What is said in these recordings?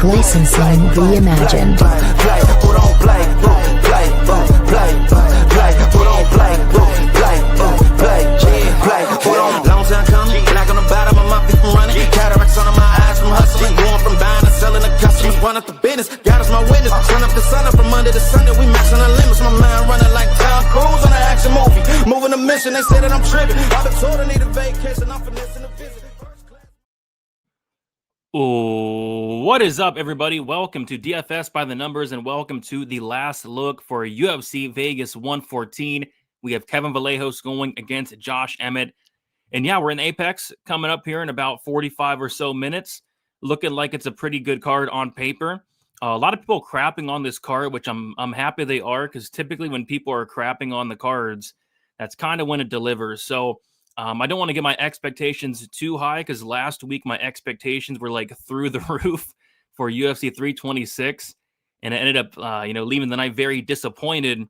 licensing reimagined. Long time coming, black on the bottom of my feet from running. Cataracts under my eyes from hustling. Going from buying and selling to customers. Run up the business, God is my witness. Turn up the sun up from under the sun that we maxing the limits. My mind running like Tom Cruise on an action movie. Moving the mission, they say that I'm tripping. I've been told I need a vacation, I'm finessing the visit. What is up, everybody? Welcome to DFS by the Numbers, and welcome to the last look for UFC Vegas 114. We have Kevin Vallejos going against Josh Emmett. And yeah, we're in Apex coming up here in about 45 or so minutes. Looking like it's a pretty good card on paper. A lot of people crapping on this card, which I'm happy they are, because typically when people are crapping on the cards, that's kind of when it delivers. So I don't want to get my expectations too high, because last week my expectations were like through the roof for UFC 326, and it ended up leaving the night very disappointed.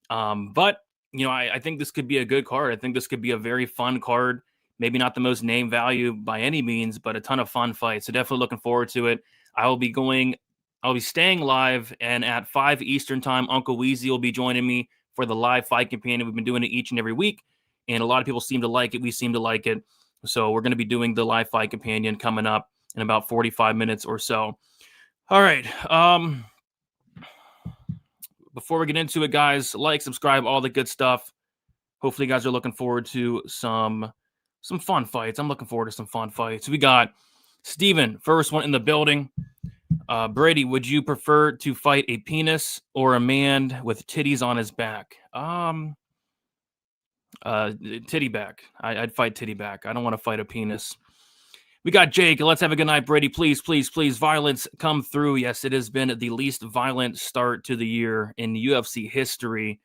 But I think this could be a good card. I think this could be a very fun card. Maybe not the most name value by any means, but a ton of fun fights. So definitely looking forward to it. I'll be staying live, and at 5 Eastern time, Uncle Weezy will be joining me for the live fight companion. We've been doing it each and every week, and a lot of people seem to like it. We seem to like it. So we're going to be doing the live fight companion coming up in about 45 minutes or so. All right. Before we get into it, guys, like, subscribe, all the good stuff. Hopefully you guys are looking forward to some fun fights. I'm looking forward to some fun fights. We got Steven, first one in the building. Brady, would you prefer to fight a penis or a man with titties on his back? Titty back. I'd fight titty back. I don't want to fight a penis. We got Jake. Let's have a good night, Brady. Please, please, please. Violence come through. Yes, it has been the least violent start to the year in UFC history.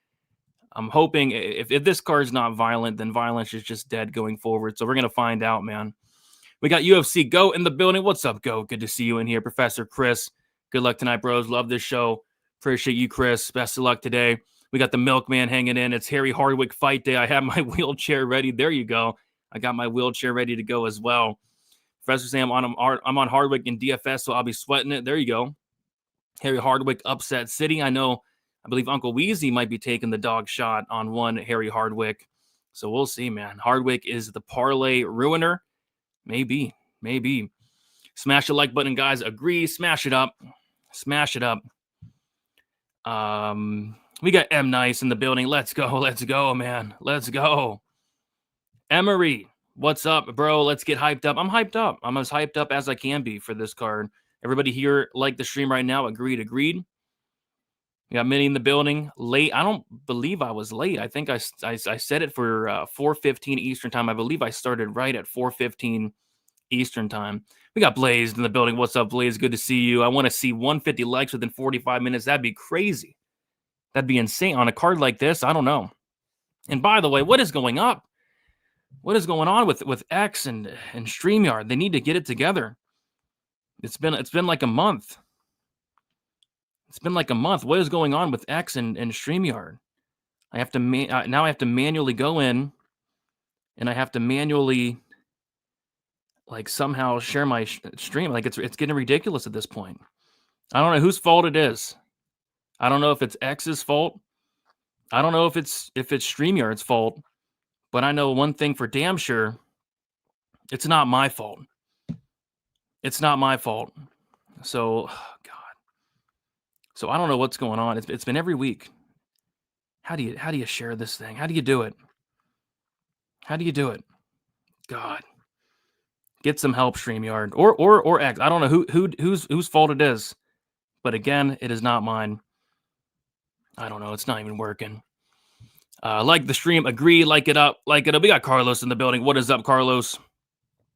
I'm hoping if this card's not violent, then violence is just dead going forward. So we're going to find out, man. We got UFC Go in the building. What's up, Go? Good to see you in here. Professor Chris. Good luck tonight, bros. Love this show. Appreciate you, Chris. Best of luck today. We got the Milkman hanging in. It's Harry Hardwick fight day. I have my wheelchair ready. There you go. I got my wheelchair ready to go as well. Professor Sam, I'm on Hardwick in DFS, so I'll be sweating it. There you go. Harry Hardwick, Upset City. I believe Uncle Weezy might be taking the dog shot on one Harry Hardwick. So we'll see, man. Hardwick is the parlay ruiner. Maybe. Smash the like button, guys. Agree. Smash it up. We got M Nice in the building. Let's go, man. Let's go. Emery, what's up, bro? Let's get hyped up. I'm hyped up. I'm as hyped up as I can be for this card. Everybody here like the stream right now. Agreed. We got Minnie in the building. Late. I don't believe I was late. I think I said it for 4:15 Eastern time. I believe I started right at 4:15 Eastern time. We got Blaze in the building. What's up, Blaze? Good to see you. I want to see 150 likes within 45 minutes. That'd be crazy. That'd be insane on a card like this. I don't know. And by the way, what is going up? What is going on with X and StreamYard? They need to get it together. It's been like a month. What is going on with X and StreamYard? I have to now I have to manually go in, and I have to manually somehow share my stream. It's getting ridiculous at this point. I don't know whose fault it is. I don't know if it's X's fault. I don't know if it's StreamYard's fault. But I know one thing for damn sure. It's not my fault. So, God. So I don't know what's going on. It's been every week. How do you share this thing? How do you do it? God. Get some help, StreamYard. Or X. I don't know whose fault it is. But again, it is not mine. I don't know. It's not even working. Like the stream. Agree. Like it up. We got Carlos in the building. What is up, Carlos?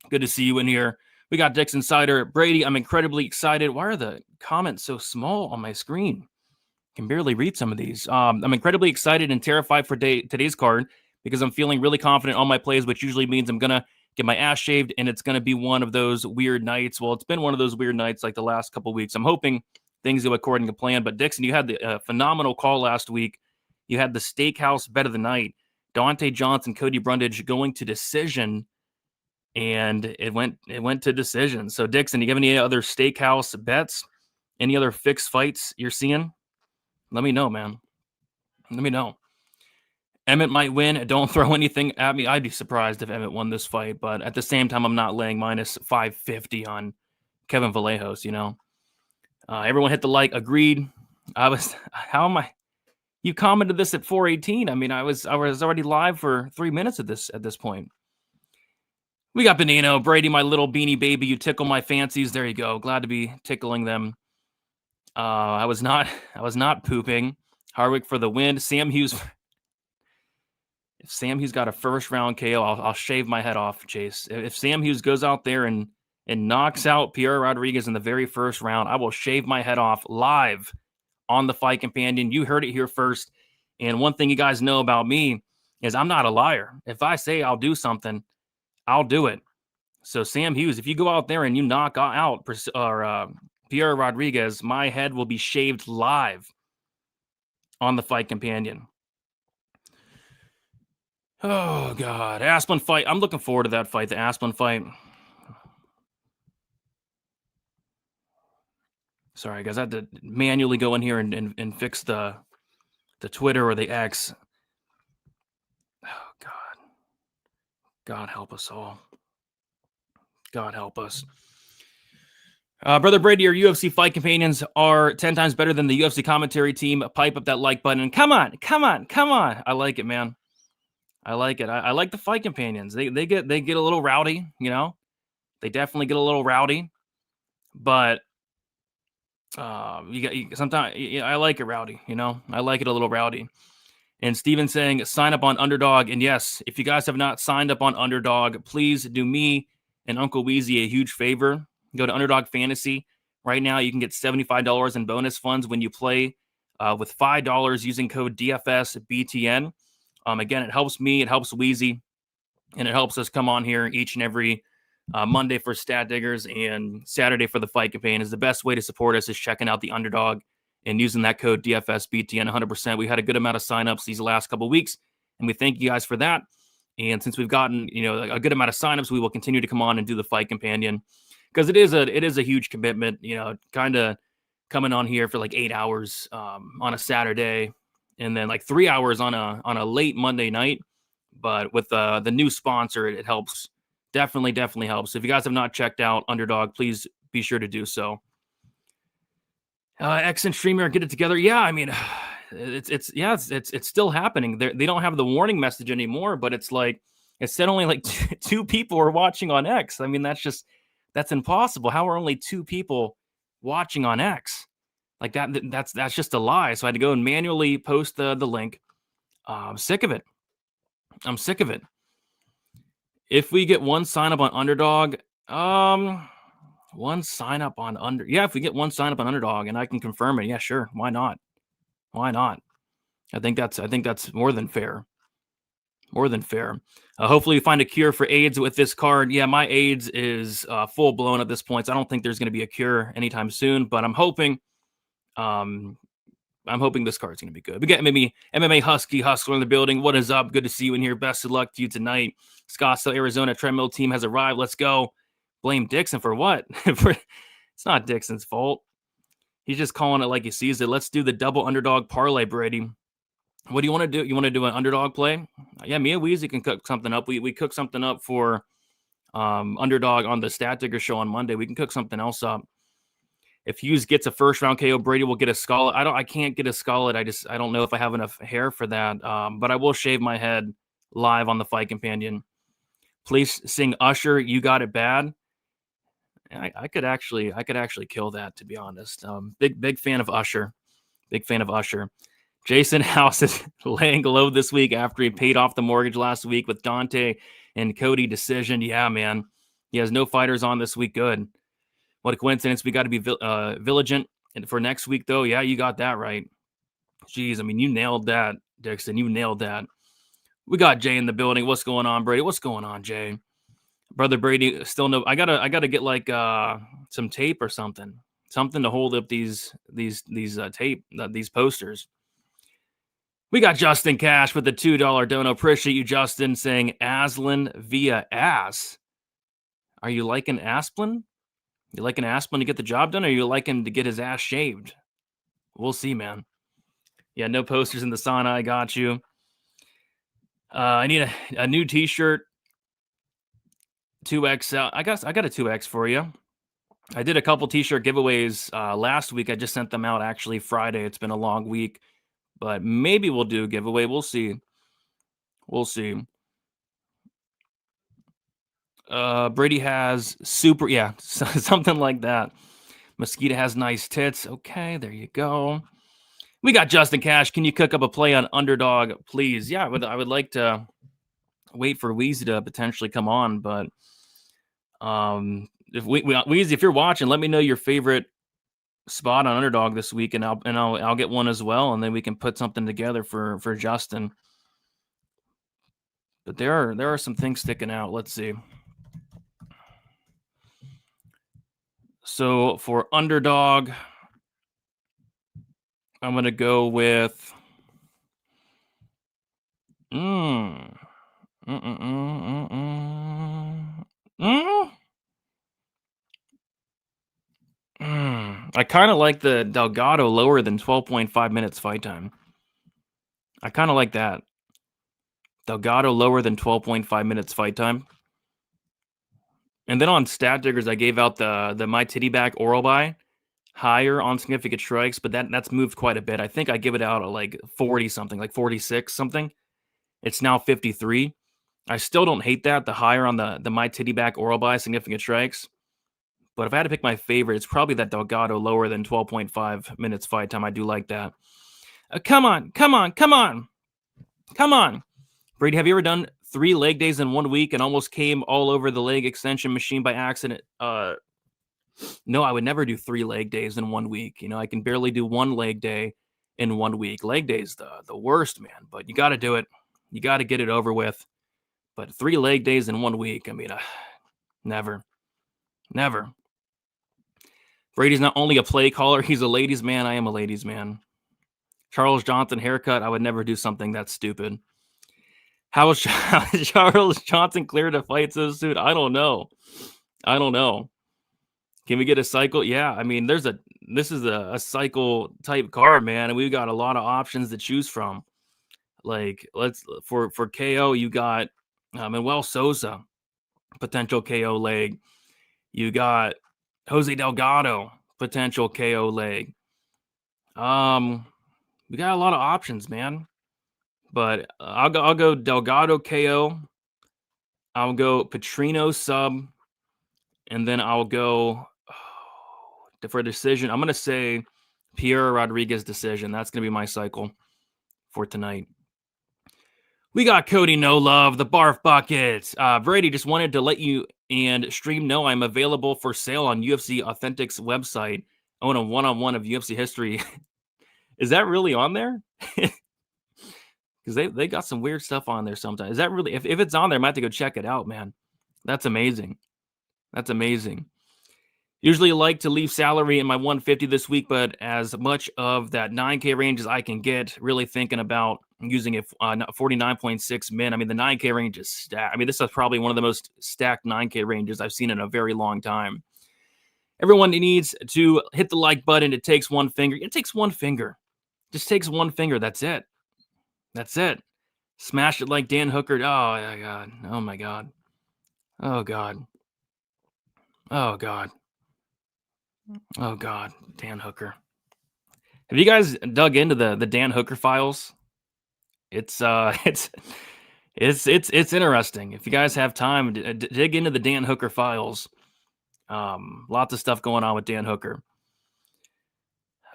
Good to see you in here. We got Dix Insider. Brady, I'm incredibly excited. Why are the comments so small on my screen? I can barely read some of these. I'm incredibly excited and terrified for today's card because I'm feeling really confident on my plays, which usually means I'm going to get my ass shaved, and it's going to be one of those weird nights. Well, it's been one of those weird nights like the last couple of weeks. I'm hoping things go according to plan. But Dixon, you had the phenomenal call last week. You had the steakhouse bet of the night. Dante Johnson, Cody Brundage going to decision, and it went to decision. So Dixon, do you have any other steakhouse bets Any other fixed fights you're seeing? Let me know, man. Let me know. Emmett might win. Don't throw anything at me. I'd be surprised if Emmett won this fight, but at the same time, I'm not laying minus 550 on Kevin Vallejos, you know. Everyone hit the like. Agreed. How am I? You commented this at 4:18. I mean, I was already live for 3 minutes at this point. We got Benino, Brady, my little beanie baby. You tickle my fancies. There you go. Glad to be tickling them. I was not pooping. Harwick for the win. Sam Hughes. If Sam Hughes got a first round KO, I'll shave my head off, Chase. If Sam Hughes goes out there and knocks out Pierre Rodriguez in the very first round, I will shave my head off live on the Fight Companion. You heard it here first. And one thing you guys know about me is I'm not a liar. If I say I'll do something, I'll do it. So Sam Hughes, if you go out there and you knock out Pierre Rodriguez, my head will be shaved live on the Fight Companion. Oh, God. Asplin fight. I'm looking forward to that fight, the Asplin fight. Sorry, guys. I had to manually go in here and fix the Twitter or the X. Oh, God. God help us all. God help us. Brother Brady, your UFC Fight Companions are 10 times better than the UFC commentary team. Pipe up that like button. Come on. I like it, man. I like it. I like the Fight Companions. They get a little rowdy, you know. They definitely get a little rowdy, but sometimes I like it rowdy, you know. I like it a little rowdy. And Steven saying sign up on Underdog. And yes, if you guys have not signed up on Underdog, please do me and Uncle Weezy a huge favor. Go to Underdog Fantasy. Right now, you can get $75 in bonus funds when you play with $5 using code DFSBTN. Again, it helps me, it helps Weezy, and it helps us come on here each and every Monday for Stat Diggers and Saturday for the Fight Campaign. Is the best way to support us is checking out the Underdog and using that code DFSBTN 100%. We had a good amount of signups these last couple of weeks, and we thank you guys for that. And since we've gotten a good amount of signups, we will continue to come on and do the Fight Companion because it is a huge commitment. Kind of coming on here for like 8 hours on a Saturday. And then like 3 hours on a late Monday night. But with the new sponsor, it helps. Definitely helps. So if you guys have not checked out Underdog, please be sure to do so. X and Streamer, get it together. Yeah, I mean, it's still happening. They don't have the warning message anymore, but it's like it said only like two people are watching on X. I mean, that's impossible. How are only 2 people watching on X? Like that's just a lie. So I had to go and manually post the link. I'm sick of it. If we get one sign up on Underdog, if we get one sign up on Underdog and I can confirm it, yeah, sure. Why not? I think that's more than fair. Hopefully we find a cure for AIDS with this card. Yeah, my AIDS is full blown at this point. So I don't think there's going to be a cure anytime soon, but I'm hoping this card's going to be good. We got MMA Hustler in the building. What is up? Good to see you in here. Best of luck to you tonight. Scottsdale, Arizona treadmill team has arrived. Let's go. Blame Dixon for what? It's not Dixon's fault. He's just calling it like he sees it. Let's do the double Underdog parlay, Brady. What do you want to do? You want to do an Underdog play? Yeah, me and Weezy can cook something up. We cook something up for Underdog on the Stat Digger show on Monday. We can cook something else up. If Hughes gets a first round KO, Brady will get a skull. I can't get a skull. I don't know if I have enough hair for that. But I will shave my head live on the Fight Companion. Please sing Usher, You Got It Bad. I could actually kill that, to be honest. Big fan of Usher. Jason House is laying low this week after he paid off the mortgage last week with Dante and Cody decision. Yeah, man. He has no fighters on this week. Good. What a coincidence. We got to be vigilant. And for next week, though, yeah, you got that right. Jeez, I mean, you nailed that, Dixon. You nailed that. We got Jay in the building. What's going on, Brady? What's going on, Jay? Brother Brady, still no. I gotta get like some tape or something to hold up these posters. We got Justin Cash with the $2 dono. Appreciate you, Justin, saying Aslan via ass. Are you liking Asplin? You liking Asplin to get the job done, or you like him to get his ass shaved? We'll see, man. Yeah, no posters in the sauna. I got you. I need a new T-shirt. 2XL. I got a 2X for you. I did a couple T-shirt giveaways last week. I just sent them out actually Friday. It's been a long week, but maybe we'll do a giveaway. We'll see. We'll see. Brady has super, yeah, something like that. Mesquita has nice tits. Okay, there you go. We got Justin Cash. Can you cook up a play on underdog, please? Yeah, I would like to wait for Weezy to potentially come on, but if Weezy, if you're watching, let me know your favorite spot on underdog this week, and I'll get one as well, and then we can put something together for Justin. But there are some things sticking out. Let's see. So for underdog, I'm gonna go with I kind of like the Delgado lower than 12.5 minutes fight time. I kind of like that. Delgado lower than 12.5 minutes fight time. And then on Stat Diggers, I gave out the My Titty Back oral buy higher on significant strikes, but that's moved quite a bit. I think I give it out at like 40 something, like 46 something. It's now 53. I still don't hate that, the higher on the My Titty Back oral buy significant strikes. But if I had to pick my favorite, it's probably that Delgado lower than 12.5 minutes fight time. I do like that. Come on. Brady, have you ever done 3 leg days in 1 week and almost came all over the leg extension machine by accident? No, I would never do 3 leg days in 1 week. You know, I can barely do 1 leg day in 1 week. Leg day's the worst, man. But you got to do it. You got to get it over with. But 3 leg days in 1 week, I mean, never. Brady's not only a play caller, he's a ladies' man. I am a ladies' man. Charles Johnson haircut, I would never do something that stupid. How is Charles Johnson cleared to fight so soon? I don't know. Can we get a cycle? Yeah, I mean, this is a cycle type card, man, and we've got a lot of options to choose from. Like, for KO, you got Manuel Sosa, potential KO leg. You got Jose Delgado, potential KO leg. We got a lot of options, man. But I'll go Delgado KO. I'll go Petrino sub, and then I'll go for a decision. I'm gonna say Pierre Rodriguez decision. That's gonna be my cycle for tonight. We got Cody No Love, the Barf Buckets. Brady, just wanted to let you and stream know I'm available for sale on UFC Authentics website. I own a one-on-one of UFC history. Is that really on there? Because they got some weird stuff on there sometimes. Is that really, if it's on there, I might have to go check it out, man. That's amazing. Usually like to leave salary in my 150 this week, but as much of that 9K range as I can get, really thinking about using it 49.6 min. I mean, the 9K range is stacked. I mean, this is probably one of the most stacked 9K ranges I've seen in a very long time. Everyone needs to hit the like button. It takes one finger. It takes one finger. Just takes one finger. That's it. Smash it like Dan Hooker. Oh, my God. Oh, God. Dan Hooker. Have you guys dug into the Dan Hooker files? It's interesting. If you guys have time, dig into the Dan Hooker files. Lots of stuff going on with Dan Hooker.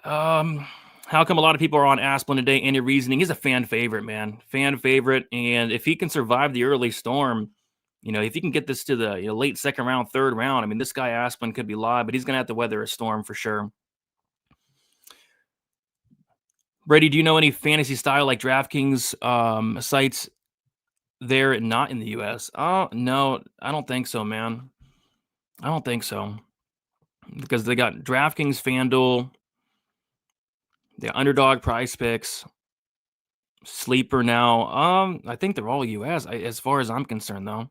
How come a lot of people are on Asplin today? Any reasoning? He's a fan favorite, man. Fan favorite. And if he can survive the early storm, you know, if he can get this to the late second round, third round, I mean, this guy Asplin could be live, but he's going to have to weather a storm for sure. Brady, do you know any fantasy style like DraftKings sites there not in the U.S.? Oh, no, I don't think so, man. I don't think so. Because they got DraftKings, FanDuel, the Underdog, Prize Picks, Sleeper now. I think they're all U.S. As far as I'm concerned, though.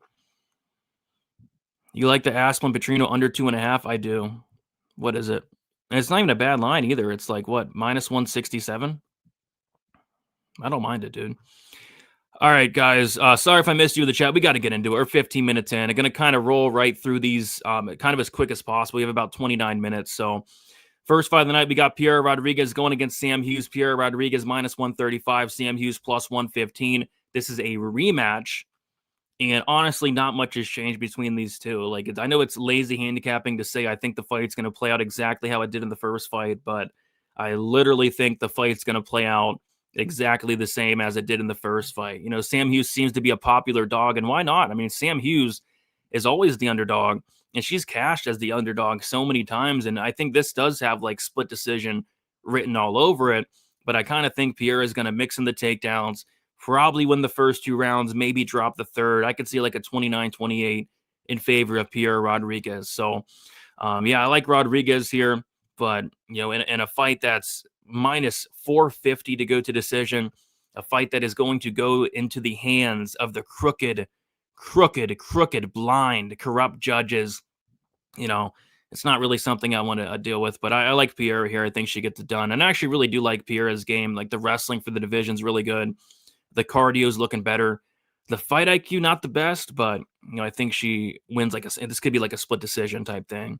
You like the Asplin Petrino under 2.5? I do. What is it? And it's not even a bad line either. It's like, what, -167? I don't mind it, dude. All right, guys. Sorry if I missed you in the chat. We got to get into it. We're 15 minutes in. I'm going to kind of roll right through these kind of as quick as possible. We have about 29 minutes. So, first fight of the night, we got Pierre Rodriguez going against Sam Hughes. Pierre Rodriguez -135, Sam Hughes +115. This is a rematch. And honestly, not much has changed between these two. Like, I know it's lazy handicapping to say I think the fight's going to play out exactly how it did in the first fight, but I literally think the fight's going to play out exactly the same as it did in the first fight. You know, Sam Hughes seems to be a popular dog, and why not? I mean, Sam Hughes is always the underdog, and she's cashed as the underdog so many times. And I think this does have like split decision written all over it, but I kind of think Pierre is going to mix in the takedowns, probably win the first 2 rounds, maybe drop the third. I could see like a 29-28 in favor of Pierre Rodriguez. So, yeah, I like Rodriguez here, but, you know, in a fight that's -450 to go to decision, a fight that is going to go into the hands of the crooked, blind, corrupt judges, you know, it's not really something I want to deal with, but I like Pierre here. I think she gets it done. And I actually really do like Pierre's game. Like, the wrestling for the division is really good. The cardio is looking better. The fight IQ, not the best, but, you know, I think she wins this could be like a split decision type thing.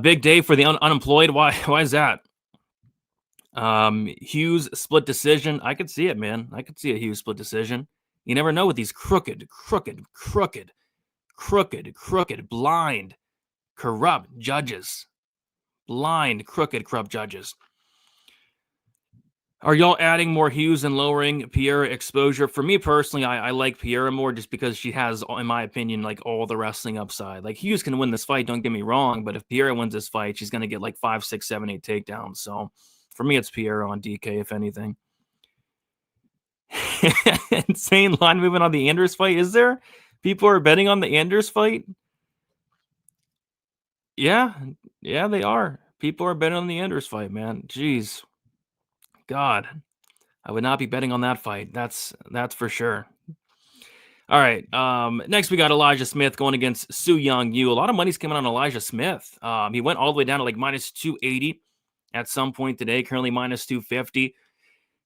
Big day for the unemployed. Why is that? Hughes split decision. I could see it, man. I could see a Hughes split decision. You never know with these crooked, blind, corrupt judges. Blind, crooked, corrupt judges. Are y'all adding more Hughes and lowering Pierre exposure? For me personally, I like Pierre more just because she has, in my opinion, like all the wrestling upside. Like, Hughes can win this fight, don't get me wrong, but if Pierre wins this fight, she's going to get like 5, 6, 7, 8 takedowns. So for me, it's Pierre on DK, if anything. Insane line movement on the Anders fight. Is there? People are betting on the Anders fight? Yeah, they are. People are betting on the Anders fight, man. Jeez. God, I would not be betting on that fight. That's for sure. All right. Next, we got Elijah Smith going against Su Young Yu. A lot of money's coming on Elijah Smith. He went all the way down to like -280 at some point today, currently -250.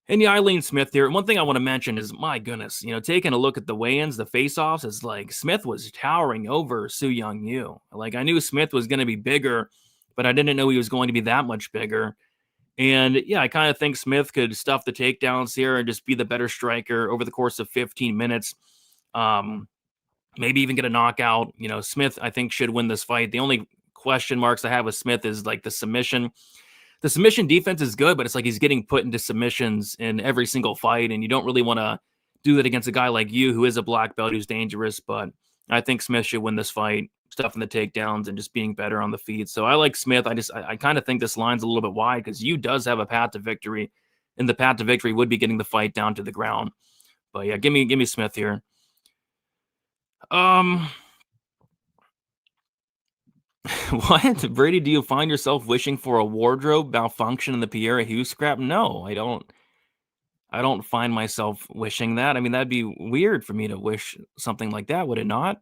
And yeah, Eileen Smith here. One thing I want to mention is, my goodness, you know, taking a look at the weigh-ins, the face-offs, it's like Smith was towering over Su Young Yu. Like, I knew Smith was going to be bigger, but I didn't know he was going to be that much bigger. And yeah, I kind of think Smith could stuff the takedowns here and just be the better striker over the course of 15 minutes. Maybe even get a knockout. You know, Smith, I think, should win this fight. The only question marks I have with Smith is like the submission. The submission defense is good, but it's like he's getting put into submissions in every single fight, and you don't really want to do that against a guy like you who is a black belt who's dangerous. But I think Smith should win this fight, stuffing the takedowns and just being better on the feet. So I like Smith. I kind of think this line's a little bit wide because you does have a path to victory, and the path to victory would be getting the fight down to the ground. But yeah, give me Smith here. What? Brady, do you find yourself wishing for a wardrobe malfunction in the Pierre Hughes scrap? No, I don't find myself wishing that. I mean, that'd be weird for me to wish something like that, would it not?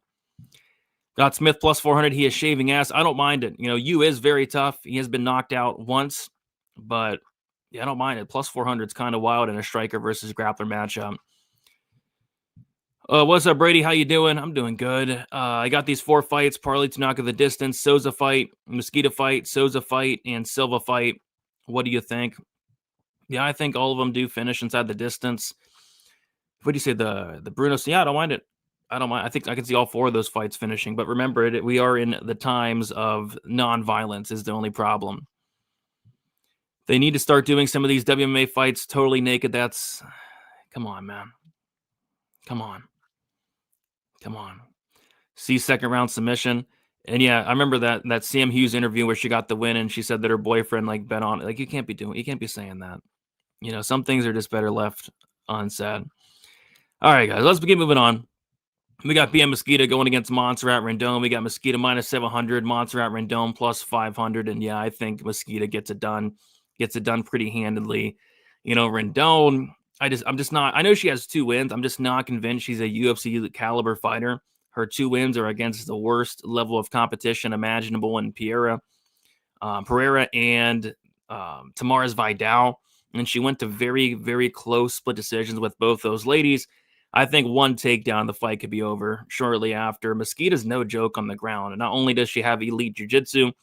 Got Smith +400. He is shaving ass. I don't mind it. You know, Yu is very tough. He has been knocked out once, but yeah, I don't mind it. +400 is kind of wild in a striker versus grappler matchup. What's up, Brady? How you doing? I'm doing good. I got these 4 fights: Parlay to knock at the distance, Souza fight, Mesquita fight, Souza fight, and Silva fight. What do you think? Yeah, I think all of them do finish inside the distance. What do you say? The Bruno? Yeah, I don't mind it. I don't mind. I think I can see all 4 of those fights finishing. But remember, we are in the times of non-violence is the only problem. They need to start doing some of these WMA fights totally naked. Come on, man. Come on. See, second round submission. And yeah, I remember that Sam Hughes interview where she got the win and she said that her boyfriend like bet on it. Like, you can't be saying that. You know, some things are just better left unsaid. All right, guys, let's begin moving on. We got Bia Mesquita going against Monserat Rendon. We got Mesquita -700, Monserat Rendon +500. And yeah, I think Mesquita gets it done pretty handedly. You know, Rendon, I'm just not, I know she has 2 wins. I'm just not convinced she's a UFC caliber fighter. Her 2 wins are against the worst level of competition imaginable in Pereira and Tamara's Vidal. And she went to very, very close split decisions with both those ladies. I think one takedown, the fight could be over shortly after. Mesquita's no joke on the ground. And not only does she have elite jiu-jitsu,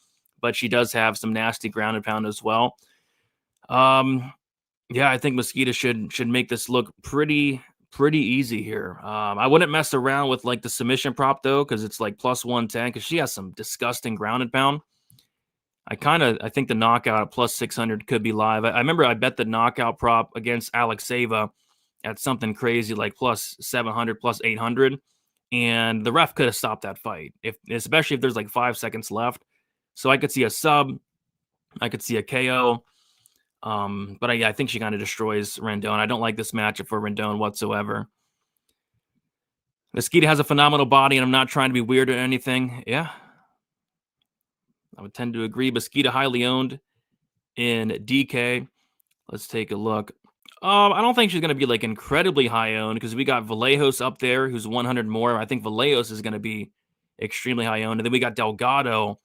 but she does have some nasty ground and pound as well. Yeah, I think Mesquita should make this look pretty easy here. I wouldn't mess around with like the submission prop though, because it's like plus 110, because she has some disgusting ground and pound. I think the knockout at plus 600 could be live. I remember I bet the knockout prop against Alexeva at something crazy like plus 700, plus 800, and the ref could have stopped that fight, especially if there's like 5 seconds left. So I could see a sub, I could see a KO. But I think she kind of destroys Rendon. I don't like this matchup for Rendon whatsoever. Mesquita has a phenomenal body, and I'm not trying to be weird or anything. Yeah, I would tend to agree. Mesquita highly owned in DK. Let's take a look. I don't think she's going to be like incredibly high owned, because we got Vallejos up there who's 100 more. I think Vallejos is going to be extremely high owned. And then we got Delgado,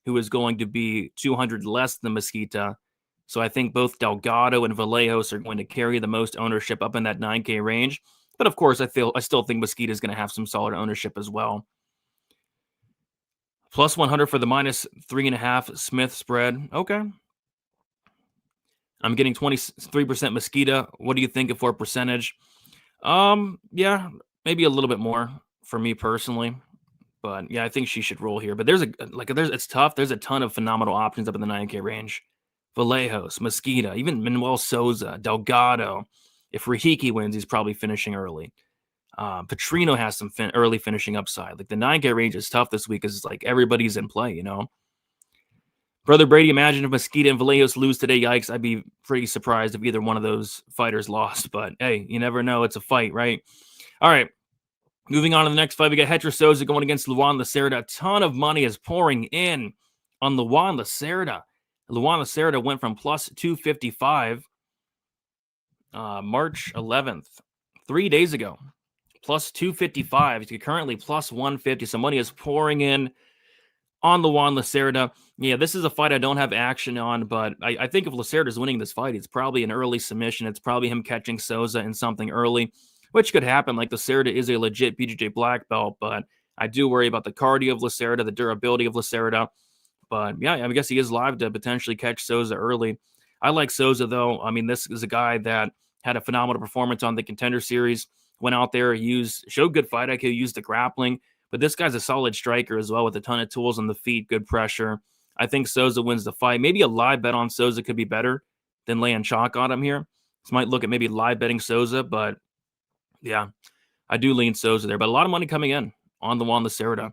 who is going to be 200 less than Mesquita. So I think both Delgado and Vallejos are going to carry the most ownership up in that 9K range. But of course, I still think Mesquita is going to have some solid ownership as well. Plus 100 for the minus 3.5 Smith spread. Okay. I'm getting 23% Mesquita. What do you think for percentage? Yeah, maybe a little bit more for me personally. But yeah, I think she should roll here. But it's tough. There's a ton of phenomenal options up in the 9K range. Vallejos, Mesquita, even Manuel Souza, Delgado. If Rahiki wins, he's probably finishing early. Petrino has some early finishing upside. Like the 9K range is tough this week because it's like everybody's in play, you know? Brother Brady, imagine if Mesquita and Vallejos lose today. Yikes. I'd be pretty surprised if either one of those fighters lost. But hey, you never know. It's a fight, right? All right. Moving on to the next fight, we got Hector Souza going against Luan Lacerda. A ton of money is pouring in on Luan Lacerda. Luan Lacerda went from plus 255 March 11th, 3 days ago. Plus 255 to currently plus 150. So money is pouring in on Luan Lacerda. Yeah, this is a fight I don't have action on, but I think if Lacerda is winning this fight, it's probably an early submission. It's probably him catching Souza in something early, which could happen. Like Lacerda is a legit BJJ black belt, but I do worry about the cardio of Lacerda, the durability of Lacerda. But yeah, I guess he is live to potentially catch Souza early. I like Souza, though. I mean, this is a guy that had a phenomenal performance on the Contender Series. Went out there, showed good fight IQ, used the grappling. But this guy's a solid striker as well with a ton of tools on the feet, good pressure. I think Souza wins the fight. Maybe a live bet on Souza could be better than laying chalk on him here. So might look at maybe live betting Souza, but yeah, I do lean Souza there. But a lot of money coming in on the Luan Lacerda.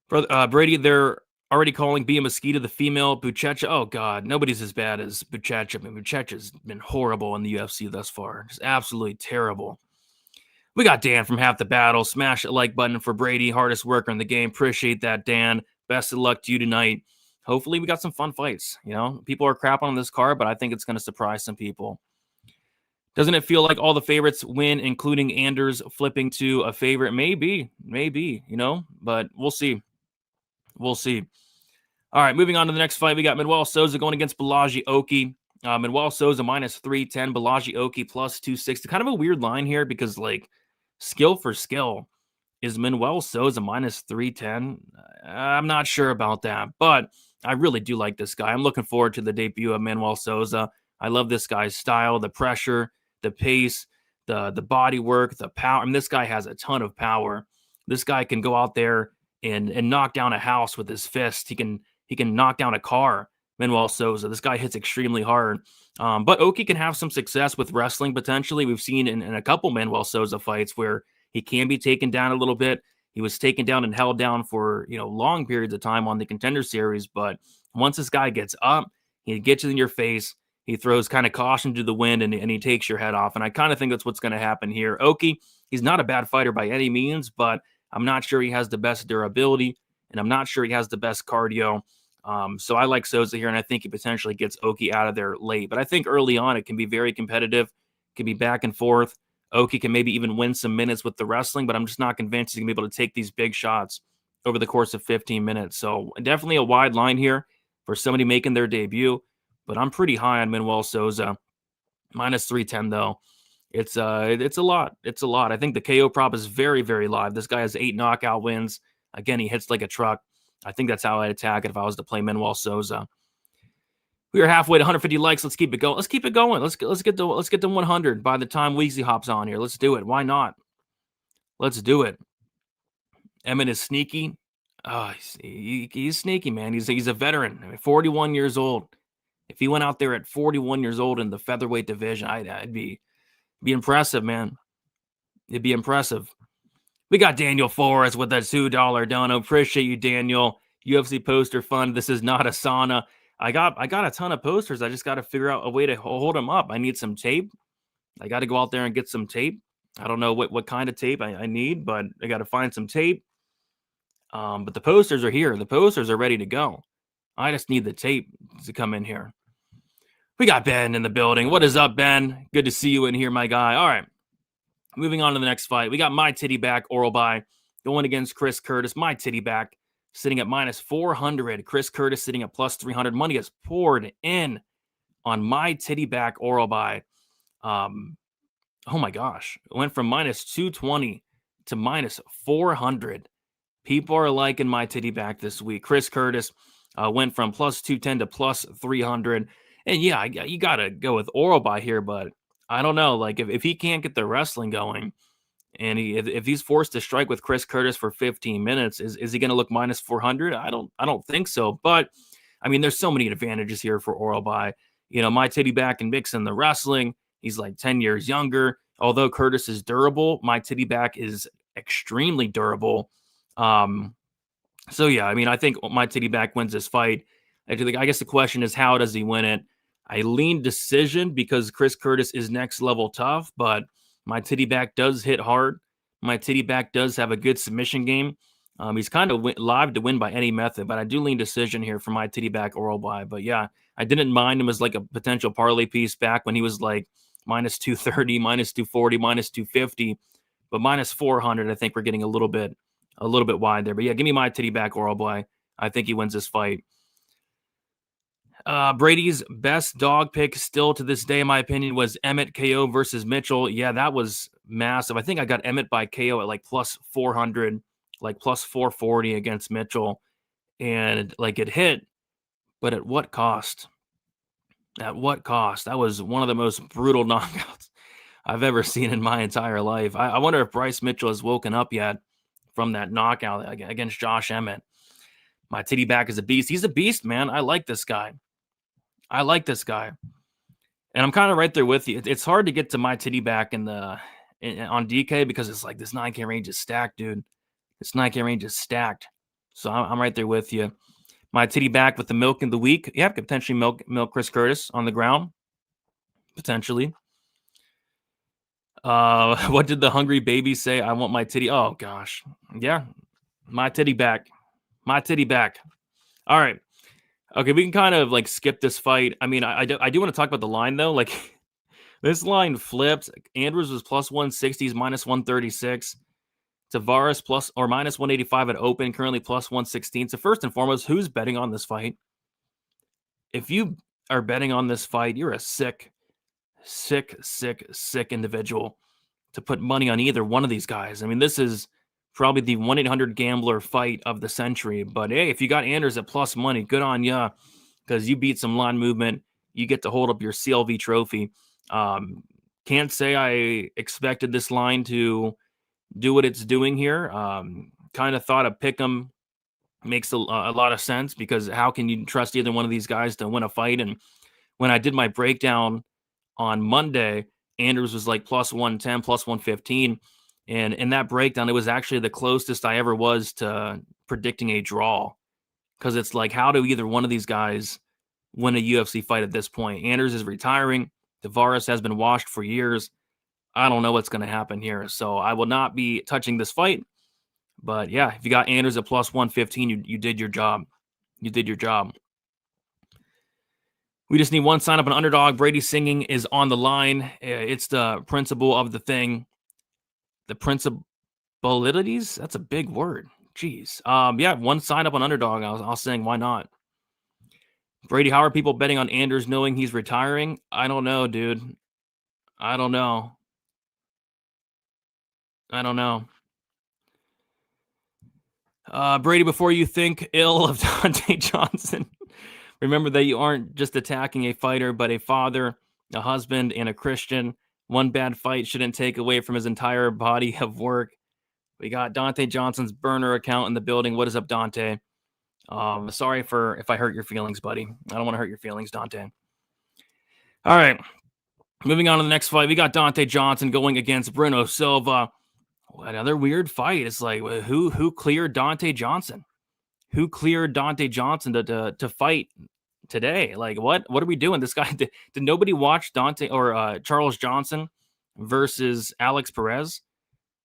Brady, they're already calling Bia Mesquita the female Buchecha. Oh, God, nobody's as bad as Buchecha. I mean, Buchecha's been horrible in the UFC thus far. Just absolutely terrible. We got Dan from Half the Battle. Smash that like button for Brady. Hardest worker in the game. Appreciate that, Dan. Best of luck to you tonight. Hopefully we got some fun fights. You know, people are crap on this card, but I think it's going to surprise some people. Doesn't it feel like all the favorites win, including Anders flipping to a favorite? Maybe, you know, but we'll see. We'll see. All right, moving on to the next fight. We got Manuel Souza going against Balaji Oki. Manuel Souza minus 310, Balaji Oki plus 260. Kind of a weird line here because, like, skill for skill is Manuel Souza minus 310. I'm not sure about that, but I really do like this guy. I'm looking forward to the debut of Manuel Souza. I love this guy's style, the pressure, the pace, the body work, the power. I mean, this guy has a ton of power. This guy can go out there and knock down a house with his fist. He can knock down a car. Manuel Souza. This guy hits extremely hard. But Oki can have some success with wrestling potentially. We've seen in a couple Manuel Souza fights where he can be taken down a little bit. He was taken down and held down for, you know, long periods of time on the Contender Series. But once this guy gets up, he gets in your face. He throws kind of caution to the wind and he takes your head off. And I kind of think that's what's going to happen here. Oki, he's not a bad fighter by any means, but I'm not sure he has the best durability, and I'm not sure he has the best cardio. So I like Souza here, and I think he potentially gets Oki out of there late. But I think early on it can be very competitive, can be back and forth. Oki can maybe even win some minutes with the wrestling, but I'm just not convinced he's going to be able to take these big shots over the course of 15 minutes. So definitely a wide line here for somebody making their debut, but I'm pretty high on Manuel Souza. Minus 310 though. It's a lot. It's a lot. I think the KO prop is very, very live. This guy has 8 knockout wins. Again, he hits like a truck. I think that's how I'd attack it if I was to play Manuel Souza. We are halfway to 150 likes. Let's keep it going. Let's keep it going. Let's get to 100 by the time Weezy hops on here. Let's do it. Why not? Let's do it. Emmett is sneaky. Oh, he's sneaky, man. He's a veteran. 41 years old. If he went out there at 41 years old in the featherweight division, I'd be impressive, man. It'd be impressive. We got Daniel Forrest with that $2 dono. Appreciate you, Daniel. UFC poster fund. This is not a sauna. I got a ton of posters. I just got to figure out a way to hold them up. I need some tape. I got to go out there and get some tape. I don't know what kind of tape I need, but I got to find some tape. But the posters are here. The posters are ready to go. I just need the tape to come in here. We got Ben in the building. What is up, Ben? Good to see you in here, my guy. All right. Moving on to the next fight. We got my titty back oral buy going against Chris Curtis. My titty back sitting at minus 400. Chris Curtis sitting at plus 300. Money is poured in on my titty back oral buy. Oh my gosh. It went from minus 220 to minus 400. People are liking my titty back this week. Chris Curtis went from plus 210 to plus 300. And yeah, you got to go with oral buy here, but I don't know. Like if he can't get the wrestling going and if he's forced to strike with Chris Curtis for 15 minutes, is he going to look minus 400? I don't think so. But I mean, there's so many advantages here for oral buy. You know, my titty back and mix in the wrestling. He's like 10 years younger. Although Curtis is durable, my titty back is extremely durable. So yeah, I mean, I think my titty back wins this fight. I guess the question is, how does he win it? I lean decision because Chris Curtis is next level tough, but my titty back does hit hard. My titty back does have a good submission game. He's kind of live to win by any method, but I do lean decision here for my titty back oral buy. But yeah, I didn't mind him as like a potential parlay piece back when he was like minus 230, minus 240, minus 250, but minus 400. I think we're getting a little bit wide there. But yeah, give me my titty back oral buy. I think he wins this fight. Brady's best dog pick still to this day, in my opinion, was Emmett KO versus Mitchell. Yeah, that was massive. I think I got Emmett by KO at like plus 400, like plus 440 against Mitchell. And like it hit, but at what cost? At what cost? That was one of the most brutal knockouts I've ever seen in my entire life. I wonder if Bryce Mitchell has woken up yet from that knockout against Josh Emmett. My titty back is a beast. He's a beast, man. I like this guy. And I'm kind of right there with you. It's hard to get to my titty back on DK because it's like this 9K range is stacked, dude. This 9K range is stacked. So I'm right there with you. My titty back with the milk in the week. Yeah, could potentially milk Chris Curtis on the ground. Potentially. What did the hungry baby say? I want my titty. Oh, gosh. Yeah, my titty back. My titty back. All right. Okay, we can kind of like skip this fight. I mean, I do want to talk about the line though. Like this line flipped. Andrews was plus 160s, minus 136. Tavares plus or minus 185 at open, currently plus 116. So first and foremost, who's betting on this fight? If you are betting on this fight, you're a sick individual to put money on either one of these guys. I mean, this is probably the 1-800-gambler fight of the century. But hey, if you got Anders at plus money, good on ya, because you beat some line movement. You get to hold up your CLV trophy. Can't say I expected this line to do what it's doing here. Kind of thought a pick'em makes a lot of sense, because how can you trust either one of these guys to win a fight? And when I did my breakdown on Monday, Anders was like plus 110, plus 115. And in that breakdown, it was actually the closest I ever was to predicting a draw. Because it's like, how do either one of these guys win a UFC fight at this point? Anders is retiring. Tavares has been washed for years. I don't know what's going to happen here. So I will not be touching this fight. But yeah, if you got Anders at plus 115, you did your job. You did your job. We just need one sign up an underdog. Brady singing is on the line. It's the principle of the thing. The principalities? That's a big word. Jeez. Yeah, one sign up on underdog. I was saying, why not? Brady, how are people betting on Anders knowing he's retiring? I don't know, dude. I don't know. Brady, before you think ill of Dante Johnson, remember that you aren't just attacking a fighter, but a father, a husband, and a Christian. One bad fight shouldn't take away from his entire body of work. We got Dante Johnson's burner account in the building. What is up, Dante? Sorry if I hurt your feelings, buddy. I don't want to hurt your feelings, Dante. All right. Moving on to the next fight. We got Dante Johnson going against Bruno Silva. Another weird fight. It's like, who cleared Dante Johnson? Who cleared Dante Johnson to fight today? Like, what are we doing? This guy, did nobody watch Dante or Charles Johnson versus Alex Perez,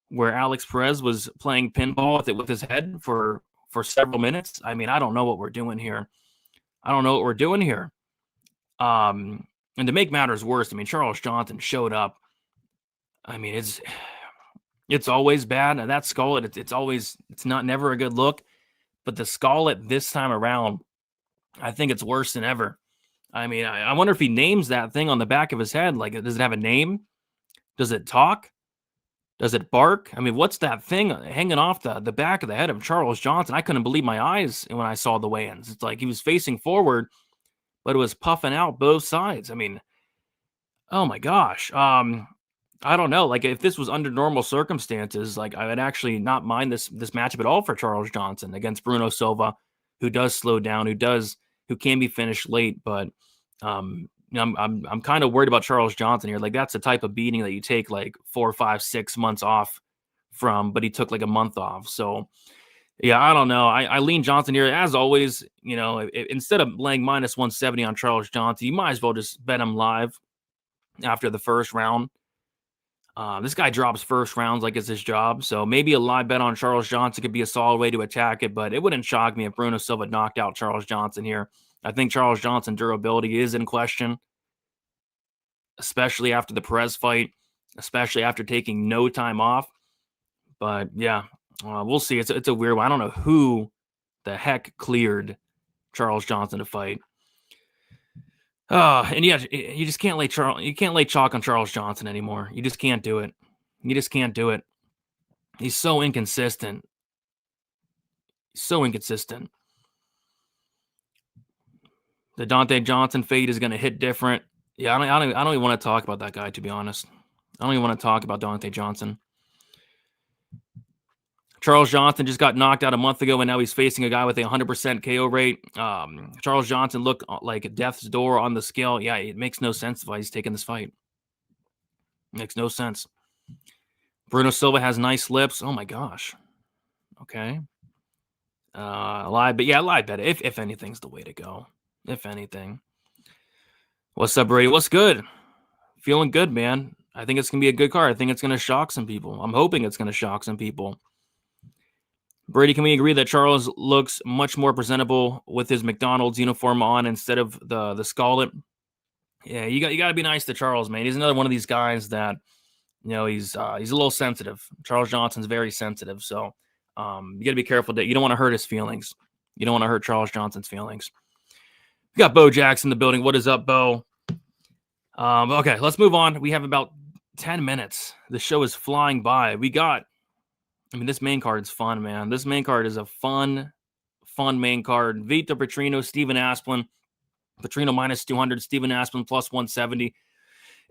where Alex Perez was playing pinball with his head for several minutes? I mean, I don't know what we're doing here. And to make matters worse, I mean, Charles Johnson showed up. I mean, it's always bad. And that skull, it's never a good look. But the skull at this time around, I think it's worse than ever. I mean, I wonder if he names that thing on the back of his head. Like, does it have a name? Does it talk? Does it bark? I mean, what's that thing hanging off the back of the head of Charles Johnson? I couldn't believe my eyes when I saw the weigh-ins. It's like he was facing forward, but it was puffing out both sides. I mean, oh my gosh. I don't know. Like, if this was under normal circumstances, like, I would actually not mind this matchup at all for Charles Johnson against Bruno Silva, who does slow down, who can be finished late. But I'm kind of worried about Charles Johnson here. Like, that's the type of beating that you take like 4, 5, 6 months off from, but he took like a month off. So yeah, I don't know. I lean Johnson here as always. Instead of laying minus 170 on Charles Johnson, you might as well just bet him live after the first round. This guy drops first rounds like it's his job. So maybe a live bet on Charles Johnson could be a solid way to attack it, but it wouldn't shock me if Bruno Silva knocked out Charles Johnson here. I think Charles Johnson's durability is in question, especially after the Perez fight, especially after taking no time off. But yeah, we'll see. It's a weird one. I don't know who the heck cleared Charles Johnson to fight. And yeah, you just can't lay chalk on Charles Johnson anymore. You just can't do it. He's so inconsistent. The Dante Johnson fade is going to hit different. Yeah, I don't even want to talk about that guy, to be honest. I don't even want to talk about Dante Johnson. Charles Johnson just got knocked out a month ago, and now he's facing a guy with a 100% KO rate. Charles Johnson looked like death's door on the scale. Yeah, it makes no sense why he's taking this fight. Makes no sense. Bruno Silva has nice lips. Oh my gosh. Okay. Live bet. If anything's the way to go. If anything. What's up, Brady? What's good? Feeling good, man. I think it's going to be a good card. I think it's going to shock some people. I'm hoping it's going to shock some people. Brady, can we agree that Charles looks much more presentable with his McDonald's uniform on instead of the scarlet? Yeah, you got to be nice to Charles, man. He's another one of these guys that, he's a little sensitive. Charles Johnson's very sensitive, so you got to be careful that you don't want to hurt his feelings. You don't want to hurt Charles Johnson's feelings. We got Bo Jackson in the building. What is up, Bo? Okay, let's move on. We have about 10 minutes. The show is flying by. This main card is fun, man. This main card is a fun main card. Vitor Petrino, Steven Asplin. Petrino minus 200, Steven Asplin plus 170.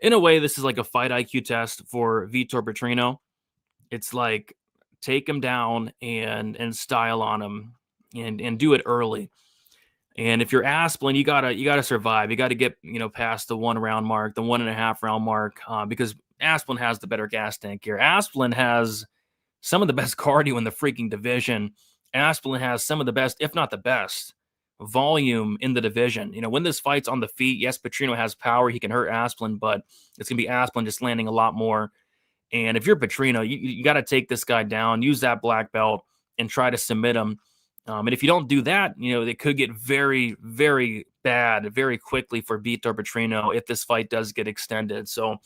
In a way, this is like a fight IQ test for Vitor Petrino. It's like take him down and style on him and do it early. And if you're Asplin, you gotta survive. You got to get past the 1 round mark, the 1.5 round mark, because Asplin has the better gas tank here. Asplin has some of the best cardio in the freaking division. Asplin has some of the best, if not the best, volume in the division. When this fight's on the feet, yes, Petrino has power. He can hurt Asplin, but it's going to be Asplin just landing a lot more. And if you're Petrino, you got to take this guy down, use that black belt, and try to submit him. And if you don't do that, it could get very, very bad very quickly for Vitor Petrino if this fight does get extended. So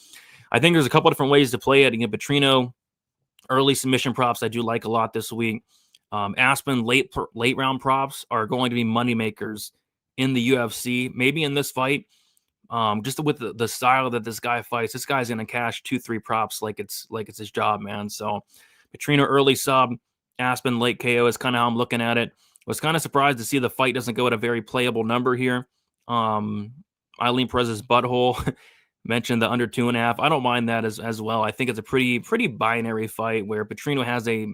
I think there's a couple different ways to play it. Petrino, early submission props I do like a lot this week. Aspen late round props are going to be money makers in the UFC. Maybe in this fight, just with the style that this guy fights, this guy's going to cash 2-3 props like it's his job, man. So Petrino early sub, Aspen late KO is kind of how I'm looking at it. Was kind of surprised to see the fight doesn't go at a very playable number here. Eileen Perez's butthole mentioned the under 2.5. I don't mind that as well. I think it's a pretty binary fight where Petrino has a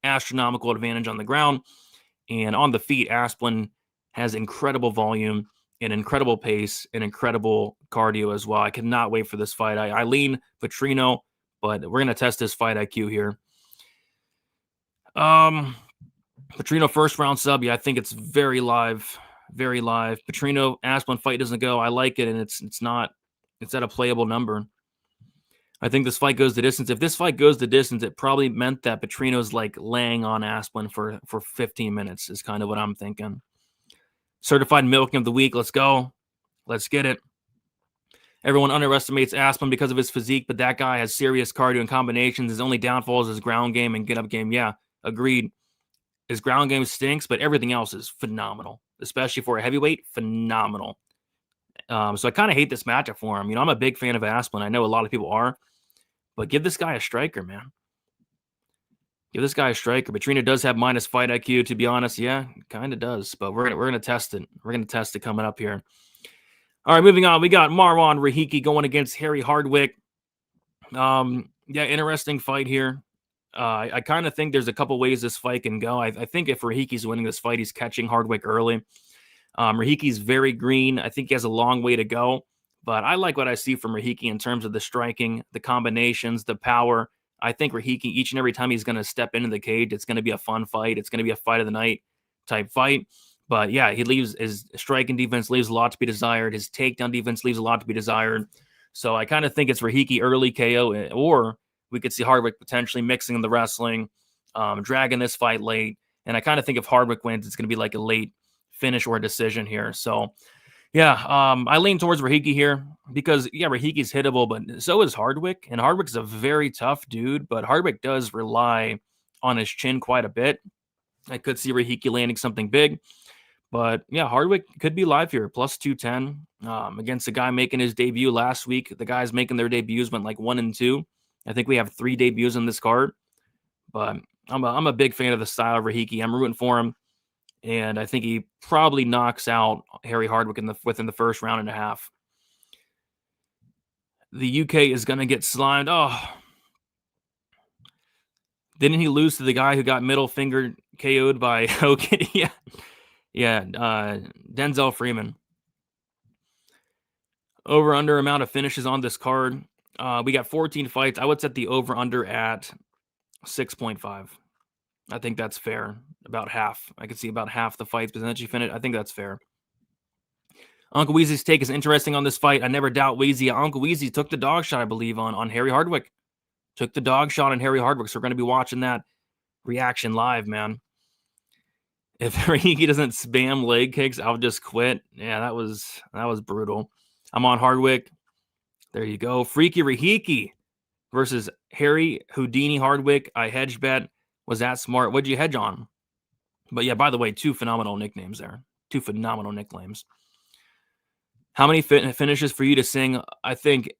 astronomical advantage on the ground, and on the feet, Aspen has incredible volume and incredible pace and incredible cardio as well. I cannot wait for this fight. I lean Petrino, but we're going to test his fight IQ here. Petrino first round sub. Yeah, I think it's very live, very live. Petrino Aspen fight doesn't go. I like it, and it's at a playable number. I think this fight goes the distance. If this fight goes the distance, it probably meant that Petrino's like laying on Aspen for 15 minutes is kind of what I'm thinking. Certified milking of the week. Let's go. Let's get it. Everyone underestimates Aspen because of his physique, but that guy has serious cardio and combinations. His only downfall is his ground game and get up game. Yeah, agreed. His ground game stinks, but everything else is phenomenal, especially for a heavyweight. Phenomenal. So I kind of hate this matchup for him. I'm a big fan of Aspen. I know a lot of people are, but give this guy a striker, man. Give this guy a striker. Petrino does have minus fight IQ, to be honest. Yeah, kind of does, but we're gonna test it. We're gonna test it coming up here. All right, moving on. We got Marwan Rahiki going against Harry Hardwick. Yeah, interesting fight here. I kind of think there's a couple ways this fight can go. I think if Rahiki's winning this fight, he's catching Hardwick early. Rahiki's very green. I think he has a long way to go, but I like what I see from Rahiki in terms of the striking, the combinations, the power. I think Rahiki, each and every time he's going to step into the cage, it's going to be a fun fight. It's going to be a fight of the night type fight. But yeah, his striking defense leaves a lot to be desired. His takedown defense leaves a lot to be desired. So I kind of think it's Rahiki early KO, or we could see Hardwick potentially mixing in the wrestling, dragging this fight late. And I kind of think if Hardwick wins, it's going to be like a late finish or a decision here. So yeah, I lean towards Rahiki here because yeah, Rahiki's hittable, but so is Hardwick. And Hardwick's a very tough dude, but Hardwick does rely on his chin quite a bit. I could see Rahiki landing something big. But yeah, Hardwick could be live here, plus 210 against a guy making his debut last week. The guys making their debuts went like 1-2. I think we have 3 debuts in this card. But I'm a big fan of the style of Rahiki. I'm rooting for him. And I think he probably knocks out Harry Hardwick within the first round and a half. The UK is going to get slimed. Oh. Didn't he lose to the guy who got middle finger KO'd by Hogan? Yeah. Yeah, Denzel Freeman. Over-under amount of finishes on this card. We got 14 fights. I would set the over-under at 6.5. I think that's fair. About half. I could see about half the fights potentially finish. I think that's fair. Uncle Weezy's take is interesting on this fight. I never doubt Weezy. Uncle Weezy took the dog shot, I believe, on Harry Hardwick. Took the dog shot on Harry Hardwick, so we're going to be watching that reaction live, man. If Rahiki doesn't spam leg kicks, I'll just quit. Yeah, that was brutal. I'm on Hardwick. There you go. Freaky Rahiki versus Harry Houdini Hardwick. I hedge bet. Was that smart? What'd you hedge on? But yeah, by the way, 2 phenomenal nicknames there. 2 phenomenal nicknames. How many finishes for you to sing? I think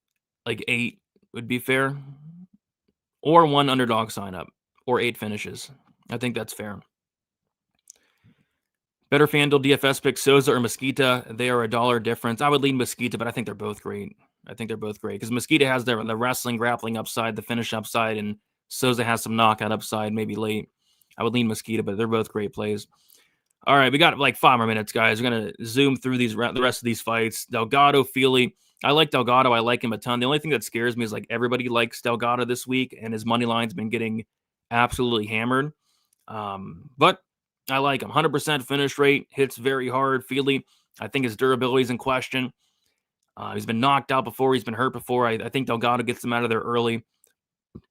like 8 would be fair. Or 1 underdog sign up. Or 8 finishes. I think that's fair. Better FanDuel DFS pick, Souza or Mesquita. They are $1 difference. I would lean Mesquita, but I think they're both great. Because Mesquita has the wrestling, grappling upside, the finish upside, and Souza has some knockout upside, maybe late. I would lean Mesquita, but they're both great plays. All right, we got like 5 more minutes, guys. We're going to zoom through the rest of these fights. Delgado, Feely. I like Delgado. I like him a ton. The only thing that scares me is like everybody likes Delgado this week, and his money line's been getting absolutely hammered. But I like him. 100% finish rate. Hits very hard. Feely, I think his durability is in question. He's been knocked out before. He's been hurt before. I think Delgado gets him out of there early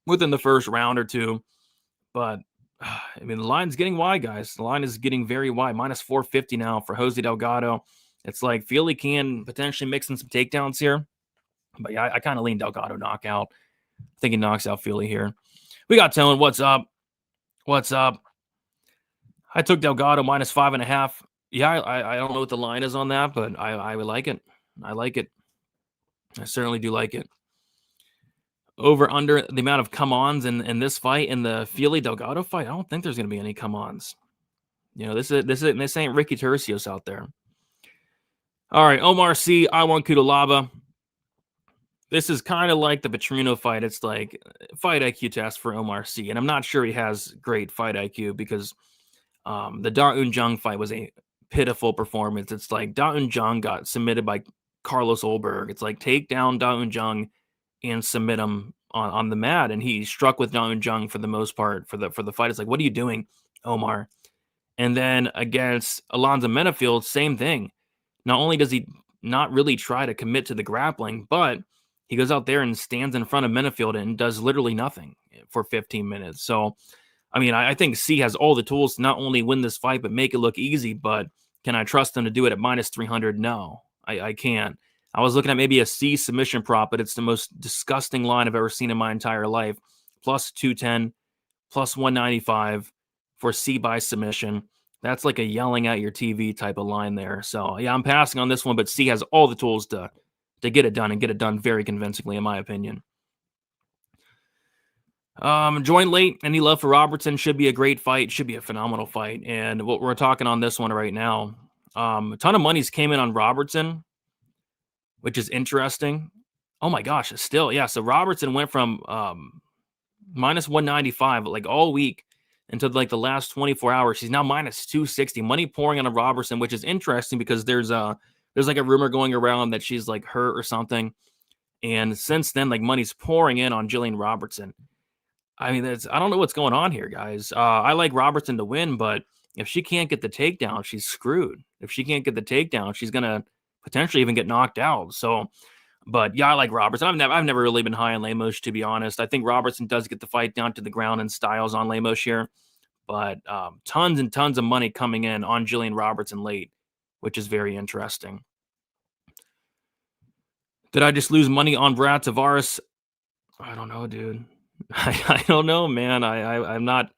within the first round or 2. But I mean, the line's getting wide, guys. The line is getting very wide. Minus 450 now for Jose Delgado. It's like Fili can potentially mix in some takedowns here. But yeah, I kind of lean Delgado knockout. I think he knocks out Fili here. We got Tone. What's up? What's up? I took Delgado minus 5.5. Yeah, I don't know what the line is on that, but I would like it. I like it. I certainly do like it. Over under the amount of come-ons in this fight, in the Fili Delgado fight, I don't think there's going to be any come-ons. You know, this ain't Ricky Tercios out there. All right, Omar C. I want Kudalaba. This is kind of like the Petrino fight. It's like fight IQ test for Omar C. And I'm not sure he has great fight IQ because the Da Un Jung fight was a pitiful performance. It's like Da Un Jung got submitted by Carlos Olberg. It's like take down Da Un Jung and submit him on the mat, and he struck with Da Un Jung for the most part for the fight. It's like, what are you doing, Omar? And then against Alonzo Menafield, same thing. Not only does he not really try to commit to the grappling, but he goes out there and stands in front of Menafield and does literally nothing for 15 minutes. So, I mean, I think C has all the tools to not only win this fight, but make it look easy. But can I trust him to do it at minus 300? No, I can't. I was looking at maybe a C submission prop, but it's the most disgusting line I've ever seen in my entire life. Plus 210, plus 195 for C by submission. That's like a yelling at your TV type of line there. So, yeah, I'm passing on this one, but C has all the tools to get it done and get it done very convincingly, in my opinion. Join late. Any love for Robertson? Should be a great fight. Should be a phenomenal fight. And what we're talking on this one right now, a ton of monies came in on Robertson, which is interesting. Oh my gosh, still, yeah. So Robertson went from minus 195 like all week until like the last 24 hours. He's now minus 260. Money pouring on a Robertson, which is interesting because there's like a rumor going around that she's like hurt or something. And since then, like money's pouring in on Jillian Robertson. I mean, I don't know what's going on here, guys. I like Robertson to win, but if she can't get the takedown, she's screwed. If she can't get the takedown, she's gonna potentially even get knocked out. So, but yeah, I like Robertson. I've never really been high on Lemos, to be honest. I think Robertson does get the fight down to the ground and styles on Lemos here, but tons and tons of money coming in on Jillian Robertson late, which is very interesting. Did I just lose money on Brad Tavares? I don't know, dude. I don't know, man. I'm not.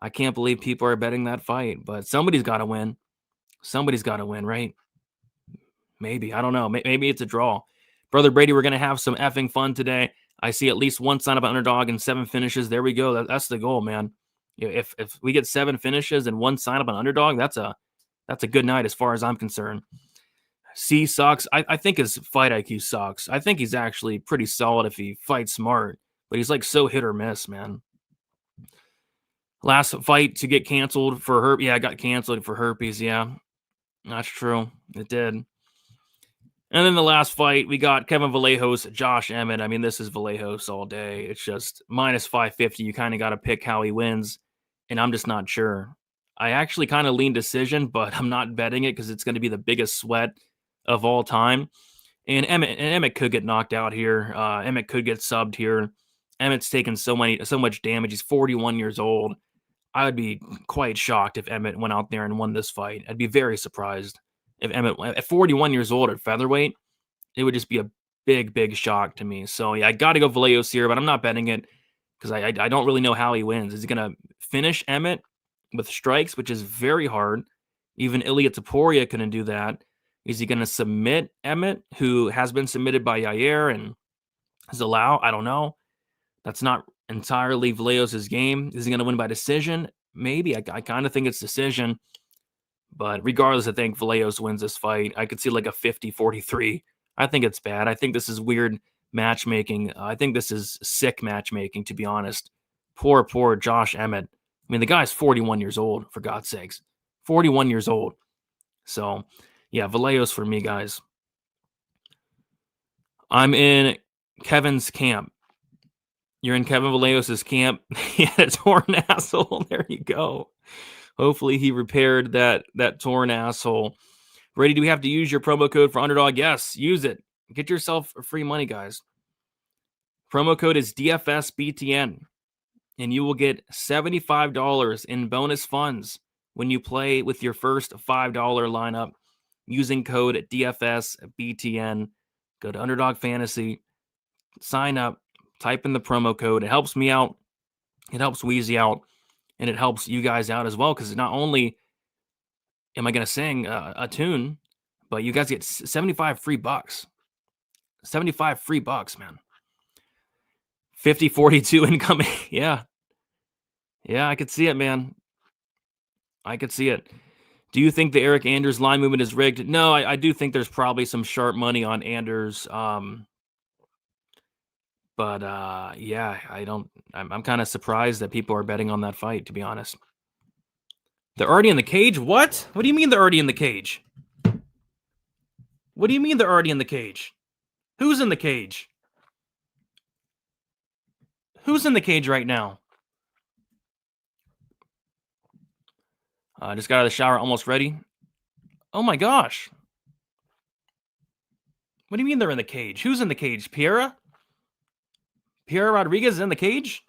I can't believe people are betting that fight, but somebody's got to win. Somebody's got to win, right? Maybe. I don't know. Maybe it's a draw. Brother Brady, we're going to have some effing fun today. I see at least one sign up underdog and 7 finishes. There we go. That's the goal, man. If we get 7 finishes and 1 sign up on underdog, that's a good night as far as I'm concerned. C sucks. I think his fight IQ sucks. I think he's actually pretty solid if he fights smart, but he's like so hit or miss, man. Last fight to get canceled for herpes. Yeah, I got canceled for herpes. Yeah, that's true. It did. And then the last fight, we got Kevin Vallejos, Josh Emmett. I mean, this is Vallejos all day. It's just minus 550. You kind of got to pick how he wins, and I'm just not sure. I actually kind of lean decision, but I'm not betting it because it's going to be the biggest sweat of all time. And Emmett could get knocked out here. Emmett could get subbed here. Emmett's taken so much damage. He's 41 years old. I would be quite shocked if Emmett went out there and won this fight. I'd be very surprised if Emmett, at 41 years old at featherweight, it would just be a big, big shock to me. So yeah, I got to go Vallejos here, but I'm not betting it because I don't really know how he wins. Is he going to finish Emmett with strikes, which is very hard? Even Ilia Topuria couldn't do that. Is he going to submit Emmett, who has been submitted by Yair and Zalal? I don't know. That's not entirely Vallejos' game. Is he going to win by decision? Maybe. I kind of think it's decision. But regardless, I think Vallejos wins this fight. I could see like a 50-43. I think it's bad. I think this is weird matchmaking. I think this is sick matchmaking, to be honest. Poor Josh Emmett. I mean, the guy's 41 years old, for God's sakes. 41 years old. So, yeah, Vallejos for me, guys. I'm in Kevin's camp. You're in Kevin Vallejos' camp. He had a torn asshole. There you go. Hopefully he repaired that torn asshole. Brady, do we have to use your promo code for underdog? Yes, use it. Get yourself free money, guys. Promo code is DFSBTN. and you will get $75 in bonus funds when you play with your first $5 lineup using code DFSBTN. Go to Underdog Fantasy, sign up, type in the promo code. It helps me out, it helps Wheezy out, and it helps you guys out as well, because not only am I going to sing a tune, but you guys get 75 free bucks. 75 free bucks, man. 50-42 incoming. Yeah. Yeah, I could see it, man. I could see it. Do you think the Eryk Anders line movement is rigged? No, I do think there's probably some sharp money on Anders. But yeah, I'm kind of surprised that people are betting on that fight, to be honest. They're already in the cage? What? What do you mean they're already in the cage? What do you mean they're already in the cage? Who's in the cage? Who's in the cage right now? Just got out of the shower, almost ready. Oh my gosh. What do you mean they're in the cage? Who's in the cage? Piera? Piera Rodriguez is in the cage?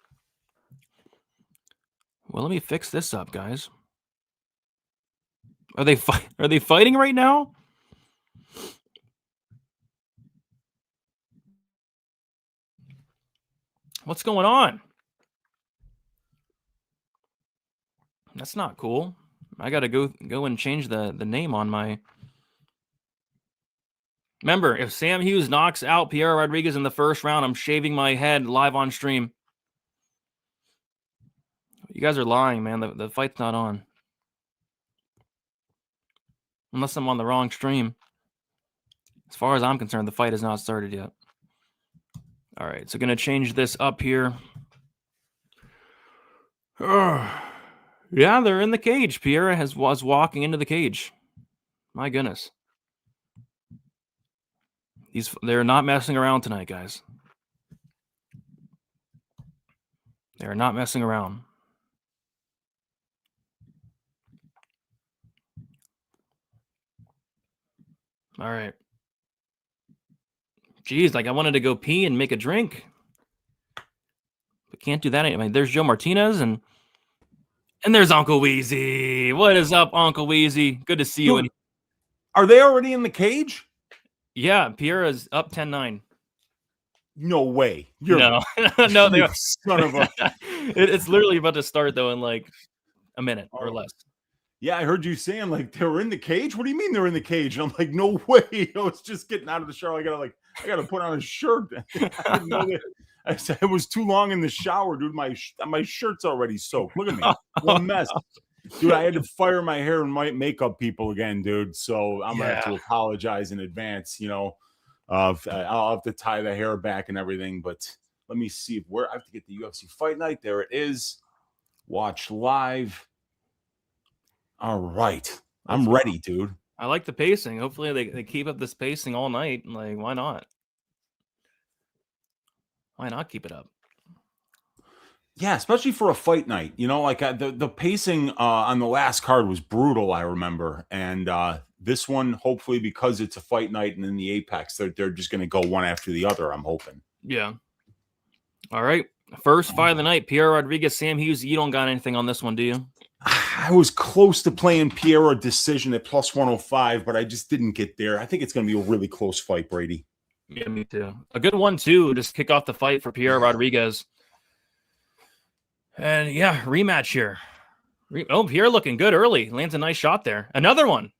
Well, let me fix this up, guys. Are they fighting right now? What's going on? That's not cool. I gotta go and change the name on my. Remember, if Sam Hughes knocks out Piera Rodriguez in the first round, I'm shaving my head live on stream. You guys are lying, man. The fight's not on. Unless I'm on the wrong stream. As far as I'm concerned, the fight has not started yet. All right, so going to change this up here. Yeah, they're in the cage. Piera was walking into the cage. My goodness. They're not messing around tonight, guys. They're not messing around. All right. Jeez, like I wanted to go pee and make a drink. But can't do that. I mean, there's Joe Martinez and there's Uncle Weezy. What is up, Uncle Weezy? Good to see you. Dude, are they already in the cage? Yeah, Piera's up 10-9. No way. No, no, they son of a. It's literally about to start though in like a minute or less. Yeah, I heard you saying like they were in the cage. What do you mean they're in the cage? And I'm like, no way. I was just getting out of the shower. I gotta put on a shirt. I didn't know that. I said it was too long in the shower, dude. My shirt's already soaked. Look at me, what a mess, dude. I had to fire my hair and my makeup people again, dude. So I'm gonna have to apologize in advance. You know, I'll have to tie the hair back and everything. But let me see where I have to get the UFC Fight Night. There it is. Watch live. All right, I'm ready, dude. I like the pacing. Hopefully they keep up this pacing all night. Like, why not? Why not keep it up? Yeah, especially for a fight night. You know, like the pacing on the last card was brutal, I remember. And this one, hopefully, because it's a fight night and in the Apex, they're just going to go one after the other, I'm hoping. Yeah. All right. First fight of the night, Piera Rodriguez, Sam Hughes. You don't got anything on this one, do you? I was close to playing Piera decision at plus 105, but I just didn't get there. I think it's going to be a really close fight, Brady. Yeah, me too. A good one, too. Just kick off the fight for Piera Rodriguez. And, yeah, rematch here. Piera looking good early. Lands a nice shot there. Another one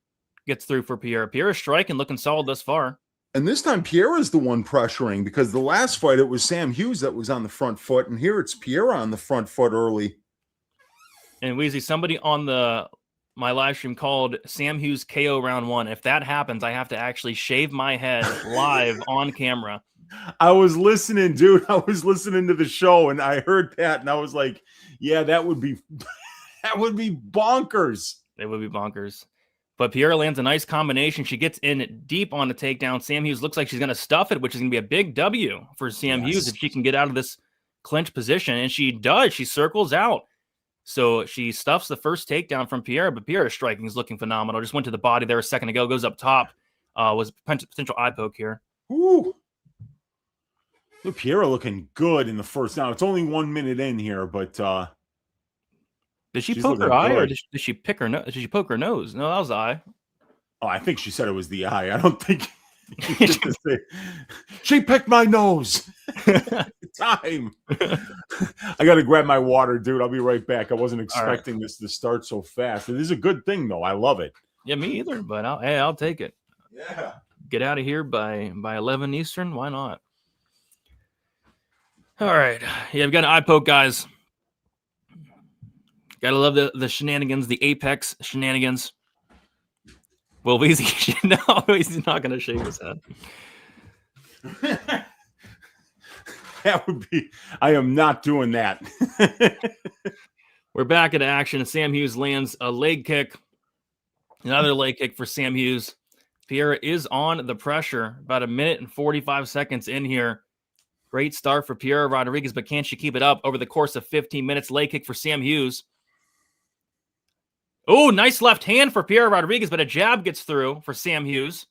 gets through for Piera. Piera striking, looking solid thus far. And this time, Piera's the one pressuring because the last fight, it was Sam Hughes that was on the front foot. And here it's Piera on the front foot early. And Weezy, somebody on my live stream called Sam Hughes KO round 1. If that happens, I have to actually shave my head live on camera. I was listening, dude. I was listening to the show and I heard that and I was like, yeah, that would be bonkers. It would be bonkers. But Piera lands a nice combination. She gets in deep on the takedown. Sam Hughes looks like she's going to stuff it, which is going to be a big W for Sam Hughes if she can get out of this clinch position. And she does. She circles out. So she stuffs the first takedown from Piera, but Piera's striking is looking phenomenal. Just went to the body there a second ago, goes up top. Was a potential eye poke here. Ooh. Look, Piera looking good in the first. Now it's only 1 minute in here, but did she she's poke her looking eye, or good. did she pick her nose? Did she poke her nose? No, that was the eye. Oh, I think she said it was the eye. I don't think you get to say, she picked my nose. Time. I got to grab my water, dude. I'll be right back. I wasn't expecting this to start so fast. It is a good thing, though. I love it. Yeah, me either. But I'll take it. Yeah. Get out of here by 11 Eastern. Why not? All right. Yeah, we've got an eye poke, guys. Gotta love the shenanigans, the apex shenanigans. Well, Weezy, no, he's not going to shake his head. That would be, I am not doing that. We're back into action. Sam Hughes lands a leg kick. Another leg kick for Sam Hughes. Piera is on the pressure. About 1 minute and 45 seconds in here. Great start for Piera Rodriguez, but can she keep it up over the course of 15 minutes? Leg kick for Sam Hughes. Oh, nice left hand for Piera Rodriguez, but a jab gets through for Sam Hughes.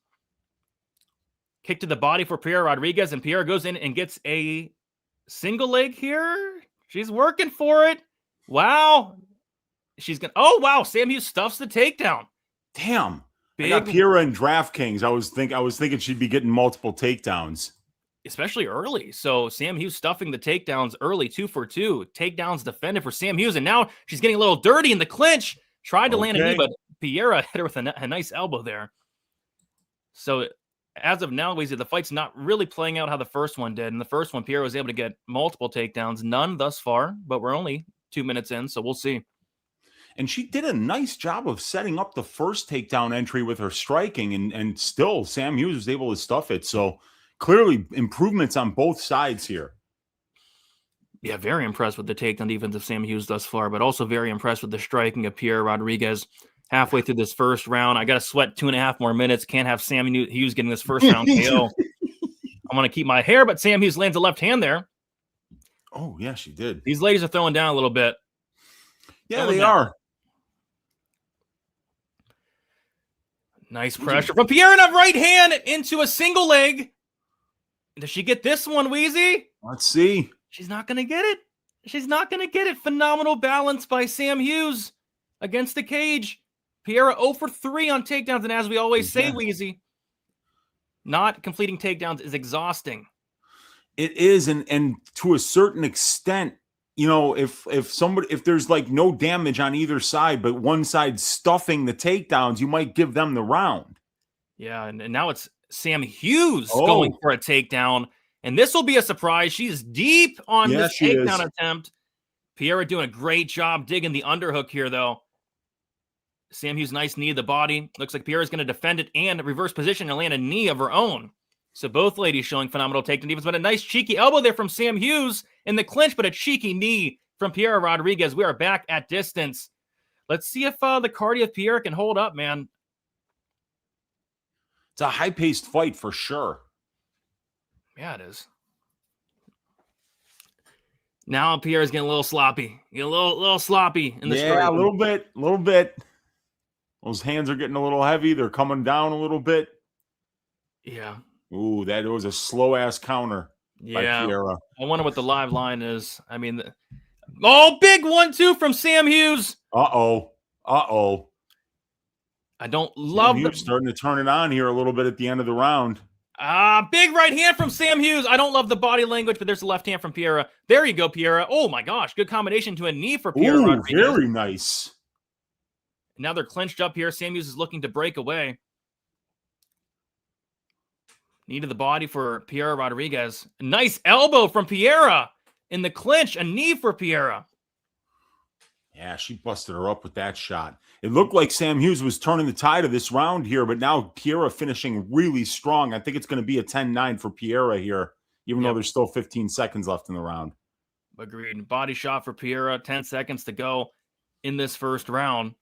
Kick to the body for Piera Rodriguez, and Piera goes in and gets a single leg here. She's working for it. Wow. She's going to, oh, wow. Sam Hughes stuffs the takedown. Damn. Big, I got Piera in DraftKings. I was thinking she'd be getting multiple takedowns. Especially early. So Sam Hughes stuffing the takedowns early, 2 for 2. Takedowns defended for Sam Hughes, and now she's getting a little dirty in the clinch. Tried to land a knee, but Piera hit her with a nice elbow there. So as of now, Weezy, the fight's not really playing out how the first one did. In the first one, Piera was able to get multiple takedowns. None thus far, but we're only 2 minutes in, so we'll see. And she did a nice job of setting up the first takedown entry with her striking, and still Sam Hughes was able to stuff it. So clearly improvements on both sides here. Yeah, very impressed with the takedown defense of Sam Hughes thus far, but also very impressed with the striking of Piera Rodriguez. Halfway through this first round, I got to sweat 2.5 more minutes. Can't have Sam Hughes getting this first round KO. I want to keep my hair, but Sam Hughes lands a left hand there. Oh, yeah, she did. These ladies are throwing down a little bit. Yeah, they are. Nice pressure from Piera, and a right hand into a single leg. Does she get this one, Weezy? Let's see. She's not going to get it. She's not going to get it. Phenomenal balance by Sam Hughes against the cage. Piera 0 for 3 on takedowns, and as we always say, Weezy, not completing takedowns is exhausting. It is, and to a certain extent, you know, if there's like no damage on either side, but one side stuffing the takedowns, you might give them the round. Yeah, and now it's Sam Hughes going for a takedown, and this will be a surprise. She's deep on this takedown attempt. Piera doing a great job digging the underhook here, though. Sam Hughes, nice knee to the body. Looks like Piera's going to defend it and reverse position and land a knee of her own. So both ladies showing phenomenal takedown defense, but a nice cheeky elbow there from Sam Hughes in the clinch, but a cheeky knee from Piera Rodriguez. We are back at distance. Let's see if the cardio of Piera can hold up, man. It's a high-paced fight for sure. Yeah, it is. Now Piera's getting a little sloppy. Getting a little sloppy in the striking. Yeah, a little bit. Those hands are getting a little heavy. They're coming down a little bit. Yeah. Ooh, that was a slow-ass counter by Piera. I wonder what the live line is. I mean, big 1-2 from Sam Hughes. Uh-oh. I don't love Hughes starting to turn it on here a little bit at the end of the round. Big right hand from Sam Hughes. I don't love the body language, but there's a left hand from Piera. There you go, Piera. Oh, my gosh. Good combination to a knee for Piera Rodriguez. Very nice. Now they're clinched up here. Sam Hughes is looking to break away. Knee to the body for Piera Rodriguez. Nice elbow from Piera in the clinch. A knee for Piera. Yeah, she busted her up with that shot. It looked like Sam Hughes was turning the tide of this round here, but now Piera finishing really strong. I think it's going to be a 10-9 for Piera here, even though there's still 15 seconds left in the round. Agreed. Body shot for Piera. 10 seconds to go in this first round.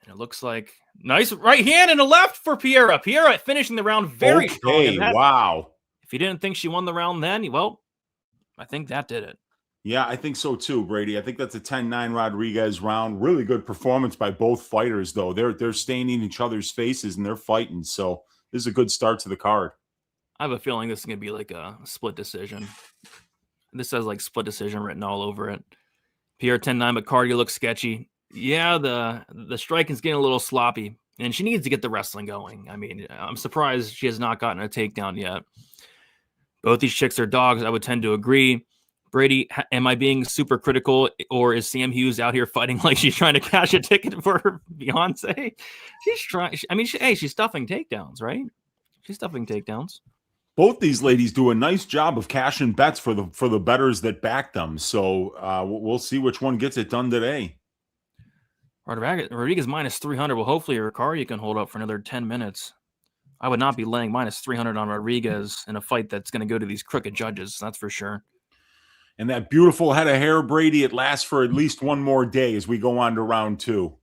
And it looks like nice right hand and a left for Piera. Piera finishing the round very strong. Wow. If you didn't think she won the round then, well, I think that did it. Yeah, I think so too, Brady. I think that's a 10-9 Rodriguez round. Really good performance by both fighters, though. They're staying in each other's faces and they're fighting. So this is a good start to the card. I have a feeling this is going to be like a split decision. This says like split decision written all over it. Pierre 10-9, but cardio looks sketchy. Yeah, the striking's getting a little sloppy, and she needs to get the wrestling going. I mean, I'm surprised she has not gotten a takedown yet. Both these chicks are dogs. I would tend to agree. Brady, am I being super critical, or is Sam Hughes out here fighting like she's trying to cash a ticket for her Beyonce? She's trying. I mean, she's stuffing takedowns, right? She's stuffing takedowns. Both these ladies do a nice job of cashing bets for the bettors that back them. So we'll see which one gets it done today. Rodriguez minus 300. Well, hopefully Ricardo can hold up for another 10 minutes. I would not be laying minus 300 on Rodriguez in a fight that's going to go to these crooked judges. That's for sure. And that beautiful head of hair, Brady, it lasts for at least one more day as we go on to round 2.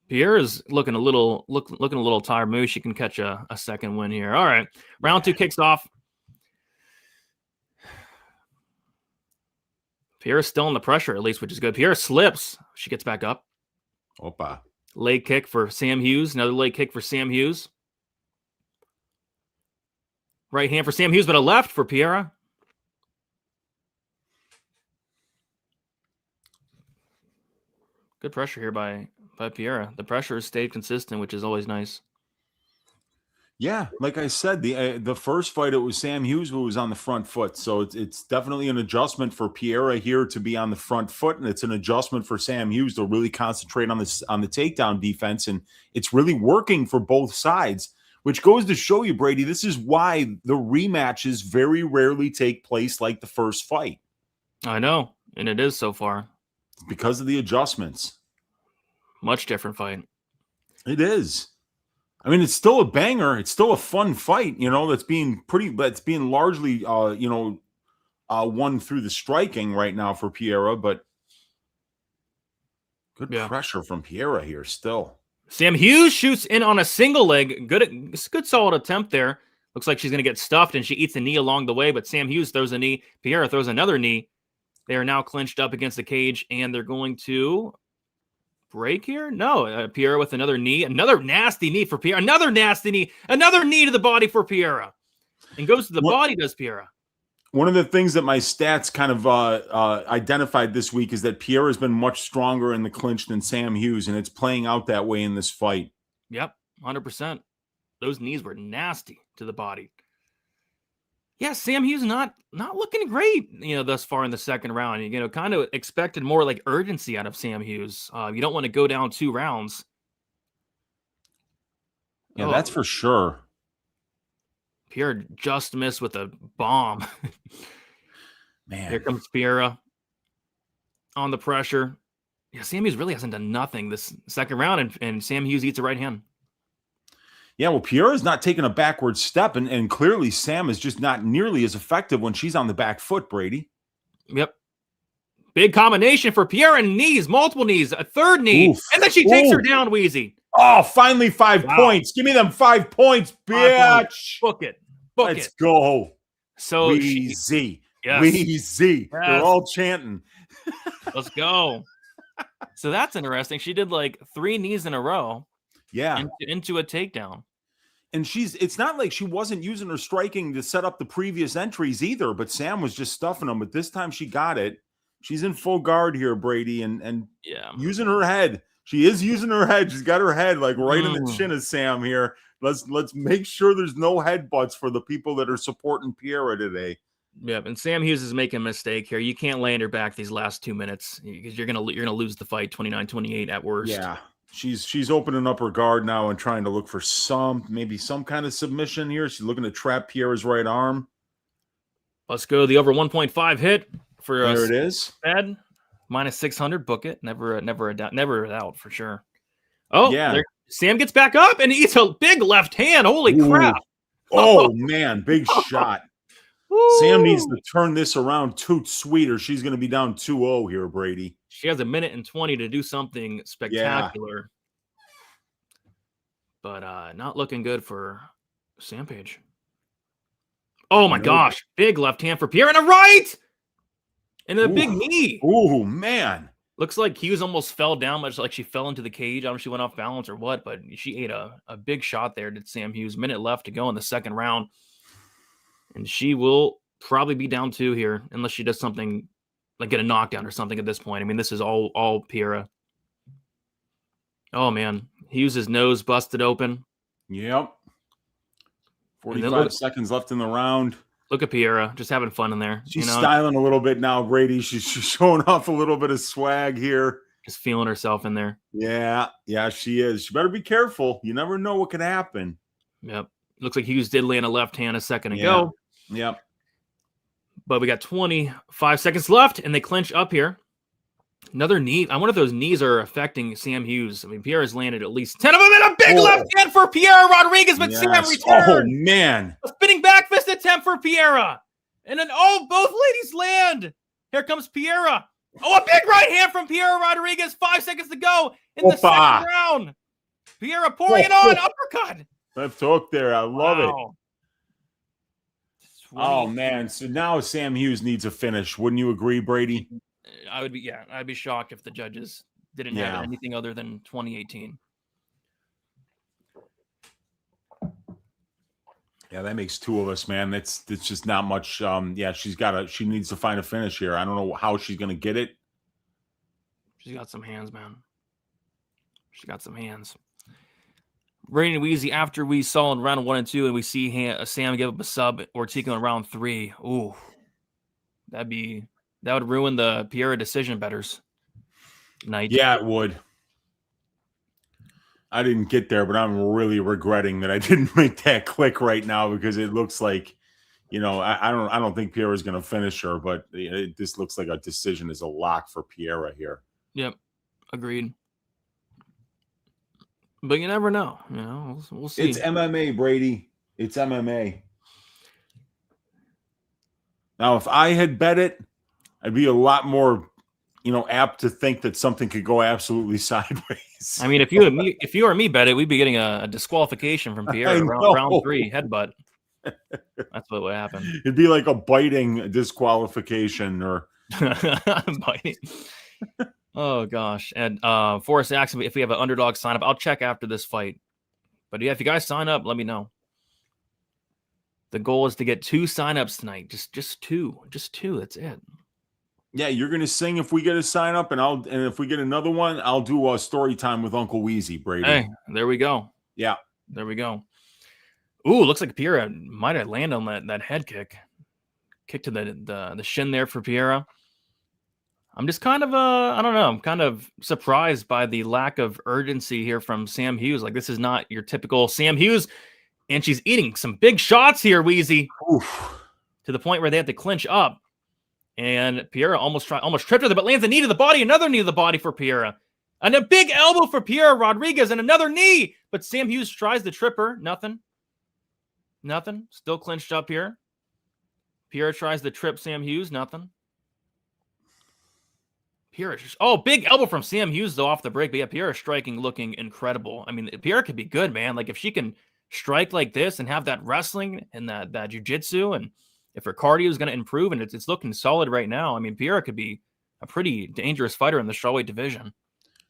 Pierre is looking a little tired. Maybe she can catch a second win here. All right. Round 2 kicks off. Pierre is still in the pressure, at least, which is good. Pierre slips. She gets back up. Opa. Leg kick for Sam Hughes. Another leg kick for Sam Hughes. Right hand for Sam Hughes, but a left for Pierre. Good pressure here by Pierre. The pressure has stayed consistent, which is always nice. Yeah, like I said, the first fight, it was Sam Hughes who was on the front foot. So it's definitely an adjustment for Pierre here to be on the front foot, and it's an adjustment for Sam Hughes to really concentrate on the takedown defense, and it's really working for both sides, which goes to show you, Brady, this is why the rematches very rarely take place like the first fight. I know, and it is so far. Because of the adjustments. Much different fight. It is. I mean, it's still a banger. It's still a fun fight, that's being largely, won through the striking right now for Pierre, but good pressure from Pierre here still. Sam Hughes shoots in on a single leg. Good solid attempt there. Looks like she's going to get stuffed, and she eats a knee along the way, but Sam Hughes throws a knee. Pierre throws another knee. They are now clinched up against the cage, and they're going to break here? No. Pierre with another knee. Another nasty knee for Pierre. Another nasty knee. Another knee to the body for Pierre. And goes to the body, does Pierre. One of the things that my stats kind of identified this week is that Pierre has been much stronger in the clinch than Sam Hughes, and it's playing out that way in this fight. Yep, 100%. Those knees were nasty to the body. Yeah, Sam Hughes not looking great, thus far in the second round. Kind of expected more like urgency out of Sam Hughes. You don't want to go down 2 rounds. Yeah, that's for sure. Pierre just missed with a bomb. Man. Here comes Pierre on the pressure. Yeah, Sam Hughes really hasn't done nothing this second round, and Sam Hughes eats a right hand. Yeah, well, Pierre is not taking a backward step, and clearly Sam is just not nearly as effective when she's on the back foot, Brady. Yep. Big combination for Pierre and knees, multiple knees, a third knee, Oof. and then she takes her down, Wheezy. Oh, finally 5 points. Give me them 5 points, bitch. Book it. Let's go. So Wheezy. Yes. Wheezy. Yes. They're all chanting. Let's go. So that's interesting. She did like 3 knees in a row. Yeah. Into a takedown. And it's not like she wasn't using her striking to set up the previous entries either, but Sam was just stuffing them. But this time she got it. She's in full guard here, Brady, and using her head. She is using her head. She's got her head like right in the chin of Sam here. Let's make sure there's no headbutts for the people that are supporting Pierre today. Yep, and Sam Hughes is making a mistake here. You can't land her back these last 2 minutes because you're gonna lose the fight 29-28 at worst. Yeah. She's opening up her guard now and trying to look for maybe some kind of submission here. She's looking to trap Pierre's right arm. Let's go. The over 1.5 hit for there it is. Ed minus 600. Book it. Never a doubt for sure. Oh yeah. Sam gets back up and eats a big left hand. Holy crap! Oh man, big shot. Sam needs to turn this around toot sweet, or she's going to be down 2-0 here, Brady. She has 1:20 to do something spectacular. Yeah. But not looking good for Sam Page. Oh, my gosh. Big left hand for Pierre and a right! And a big knee. Oh, man. Looks like Hughes almost fell down, much like she fell into the cage. I don't know if she went off balance or what, but she ate a big shot there, did Sam Hughes. Minute left to go in the second round. And she will probably be down 2 here, unless she does something like get a knockdown or something at this point. I mean, this is all Piera. Oh, man. He used his nose, busted open. Yep. 45 seconds left in the round. Look at Piera, just having fun in there. She's styling a little bit now, Brady. She's showing off a little bit of swag here. Just feeling herself in there. Yeah, she is. She better be careful. You never know what could happen. Yep. Looks like Hughes did land a left hand a second ago. Yep. But we got 25 seconds left, and they clinch up here. Another knee. I wonder if those knees are affecting Sam Hughes. I mean, Pierre's landed at least 10 of them, and a big left hand for Piera Rodriguez, but Sam returns. Oh, man. A spinning back fist attempt for Piera. And then, both ladies land. Here comes Piera. Oh, a big right hand from Piera Rodriguez. 5 seconds to go in the second round. Piera pouring it on. Uppercut. Left hook there. I love it. Oh, man. So now Sam Hughes needs a finish. Wouldn't you agree, Brady? I'd be shocked if the judges didn't have anything other than 2018. Yeah, that makes 2 of us, man. That's just not much. She needs to find a finish here. I don't know how she's going to get it. She's got some hands, man. She got some hands. Brady and Weezy, after we saw in round 1 and 2, and we see Sam give up a sub or taking on round 3. Ooh, that would ruin the Piera decision bettors night. Yeah, it would. I didn't get there, but I'm really regretting that I didn't make that click right now, because it looks like, I don't think Piera is going to finish her, but this looks like a decision is a lock for Piera here. Yep, agreed. But you never know. We'll see. It's MMA, Brady. It's MMA. Now, if I had bet it, I'd be a lot more, apt to think that something could go absolutely sideways. I mean, if you or me bet it, we'd be getting a disqualification from Piera round 3 headbutt. That's what would happen. It'd be like a biting disqualification or biting. Oh gosh. And Forrest asks if we have an underdog sign up. I'll check after this fight. But yeah, if you guys sign up, let me know. The goal is to get 2 signups tonight. Just two. That's it. Yeah, you're gonna sing if we get a sign up, and if we get another one, I'll do a story time with Uncle Weezy, Brady. Hey, there we go. Yeah, there we go. Ooh, looks like Piera might have landed on that head kick. Kick to the shin there for Piera. I'm just kind of I don't know. I'm kind of surprised by the lack of urgency here from Sam Hughes. Like, this is not your typical Sam Hughes, and she's eating some big shots here, Weezy. Oof. To the point where they have to clinch up. And Piera almost tripped with it, but lands a knee to the body, another knee to the body for Piera. And a big elbow for Piera Rodriguez, and another knee. But Sam Hughes tries to trip her. Nothing. Still clinched up here. Piera tries to trip Sam Hughes. Nothing. Piera. Big elbow from Sam Hughes, though, off the break. But yeah, Piera striking looking incredible. I mean, Piera could be good, man. Like, if she can strike like this and have that wrestling and that jiu-jitsu, and if her cardio is going to improve, and it's looking solid right now, I mean, Piera could be a pretty dangerous fighter in the strawweight division.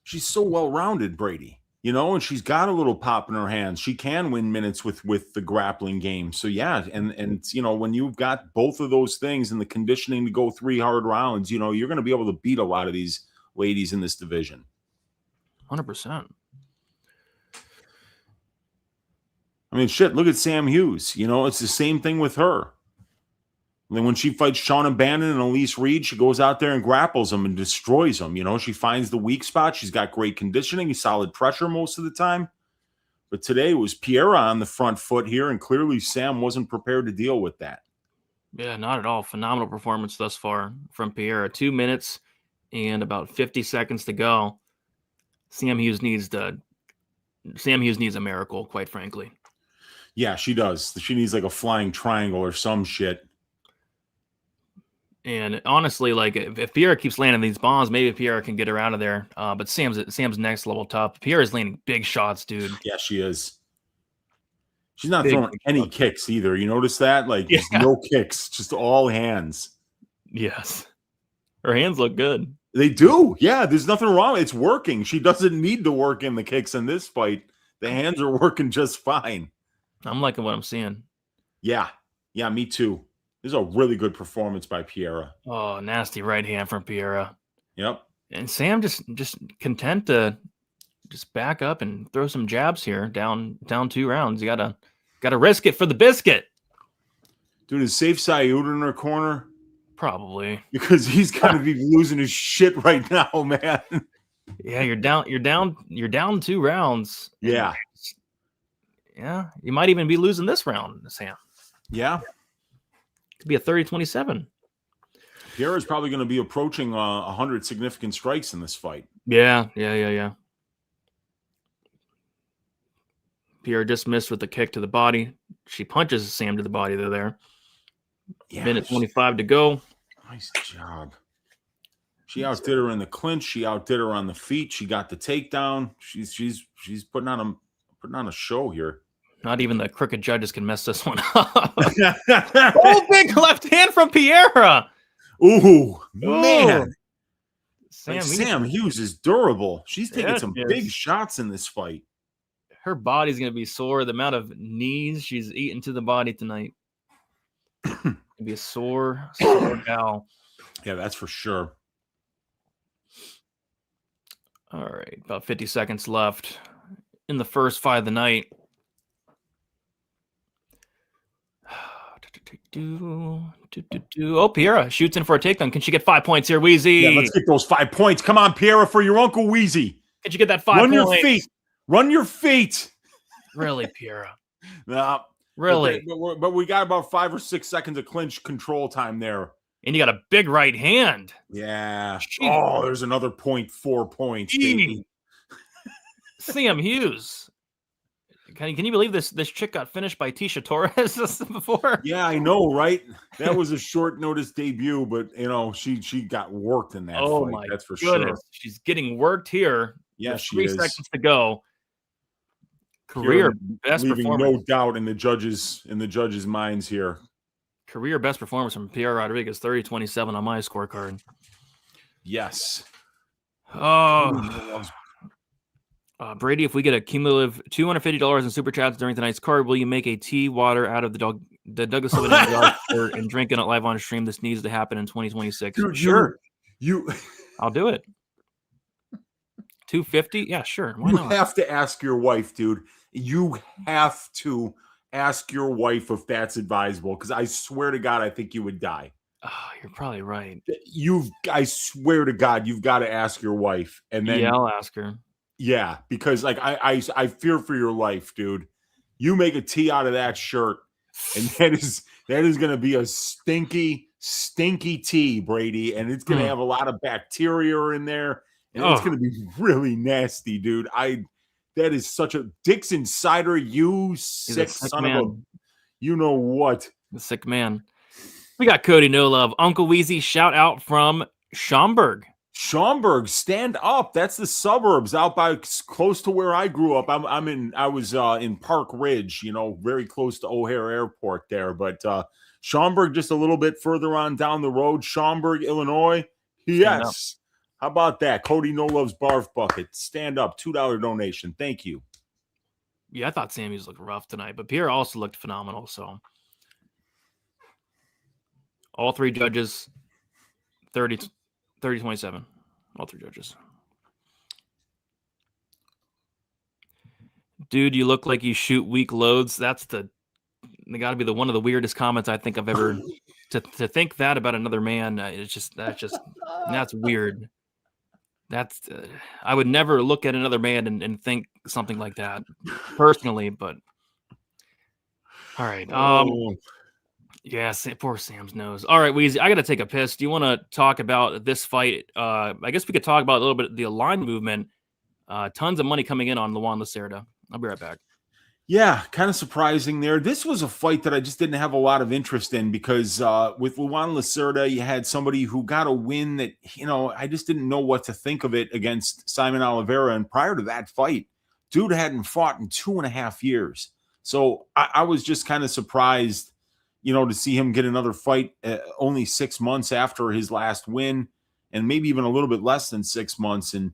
She's so well-rounded, Brady, and she's got a little pop in her hands. She can win minutes with the grappling game. So, yeah, and when you've got both of those things and the conditioning to go 3 hard rounds, you're going to be able to beat a lot of these ladies in this division. 100%. I mean, shit, look at Sam Hughes. It's the same thing with her. Then when she fights Shauna Bannon and Elise Reed, she goes out there and grapples them and destroys them. She finds the weak spot. She's got great conditioning, solid pressure most of the time. But today it was Piera on the front foot here, and clearly Sam wasn't prepared to deal with that. Yeah, not at all. Phenomenal performance thus far from Piera. 2 minutes and about 50 seconds to go. Sam Hughes needs a miracle, quite frankly. Yeah, she does. She needs like a flying triangle or some shit. And honestly, like, if Piera keeps landing these bombs, maybe Piera can get her out of there. But Sam's next level tough. Piera's landing big shots, dude. Yeah, she is. She's not throwing any kicks either. You notice that? Like, there's no kicks, just all hands. Yes. Her hands look good. They do. Yeah, there's nothing wrong. It's working. She doesn't need to work in the kicks in this fight. The hands are working just fine. I'm liking what I'm seeing. Yeah. Yeah, me too. This is a really good performance by Piera. Oh, nasty right hand from Piera. Yep. And Sam just content to just back up and throw some jabs here. Down 2 rounds. You gotta risk it for the biscuit. Dude, is Safe Sayud in her corner? Probably. Because he's gonna be losing his shit right now, man. Yeah, you're down 2 rounds. Yeah. Yeah. You might even be losing this round, Sam. Yeah. Could be a 30-27. Piera's probably going to be approaching 100 significant strikes in this fight. Yeah. Piera just missed with the kick to the body. She punches Sam to the body. They're there. Yeah, Minute 25 to go. Nice job. She outdid her in the clinch. She outdid her on the feet. She got the takedown. She's putting on a show here. Not even the crooked judges can mess this one up. Oh, big left hand from Piera. Ooh, man. Sam Hughes is durable. She's taking some yes. big shots in this fight. Her body's going to be sore. The amount of knees she's eaten to the body tonight. It'll be a sore gal. Yeah, that's for sure. All right, about 50 seconds left in the first fight of the night. Oh, Piera shoots in for a takedown. Can she get 5 points here, Wheezy? Yeah, let's get those 5 points. Come on, Piera, for your Uncle Wheezy. Can you get that 5 points? Run your feet. Really, Piera? No. Really? But we got about 5 or 6 seconds of clinch control time there. And you got a big right hand. Yeah. Jeez. Oh, there's another 4 points, baby. Sam Hughes. Can you believe this chick got finished by Tisha Torres before? Yeah, I know, right? That was a short notice debut, but she got worked in that fight. My That's for goodness. sure. She's getting worked here. Yeah, With she 3 is. seconds to go. Career best leaving performance. no doubt in the judges' minds here. Career best performance from Piera Rodriguez, 30-27 on my scorecard. Yes. Oh. Brady, if we get a cumulative $250 in super chats during tonight's card, will you make a tea water out of the Douglas Silva shirt and drink it live on stream? This needs to happen in 2026. Dude, sure. You I'll do it. $250? Yeah, sure. Why not? You have to ask your wife, dude. You have to ask your wife if that's advisable, because I swear to God, I think you would die. Oh, you're probably right. I swear to God, you've got to ask your wife, and then I'll ask her. Yeah, because I fear for your life, dude. You make a tea out of that shirt, and that is going to be a stinky tea, Brady, and it's going to have a lot of bacteria in there, and it's going to be really nasty, dude. That is such a Dick's Insider. You sick son of a, you know what? The sick man. We got Cody No Love, Uncle Wheezy. Shout out from Schaumburg. Schaumburg, stand up. That's the suburbs out by close to where I grew up. I was in Park Ridge, very close to O'Hare Airport there. But Schaumburg, just a little bit further on down the road. Schaumburg, Illinois. Yes. How about that? Cody No Love's Barf Bucket. Stand up. $2 donation. Thank you. Yeah, I thought Sammy's looked rough tonight, but Pierre also looked phenomenal. So all 3 judges, 30-27. All 3 judges. Dude, you look like you shoot weak loads. They got to be one of the weirdest comments I think I've ever to think that about another man. That's weird. I would never look at another man and think something like that personally, but all right. Yeah, poor Sam's nose. All right, Weezy, I got to take a piss. Do you want to talk about this fight? I guess we could talk about a little bit of the line movement. Tons of money coming in on Luan Lacerda. I'll be right back. Yeah, kind of surprising there. This was a fight that I just didn't have a lot of interest in because with Luan Lacerda, you had somebody who got a win that, I just didn't know what to think of it against Simon Oliveira. And prior to that fight, dude hadn't fought in 2.5 years. So I was just kind of surprised, to see him get another fight only 6 months after his last win, and maybe even a little bit less than 6 months. And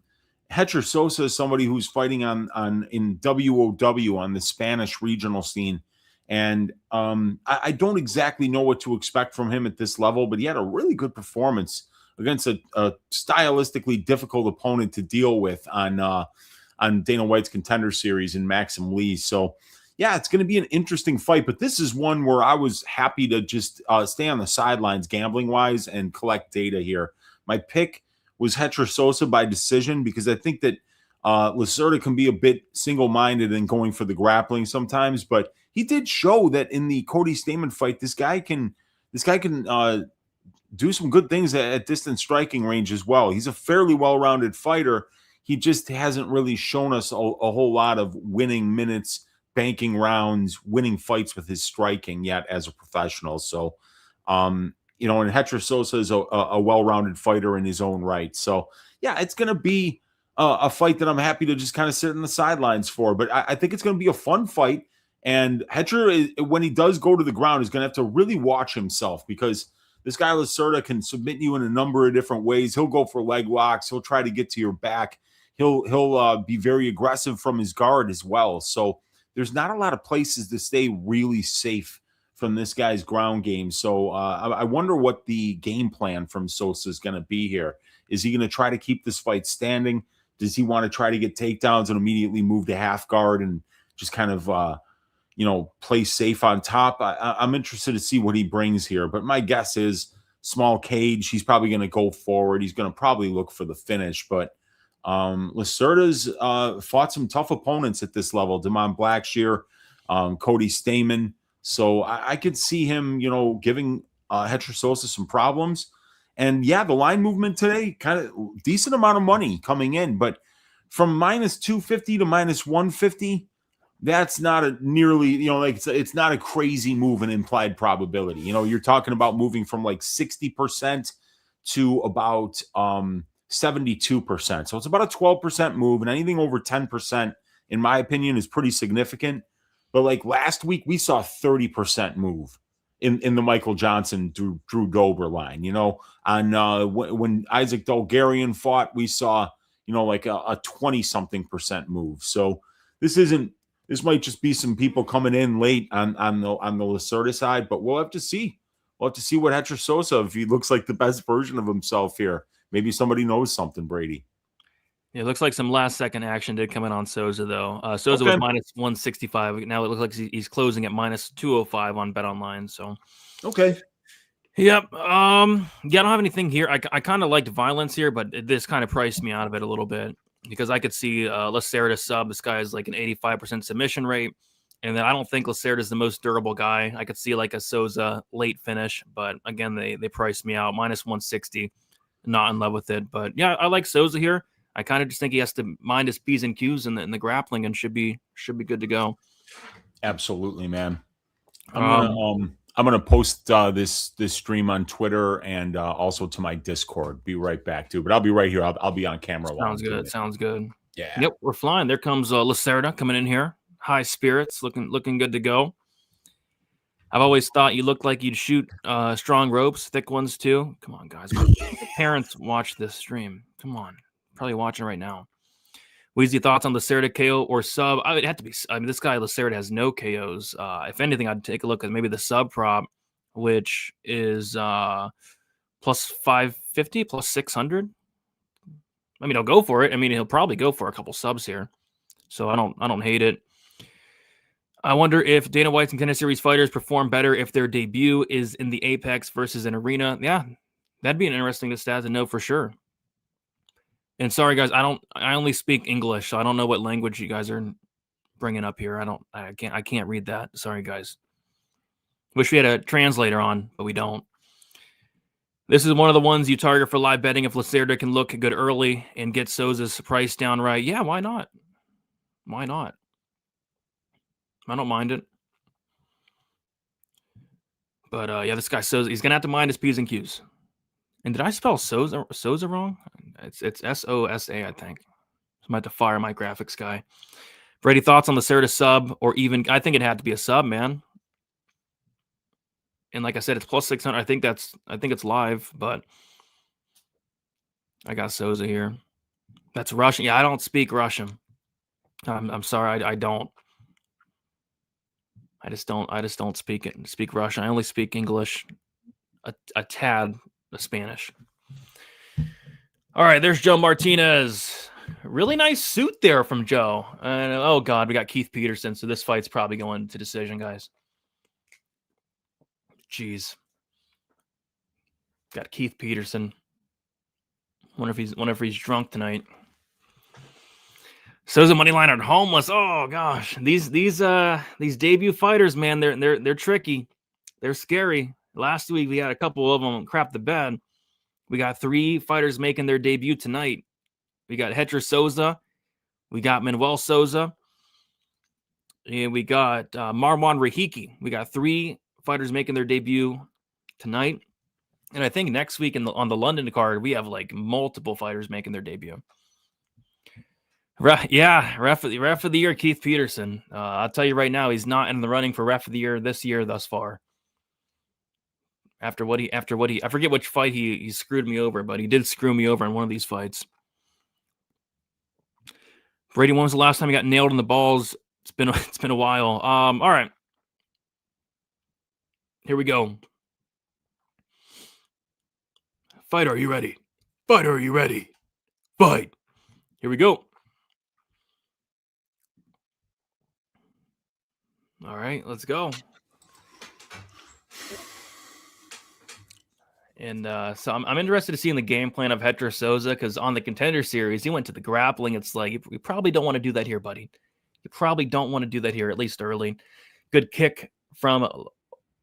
Hetcher Sosa is somebody who's fighting in WOW on the Spanish regional scene. And I don't exactly know what to expect from him at this level, but he had a really good performance against a stylistically difficult opponent to deal with on Dana White's Contender Series in Maxim Lee. So, yeah, it's going to be an interesting fight, but this is one where I was happy to just stay on the sidelines gambling-wise and collect data here. My pick was Hetra Sosa by decision because I think that Lacerda can be a bit single-minded in going for the grappling sometimes, but he did show that in the Cody Stamann fight, this guy can do some good things at distance striking range as well. He's a fairly well-rounded fighter. He just hasn't really shown us a whole lot of winning minutes, banking rounds, winning fights with his striking yet as a professional. So, and Hetra Sosa is a well-rounded fighter in his own right. So, yeah, it's going to be a fight that I'm happy to just kind of sit in the sidelines for. But I think it's going to be a fun fight. And Hetra, when he does go to the ground, is going to have to really watch himself because this guy Lacerda can submit you in a number of different ways. He'll go for leg locks. He'll try to get to your back. He'll be very aggressive from his guard as well. So there's not a lot of places to stay really safe from this guy's ground game. So I wonder what the game plan from Sosa is going to be here. Is he going to try to keep this fight standing? Does he want to try to get takedowns and immediately move to half guard and just kind of play safe on top? I'm interested to see what he brings here, but my guess is small cage. He's probably going to go forward. He's going to probably look for the finish, but Lacerda's fought some tough opponents at this level. Damon Blackshear, Cody Stamann. So I could see him, giving Hetra Sosa some problems. And yeah, the line movement today, kind of decent amount of money coming in, but from minus 250 to minus 150, that's not a nearly, it's not a crazy move in implied probability. You're talking about moving from like 60% to about 72%. So it's about a 12% move, and anything over 10%, in my opinion, is pretty significant. But like last week, we saw 30% move in the Michael Johnson Drew Dober line. When Isaac Dolgarian fought, we saw like a 20-something% move. So this might just be some people coming in late on the Lacerda side, but we'll have to see. We'll have to see what Hetra Sosa, if he looks like the best version of himself here. Maybe somebody knows something, Brady. Yeah, it looks like some last-second action did come in on Sosa, though. Sosa was minus 165. Now it looks like he's closing at minus 205 on BetOnline. So, okay. Yep. I don't have anything here. I kind of liked violence here, but this kind of priced me out of it a little bit because I could see Lacerda sub. This guy is like an 85% submission rate. And then I don't think Lacerda is the most durable guy. I could see like a Sosa late finish, but again, they priced me out minus 160. Not in love with it, but yeah, I like Sosa here. I kind of just think he has to mind his P's and Q's in the grappling and should be good to go. Absolutely, man. I'm gonna post this stream on Twitter and also to my Discord. Be right back, too. But I'll be right here. I'll be on camera. Sounds good. Yeah. Yep, we're flying. There comes Lacerda coming in here. High spirits, looking good to go. I've always thought you looked like you'd shoot strong ropes, thick ones too. Come on, guys. Parents watch this stream. Come on. Probably watching right now. Weezy, thoughts on Lacerda KO or sub? I would have to be. I mean, this guy Lacerda has no KOs. If anything, I'd take a look at maybe the sub prop, which is plus 550, plus 600. I mean, he'll go for it. I mean, he'll probably go for a couple subs here. So I don't hate it. I wonder if Dana White's Contender Series fighters perform better if their debut is in the Apex versus an arena. Yeah, that'd be an interesting stat to know for sure. And sorry, guys, I only speak English, so I don't know what language you guys are bringing up here. I can't read that. Sorry, guys. Wish we had a translator on, but we don't. This is one of the ones you target for live betting if Lacerda can look good early and get Sosa's price down right. Yeah, why not? Why not? I don't mind it. But yeah, this guy Sosa, he's gonna have to mind his P's and Q's. And did I spell Sosa wrong? It's Sosa, I think. So I'm about to fire my graphics guy. Brady, thoughts on Lacerda sub, or even I think it had to be a sub, man. And like I said, it's plus 600. I think it's live, but I got Sosa here. That's Russian. Yeah, I don't speak Russian. I'm sorry, I don't. I just don't speak Russian. I only speak English, a tad of Spanish. All right, there's Joe Martinez. Really nice suit there from Joe. And oh God, we got Keith Peterson. So this fight's probably going to decision, guys. Jeez. Got Keith Peterson. Wonder if he's drunk tonight. Souza money line on homeless. Oh gosh, these debut fighters, man, they're tricky. They're scary. Last week we had a couple of them crap the bed. We got 3 fighters making their debut tonight. We got Hector Souza, we got Manuel Souza, and we got Marwan Rahiki. We got 3 fighters making their debut tonight. And I think next week on the London card, we have like multiple fighters making their debut. Ref of the year, Keith Peterson. I'll tell you right now, he's not in the running for ref of the year this year thus far. After what he, I forget which fight he screwed me over, but he did screw me over in one of these fights. Brady, when was the last time he got nailed in the balls? It's been a while. All right, here we go. Fighter, are you ready? Fighter, are you ready? Fight. Here we go. All right, let's go. And so I'm interested to see in the game plan of Hector Souza, because on the Contender Series, he went to the grappling. It's like, you probably don't want to do that here, buddy. You probably don't want to do that here, at least early. Good kick from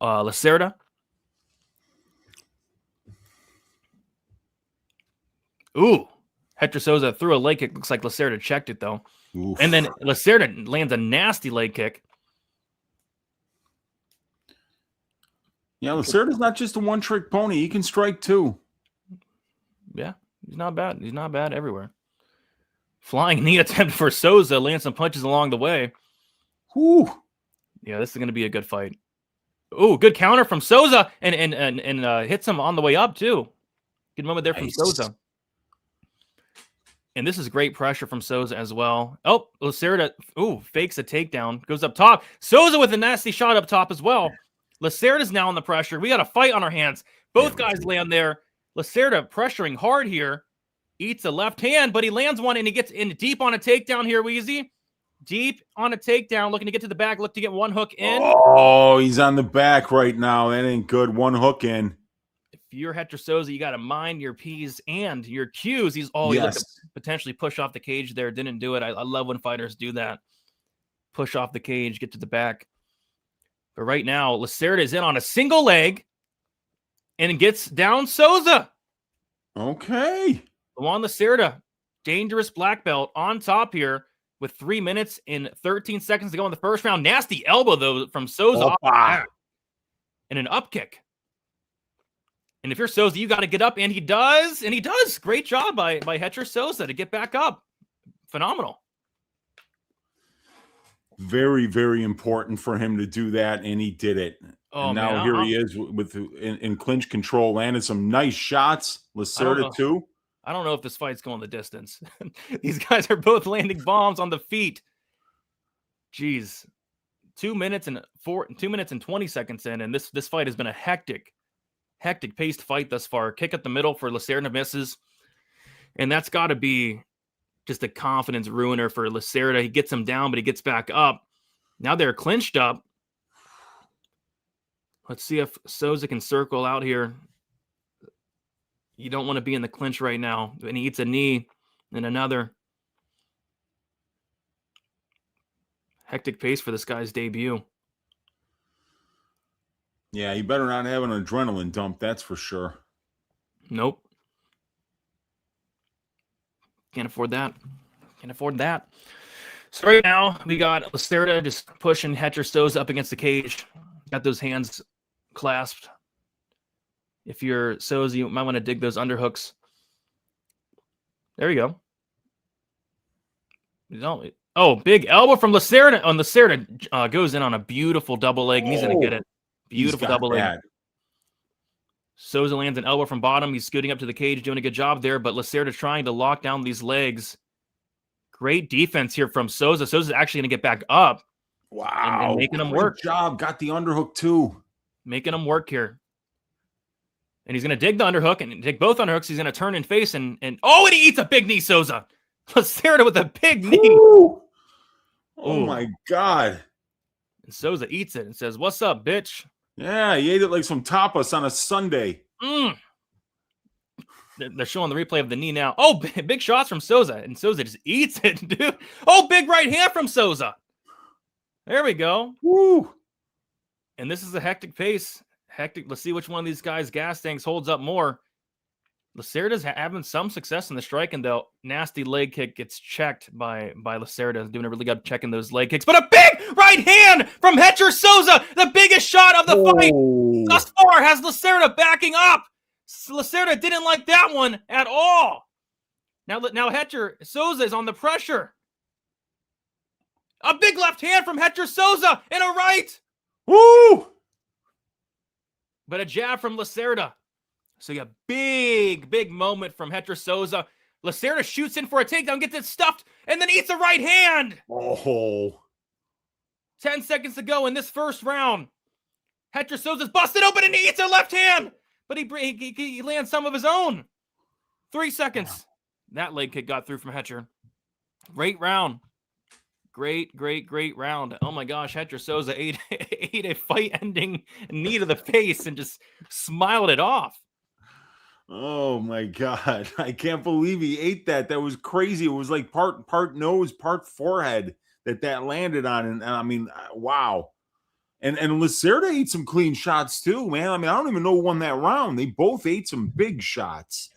Lacerda. Ooh, Hector Souza threw a leg kick. Looks like Lacerda checked it, though. Oof. And then Lacerda lands a nasty leg kick. Yeah, Lacerda's not just a one-trick pony. He can strike, too. Yeah, he's not bad. He's not bad everywhere. Flying knee attempt for Souza. Lands some punches along the way. Whew. Yeah, this is going to be a good fight. Ooh, good counter from Souza. And hits him on the way up, too. Good moment there from Souza. And this is great pressure from Souza as well. Oh, Lacerda, fakes a takedown. Goes up top. Souza with a nasty shot up top as well. Lacerda's now in the pressure. We got a fight on our hands. Both guys land there. Lacerda pressuring hard here. Eats a left hand, but he lands one, and he gets in deep on a takedown here, Weezy. Deep on a takedown, looking to get to the back, look to get one hook in. Oh, he's on the back right now. That ain't good. One hook in. If you're Hector Souza, you got to mind your P's and your Q's. He looked to potentially push off the cage there. Didn't do it. I love when fighters do that. Push off the cage, get to the back. But right now, Lacerda is in on a single leg and gets down Souza. Okay. Juan Lacerda, dangerous black belt on top here with 3 minutes and 13 seconds to go in the first round. Nasty elbow, though, from Souza. Off the back. And an up kick. And if you're Souza, you got to get up, and he does. And he does. Great job by Hector Souza to get back up. Phenomenal. Very, very important for him to do that, and he did it. Oh, and now here he is in clinch control, landed some nice shots. Lacerda too. I don't know if this fight's going the distance. These guys are both landing bombs on the feet. Jeez, 2 minutes and 20 seconds in, and this fight has been a hectic paced fight thus far. Kick at the middle for Lacerda, misses, and that's got to be just a confidence ruiner for Lacerda. He gets him down, but he gets back up. Now they're clinched up. Let's see if Souza can circle out here. You don't want to be in the clinch right now. And he eats a knee and another. Hectic pace for this guy's debut. Yeah, you better not have an adrenaline dump, that's for sure. Nope. Can't afford that. Can't afford that. So right now, we got Lacerda just pushing Hector Souza up against the cage. Got those hands clasped. If you're Souza, you might want to dig those underhooks. There you go. Oh, big elbow from Lacerda. And Lacerda goes in on a beautiful double leg. He's going to get it. Beautiful double leg. Souza lands an elbow from bottom. He's scooting up to the cage, doing a good job there, but Lacerda trying to lock down these legs. Great defense here from Souza. Souza's actually going to get back up. Wow. and making him Great work. job. Got the underhook too. Making him work here. And he's going to dig the underhook and dig both underhooks. He's going to turn and face and he eats a big knee, Souza. Lacerda with a big knee. Woo! Oh my God. And Souza eats it and says, "What's up, bitch?" Yeah, he ate it like some tapas on a Sunday. They're showing the replay of the knee now. Oh, big shots from Souza. And Souza just eats it, dude. Oh, big right hand from Souza. There we go. Woo! And this is a hectic pace. Let's see which one of these guys' gas tanks holds up more. Lacerda's having some success in the striking, though. Nasty leg kick gets checked by Lacerda. Doing a really good check in those leg kicks. But a big right hand from Hector Souza. The biggest shot of the fight thus far has Lacerda backing up. Lacerda didn't like that one at all. Now Hector Souza is on the pressure. A big left hand from Hector Souza and a right. Woo! But a jab from Lacerda. So you got big moment from Hector Souza. Lacerda shoots in for a takedown, gets it stuffed, and then eats a right hand. Oh. 10 seconds to go in this first round. Hector Souza's busted open and he eats a left hand. But he lands some of his own. 3 seconds. That leg kick got through from Hector. Great round. Great round. Oh my gosh, Hector Souza ate a fight-ending knee to the face and just smiled it off. Oh my God. I can't believe he ate that. That was crazy. It was like part nose, part forehead that landed on. And I mean, wow. And Lacerda ate some clean shots too, man. I mean, I don't even know who won that round. They both ate some big shots.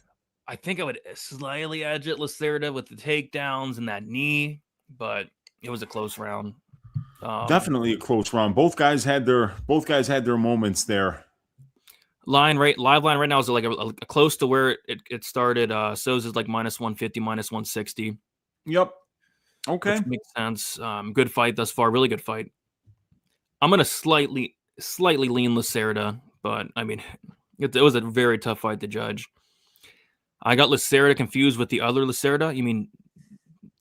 I think I would slightly edge it Lacerda with the takedowns and that knee, but it was a close round. Definitely a close round. Both guys had their moments there. Live line right now is like a close to where it started. Souza's like -150, -160. Yep. Okay. Which makes sense. Good fight thus far. Really good fight. I'm gonna slightly lean Lacerda, but I mean, it was a very tough fight to judge. I got Lacerda confused with the other Lacerda. You mean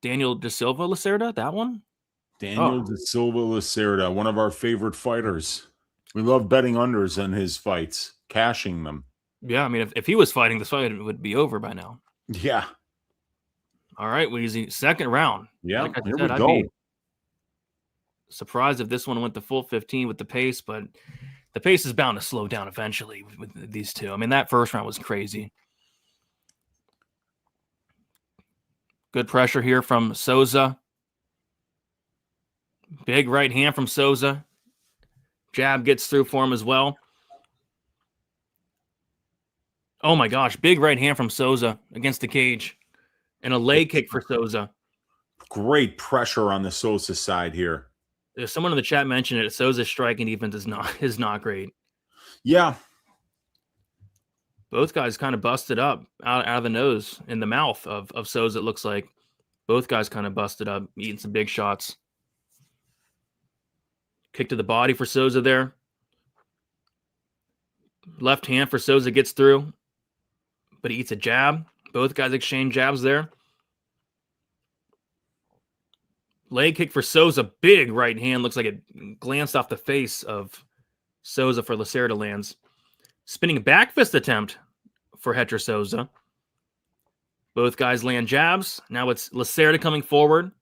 Daniel Da Silva Lacerda? That one? Daniel Da Silva Lacerda, one of our favorite fighters. We love betting unders on his fights, cashing them. Yeah, I mean, if he was fighting, this fight would be over by now. Yeah. All right, Weezy. Second round. Yeah, like here said, we go. I'd be surprised if this one went to full 15 with the pace, but the pace is bound to slow down eventually with these two. I mean, that first round was crazy. Good pressure here from Souza. Big right hand from Souza. Jab gets through for him as well. Oh my gosh, big right hand from Souza against the cage. And a leg kick for Souza. Great pressure on the Souza side here. There's someone in the chat mentioned it. Souza's striking defense is not great. Yeah. Both guys kind of busted up out of the nose, in the mouth of Souza, it looks like. Both guys kind of busted up, eating some big shots. Kick to the body for Souza there. Left hand for Souza gets through, but he eats a jab. Both guys exchange jabs there. Leg kick for Souza. Big right hand. Looks like it glanced off the face of Souza for Lacerda lands. Spinning back fist attempt for Hector Souza. Both guys land jabs. Now it's Lacerda coming forward.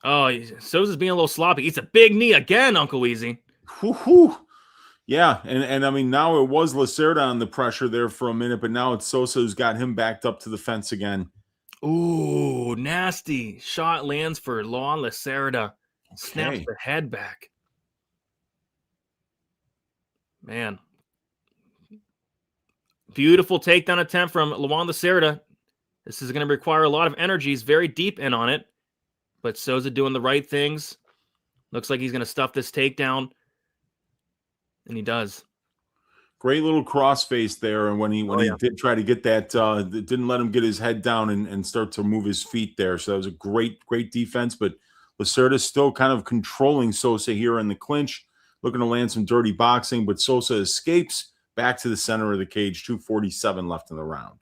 Oh, Souza's being a little sloppy. Eats a big knee again, Uncle Weezy. Woo-hoo. Yeah, and I mean, now it was Lacerda on the pressure there for a minute, but now it's Souza who's got him backed up to the fence again. Ooh, nasty. Shot lands for Law Lacerda. Okay. Snaps the head back. Man. Beautiful takedown attempt from Luan Lacerda. This is going to require a lot of energy. He's very deep in on it. But Souza doing the right things. Looks like he's going to stuff this takedown. And he does. Great little crossface there. And when he did try to get that, it didn't let him get his head down and start to move his feet there. So that was a great defense. But Lacerda's still kind of controlling Souza here in the clinch, looking to land some dirty boxing. But Souza escapes back to the center of the cage. 2:47 left in the round.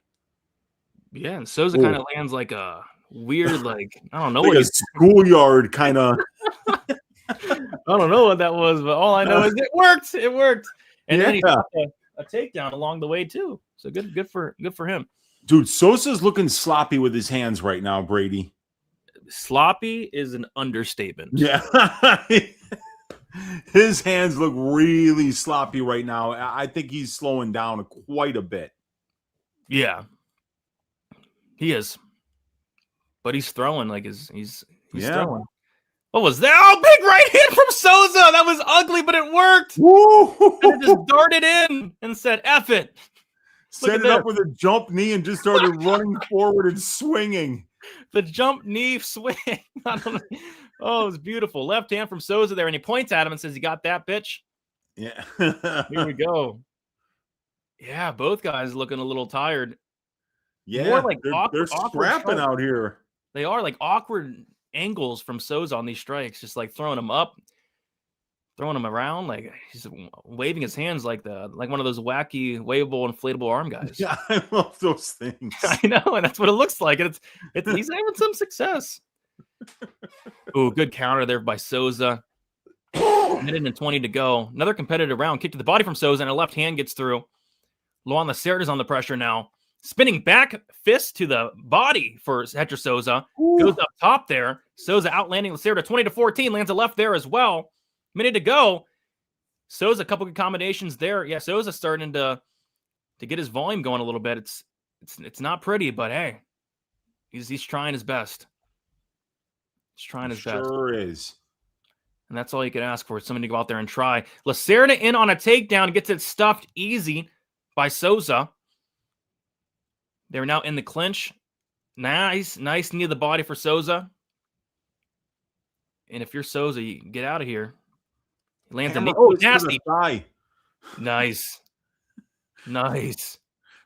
Yeah, and Souza kind of lands like a weird, like, I don't know like what a schoolyard kind of. I don't know what that was, but all I know is it worked. It worked. And then he got a takedown along the way too. So good for him. Dude, Sosa's looking sloppy with his hands right now, Brady. Sloppy is an understatement. Yeah. His hands look really sloppy right now. I think he's slowing down quite a bit. Yeah. He is. But he's throwing like he's throwing. What was that? Oh, big right hand from Souza. That was ugly, but it worked. Woo! And it just darted in and said, F it. Set it up with a jump knee and just started running forward and swinging. The jump knee swing. I don't know. Oh, it was beautiful. Left hand from Souza there, and he points at him and says, "You got that, bitch?" Yeah. Here we go. Yeah, both guys looking a little tired. Yeah, more like they're scrapping out here. They are like awkward angles from Souza on these strikes, just like throwing them up, throwing them around, like he's waving his hands like one of those wacky, waveable, inflatable arm guys. Yeah, I love those things. I know, and that's what it looks like. And it's he's having some success. Ooh, good counter there by Souza. Minute and 20 to go. Another competitive round. Kick to the body from Souza, and a left hand gets through. Luan Monserat is on the pressure now. Spinning back fist to the body for Hector Souza. Goes up top there. Souza outlanding Monserat 20-14. Lands a left there as well. Minute to go. Souza, a couple of combinations there. Yeah, Souza starting to get his volume going a little bit. It's not pretty, but hey, he's trying his best. He's trying his best. Sure is. And that's all you can ask for, is somebody to go out there and try. Lacerda in on a takedown, gets it stuffed easy by Souza. They're now in the clinch. Nice knee to the body for Souza. And if you're Souza, you get out of here. He lands a knee. Oh, nasty. Nice. Nice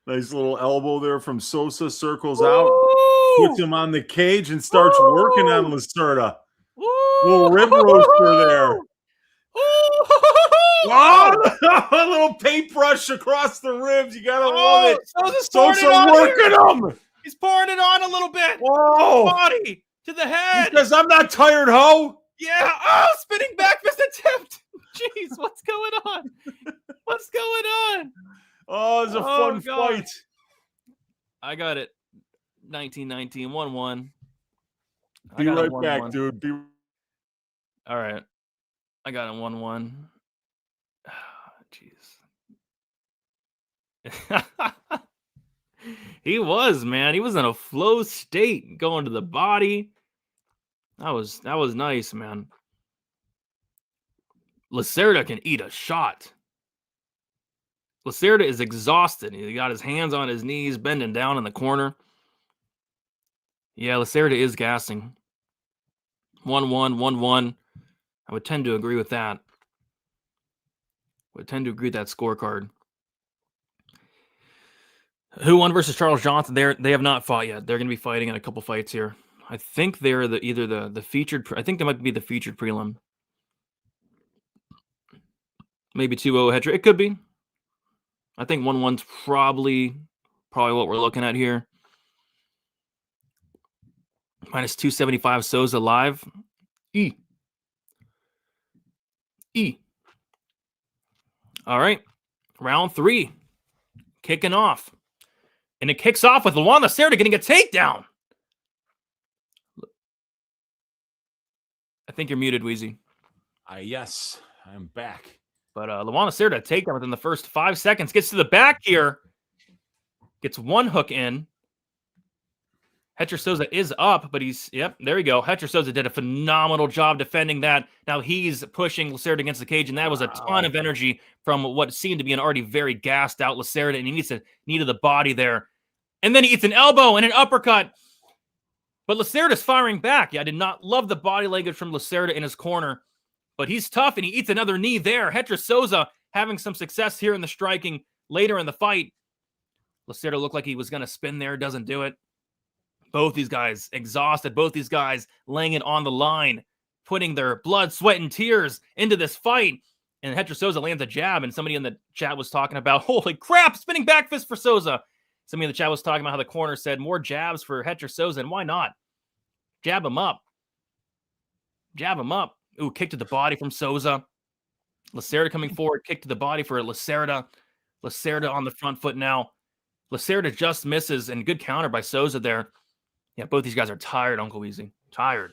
Little elbow there from Souza. Circles out. Puts him on the cage and starts working on Lacerda. Little rib roaster there. Oh, a little paintbrush across the ribs. You gotta love it. Souza working him. He's pouring it on a little bit. Whoa. Body to the head. Because I'm not tired, ho. Yeah. Oh, spinning back fist attempt. Jeez, what's going on? What's going on? Oh, it's a fun fight. I got it. 19-19, 1-1. Be right back, dude. All right. I got it 1-1. Jeez. He was, man. He was in a flow state going to the body. That was nice, man. Lacerda can eat a shot. Lacerda is exhausted. He got his hands on his knees, bending down in the corner. Yeah, Lacerda is gassing. 1-1, 1-1. I would tend to agree with that. Would tend to agree with that scorecard. Who won versus Charles Johnson? They have not fought yet. They're going to be fighting in a couple fights here. I think they're either the featured. I think they might be the featured prelim. Maybe 2-0 Hedger. It could be. I think 1-1's probably what we're looking at here. Minus 275 Souza live. E. All right. Round 3. Kicking off. And it kicks off with Luan Monserat getting a takedown. I think you're muted, Weezy. Yes, I'm back. But Luan Monserat, a takedown within the first 5 seconds. Gets to the back here. Gets one hook in. Hector Souza is up, but there we go. Hector Souza did a phenomenal job defending that. Now he's pushing Lacerda against the cage, and that was a ton of energy from what seemed to be an already very gassed out Lacerda, and he needs a knee to the body there. And then he eats an elbow and an uppercut. But Lacerda's firing back. Yeah, I did not love the body language from Lacerda in his corner, but he's tough, and he eats another knee there. Hector Souza having some success here in the striking later in the fight. Lacerda looked like he was going to spin there, doesn't do it. Both these guys exhausted. Both these guys laying it on the line, putting their blood, sweat, and tears into this fight. And Hector Souza lands a jab, and somebody in the chat was talking about, holy crap, spinning back fist for Souza. Somebody in the chat was talking about how the corner said more jabs for Hector Souza, and why not? Jab him up. Jab him up. Ooh, kick to the body from Souza. Lacerda coming forward. Kick to the body for Lacerda. Lacerda on the front foot now. Lacerda just misses, and good counter by Souza there. Yeah, both these guys are tired, Uncle Weezy. Tired.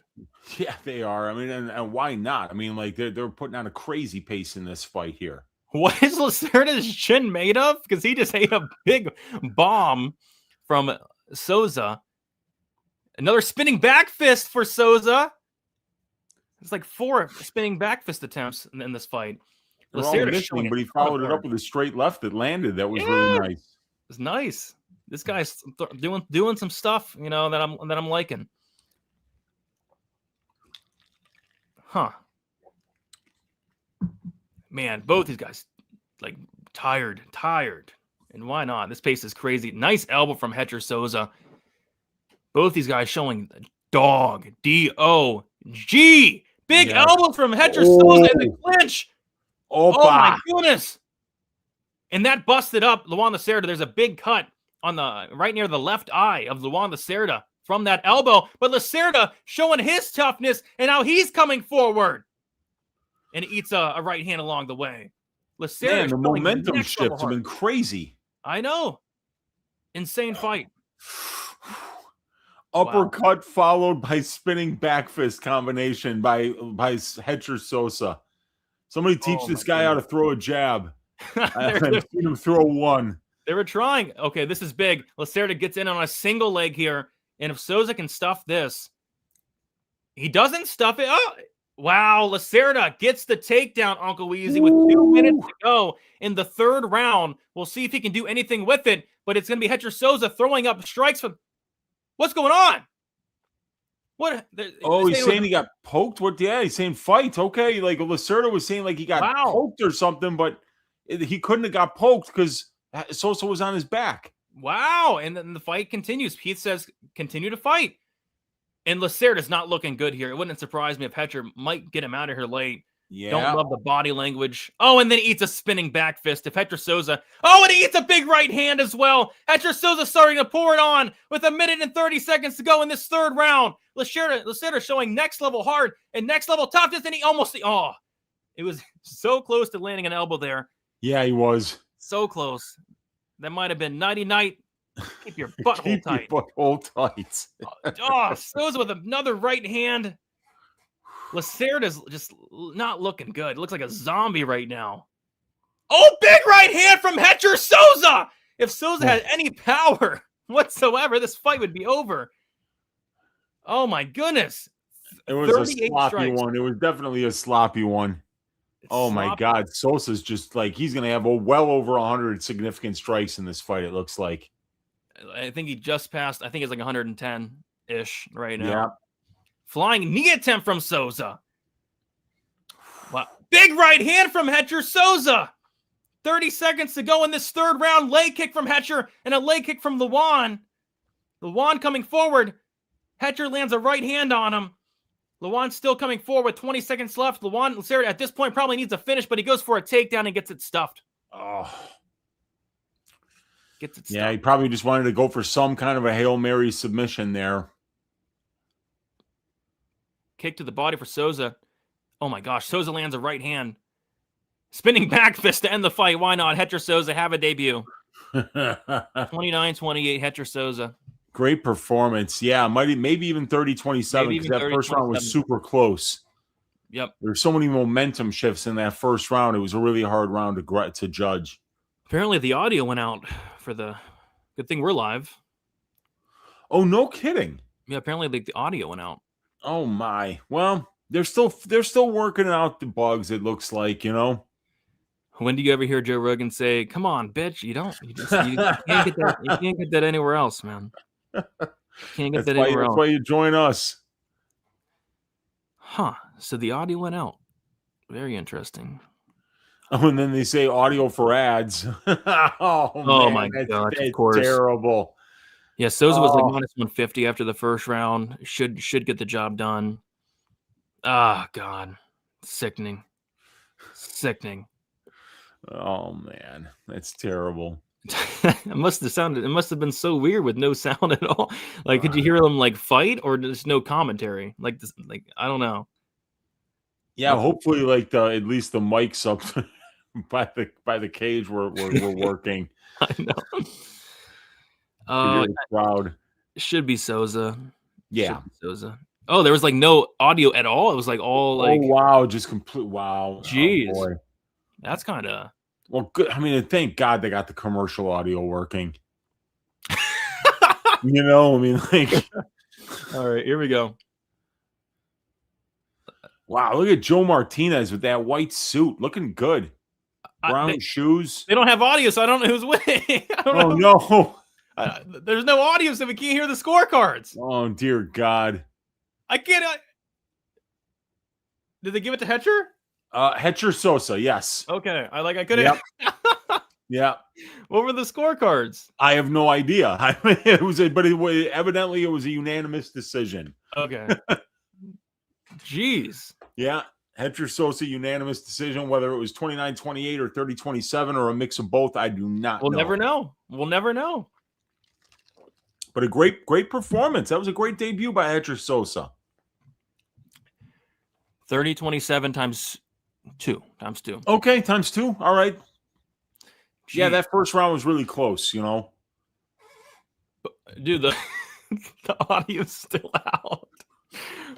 Yeah, they are. I mean, and why not? I mean, like they're putting on a crazy pace in this fight here. What is Lacerda's chin made of? Because he just ate a big bomb from Souza. Another spinning back fist for Souza. It's like 4 spinning back fist attempts in this fight. They're all missing, but he followed it up with a straight left that landed. That was really nice. It's nice. This guy's doing some stuff, you know, that I'm liking. Huh. Man, both these guys like tired. And why not? This pace is crazy. Nice elbow from Hector Souza. Both these guys showing dog. D-O-G. Big elbows from Hector Souza in the clinch. Oh my goodness. And that busted up Luan Lacerda. There's a big cut on the right near the left eye of Luan Lacerda from that elbow. But Lacerda showing his toughness and how he's coming forward. And eats a right hand along the way. Lacerda, man, the momentum shifts have been crazy. I know. Insane fight. Uppercut followed by spinning back fist combination by Hector Souza. Somebody teach this guy how to throw a jab. I've seen him throw one. They were trying. Okay, this is big. Lacerda gets in on a single leg here. And if Souza can stuff this, he doesn't stuff it. Oh, wow. Lacerda gets the takedown, Uncle Weezy, with 2 minutes to go in the third round. We'll see if he can do anything with it, but it's going to be Hector Souza throwing up strikes from. What's going on? What? He's saying he got poked? What? Yeah, he's saying fight. Okay, like Lacerda was saying like he got poked or something, but he couldn't have got poked because Souza was on his back. Wow. And then the fight continues. Heath says, continue to fight. And Lacerda's not looking good here. It wouldn't surprise me if Hector might get him out of here late. Yeah. Don't love the body language. Oh, and then he eats a spinning back fist if Hector Souza. Oh, and he eats a big right hand as well. Hector Souza starting to pour it on with 1 minute and 30 seconds to go in this third round. Lacerda showing next level hard and next level toughness, and he almost, it was so close to landing an elbow there. Yeah, he was. So close. That might have been nighty-night. Keep your butthole tight. Your butthole tight. Souza with another right hand. Lacerda's just not looking good. It looks like a zombie right now. Oh, big right hand from Hector Souza. If Souza had any power whatsoever, this fight would be over. Oh, my goodness. It was a sloppy one. It was definitely a sloppy one. My God. Souza's just like, he's going to have well over 100 significant strikes in this fight, it looks like. I think he just passed. I think it's like 110-ish right now. Yeah. Flying knee attempt from Souza. Wow. Big right hand from Hector Souza. 30 seconds to go in this third round. Leg kick from Hector and a leg kick from Luan. Luan coming forward. Hector lands a right hand on him. Luan still coming forward with 20 seconds left. Luan Lacerda at this point probably needs a finish, but he goes for a takedown and gets it stuffed. Gets it stuffed. Yeah, he probably just wanted to go for some kind of a Hail Mary submission there. Kick to the body for Souza. Oh my gosh, Souza lands a right hand. Spinning back fist to end the fight. Why not? Hector Souza have a debut. 29-28, Hector Souza. Great performance. Yeah, maybe even 30-27 because that first round was super close. Yep. There's so many momentum shifts in that first round. It was a really hard round to judge. Apparently the audio went out for the good thing we're live. Oh, no kidding. Yeah, apparently the audio went out. Oh my. Well, they're still working out the bugs, it looks like, you know. When do you ever hear Joe Rogan say, "Come on, bitch, you can't get that. You can't get that anywhere else, man. You can't get that anywhere else." That's why you join us. Huh. So the audio went out. Very interesting. Oh, and then they say audio for ads. Oh man, my gosh, of course. Terrible. Yeah, Souza was like minus 150 after the first round. Should get the job done. Ah, God. Sickening. Oh, man. That's terrible. It must have been so weird with no sound at all. Like, could you hear them like fight or just no commentary? Like this, like I don't know. Yeah, hopefully, like at least the mics up by the cage were working. I know. Hear the crowd. Should be Souza. Yeah, should be Souza. Oh, there was like no audio at all. It was like all like. Oh wow, just complete wow. Jeez, oh, boy. That's kind of. Well, good. I mean, thank God they got the commercial audio working. I mean, like. All right, here we go. Wow, look at Joe Martinez with that white suit, looking good. Brown shoes. They don't have audio, so I don't know who's winning. Oh no. There's no audio, so we can't hear the scorecards. Oh dear God. I can't. Did they give it to Hetcher? Hetcher Sosa, yes. Okay, I couldn't. Yep. Yeah. What were the scorecards? I have no idea. Evidently it was a unanimous decision. Okay. Jeez. Yeah. Hetcher Sosa unanimous decision, whether it was 29-28 or 30-27 or a mix of both, I do not know. We'll never know. But a great performance. That was a great debut by Hetcher Sosa. 30-27 times 2. Okay, times 2. All right. Jeez. Yeah, that first round was really close, Dude, the audio's still out.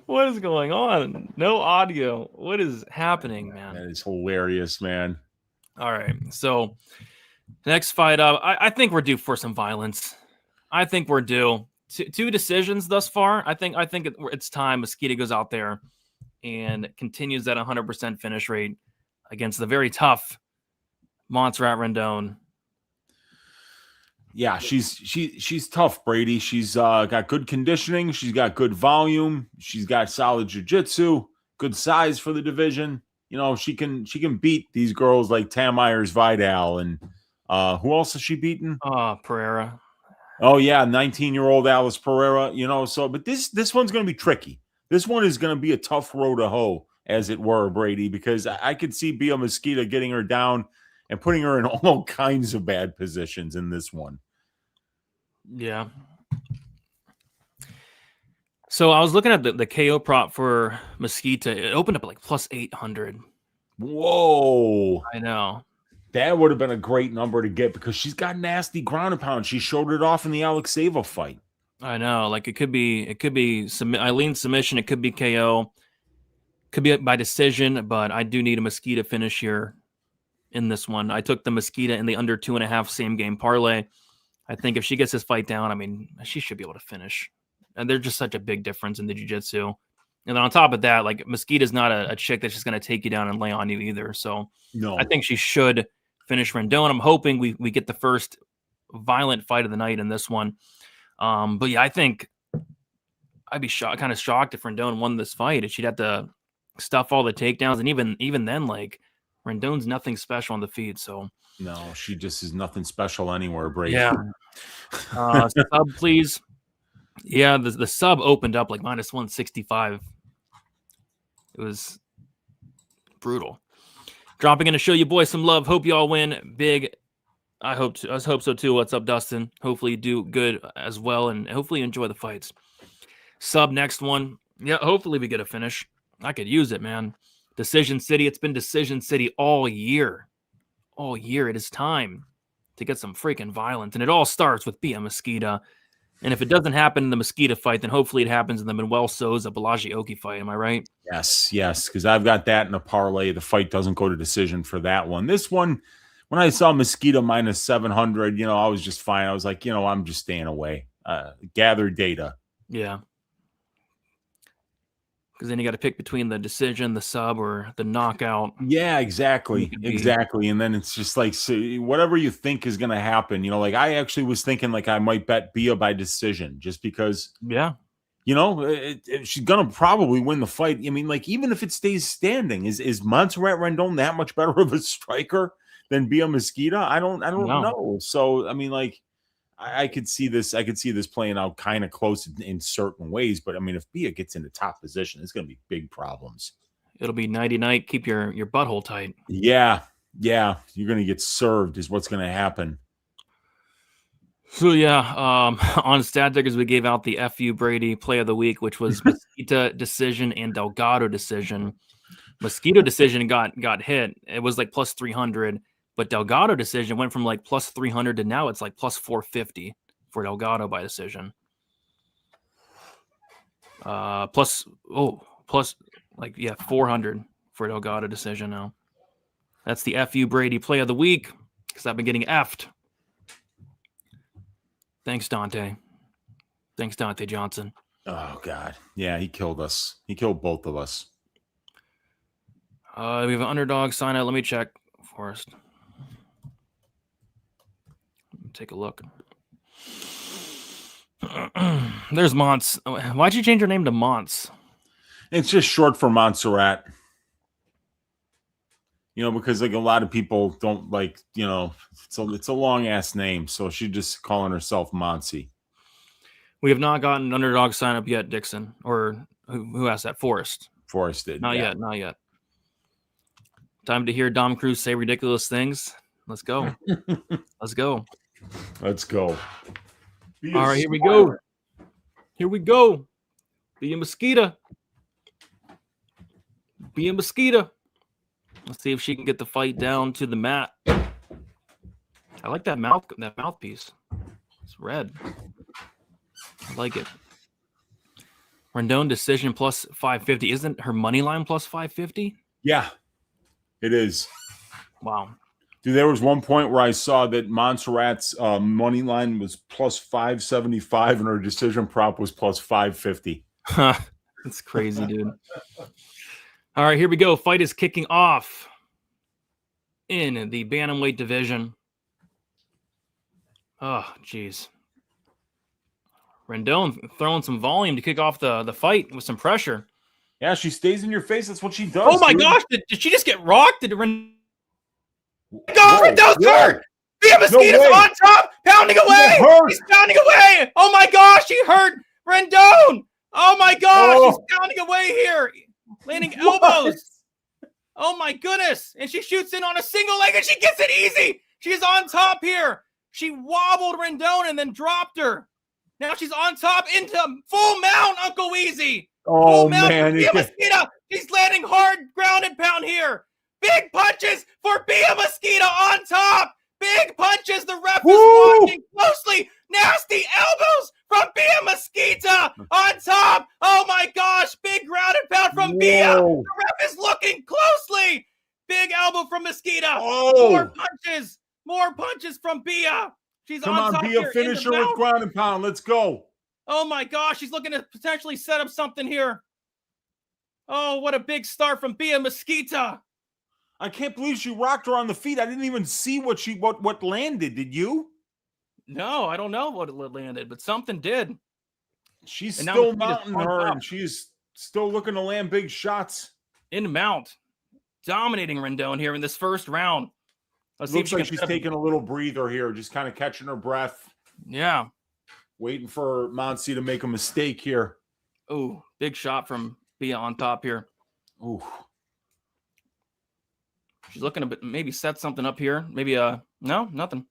What is going on? No audio. What is happening, man? That is hilarious, man. All right. So next fight up, I think we're due for some violence. I think we're due. Two decisions thus far. I think it's time Mesquita goes out there and continues that 100% finish rate against the very tough Monserat Rendon. Yeah, she's tough, Brady. She's got good conditioning. She's got good volume. She's got solid jiu-jitsu, good size for the division. She can beat these girls like Tam Myers-Vidal and who else has she beaten? Pereira. Oh yeah, 19-year-old Alice Pereira. But this one's going to be tricky. This one is going to be a tough road to hoe, as it were, Brady, because I could see Bia Mesquita getting her down and putting her in all kinds of bad positions in this one. Yeah. So I was looking at the KO prop for Mesquita. It opened up like plus 800. Whoa. I know. That would have been a great number to get because she's got nasty ground and pound. She showed it off in the Alexeva fight. I know. Like it could be Eileen submission. It could be KO. Could be by decision, but I do need a Mesquita finish here in this one. I took the Mesquita in the under 2.5 same game parlay. I think if she gets this fight down, I mean, she should be able to finish. And they're just such a big difference in the jiu-jitsu. And then on top of that, like Mesquita's not a chick that's just going to take you down and lay on you either. So no, I think she should finish Rendon. I'm hoping we get the first violent fight of the night in this one. But yeah, I think I'd be kind of shocked if Rendon won this fight. If she'd have to stuff all the takedowns. And even then, like, Rendon's nothing special on the feet, so no, she just is nothing special anywhere, Brady. Yeah. Sub, please. Yeah, the sub opened up like minus 165. It was brutal. Dropping in to show you boys some love. Hope you all win big. I hope so too. What's up, Dustin? Hopefully you do good as well, and hopefully you enjoy the fights. Sub next one. Yeah, hopefully we get a finish. I could use it, man. Decision City. It's been Decision City all year. All year. It is time to get some freaking violence. And it all starts with Bia Mesquita. And if it doesn't happen in the Mesquita fight, then hopefully it happens in the Manuel Souza Balaji Oki fight. Am I right? Yes, because I've got that in a parlay. The fight doesn't go to decision for that one. This one, when I saw Mesquita minus 700, I was just fine. I was like, I'm just staying away. Gather data. Yeah. Because then you got to pick between the decision, the sub, or the knockout. Yeah, exactly. And then it's just like, so whatever you think is going to happen, like I actually was thinking like I might bet Bia by decision just because, yeah, she's going to probably win the fight. I mean, like, even if it stays standing, is Monserat Rendon that much better of a striker than Bia Mesquita? I don't know. So, I mean, like, I could see this. I could see this playing out kind of close in certain ways. But I mean, if Bia gets into top position, it's going to be big problems. It'll be nighty night. Keep your butthole tight. Yeah. You're going to get served is what's going to happen. So yeah, on Stat Tickers we gave out the FU Brady Play of the Week, which was Mesquita decision and Delgado decision. Mosquito decision got hit. It was like plus 300, but Delgado decision went from like plus 300 to now it's like plus 450 for Delgado by decision. Plus like 400 for Delgado decision now. That's the FU Brady Play of the Week because I've been getting effed. Thanks, Dante. Thanks, Dante Johnson. Oh, God. Yeah, he killed us. He killed both of us. We have an underdog sign out. Let me check first. Take a look. There's Mons. Why'd you change your name to Mons? It's just short for Monserat. Because like a lot of people don't like, it's a long ass name. So she's just calling herself Monsi. We have not gotten an underdog sign up yet, Dixon. Or who asked that? Forrest. Forrest did. Not yet. Time to hear Dom Cruz say ridiculous things. Let's go. Let's go. All right, here we go. Here we go. Bia Mesquita. Let's see if she can get the fight down to the mat. I like that mouthpiece. It's red. I like it. Rendon decision plus 550. Isn't her money line plus 550? Yeah, it is. Wow. Dude, there was one point where I saw that Monserrat's money line was plus 575 and her decision prop was plus 550. That's crazy, dude. All right, here we go. Fight is kicking off in the bantamweight division. Oh, jeez. Rendon throwing some volume to kick off the fight with some pressure. Yeah, she stays in your face. That's what she does. Oh, my gosh. Did she just get rocked? Rendon's hurt. Bia Mesquita's on top, pounding away. He's pounding away. Oh, my gosh. He hurt Rendon. Oh, my gosh. He's pounding away here. Landing elbows. Oh, my goodness. And she shoots in on a single leg, and she gets it easy. She's on top here. She wobbled Rendon and then dropped her. Now she's on top into full mount, Uncle Weezy. Oh, man. Bia Mesquita. She's landing hard ground and pound here. Big punches for Bia Mesquita on top. Big punches. The ref is watching closely. Nasty elbows from Bia Mesquita on top. Oh, my gosh. Big ground and pound from Bia. The ref is looking closely. Big elbow from Mesquita. More punches from Bia. She's on top. Bia, finish her with ground and pound. Let's go. Oh, my gosh. She's looking to potentially set up something here. Oh, what a big start from Bia Mesquita. I can't believe she rocked her on the feet. I didn't even see what landed. Did you? No, I don't know what landed, but something did. She's still mounting her, and she's still looking to land big shots. In mount. Dominating Rendon here in this first round. Looks like she's taking a little breather here, just kind of catching her breath. Yeah. Waiting for Monsi to make a mistake here. Oh, big shot from Bia on top here. Ooh. She's looking to maybe set something up here. Maybe, no, nothing.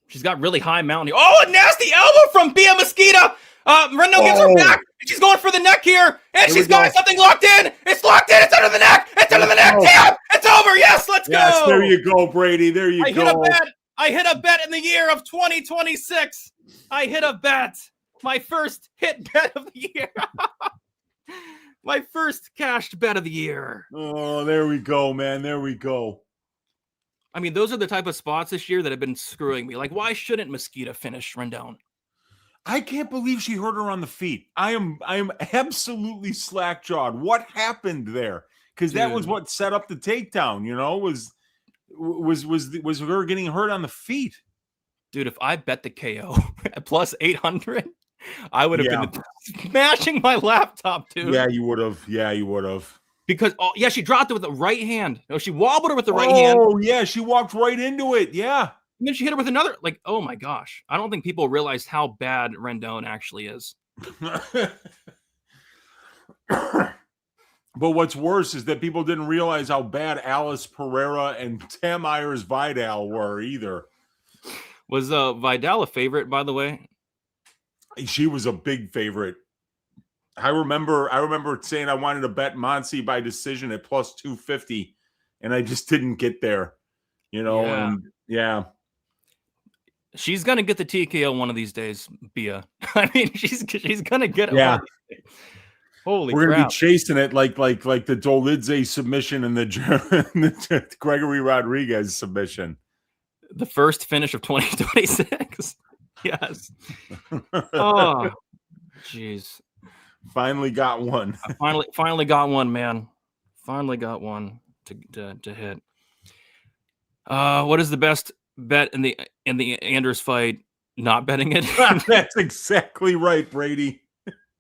She's got really high mount here. Oh, a nasty elbow from Bia Mesquita. Rendon gives her back. She's going for the neck here. And she's got something locked in. It's locked in. It's under the neck. It's under the neck. Damn. It's over. Yes, let's go. Yes, there you go, Brady. There you go. I hit a bet in the year of 2026. I hit a bet. My first hit bet of the year. My first cashed bet of the year. Oh, there we go, man. There we go. I mean, those are the type of spots this year that have been screwing me. Like, why shouldn't Mesquita finish Rendon? I can't believe she hurt her on the feet. I am absolutely slack-jawed. What happened there? Because that was what set up the takedown, was her getting hurt on the feet. Dude, if I bet the KO at plus 800, I would have been smashing my laptop, dude. Yeah, you would have. Because, she dropped it with the right hand. No, she wobbled her with the right hand. Oh, yeah, she walked right into it. Yeah. And then she hit her with another, oh my gosh. I don't think people realize how bad Rendon actually is. But what's worse is that people didn't realize how bad Alice Pereira and Tam Myers Vidal were either. Was Vidal a favorite, by the way? She was a big favorite. I remember saying I wanted to bet Monse by decision at plus 250, and I just didn't get there. And yeah. She's gonna get the TKO one of these days, Bia. I mean, she's gonna get it. Yeah. Holy We're crap. gonna be chasing it like the Dolidze submission and the Gregory Rodriguez submission. The first finish of 2026. Yes. Oh, jeez. Finally got one. I finally got one, man. Finally got one to hit. What is the best bet in the Anders fight? Not betting it. That's exactly right, Brady.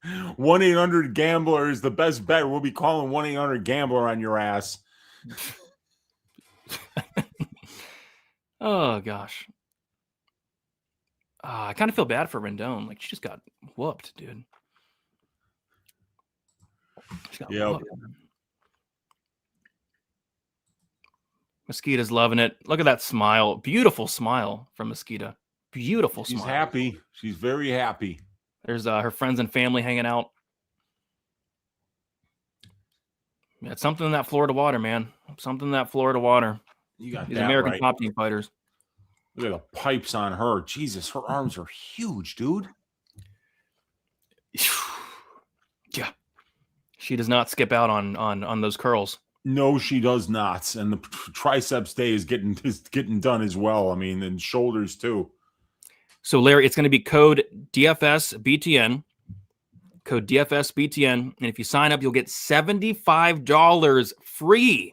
1-800-GAMBLER is the best bet. We'll be calling 1-800-GAMBLER on your ass. Oh gosh. I kind of feel bad for Rendon. Like, she just got whooped, dude. Yeah. Mesquita's loving it. Look at that smile. Beautiful smile from Mesquita. Beautiful smile. She's happy. She's very happy. There's her friends and family hanging out. Yeah, it's something in that Florida water, man. Something in that Florida water. You got these that American right. top team fighters. Look at the pipes on her. Jesus, her arms are huge, dude. Yeah. She does not skip out on those curls. No, she does not. And the triceps day is getting done as well. I mean, and shoulders too. So, Larry, it's going to be code DFSBTN. Code DFSBTN. And if you sign up, you'll get $75 free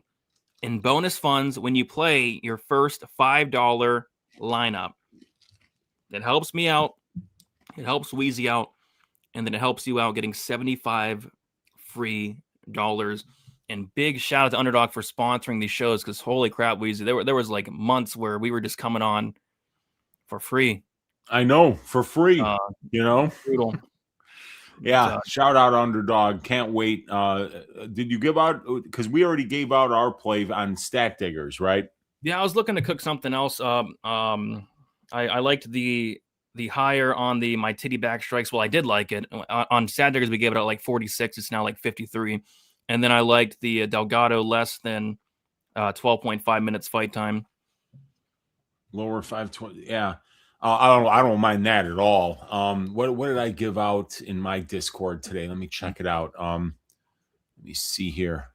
in bonus funds when you play your first $5 lineup. That helps me out. It helps Wheezy out. And then it helps you out getting $75 free dollars. And big shout out to Underdog for sponsoring these shows, because holy crap, Wheezy, there was like months where we were just coming on for free. I know, for free, Brutal. Yeah, shout out Underdog. Can't wait. Did you give out, because we already gave out our play on Stat Diggers, right? Yeah, I was looking to cook something else. I liked the higher on my titty back strikes. Well, I did like it. On Stat Diggers, we gave it out like 46. It's now like 53. And then I liked the Delgado less than 12.5 minutes fight time. Lower 520. Yeah. I don't mind that at all. What did I give out in my Discord today? Let me check it out. Let me see here.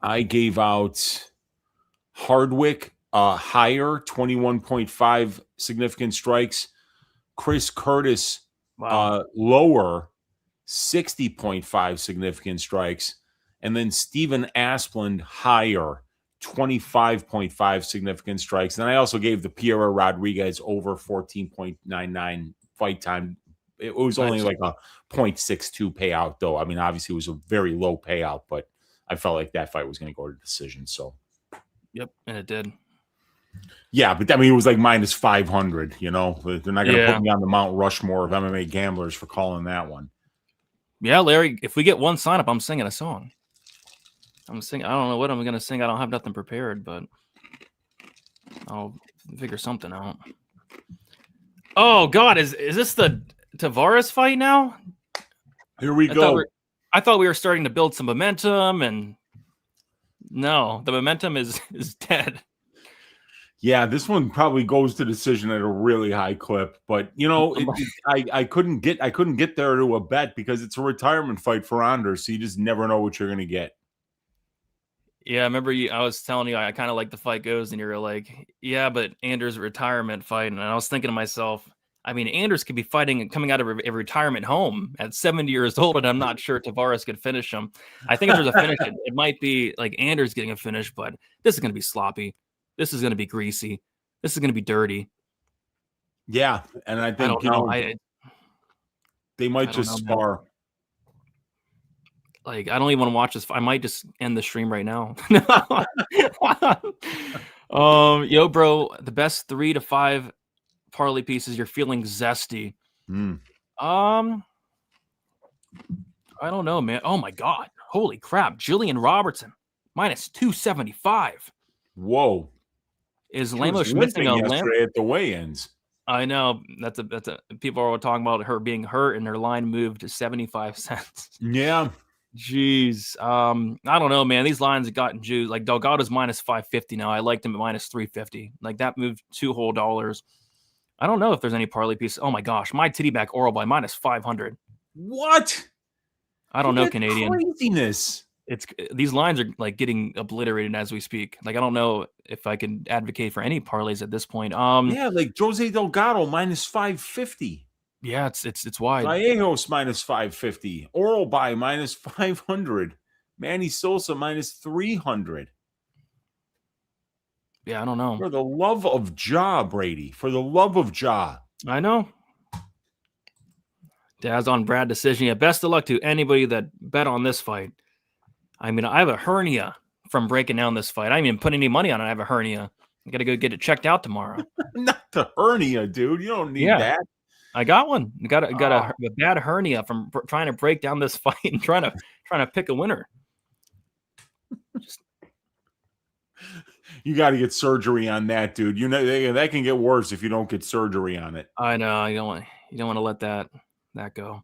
I gave out Hardwick higher 21.5 significant strikes. Chris Curtis lower 60.5 significant strikes, and then Steven Asplund higher 25.5 significant strikes. And I also gave the Piera Rodriguez over 14.99 fight time. It was only like a 0.62 payout, though. I mean, obviously it was a very low payout, but I felt like that fight was going to go to decision. So, yep, and it did. Yeah, but I mean, it was like minus 500. They're not going to put me on the Mount Rushmore of MMA gamblers for calling that one. Yeah, Larry, if we get one sign up, I'm singing a song. I'm singing. I don't know what I'm going to sing. I don't have nothing prepared, but I'll figure something out. Oh, God. Is this the Tavares fight now? Here we go. I thought we were starting to build some momentum, and no, the momentum is dead. Yeah, this one probably goes to decision at a really high clip, but I couldn't get there to a bet because it's a retirement fight for Anders, so you just never know what you're going to get. Yeah, I remember I was telling you I kind of like the fight goes, and you were like, yeah, but Anders' retirement fight, and I was thinking to myself, I mean, Anders could be fighting and coming out of a retirement home at 70 years old, and I'm not sure Tavares could finish him. I think if there's a finish, it might be like Anders getting a finish, but this is going to be sloppy. This is going to be greasy. This is going to be dirty. Yeah, and I think they might just spar. Like, I don't even want to watch this. I might just end the stream right now. Yo, bro, the best 3 to 5 parlay pieces. You're feeling zesty. All I don't know, man. Oh my God. Holy crap. Jillian Robertson, minus 275. Whoa. Is She was Lemos missing limping a limp? yesterday at the weigh-ins. I know. That's a people are talking about her being hurt and her line moved to 75 cents. Yeah. Jeez. I don't know, man. These lines have gotten juice. Like Delgado's minus 550 now. I liked him at minus 350. Like that moved $2 whole. I don't know if there's any parlay pieces. Oh my gosh. My titty back oral by minus 500. What? I don't know, That's Canadian. craziness. These lines are like getting obliterated as we speak. Like I don't know if I can advocate for any parlays at this point. Yeah, like Jose Delgado minus 550. Yeah, it's wide. Vallejos minus 550. Oral by minus 500. Manny Sosa minus 300. Yeah, I don't know. For the love of Ja, Brady. For the love of Ja. I know. Daz on Brad decision. Yeah, best of luck to anybody that bet on this fight. I mean, I have a hernia from breaking down this fight. I didn't even put any money on it. I have a hernia. I got to go get it checked out tomorrow. Not the hernia, dude. You don't need that. I got one. Got a bad hernia from trying to break down this fight and trying to pick a winner. You got to get surgery on that, dude. You know that can get worse if you don't get surgery on it. I know. You don't want to let that go.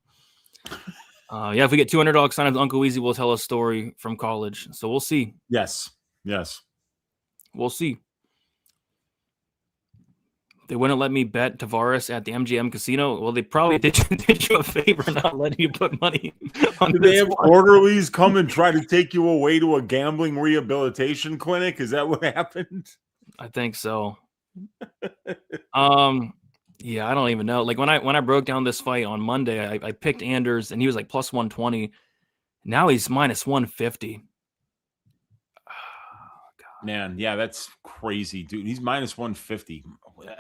Yeah, if we get $200 sign-ups, Uncle Weezy will tell a story from college. So we'll see. Yes. We'll see. They wouldn't let me bet Tavares at the MGM casino. Well, they probably did you a favor not letting you put money on Did they have orderlies come and try to take you away to a gambling rehabilitation clinic? Is that what happened? I think so. Yeah, I don't even know. Like when I broke down this fight on Monday, I picked Anders and he was like plus 120. Now he's minus 150. Man, yeah, that's crazy, dude. He's minus 150.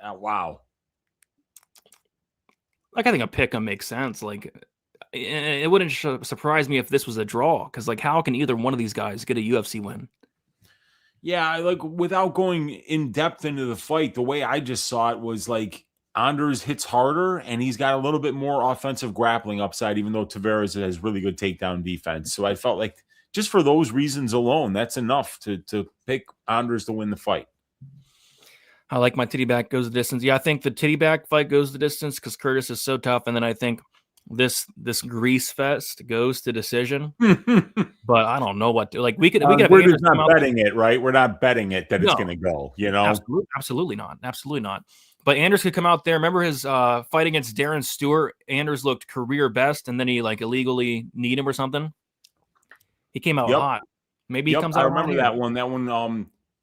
Wow. Like I think a pick 'em makes sense. Like it wouldn't surprise me if this was a draw because like how can either one of these guys get a UFC win? Yeah, like without going in depth into the fight, the way I just saw it was like Anders hits harder and he's got a little bit more offensive grappling upside, even though Tavares has really good takedown defense. So I felt like just for those reasons alone, that's enough to pick Anders to win the fight. I like my titty back goes the distance. Yeah, I think the titty back fight goes the distance because Curtis is so tough. And then I think this Grease Fest goes to decision. But I don't know what to like. We could we're just not betting it, right? We're not betting it that it's going to go, you know? Absolutely not. Absolutely not. But Anders could come out there. Remember his fight against Darren Stewart? Anders looked career best, and then he like illegally kneed him or something. He came out hot. Maybe he comes out. I remember that one.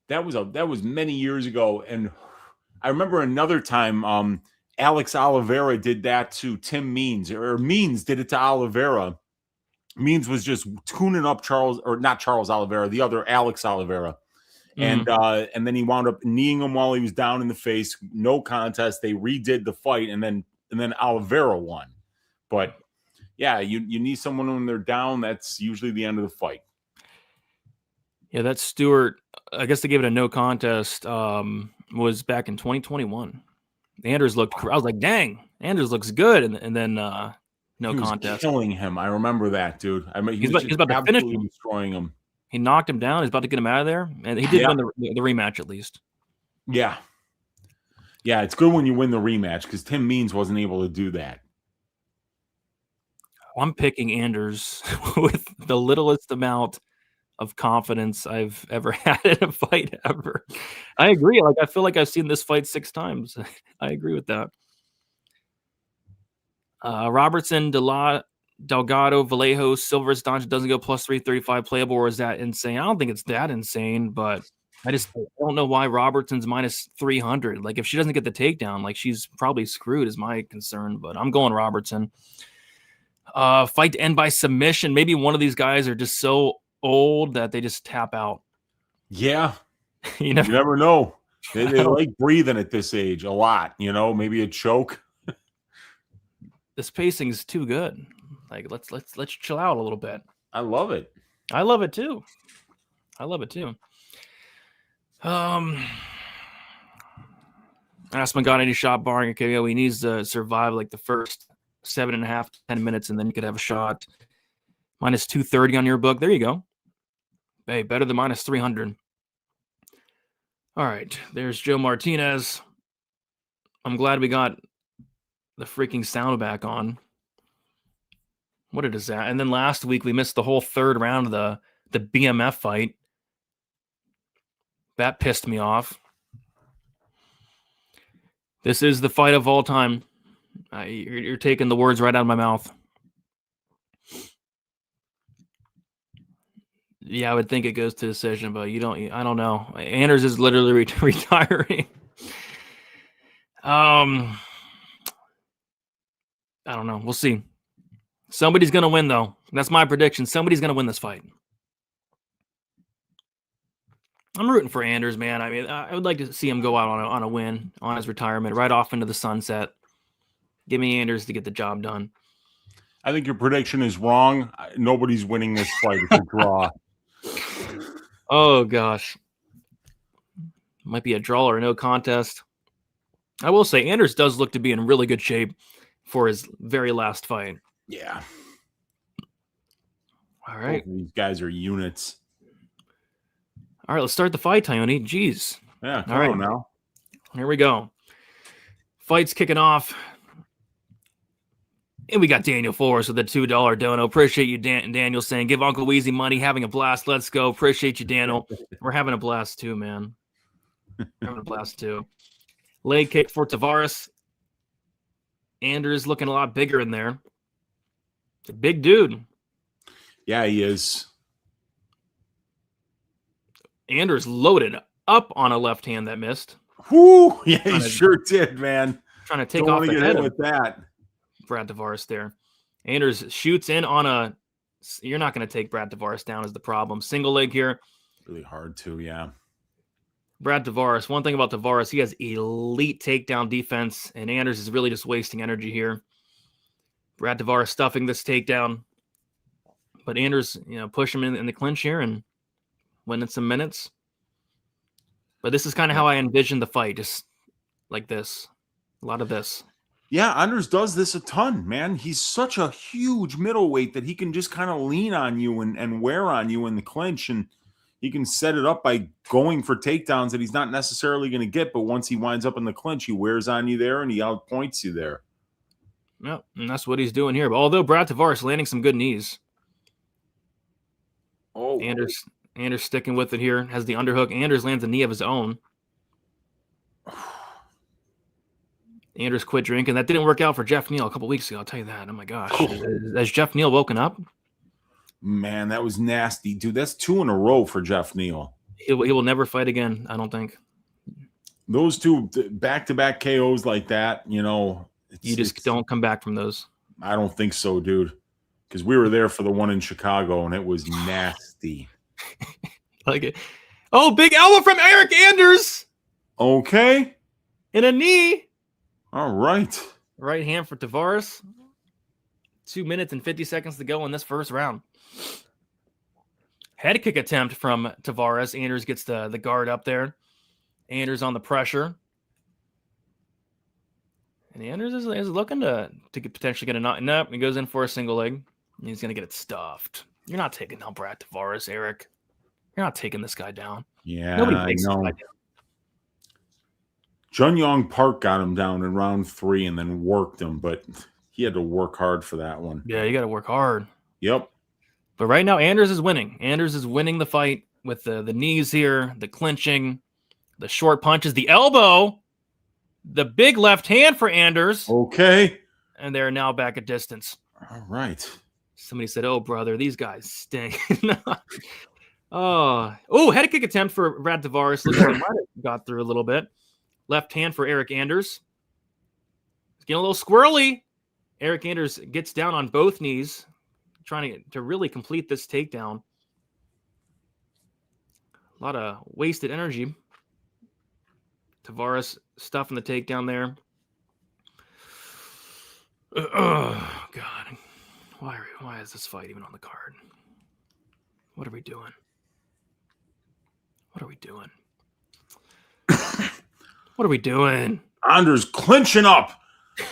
That was many years ago, and I remember another time. Alex Oliveira did that to Tim Means, or Means did it to Oliveira. Means was just tuning up not Charles Oliveira, the other Alex Oliveira. And then he wound up kneeing him while he was down in the face. No contest. They redid the fight, and then Oliveira won. But yeah, you need someone when they're down. That's usually the end of the fight. Yeah, that Stewart. I guess they gave it a no contest. Was back in 2021. Anders looked. I was like, dang, Anders looks good, and then no contest. Killing him. I remember that, dude. I mean, he's about to finish him, destroying him. He knocked him down. He's about to get him out of there, and he did win the rematch at least. Yeah, it's good when you win the rematch because Tim Means wasn't able to do that. I'm picking Anders with the littlest amount of confidence I've ever had in a fight ever. I agree. Like I feel like I've seen this fight 6 times. I agree with that. Robertson, Delgado, Vallejos, Silvers, Donch doesn't go plus 335 playable, or is that insane? I don't think it's that insane, but I don't know why Robertson's minus 300. Like if she doesn't get the takedown, like she's probably screwed is my concern, but I'm going Robertson. Fight to end by submission. Maybe one of these guys are just so old that they just tap out. Yeah. You never know. They like breathing at this age a lot, maybe a choke. This pacing is too good. Like let's chill out a little bit. I love it. I love it too. Aspen got any shot barring a KO. He needs to survive like the first 7.5 to 10 minutes, and then you could have a shot. Minus 230 on your book. There you go. Hey, better than minus 300. All right, there's Joe Martinez. I'm glad we got the freaking sound back on. What a disaster. And then last week we missed the whole third round of the BMF fight. That pissed me off. This is the fight of all time. You're taking the words right out of my mouth. Yeah, I would think it goes to decision, but I don't know. Anders is literally retiring. I don't know. We'll see. Somebody's going to win, though. That's my prediction. Somebody's going to win this fight. I'm rooting for Anders, man. I mean, I would like to see him go out on a win on his retirement, right off into the sunset. Give me Anders to get the job done. I think your prediction is wrong. Nobody's winning this fight. It's a draw. Oh, gosh. Might be a draw or no contest. I will say, Anders does look to be in really good shape for his very last fight. Yeah. All right. Both of these guys are units. All right, let's start the fight, Tyone. Jeez. Yeah, come All right. on now. Here we go. Fight's kicking off. And we got Daniel Forrest with a $2 dono. Appreciate you, Daniel, saying, give Uncle Weezy money, having a blast. Let's go. Appreciate you, Daniel. We're having a blast too, man. Having a blast too. Leg kick for Tavares. Anders looking a lot bigger in there. It's a big dude. Yeah, he is. Anders loaded up on a left hand that missed. Whoo! Yeah, he sure did, man. Trying to take Don't off want the to get head hit of with that. Brad Tavares there. Anders shoots in on a... You're not going to take Brad Tavares down is the problem. Single leg here. Really hard to, yeah. Brad Tavares. One thing about Tavares, he has elite takedown defense, and Anders is really just wasting energy here. Brad Tavares stuffing this takedown. But Anders, push him in the clinch here and winning some minutes. But this is kind of how I envision the fight, just like this. A lot of this. Yeah, Anders does this a ton, man. He's such a huge middleweight that he can just kind of lean on you and wear on you in the clinch, and he can set it up by going for takedowns that he's not necessarily going to get, but once he winds up in the clinch, he wears on you there and he outpoints you there. Yep, and that's what he's doing here. But although Brad Tavares landing some good knees. Oh, Anders sticking with it here, has the underhook. Anders lands a knee of his own. Anders quit drinking. That didn't work out for Jeff Neal a couple weeks ago. I'll tell you that. Oh, my gosh. Has Jeff Neal woken up? Man, that was nasty. Dude, that's 2 in a row for Jeff Neal. He will never fight again, I don't think. Those 2 back-to-back KOs like that, you just don't come back from those. I don't think so, dude. Because we were there for the one in Chicago, and it was nasty. Like it. Oh, big elbow from Eryk Anders. Okay. And a knee. All right. Right hand for Tavares. 2 minutes and 50 seconds to go in this first round. Head kick attempt from Tavares. Anders gets the guard up there. Anders on the pressure. And Anders is looking to potentially get a knot. Nope, he goes in for a single leg. He's going to get it stuffed. You're not taking down Brad Tavares, Eryk. You're not taking this guy down. Yeah, Nobody I takes know. this guy down. Jun Yong Park got him down in round 3 and then worked him, but he had to work hard for that one. Yeah, you got to work hard. Yep. But right now, Anders is winning. Anders is winning the fight with the knees here, the clinching, the short punches, the elbow, the big left hand for Anders. Okay. And they're now back at distance. All right. Somebody said, oh, brother, these guys stink. Head kick attempt for Brad Tavares. Looks like he might have got through a little bit. Left hand for Eryk Anders. It's getting a little squirrely. Eryk Anders gets down on both knees, trying to really complete this takedown. A lot of wasted energy. Tavares stuffing the takedown there. Oh, God. Why is this fight even on the card? What are we doing? What are we doing? What are we doing? Anders clinching up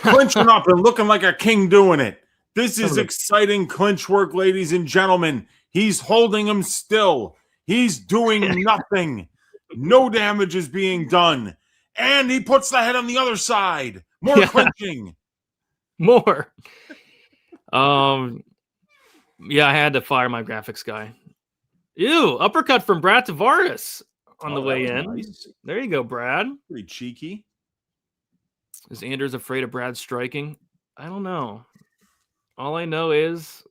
and looking like a king doing it. This is exciting clinch work, ladies and gentlemen. He's holding him still. He's doing nothing. No damage is being done. And he puts the head on the other side. More clinching. More. Yeah, I had to fire my graphics guy. Ew, uppercut from Brad Tavares on the way in. Nice. There you go, Brad. Pretty cheeky. Is Anders afraid of Brad striking? I don't know. All I know is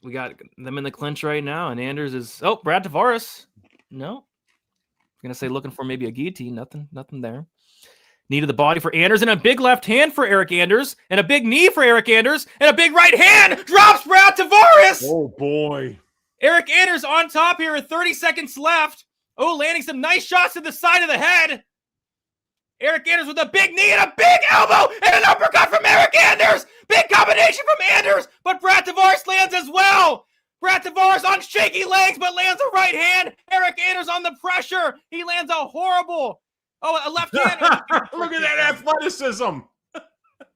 we got them in the clinch right now, and Anders is... Oh, Brad Tavares. No. I was going to say looking for maybe a guillotine. Nothing there. Knee to the body for Anders, and a big left hand for Eryk Anders, and a big knee for Eryk Anders, and a big right hand drops Brad Tavares! Oh, boy. Eryk Anders on top here with 30 seconds left. Oh, landing some nice shots to the side of the head. Eryk Anders with a big knee and a big elbow and an uppercut from Eryk Anders. Big combination from Anders, but Brad Tavares lands as well. Brad Tavares on shaky legs, but lands a right hand. Eryk Anders on the pressure. He lands a horrible... Oh, a left hand. Look at that athleticism.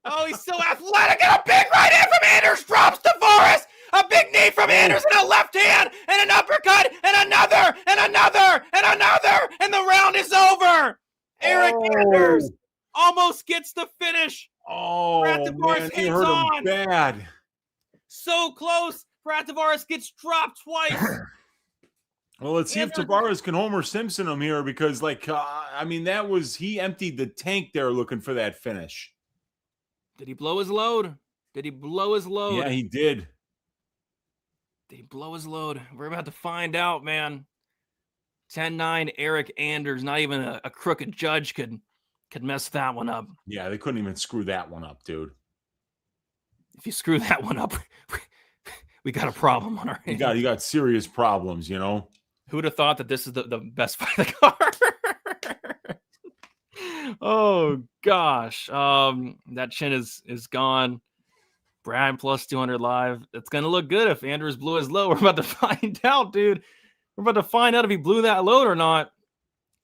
Oh, he's so athletic. And a big right hand from Anders drops Tavares. A big knee from Anders and a left hand and an uppercut and another and another and another. And the round is over. Eryk Anders almost gets the finish. Oh, man, he hurt him bad. So close. Brad Tavares gets dropped twice. Well, let's see if Tavares can Homer Simpson him here because, he emptied the tank there looking for that finish. Did he blow his load? Yeah, he did. Did he blow his load? We're about to find out, man. 10-9 Eryk Anders. Not even a crooked judge could mess that one up. Yeah, they couldn't even screw that one up, dude. If you screw that one up, we got a problem on our hands. You got serious problems, you know. Who would have thought that this is the best fight of the card? Oh gosh. That chin is gone. Brad plus 200 live. It's gonna look good if Anders blew his load. We're about to find out, dude. We're about to find out if he blew that load or not.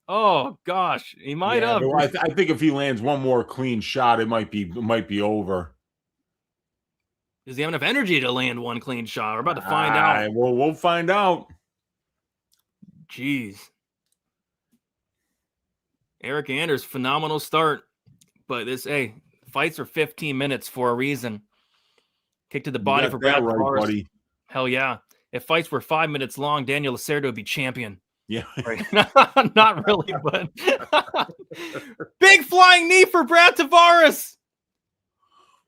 Oh gosh, he might have. I think if he lands one more clean shot, it might be over. Does he have enough energy to land one clean shot? We're about to find out. Well, we'll find out. Jeez. Eryk Anders, phenomenal start. But fights are 15 minutes for a reason. Kick to the body for Brad Tavares. Buddy. Hell yeah. If fights were 5 minutes long, Daniel Lacerda would be champion. Yeah. Right. Not really, but big flying knee for Brad Tavares.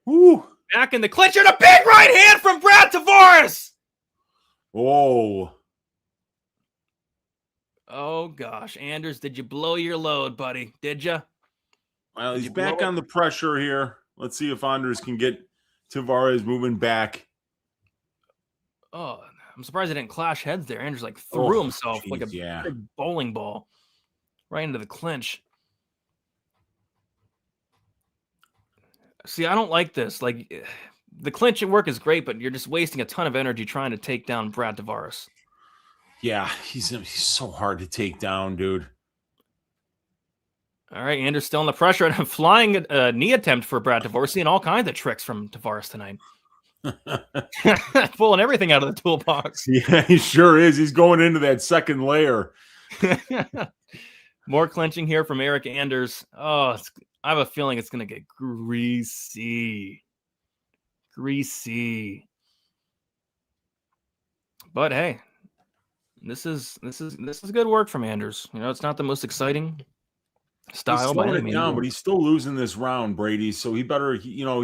Woo. Back in the clinch and a big right hand from Brad Tavares. Whoa. Oh, gosh. Anders, did you blow your load, buddy? Did you? Well, he's back on the pressure here. Let's see if Anders can get Tavares moving back. Oh, I'm surprised they didn't clash heads there. Anders threw himself like a big bowling ball right into the clinch. See, I don't like this. The clinch at work is great, but you're just wasting a ton of energy trying to take down Brad Tavares. Yeah, he's so hard to take down, dude. All right, Anders still in the pressure and a flying knee attempt for Brad Tavares. Seeing all kinds of tricks from Tavares tonight. Pulling everything out of the toolbox. Yeah, he sure is. He's going into that second layer. More clinching here from Eryk Anders. Oh, I have a feeling it's going to get greasy. But hey, this is good work from Anders. You know, it's not the most exciting style by any means, but he's still losing this round, Brady. So he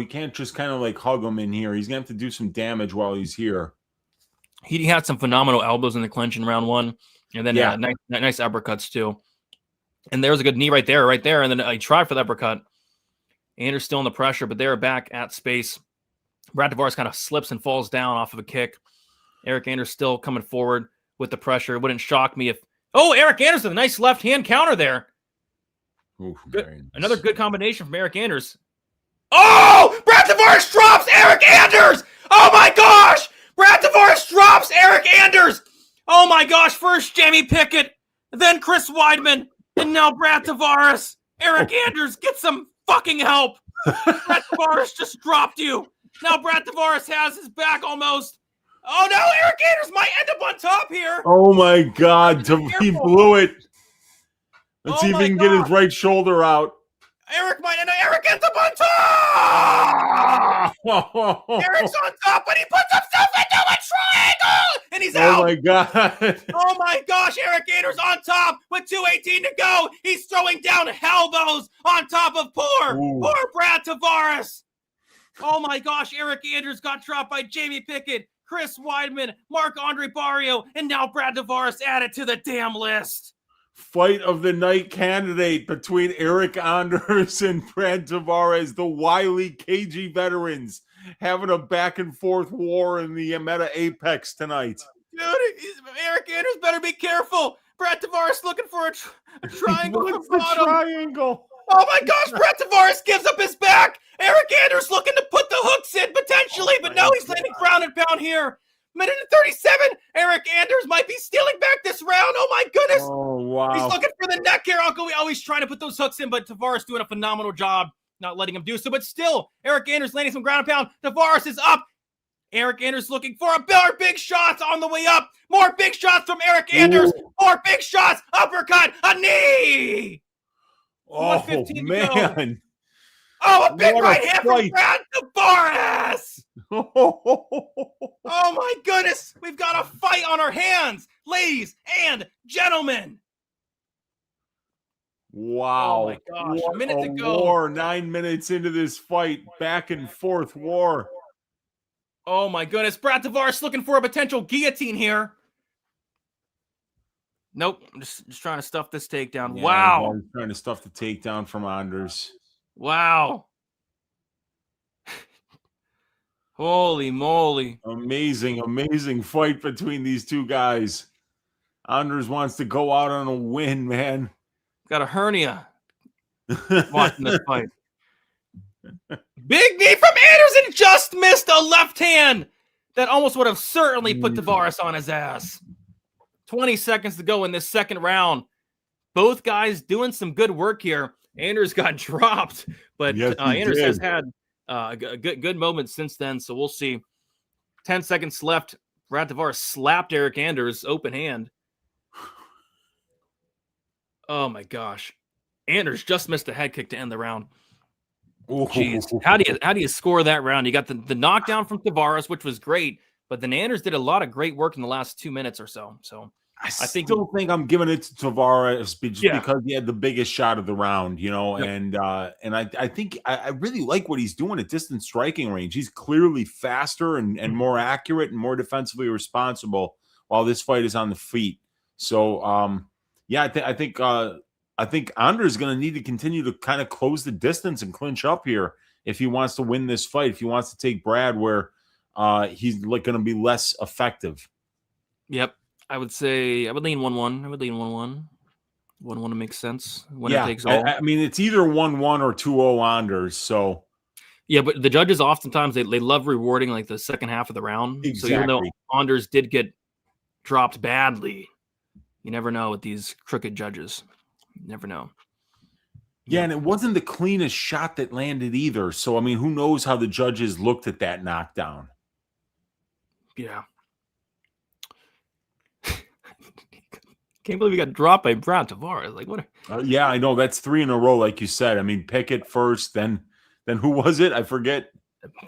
can't just kind of hug him in here. He's gonna have to do some damage while he's here. He had some phenomenal elbows in the clinch in round one, and then nice uppercuts too. And there's a good knee right there, and then he tried for the uppercut. Anders still in the pressure, but they're back at space. Brad Tavares kind of slips and falls down off of a kick. Eryk Anders still coming forward with the pressure. It wouldn't shock me if... Oh, Eryk Anders with a nice left-hand counter there. Ooh, good. Another good combination from Eryk Anders. Oh! Brad Tavares drops Eryk Anders! Oh my gosh! Brad Tavares drops Eryk Anders! Oh my gosh, first Jamie Pickett, then Chris Weidman, and now Brad Tavares. Eryk Anders, get some fucking help. Brad Tavares just dropped you. Now Brad Tavares has his back almost. Oh no, Eryk Anders might end up on top here. Oh my God, he blew it. Let's see if he can get his right shoulder out. Eryk ends up on top. Eryk's on top, but he puts himself into a triangle, and he's out. Oh my God. Oh my gosh, Eryk Anders on top with 2:18 to go. He's throwing down elbows on top of poor Brad Tavares. Oh my gosh, Eryk Anders got dropped by Jamie Pickett, Chris Weidman, Marc-Andre Barrio, and now Brad Tavares added to the damn list. Fight of the night candidate between Eryk Anders and Brad Tavares, the wily KG veterans, having a back and forth war in the Emmett Apex tonight. Dude, Eryk Anders better be careful. Brad Tavares looking for a triangle from bottom. Triangle. Oh my gosh, Brad Tavares gives up his back. Eryk Anders looking to put the hooks in potentially, but no, he's landing ground and pound here. Minute and 37. Eryk Anders might be stealing back this round. Oh my goodness. Oh, wow. He's looking for the neck here, Uncle. We always trying to put those hooks in, but Tavares doing a phenomenal job not letting him do so. But still, Eryk Anders landing some ground and pound. Tavares is up. Eryk Anders looking for more big shots on the way up. More big shots from Eryk Anders. More big shots. Uppercut. A knee. Oh, man. Oh, a big right hand from Brad Tavares. Oh, my goodness. We've got a fight on our hands, ladies and gentlemen. Wow. Oh, my gosh. What a minute to go. War. 9 minutes into this fight. Back and forth war. Oh, my goodness. Brad Tavares looking for a potential guillotine here. Nope. I'm just trying to stuff this takedown. Yeah, wow. I'm trying to stuff the takedown from Anders. Wow. Holy moly. Amazing fight between these two guys. Anders wants to go out on a win, man. Got a hernia watching this fight. Big knee from Anders and just missed a left hand that almost would have certainly put Tavares on his ass. 20 seconds to go in this second round. Both guys doing some good work here. Anders got dropped, but yes, Anders has had a good moment since then, so we'll see. 10 seconds left. Brad Tavares slapped Eryk Anders open hand. Oh my gosh. Anders just missed a head kick to end the round. Jeez. How do you score that round? You got the knockdown from Tavares, which was great, but then Anders did a lot of great work in the last 2 minutes or so. So I still think I'm giving it to Tavares because he had the biggest shot of the round, you know, and I think I really like what he's doing at distance striking range. He's clearly faster and more accurate and more defensively responsible while this fight is on the feet. So I think Anders is going to need to continue to kind of close the distance and clinch up here if he wants to win this fight. If he wants to take Brad where he's like going to be less effective. Yep. I would lean 1-1. I would lean 1-1. 1-1 makes sense. Winner takes all. I mean, it's either 1-1 or 2-0 Anders. So, yeah, but the judges oftentimes they love rewarding like the second half of the round. Exactly. So even though Anders did get dropped badly, you never know with these crooked judges. You never know. Yeah, and it wasn't the cleanest shot that landed either. So, I mean, who knows how the judges looked at that knockdown? Yeah. Can't believe he got dropped by Brad Tavares. Like what? Yeah, I know. That's 3 in a row, like you said. I mean, Pickett first, then who was it? I forget.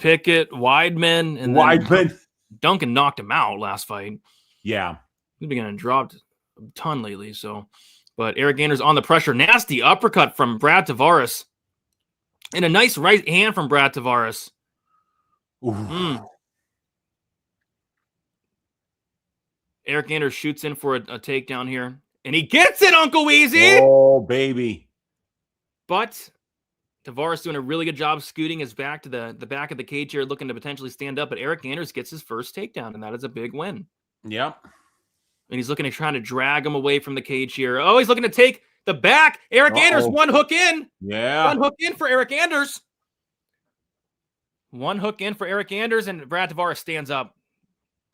Pickett, Weidman, and Weidman. Duncan knocked him out last fight. Yeah, he's been getting dropped a ton lately. So, but Eryk Anders on the pressure, nasty uppercut from Brad Tavares, and a nice right hand from Brad Tavares. Eryk Anders shoots in for a takedown here, and he gets it, Uncle Weezy. Oh, baby. But Tavares doing a really good job scooting his back to the back of the cage here, looking to potentially stand up. But Eryk Anders gets his first takedown, and that is a big win. Yep. And he's looking to trying to drag him away from the cage here. Oh, he's looking to take the back. Eryk Anders, one hook in. Yeah. One hook in for Eryk Anders. One hook in for Eryk Anders, and Brad Tavares stands up.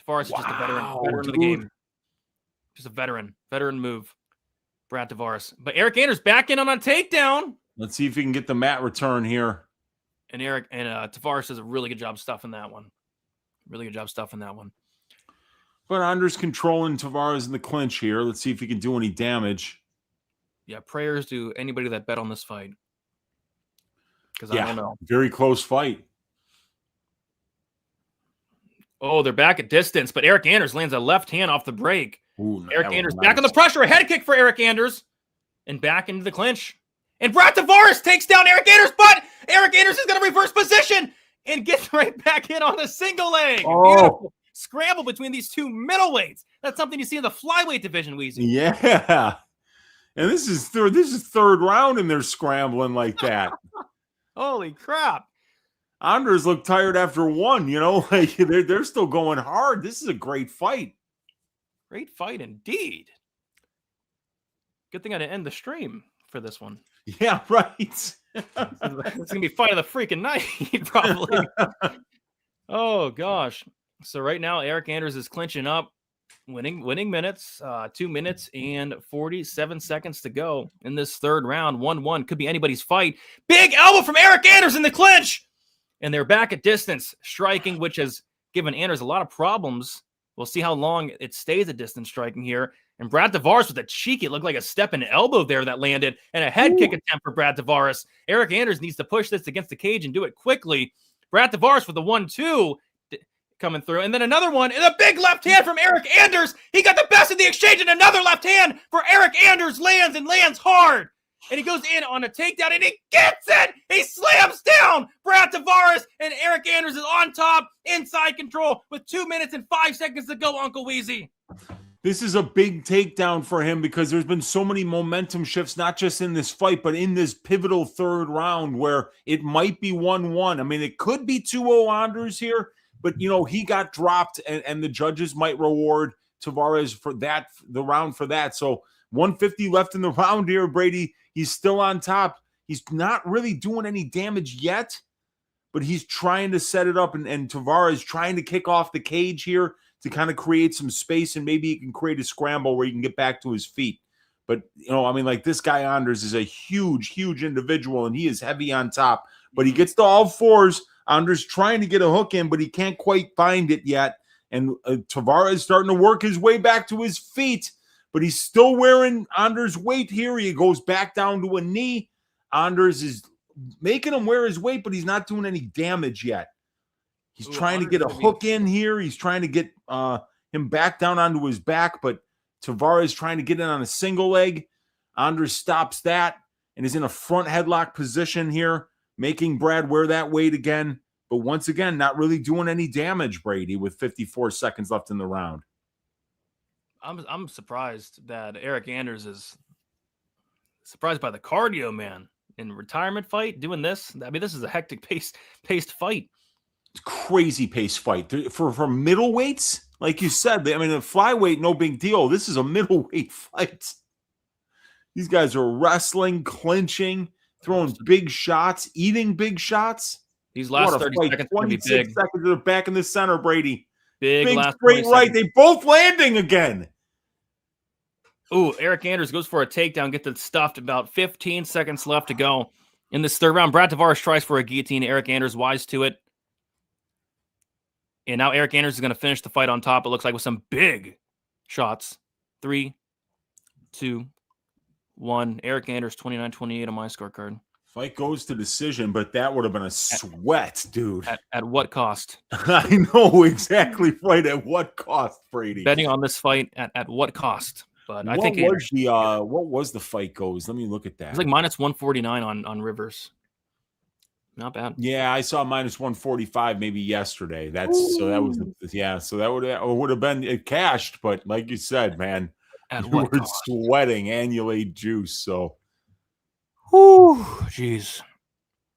Tavares is just a veteran of the game. Just a veteran move. Brad Tavares. But Eryk Anders back in on a takedown. Let's see if he can get the mat return here. And Eryk and Tavares does a really good job stuffing that one. But Anders controlling Tavares in the clinch here. Let's see if he can do any damage. Yeah, prayers to anybody that bet on this fight. Because I don't know. Very close fight. Oh, they're back at distance, but Eryk Anders lands a left hand off the break. Ooh, Eryk Anders back on the pressure. A head kick for Eryk Anders. And back into the clinch. And Brad Tavares takes down Eryk Anders, but Eryk Anders is going to reverse position and gets right back in on a single leg. Oh. Beautiful scramble between these two middleweights. That's something you see in the flyweight division, Weezy. Yeah. And this is third round and they're scrambling like that. Holy crap. Anders looked tired after one, like they're still going hard. This is a great fight. Great fight indeed. Good thing I didn't end the stream for this one. Yeah, right. It's going to be fight of the freaking night, probably. Oh, gosh. So right now, Eryk Anders is clinching up, winning minutes, 2 minutes and 47 seconds to go in this third round. 1-1 could be anybody's fight. Big elbow from Eryk Anders in the clinch. And they're back at distance, striking, which has given Anders a lot of problems. We'll see how long it stays at distance striking here. And Brad Tavares with a cheek. It looked like a step and elbow there that landed. And a head kick attempt for Brad Tavares. Eryk Anders needs to push this against the cage and do it quickly. Brad Tavares with the 1-2 coming through. And then another one. And a big left hand from Eryk Anders. He got the best of the exchange. And another left hand for Eryk Anders lands hard. And he goes in on a takedown, and he gets it! He slams down Brad Tavares, and Eryk Anders is on top, inside control, with 2 minutes and 5 seconds to go, Uncle Weezy. This is a big takedown for him because there's been so many momentum shifts, not just in this fight, but in this pivotal third round where it might be 1-1. I mean, it could be 2-0 Anders here, but, he got dropped, and the judges might reward Tavares for that, the round for that. So 150 left in the round here, Brady. He's still on top. He's not really doing any damage yet, but he's trying to set it up. And Tavares trying to kick off the cage here to kind of create some space, and maybe he can create a scramble where he can get back to his feet. But, this guy Anders is a huge, huge individual, and he is heavy on top. But he gets to all fours. Anders trying to get a hook in, but he can't quite find it yet. And Tavares starting to work his way back to his feet. But he's still wearing Anders' weight here. He goes back down to a knee. Anders is making him wear his weight, but he's not doing any damage yet. He's trying to get a hook in here. He's trying to get him back down onto his back, but Tavares trying to get in on a single leg. Anders stops that and is in a front headlock position here, making Brad wear that weight again. But once again, not really doing any damage, Brady, with 54 seconds left in the round. I'm surprised that Eryk Anders is surprised by the cardio, man. In retirement fight, doing this. I mean, this is a hectic paced fight. It's crazy paced fight. For middleweights, like you said, I mean, a flyweight, no big deal. This is a middleweight fight. These guys are wrestling, clinching, throwing big shots, eating big shots. These last 30 seconds are going to be big. 26 seconds, they're back in the center, Brady. Big last straight right. They both landing again. Ooh, Eryk Anders goes for a takedown, gets it stuffed. About 15 seconds left to go in this third round. Brad Tavares tries for a guillotine. Eryk Anders wise to it. And now Eryk Anders is going to finish the fight on top, it looks like, with some big shots. 3, 2, 1. Eryk Anders, 29-28 on my scorecard. Fight goes to decision, but that would have been a sweat, dude. At what cost? I know exactly right. At what cost, Brady? Betting on this fight at what cost? But I think what was the fight goes? Let me look at that. It's like minus 149 on Rivers. Not bad. Yeah, I saw minus 145 maybe yesterday. So that would have been it cashed, but like you said, man, at you what were cost? sweating and you laid juice, so. Whew, jeez.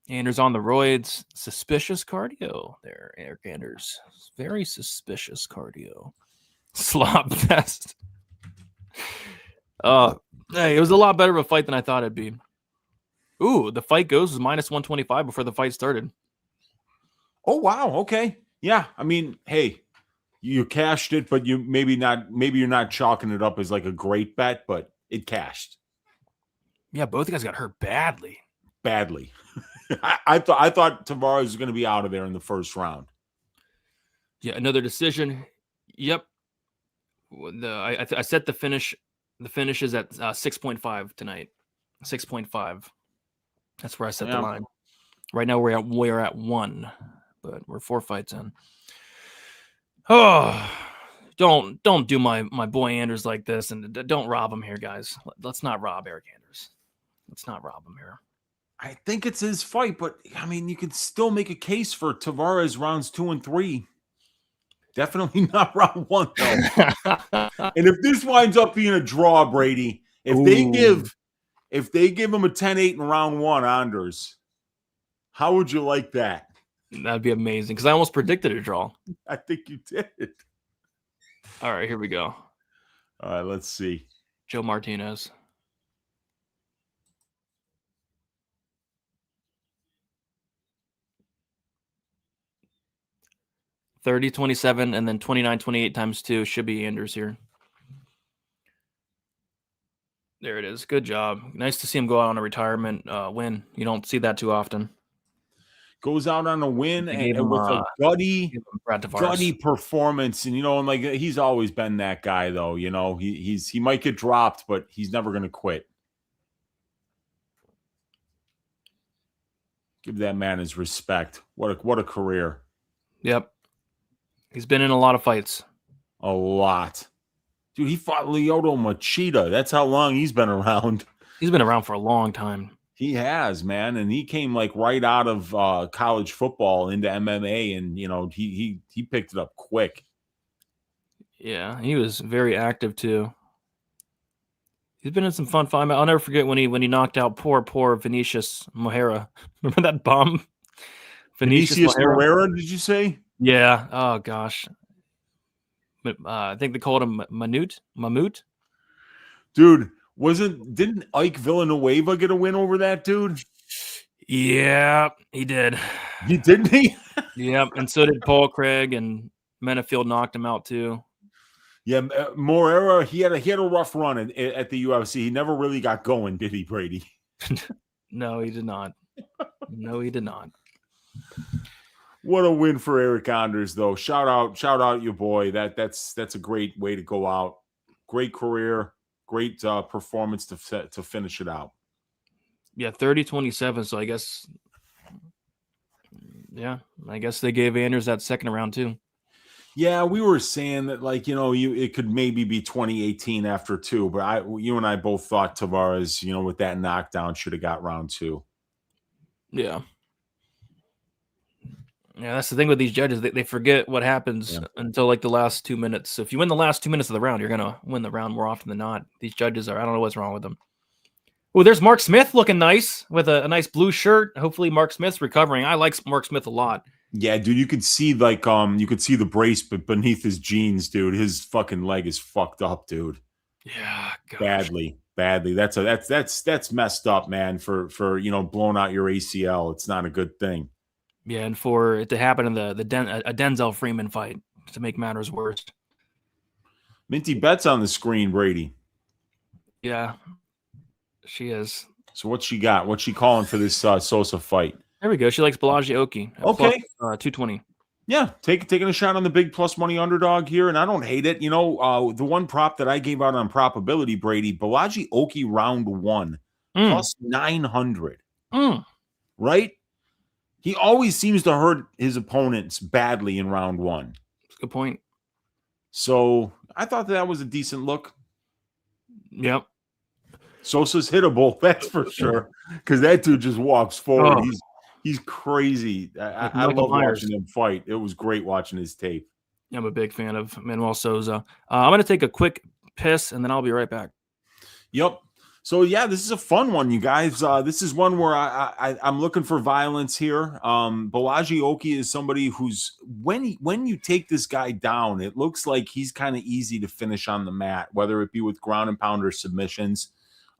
Anders on the roids. Suspicious cardio there, Eryk Anders. Very suspicious cardio. Slop fest. Hey, it was a lot better of a fight than I thought it'd be. Ooh, the fight was minus 125 before the fight started. Oh, wow. Okay. Yeah. I mean, hey, you cashed it, but maybe you're not chalking it up as like a great bet, but it cashed. Yeah, both guys got hurt badly. Badly. I thought Tavares was going to be out of there in the first round. Yeah, another decision. Yep. I set the finish. The finish is at 6.5 tonight. 6.5. That's where I set the line. Right now we're at 1, but we're 4 fights in. Oh, don't do my boy Anders like this, and don't rob him here, guys. Let's not rob Eryk Anders. Let's not rob him here. I think it's his fight, but I mean, you could still make a case for Tavares rounds 2 and 3. Definitely not round 1 though. And if this winds up being a draw, Brady, if they give him a 10-8 in round 1, Anders, how would you like that? That'd be amazing, because I almost predicted a draw. I think you did. All right, here we go. All right, let's see. Joe Martinez. $30-27, and then 29-28 times 2 should be Anders here. There it is. Good job. Nice to see him go out on a retirement win. You don't see that too often. Goes out on a win and with a gutty performance, and and like he's always been that guy though. He might get dropped, but he's never going to quit. Give that man his respect. What a career. Yep. He's been in a lot of fights. A lot. Dude, he fought Lyoto Machida. That's how long he's been around. He's been around for a long time. He has, man. And he came like right out of college football into MMA, and he picked it up quick. Yeah, he was very active too. He's been in some fun fights. I'll never forget when he knocked out poor Vinicius Moreira. Remember that bomb? Vinicius Moreira, did you say? Yeah. Oh gosh. I think they called him Mammoot. Dude, didn't Ike Villanueva get a win over that dude? Yeah, he did. Didn't he? Yeah, and so did Paul Craig, and Menafield knocked him out too. Yeah, Moreira, he had a rough run at the UFC. He never really got going, did he, Brady? No, he did not. No, he did not. What a win for Eryk Anders, though. Shout out your boy. That's a great way to go out. Great career, great performance to finish it out. Yeah, 30-27. So I guess they gave Anders that second round too. Yeah, we were saying that it could maybe be 2018 after 2, but you and I both thought Tavares, with that knockdown should have got round 2. Yeah. Yeah, that's the thing with these judges. They forget what happens until like the last 2 minutes. So if you win the last 2 minutes of the round, you're going to win the round more often than not. These judges I don't know what's wrong with them. Oh, there's Mark Smith looking nice with a nice blue shirt. Hopefully Mark Smith's recovering. I like Mark Smith a lot. Yeah, dude, you could see the brace beneath his jeans, dude. His fucking leg is fucked up, dude. Yeah, gosh. Badly. That's messed up, man, for blowing out your ACL. It's not a good thing. Yeah, and for it to happen in a Denzel Freeman fight to make matters worse. Minty Bet's on the screen, Brady. Yeah, she is. So what's she got? What's she calling for this Sosa fight? There we go. She likes Balaji Oki. Okay. Plus, 220. Yeah, taking a shot on the big plus money underdog here, and I don't hate it. The one prop that I gave out on probability, Brady, Balaji Oki round 1 plus 900. Right? He always seems to hurt his opponents badly in round 1. That's a good point. So I thought that was a decent look. Yep. Sosa's hittable, that's for sure, because that dude just walks forward. He's crazy. I love watching him fight. It was great watching his tape. I'm a big fan of Manuel Souza. I'm going to take a quick piss, and then I'll be right back. Yep. So, yeah, this is a fun one, you guys. This is one where I'm looking for violence here. Balaji Oki is somebody who's, when you take this guy down, it looks like he's kind of easy to finish on the mat, whether it be with ground and pounder submissions.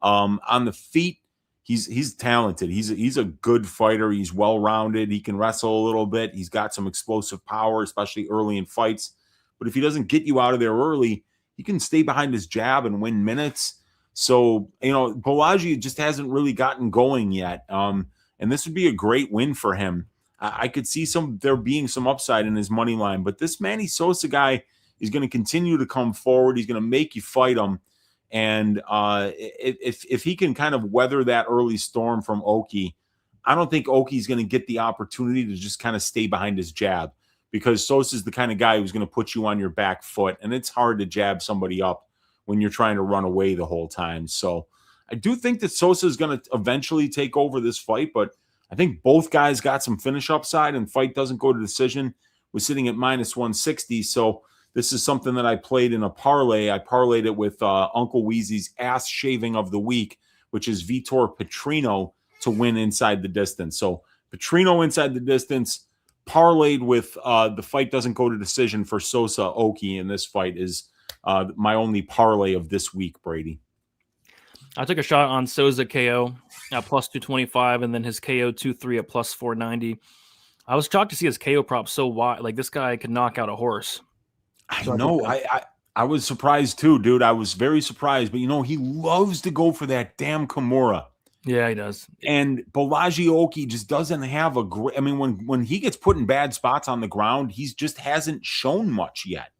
On the feet, he's talented. He's a good fighter. He's well-rounded. He can wrestle a little bit. He's got some explosive power, especially early in fights. But if he doesn't get you out of there early, he can stay behind his jab and win minutes. So, Balaji just hasn't really gotten going yet. And and this would be a great win for him. I could see there being some upside in his money line, but this Manny Sosa guy is going to continue to come forward. He's going to make you fight him. And if he can kind of weather that early storm from Oki, I don't think Oki's going to get the opportunity to just kind of stay behind his jab, because Sosa's the kind of guy who's going to put you on your back foot, and it's hard to jab somebody up when you're trying to run away the whole time. So I do think that Sosa is going to eventually take over this fight, but I think both guys got some finish upside, and fight doesn't go to decision. We're sitting at -160, so this is something that I played in a parlay. I parlayed it with Uncle Weezy's ass shaving of the week, which is Vitor Petrino to win inside the distance. So Petrino inside the distance, parlayed with the fight doesn't go to decision for Sosa Oki in this fight is my only parlay of this week, Brady. I took a shot on Sosa KO at +225, and then his KO 2-3 at +490. I was shocked to see his KO prop so wide. Like, this guy could knock out a horse. I know. I was surprised too, dude. I was very surprised. But, he loves to go for that damn Kimura. Yeah, he does. And Balaji Oki just doesn't have a great – I mean, when he gets put in bad spots on the ground, he's just hasn't shown much yet.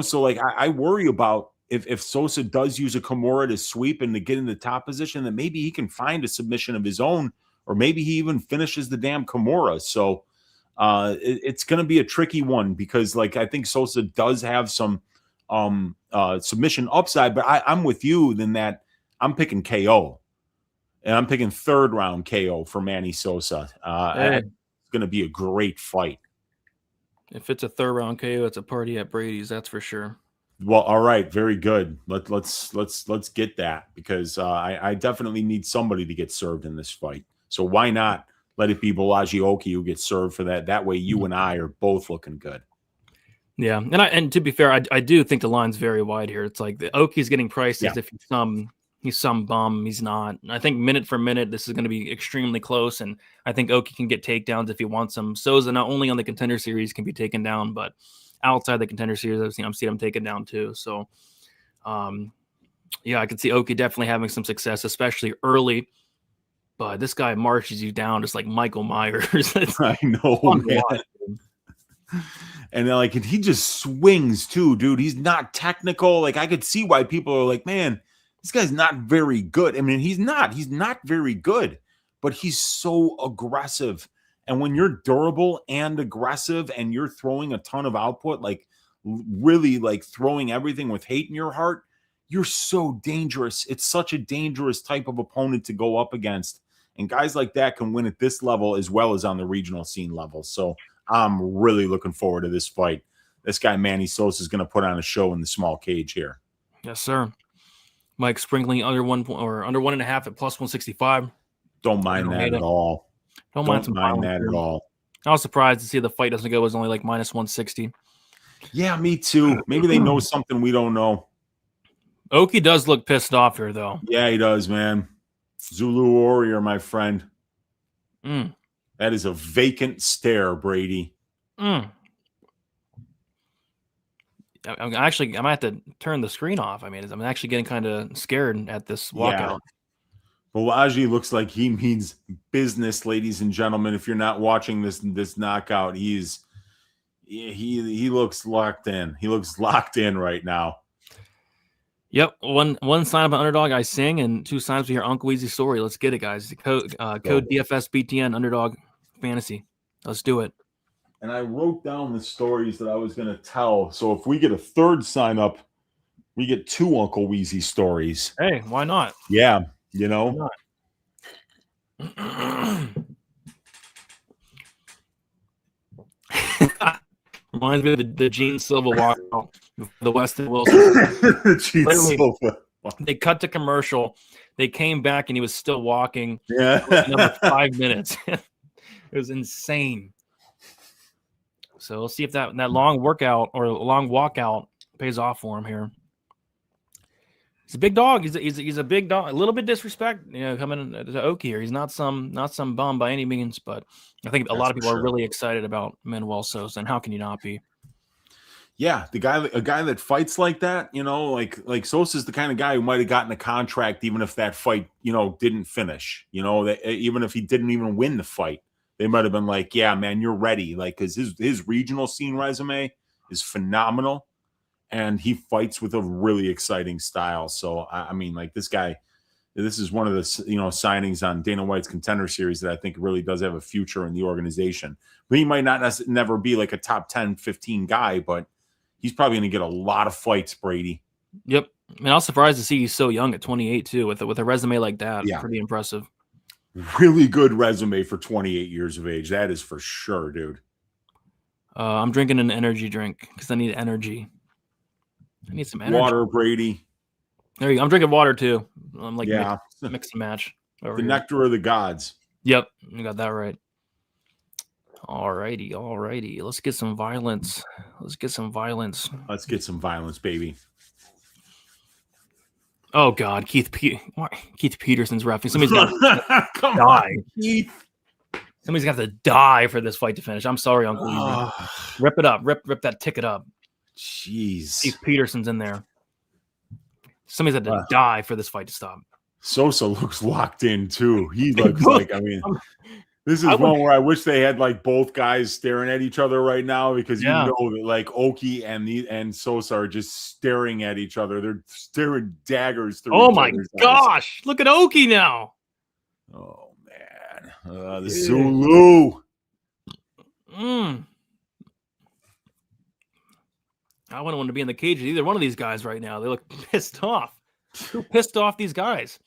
So, like, I worry about if Sosa does use a Kimura to sweep and to get in the top position, that maybe he can find a submission of his own, or maybe he even finishes the damn Kimura. So it's going to be a tricky one, because, like, I think Sosa does have some submission upside, but I'm with you in that I'm picking KO. And I'm picking third round KO for Manny Sosa. It's going to be a great fight. If it's a third round KO, it's a party at Brady's. That's for sure. Well, all right, very good. Let's get that, because I definitely need somebody to get served in this fight. So why not let it be Balaji Oki who gets served for that? That way, you and I are both looking good. Yeah, and to be fair, I do think the line's very wide here. It's like the Oki's getting priced as if he's some bum. He's not. I think minute for minute, this is going to be extremely close, and I think Oki can get takedowns if he wants them. Sosa, not only on the Contender Series, can be taken down, but outside the Contender Series, I've seen him taken down too. So, yeah, I could see Oki definitely having some success, especially early. But this guy marches you down just like Michael Myers. I know, man. And like, he just swings too, dude. He's not technical. Like, I could see why people are like, man, this guy's not very good. I mean, he's not very good, but he's so aggressive. And when you're durable and aggressive and you're throwing a ton of output, like really like throwing everything with hate in your heart, you're so dangerous. It's such a dangerous type of opponent to go up against. And guys like that can win at this level as well as on the regional scene level. So I'm really looking forward to this fight. This guy, Manny Sosa, is going to put on a show in the small cage here. Yes, sir. Mike sprinkling under 1.5 at +165. Don't mind that at all. Don't mind that at all. I was surprised to see the fight doesn't go as only like -160. Yeah, me too. Maybe they know something we don't know. Oki does look pissed off here, though. Yeah, he does, man. Zulu Warrior, my friend. That is a vacant stare, Brady. I might have to turn the screen off. I mean, I'm actually getting kind of scared at this walkout. Yeah. Balaji looks like he means business, ladies and gentlemen. If you're not watching this knockout, he looks locked in. He looks locked in right now. Yep. One sign of an underdog, I sing, and 2 signs to hear Uncle Weezy's story. Let's get it, guys. Code DFSBTN underdog fantasy. Let's do it. And I wrote down the stories that I was going to tell. So if we get a third sign up, we get 2 Uncle Weezy stories. Hey, why not? Yeah, you know. Why not? Reminds me of the Gene Silva walkout, the Weston Wilson. Gene Silva. They cut to commercial. They came back and he was still walking. Yeah, another 5 minutes. It was insane. So we'll see if that long workout or long walkout pays off for him here. He's a big dog. He's a big dog. A little bit disrespect, coming to Oki here. He's not some bum by any means, but I think a lot of people are really excited about Manuel Sosa, and how can you not be? Yeah, a guy that fights like that, like Sosa's the kind of guy who might have gotten a contract even if that fight, didn't finish. That even if he didn't even win the fight, they might have been like, "Yeah, man, you're ready." Like, because his regional scene resume is phenomenal, and he fights with a really exciting style. So I mean, like this guy, this is one of the signings on Dana White's Contender Series that I think really does have a future in the organization. But he might not never be like a top 10, 15 guy, but he's probably going to get a lot of fights, Brady. Yep. I mean, I was surprised to see he's so young at 28 too, with a resume like that. Yeah. Pretty impressive. Really good resume for 28 years of age. That is for sure, dude. I'm drinking an energy drink because I need energy. I need some energy. Water, Brady. There you go. I'm drinking water too. I'm like mix and match. The nectar of the gods. Yep, you got that right. Alrighty. Let's get some violence. Let's get some violence, baby. Oh God, Keith Peterson's reffing. Somebody's got to die. Keith. Somebody's got to die for this fight to finish. I'm sorry, Uncle Easy. Rip it up. Rip that ticket up. Jeez. Keith Peterson's in there. Somebody's had to die for this fight to stop. Sosa looks locked in too. He looks like, I mean, this is one where I wish they had like both guys staring at each other right now, because you know that like Oki and Sosa are just staring at each other. They're staring daggers through. Oh my gosh! Look at Oki now. Oh man, the Zulu. I wouldn't want to be in the cage with either one of these guys right now. They look pissed off. Who pissed off these guys?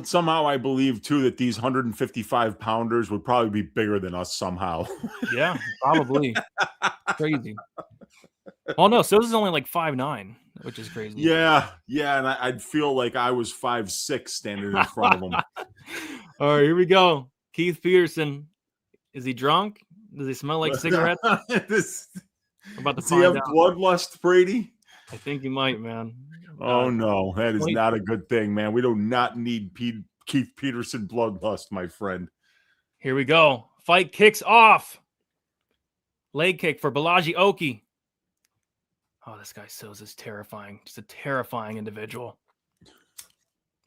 Somehow I believe too that these 155 pounders would probably be bigger than us somehow. Yeah, probably. Crazy. Oh no, so this is only like 5'9", which is crazy. Yeah, and I'd feel like I was 5'6" standing in front of him. All right, here we go. Keith Peterson. Is he drunk? Does he smell like cigarettes? Does he have bloodlust, Brady? I think he might, man. Oh no, that is not a good thing, man. We do not need Keith Peterson bloodlust, my friend. Here we go. Fight kicks off. Leg kick for Balaji Oki. Oh, this guy Sosa is terrifying. Just a terrifying individual.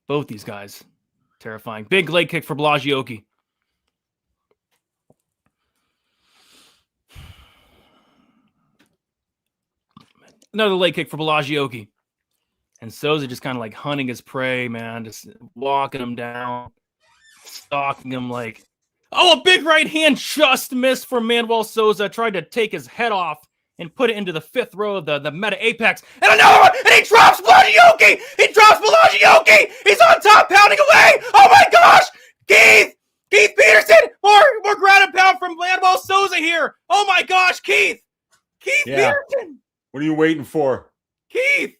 Both these guys, terrifying. Big leg kick for Balaji Oki. Another leg kick for Balaji Oki. And Sosa just kind of like hunting his prey, man. Just walking him down, stalking him like... Oh, a big right hand just missed from Manuel Sosa. Tried to take his head off and put it into the fifth row of the meta apex. And another one! And he drops Balaji Oki! He drops Balaji Oki! He's on top, pounding away! Oh my gosh! Keith Peterson! More ground and pound from Manuel Sosa here! Oh my gosh, Keith Peterson! What are you waiting for? Keith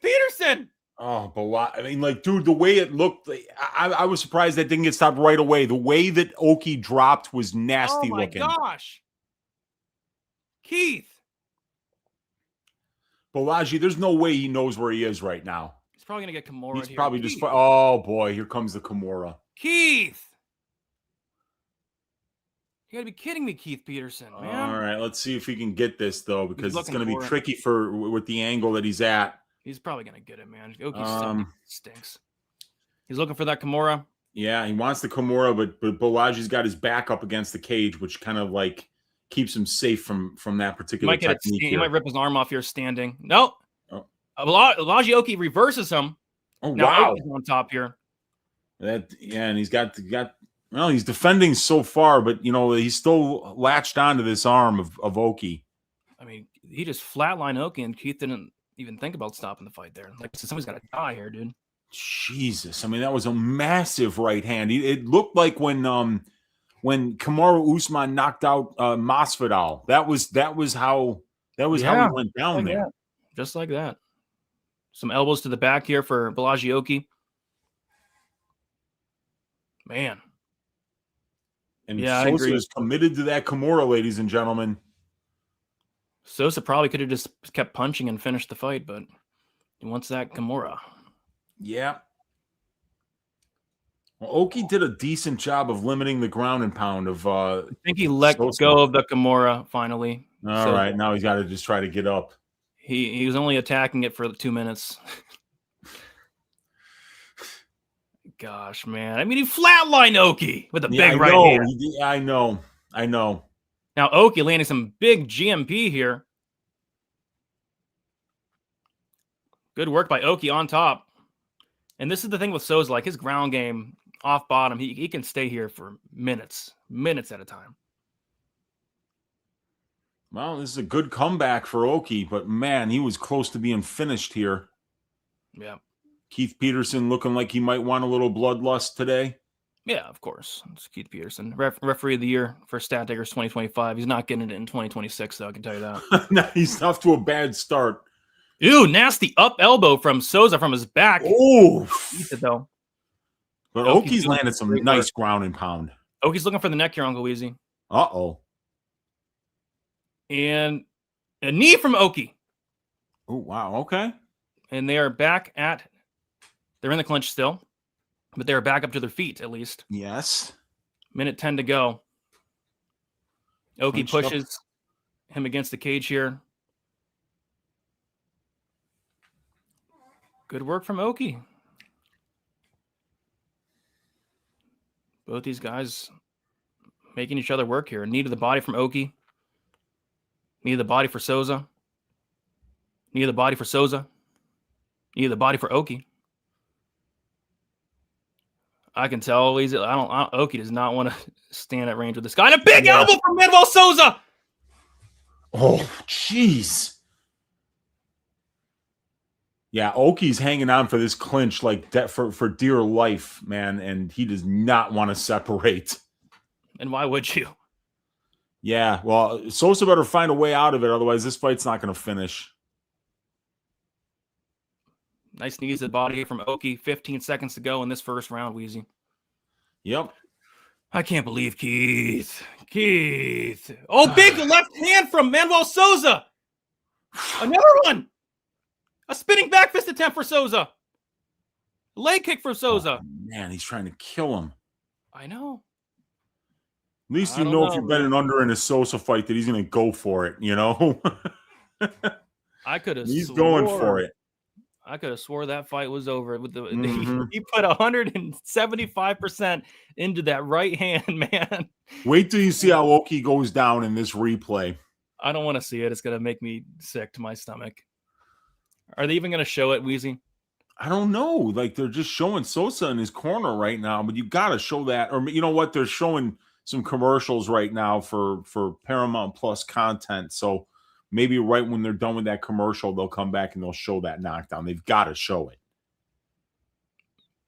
Peterson. Oh, but I mean, like, dude, the way it looked, I was surprised that didn't get stopped right away. The way that Oki dropped was nasty looking. Oh my gosh. Keith. Balaji, there's no way he knows where he is right now. He's probably going to get Kimura. He's probably just, oh boy, here comes the Kimura. Keith. You gotta be kidding me, Keith Peterson, man. All right, let's see if he can get this though, because it's going to be tricky with the angle that he's at. He's probably going to get it, man. Oki stinks. He's looking for that Kimura. Yeah, he wants the Kimura, but Balaji's got his back up against the cage, which kind of like keeps him safe from that particular technique. He might rip his arm off here standing. No. Oh. Balaji Oki reverses him. Oh, now wow. Oki's on top here. And he's got well, he's defending so far, but he's still latched onto this arm of Oki. I mean, he just flatlined Oki, and Keith didn't even think about stopping the fight there. Like, somebody's got to die here, dude. Jesus, I mean, that was a massive right hand. It looked like when Kamaru Usman knocked out Masvidal. That was how he went down there. Just like that. Some elbows to the back here for Balaji Oki. Man. And Sosa is committed to that Kimura, ladies and gentlemen. Sosa probably could have just kept punching and finished the fight, but he wants that Kimura. Yeah. Well, Oki did a decent job of limiting the ground and pound of. I think he let go of the Kimura finally. All right, now he's got to just try to get up. He was only attacking it for 2 minutes. Gosh, man. I mean, he flatlined Oki with a big right hand. I know. Now, Oki landing some big GMP here. Good work by Oki on top. And this is the thing with Souza, like his ground game off bottom, he can stay here for minutes at a time. Well, this is a good comeback for Oki, but man, he was close to being finished here. Yeah. Keith Peterson looking like he might want a little bloodlust today. Yeah, of course. It's Keith Peterson, referee of the year for Stat Takers 2025. He's not getting it in 2026, though, I can tell you that. No, he's off to a bad start. Ew, nasty up elbow from Souza from his back. Oh, eats it though. But Oki's landed some nice ground and pound. Oki's looking for the neck here, Uncle Weezy. Uh-oh. And a knee from Oki. Oh, wow. Okay. And they are back at, they're in the clinch still, but they're back up to their feet at least. Yes. Minute 10 to go. Oki pushes him against the cage here. Good work from Oki. Both these guys making each other work here. Knee to the body from Oki. Knee to the body for Souza. Knee to the body for Souza. Knee to the body for Oki. I can tell Oki does not want to stand at range with this guy. And a big elbow from Manuel Souza. Oh, jeez. Yeah, Oki's hanging on for this clinch like that for dear life, man, and he does not want to separate. And why would you? Yeah, well, Souza better find a way out of it, otherwise this fight's not going to finish. Nice knees to the body from Oki. 15 seconds to go in this first round, Weezy. Yep. I can't believe Keith. Oh, big left hand from Manuel Souza. Another one. A spinning back fist attempt for Souza. Leg kick for Souza. Oh, man, he's trying to kill him. I know. At least you know if you've been in a Souza fight that he's going to go for it, you know? I could have He's going for it. I could have swore that fight was over. With he put 175% into that right hand, man. Wait till you see how Oki goes down in this replay. I don't want to see it. It's going to make me sick to my stomach. Are they even going to show it, Weezy? I don't know. Like, they're just showing Souza in his corner right now, but you got to show that. Or, you know what? They're showing some commercials right now for Paramount Plus content. So maybe right when they're done with that commercial, they'll come back and they'll show that knockdown. They've got to show it.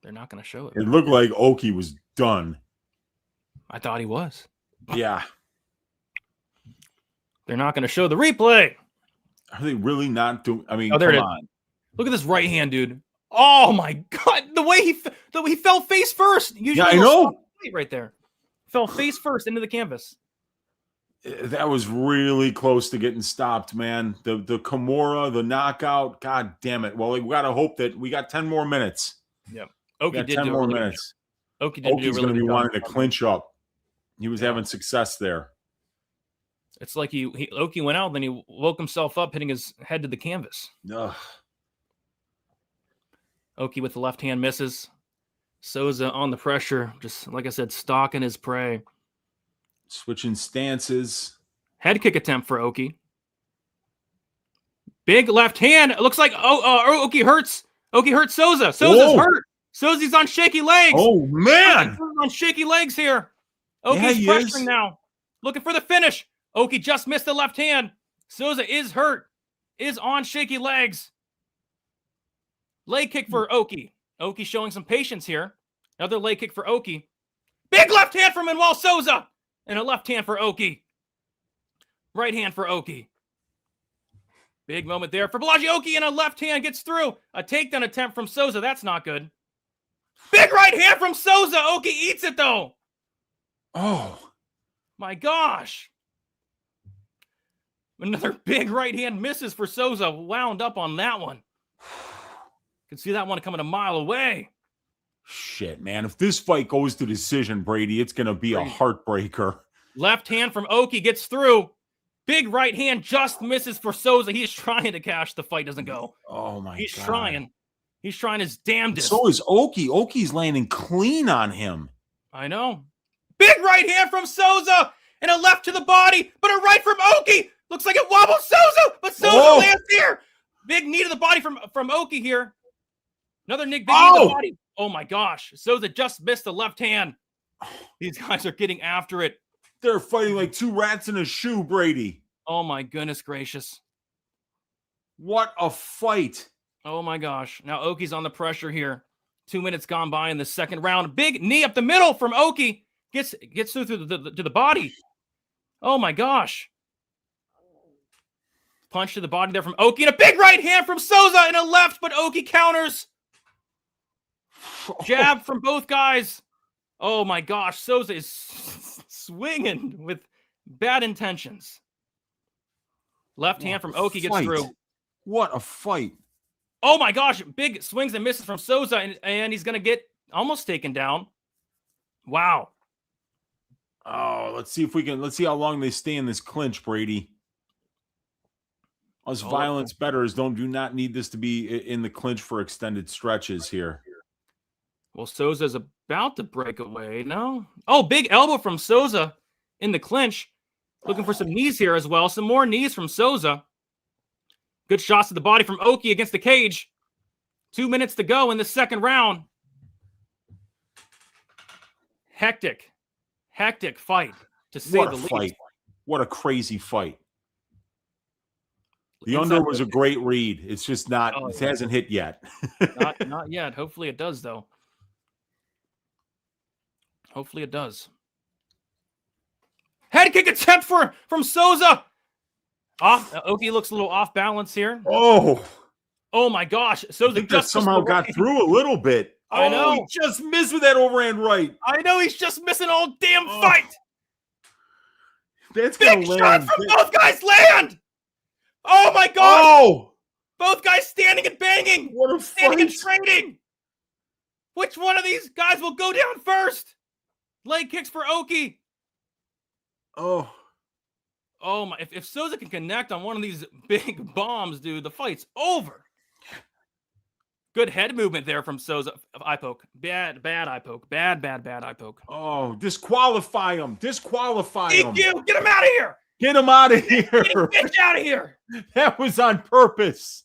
They're not going to show it. It looked like Oki was done. I thought he was. Yeah. They're not going to show the replay. Are they really not doing? I mean, there come it is. on. Look at this right hand, dude. Oh my God! The way he fell face first. Usually I know. Right there, fell face first into the canvas. That was really close to getting stopped, man. The Kimura, the knockout. God damn it! Well, we got to hope that we got 10 more minutes. Yep. Oki did 10 more minutes. Oki's going to be wanting to clinch up. He was having success there. It's like Oki went out, then he woke himself up, hitting his head to the canvas. Ugh. Oki with the left hand misses. Souza on the pressure, just like I said, stalking his prey. Switching stances. Head kick attempt for Oki. Big left hand. It looks like Oki hurts. Oki hurts Souza. Souza's hurt. Souza's on shaky legs. Oh, man. Souza's on shaky legs here. Oki's pressuring now. Looking for the finish. Oki just missed the left hand. Souza is hurt. Is on shaky legs. Leg kick for Oki. Oki showing some patience here. Another leg kick for Oki. Big left hand from Manuel Souza. And a left hand for Oki. Right hand for Oki. Big moment there for Balaji. Oki and a left hand gets through. A takedown attempt from Souza. That's not good. Big right hand from Souza. Oki eats it though. Oh. My gosh. Another big right hand misses for Souza. Wound up on that one. Can see that one coming a mile away. Shit, man. If this fight goes to decision, Brady, it's going to be a heartbreaker. Left hand from Oki gets through. Big right hand just misses for Souza. He's trying to cash. The fight doesn't go. Oh, my God. He's trying. He's trying his damnedest. So is Oki. Oki's landing clean on him. I know. Big right hand from Souza. And a left to the body. But a right from Oki. Looks like it wobbles Souza. But Souza lands here. Big knee to the body from Oki here. Another big knee to the body. Oh, my gosh. Souza just missed the left hand. These guys are getting after it. They're fighting like two rats in a shoe, Brady. Oh, my goodness gracious. What a fight. Oh, my gosh. Now Oki's on the pressure here. 2 minutes gone by in the second round. Big knee up the middle from Oki. Gets through to the body. Oh, my gosh. Punch to the body there from Oki. And a big right hand from Souza and a left, but Oki counters. Jab from both guys. Oh, my gosh. Souza is swinging with bad intentions. Left hand from Oki gets through. What a fight. Oh, my gosh. Big swings and misses from Souza, and he's going to get almost taken down. Wow. Oh, let's see how long they stay in this clinch, Brady. Us violence bettors do not need this to be in the clinch for extended stretches here. Well, Souza's about to break away. No. Oh, big elbow from Souza in the clinch. Looking for some knees here as well. Some more knees from Souza. Good shots to the body from Oki against the cage. 2 minutes to go in the second round. Hectic fight, to say the least. What a crazy fight. The under was a great read. It's just not, it hasn't hit yet. not yet. Hopefully it does, though. Hopefully it does. Head kick attempt from Souza. Oki looks a little off balance here. Oh my gosh. Souza just somehow got through a little bit. I know. He just missed with that overhand right. I know, he's just missing all damn fight. That's big shots from both guys land. Oh my god. Oh, both guys standing and banging. What a standing fight. and trading. Which one of these guys will go down first? Leg kicks for Oki. Oh my! If Souza can connect on one of these big bombs, dude, the fight's over. Good head movement there from Souza. Eye poke. Bad eye poke. Bad eye poke. Oh, disqualify him. Disqualify him. DQ. Get him out of here. Get him out of here. Get out of here. That was on purpose.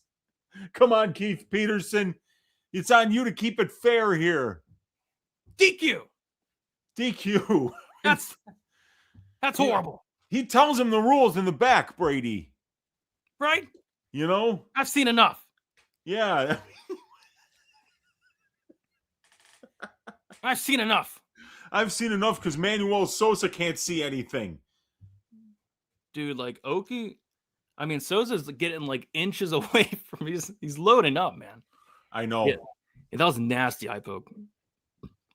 Come on, Keith Peterson. It's on you to keep it fair here. DQ. That's horrible. He tells him the rules in the back, Brady. Right? You know? I've seen enough. Yeah. I've seen enough. I've seen enough because Manuel Sosa can't see anything. Dude, like Oki, I mean, Souza's getting like inches away from he's loading up, man. I know. Yeah, that was nasty eye poke.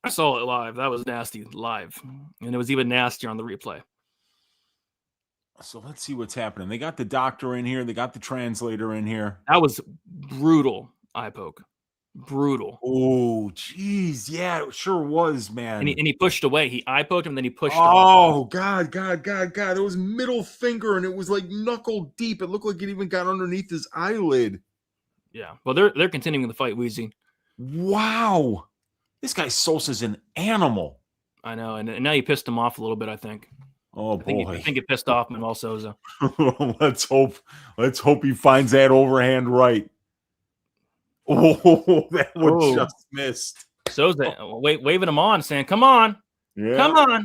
I saw it live. That was nasty live. And it was even nastier on the replay. So let's see what's happening. They got the doctor in here. They got the translator in here. That was brutal eye poke. Brutal. Oh, geez. Yeah, it sure was, man. And he pushed away. He eye poked him, then he pushed off. God. It was middle finger, and it was like knuckle deep. It looked like it even got underneath his eyelid. Yeah. Well, they're continuing the fight, Wheezy. Wow. This guy Sosa's an animal. I know, and now you pissed him off a little bit, I think. Oh, boy. I think it pissed off Manuel Souza. Let's hope he finds that overhand right. Oh, that one just missed. Souza waving him on, saying, come on. Yeah.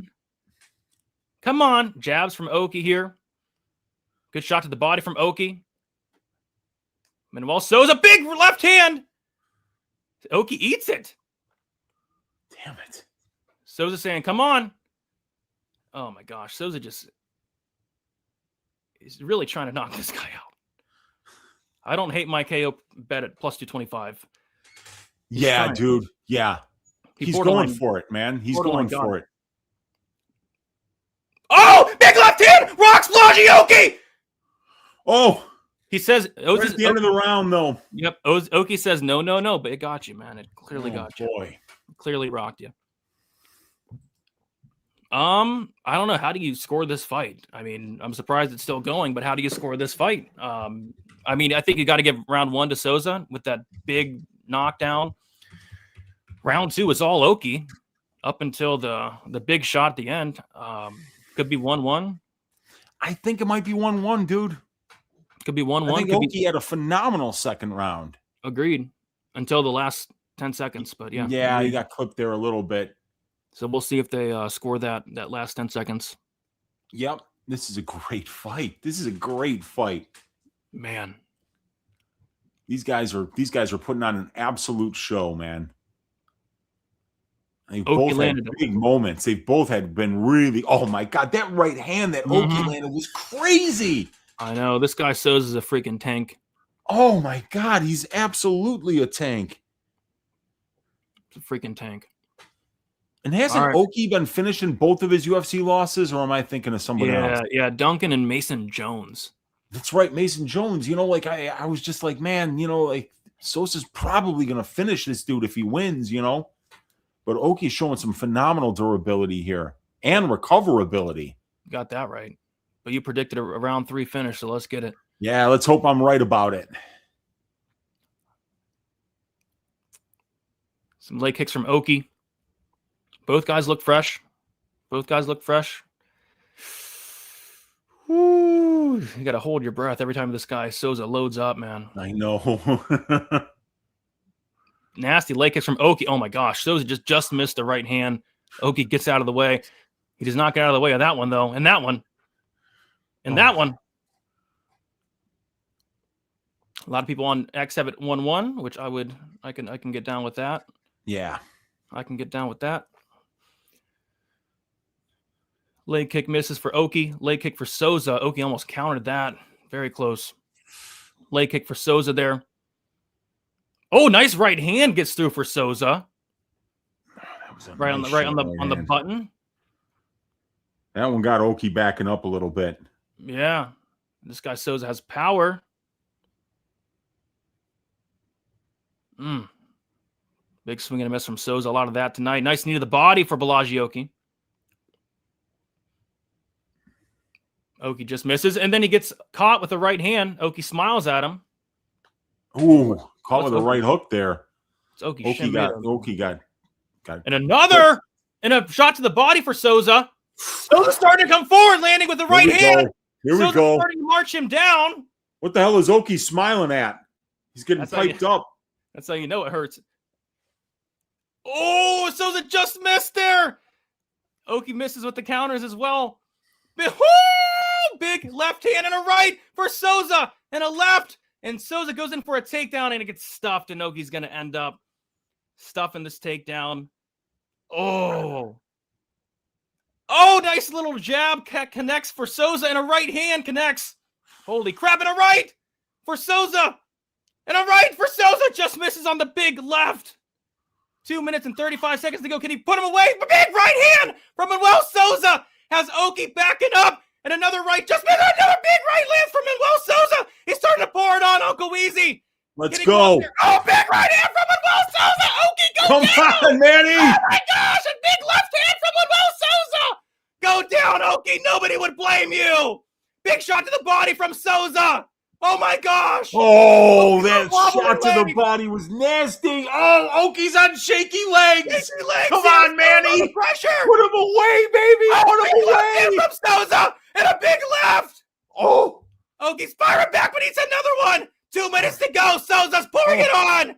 Come on. Jabs from Oki here. Good shot to the body from Oki. Manuel Souza, big left hand. Oki eats it. Damn it. Souza saying, come on. Oh, my gosh. Souza is really trying to knock this guy out. I don't hate my KO bet at plus 225. Yeah, dude. Yeah. He's going for it, man. He's going for it. Oh, big left hand. Rocks Blagioki. Oh, He says, We're at the end of the round, though. Yep. Oki says, no, but it got you, man. It clearly got you. Boy. Clearly rocked you. I don't know. How do you score this fight? I mean, I'm surprised it's still going, but how do you score this fight? I mean, I think you got to give round 1 to Souza with that big knockdown. Round 2, it's all Oki up until the big shot at the end. Could be 1-1. I think it might be 1-1, dude. Could be 1-1. I think Oki had a phenomenal second round. Agreed. Until the last 10 seconds, but yeah. Yeah, he got clipped there a little bit. So we'll see if they score that last 10 seconds. Yep. This is a great fight. This is a great fight. Man. These guys are putting on an absolute show, man. They both had big moments. They both had been really, oh my God, that right hand that Oki landed was crazy. I know. This guy Souza is a freaking tank. Oh my God, he's absolutely a tank. It's a freaking tank. And hasn't Oki been finishing both of his UFC losses, or am I thinking of somebody else? Yeah, Duncan and Mason Jones. That's right, Mason Jones. You know, like I was just like, man, you know, like Sosa's probably going to finish this dude if he wins, you know. But Oki's showing some phenomenal durability here and recoverability. Got that right. But you predicted a round 3 finish, so let's get it. Yeah, let's hope I'm right about it. Some leg kicks from Oki. Both guys look fresh. Woo. You got to hold your breath every time this guy Souza loads up, man. I know. Nasty leg kicks from Oki. Oh, my gosh. Souza just missed the right hand. Oki gets out of the way. He does not get out of the way of that one, though. And that one. And that one. A lot of people on X have it 1-1, which I can get down with that. Yeah. I can get down with that. Leg kick misses for Oki. Leg kick for Souza. Oki almost countered that. Very close. Leg kick for Souza there. Oh, nice right hand gets through for Souza. That was on the button. That one got Oki backing up a little bit. Yeah. This guy Souza has power. Big swing and a miss from Souza. A lot of that tonight. Nice knee to the body for Balaji. Oki just misses, and then he gets caught with the right hand. Oki smiles at him. Ooh, caught with a right hook there. It's Oki got. And another, and a shot to the body for Souza. Souza's starting to come forward, landing with the right hand. Here we go. Starting to march him down. What the hell is Oki smiling at? He's getting piped up. That's how you know it hurts. Oh, Souza just missed there. Oki misses with the counters as well. Big left hand and a right for Souza and a left. And Souza goes in for a takedown and it gets stuffed. And Oki's going to end up stuffing this takedown. Oh, nice little jab connects for Souza and a right hand connects. Holy crap. And a right for Souza. And a right for Souza. Just misses on the big left. 2 minutes and 35 seconds to go. Can he put him away? Big right hand from Manuel Souza. Has Oki backing up, and another right, just missed another big right lands from Manuel Souza. He's starting to pour it on Uncle Weezy. Let's go. Oh, big right hand from Manuel Souza. Oki, go down. Come on, Manny. Oh, my gosh, a big left hand from Manuel Souza. Go down, Oki. Nobody would blame you. Big shot to the body from Souza. Oh, my gosh. Oh, that shot to the body was nasty. Oh, Oki's on shaky legs. Come on, Manny. Pressure. Put him away, baby. Put him away. From Souza and a big left. Oh. Oki's firing back, but he's another one. 2 minutes to go. Souza's pouring it on.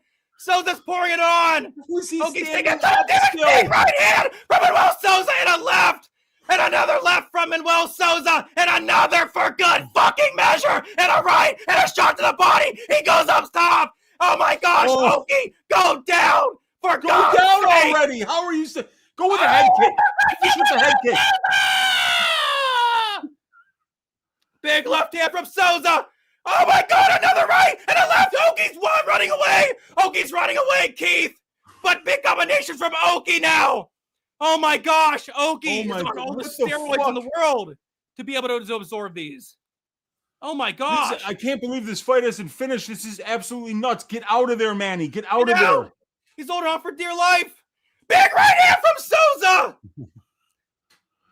Oki's taking a big right hand from Manuel Souza and a left. And another left from Manuel Souza, and another for good fucking measure, and a right, and a shot to the body. He goes up top. Oh my gosh, Oki, go down for God's sake. Already. How are you? Go with a head kick. Finish with the head kick. Big left hand from Souza. Oh my God, another right and a left. Oki's running away, Keith. But big combinations from Oki now. Oh my gosh, Oki is on all the steroids in the world to be able to absorb these. Oh my gosh! I can't believe this fight hasn't finished. This is absolutely nuts. Get out of there, Manny. Get out of there. He's holding on for dear life. Big right hand from Souza,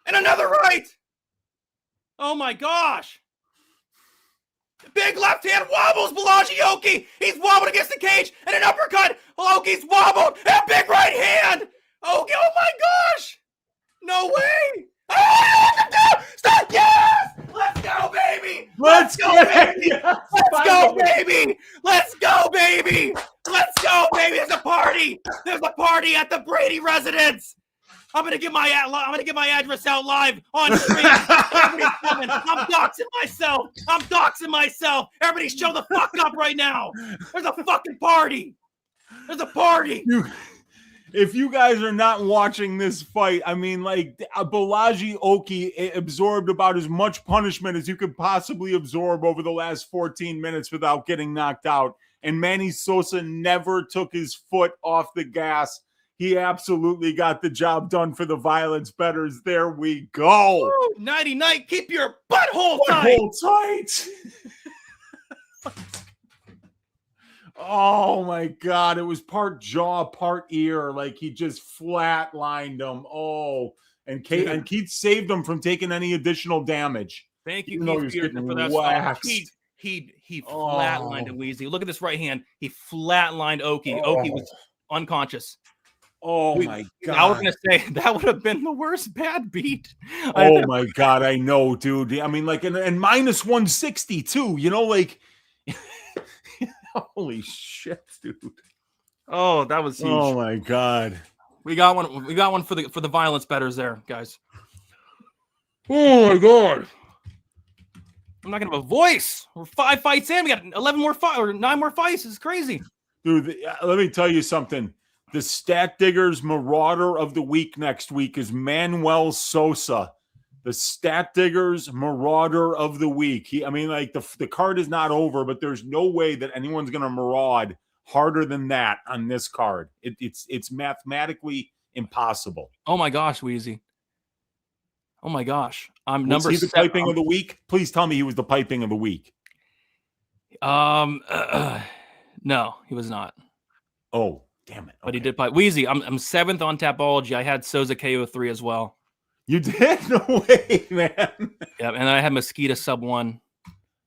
and another right. Oh my gosh! Big left hand wobbles Balaji. He's wobbled against the cage, and an uppercut. Oki's wobbled, and a big right hand. Oki, oh my gosh! No way! Stop! Yes! Let's go, baby! Let's go, baby! Let's go, baby! Let's go, baby! Let's go, baby! There's a party! There's a party at the Brady residence! I'm gonna get my address out live on stream. I'm doxing myself. Everybody show the fuck up right now. There's a fucking party. There's a party. If you guys are not watching this fight, I mean, like, Balaji Oki absorbed about as much punishment as you could possibly absorb over the last 14 minutes without getting knocked out. And Manny Sosa never took his foot off the gas. He absolutely got the job done for the violence bettors. There we go. Nighty night. Keep your butthole tight. Oh my God. It was part jaw, part ear. Like he just flatlined him. Oh, and Keith saved him from taking any additional damage. Thank you, Keith Pearson, for that stuff. He flatlined him, Weezy. Look at this right hand. He flatlined Oki. Oki was unconscious. Oh my God. I was going to say that would have been the worst bad beat. Oh my God. I know, dude. I mean, like, and minus 160 too, you know, like, holy shit, dude. Oh, that was huge. Oh my God. We got one for the violence bettors there, guys. Oh my God. I'm not gonna have a voice. We're 5 fights in. We got 11 more fights or 9 more fights. It's crazy. Dude, let me tell you something. The Stat Diggers Marauder of the Week next week is Manuel Sosa. The Stat Diggers Marauder of the Week. The card is not over, but there's no way that anyone's going to maraud harder than that on this card. It's mathematically impossible. Oh my gosh, Weezy. Oh my gosh. I'm Was he the piping of the week? Please tell me he was the piping of the week. No, he was not. Oh, damn it. Okay. But he did pipe. Weezy, I'm 7th on Tapology. I had Souza KO3 as well. You did? No way, man. Yeah, and I had Mesquita sub 1.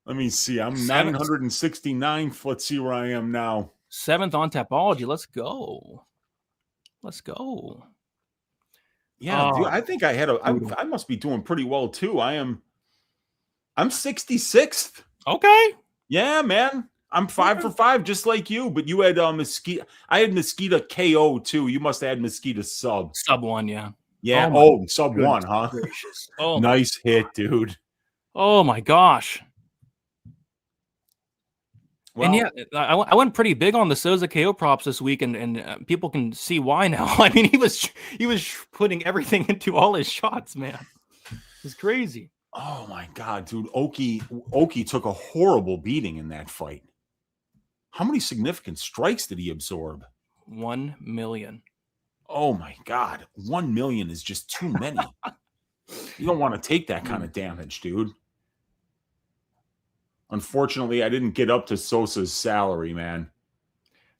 Let me see. I'm 969th. Let's see where I am now. 7th on Tapology. Let's go. Yeah, dude, I think I must be doing pretty well too. I'm 66th. Okay. Yeah, man. I'm 5 for 5, just like you. But you had Mesquita. I had Mesquita KO too. You must have had Mesquita sub 1, yeah. Yeah. Sub 1, huh? Gracious. Oh, nice hit, dude. Oh my gosh. Well, and yeah, I went pretty big on the Souza KO props this week, and people can see why now. I mean, he was putting everything into all his shots, man. It's crazy. Oh my God, dude. Oki took a horrible beating in that fight. How many significant strikes did he absorb? 1 million. Oh my God. 1 million is just too many. You don't want to take that kind of damage, dude. Unfortunately, I didn't get up to Sosa's salary, man.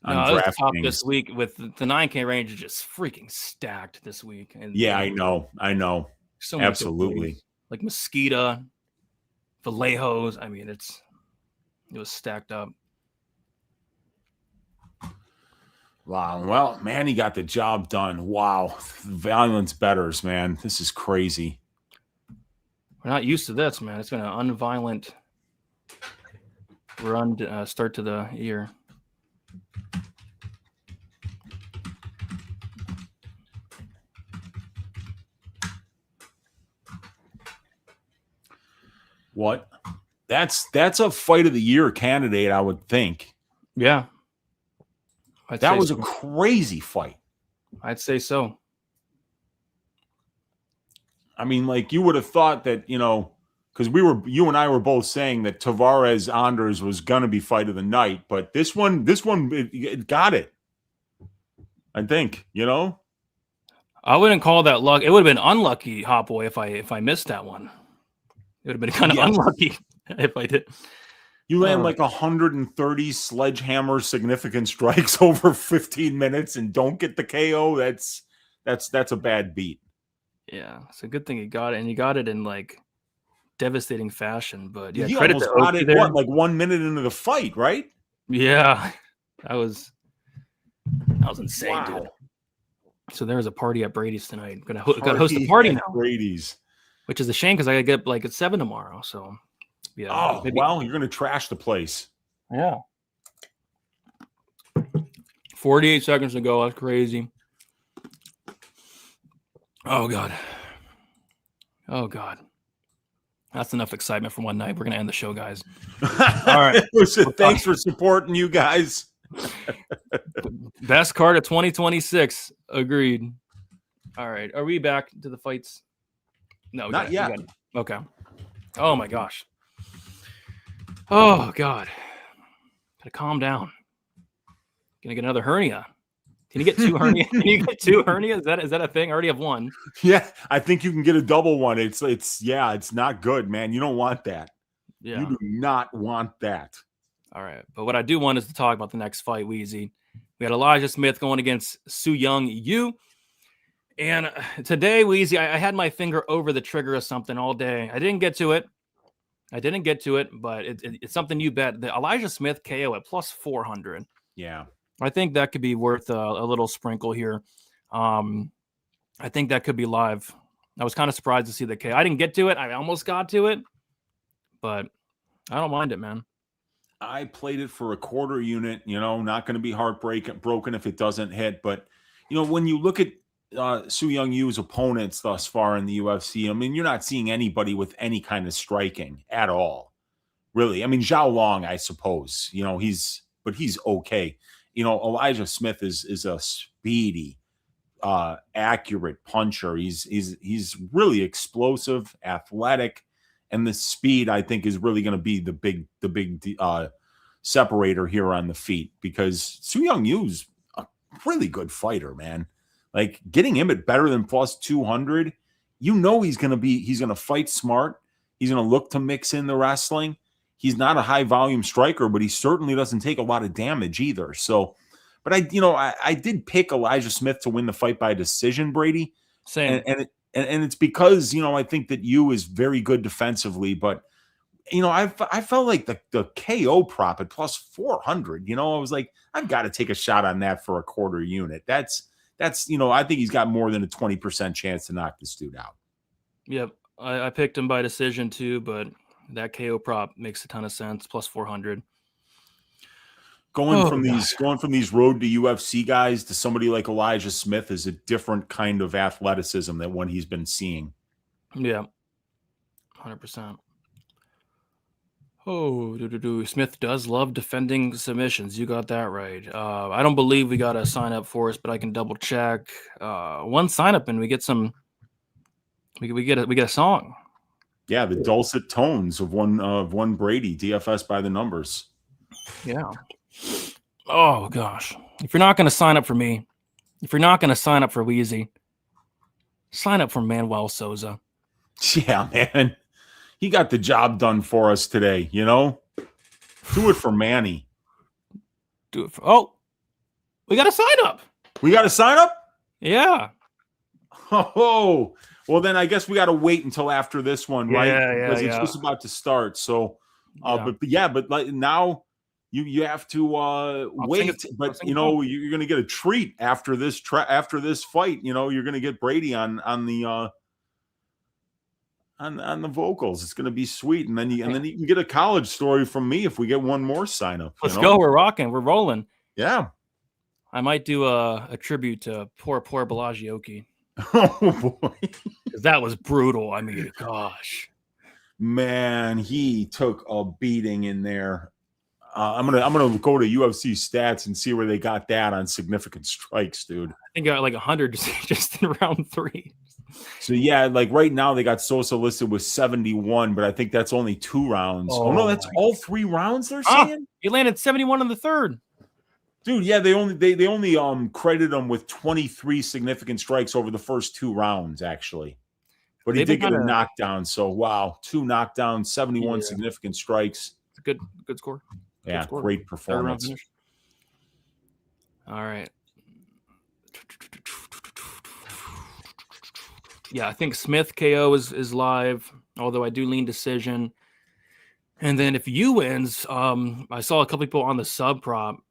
No, it was tough this week with the 9K range is just freaking stacked this week. And yeah, I know. So absolutely. Like Mesquita, Vallejos. I mean, it was stacked up. Wow. Well, man, he got the job done. Wow. Violence bettors, man. This is crazy. We're not used to this, man. It's been an unviolent run start to the year. What? That's a fight of the year candidate, I would think. Yeah. That was a crazy fight. I'd say so. I mean, like, you would have thought that, you know, because you and I were both saying that Tavares Anders was gonna be fight of the night, but this one it got it. I think, you know. I wouldn't call that luck. It would have been unlucky, Hot Boy, if I missed that one. It would have been kind of unlucky. if I did. You land like 130 sledgehammer significant strikes over 15 minutes and don't get the KO. That's a bad beat. Yeah, it's a good thing you got it, and you got it in like devastating fashion. But yeah, He credit almost to got Oki it there. what, like 1 minute into the fight, right? Yeah, that was insane, Wow. dude. So there's a party at Brady's tonight. Gotta host a party now. Brady's, which is a shame because I gotta get like at 7 tomorrow. So yeah. Oh, well, you're gonna trash the place. Yeah. 48 seconds to go. That's crazy. Oh God. That's enough excitement for one night. We're gonna end the show, guys. All right. Listen, thanks for supporting you guys. Best card of 2026. Agreed. All right. Are we back to the fights? No, not yet. Okay. Oh my gosh. Oh God. Gotta calm down. Gonna get another hernia. Can you get 2 hernias? Can you get 2 hernias? Is that a thing? I already have 1. Yeah, I think you can get a double one. It's not good, man. You don't want that. Yeah. You do not want that. All right. But what I do want is to talk about the next fight, Weezy. We had Elijah Smith going against Su Young Yu. And today, Weezy, I had my finger over the trigger of something all day. I didn't get to it, but it's something you bet. The Elijah Smith KO at plus 400. Yeah. I think that could be worth a little sprinkle here. I think that could be live. I was kind of surprised to see the KO. I didn't get to it. I almost got to it, but I don't mind it, man. I played it for a quarter unit, not going to be broken if it doesn't hit. But, when you look at Su Young Yu's opponents thus far in the UFC, I mean, you're not seeing anybody with any kind of striking at all, really. I mean, Zhao Long, I suppose, he's okay. Elijah Smith is a speedy, accurate puncher. He's really explosive, athletic, and the speed I think is really going to be the big separator here on the feet, because Su Young Yu's a really good fighter, man. Like, getting him at better than plus 200, he's going to fight smart. He's going to look to mix in the wrestling. He's not a high volume striker, but he certainly doesn't take a lot of damage either. So, but I did pick Elijah Smith to win the fight by decision, Brady. Same. And it's because, I think that Yu is very good defensively, but I felt like the KO prop at plus 400, I was like, I've got to take a shot on that for a quarter unit. That's I think he's got more than a 20% chance to knock this dude out. Yep. I picked him by decision too, but that KO prop makes a ton of sense. Plus 400. Going from these road to UFC guys to somebody like Elijah Smith is a different kind of athleticism than what he's been seeing. Yeah. 100%. Oh, Smith does love defending submissions. You got that right. I don't believe we got a sign up for us, but I can double check. One sign up and we get some. We get a song. Yeah, the dulcet tones of one Brady, DFS by the numbers. Yeah. Oh gosh, if you're not going to sign up for me, if you're not going to sign up for Weezy, sign up for Manuel Souza. Yeah, man. He got the job done for us today, Do it for Manny. Do it for we got to sign up. We got to sign up? Yeah. Oh, well then I guess we got to wait until after this one, right? Yeah, because it's just about to start. So but like now you have to wait, but you're going to get a treat after this fight, you're going to get Brady on the vocals. It's going to be sweet. And then you can get a college story from me if we get one more sign up. Let's go. We're rocking. We're rolling. Yeah. I might do a tribute to poor Bellagioki. Oh boy. That was brutal. I mean, gosh, man, he took a beating in there. I'm gonna go to UFC stats and see where they got that on significant strikes, dude. I think got like 100 just in round 3. So yeah, like right now they got Sosa listed with 71, but I think that's only 2 rounds. Oh no, that's all 3 rounds they're saying? He landed 71 in the 3rd. Dude, yeah, they only credited him with 23 significant strikes over the first 2 rounds, actually. But he They've did been get a kinda- knockdown. So, wow. 2 knockdowns, 71 significant strikes. It's a good score. Yeah, Good score. great Third round performance. finish. All right. Yeah, I think Smith KO is live, although I do lean decision. And then if you wins, I saw a couple people on the sub prop.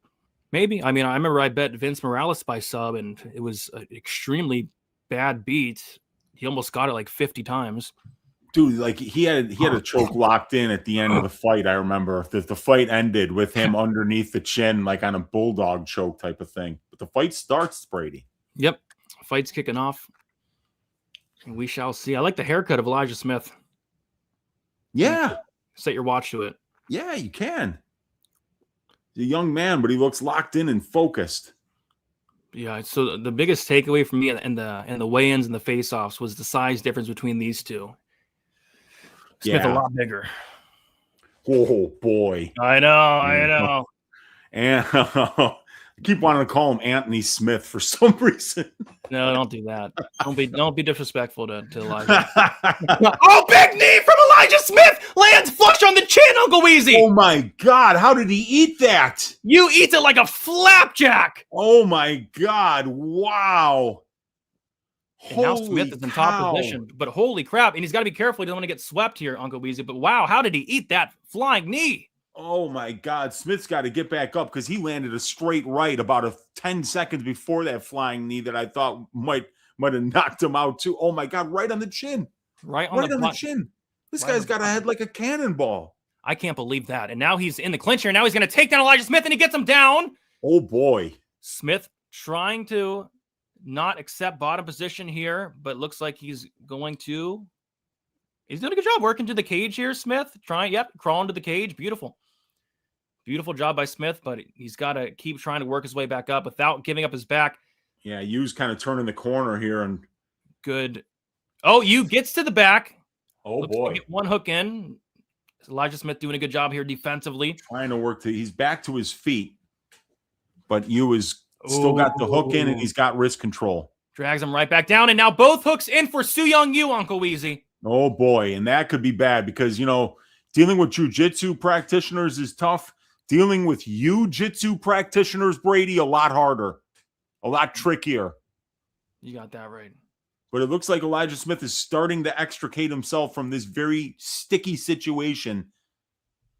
Maybe. I mean, I remember I bet Vince Morales by sub, and it was an extremely bad beat. He almost got it like 50 times. Dude, like he had a choke locked in at the end of the fight. I remember that the fight ended with him underneath the chin, like on a bulldog choke type of thing. But the fight starts, Brady. Yep. Fight's kicking off. And we shall see. I like the haircut of Elijah Smith. Yeah. Set your watch to it. Yeah, you can. He's a young man, but he looks locked in and focused. Yeah, so the biggest takeaway for me in the weigh-ins and the face-offs was the size difference between these two. Smith a lot bigger. Oh boy. I know. And I keep wanting to call him Anthony Smith for some reason. No, don't do that. Don't be disrespectful to Elijah. Oh, big knee from Elijah Smith lands flush on the chin, Uncle Weezy. Oh my God, how did he eat that? You eat it like a flapjack. Oh my God, wow. And now Smith is in top position, but holy crap. And he's got to be careful. He doesn't want to get swept here, Uncle Weezy. But wow, how did he eat that flying knee? Oh my God, Smith's got to get back up because he landed a straight right about 10 seconds before that flying knee that I thought might have knocked him out too. Oh my God, right on the chin. Right on the chin. This guy's got a head like a cannonball. I can't believe that. And now he's in the clincher. Now he's going to take down Elijah Smith, and he gets him down. Oh boy. Smith trying to not accept bottom position here, but looks like he's doing a good job working to the cage here, Smith. Crawling to the cage. Beautiful job by Smith, but he's got to keep trying to work his way back up without giving up his back. Yeah, Yu's kind of turning the corner here and good. Oh, Yu gets to the back. Oh boy. Get one hook in. Elijah Smith doing a good job here defensively. Trying to work he's back to his feet, but Yu is still got the hook in and he's got wrist control. Drags him right back down, and now both hooks in for Su Young Yu, Uncle Weezy. Oh boy, and that could be bad because dealing with jiu-jitsu practitioners is tough. Dealing with jiu-jitsu practitioners, Brady, a lot harder, a lot trickier. You got that right. But it looks like Elijah Smith is starting to extricate himself from this very sticky situation.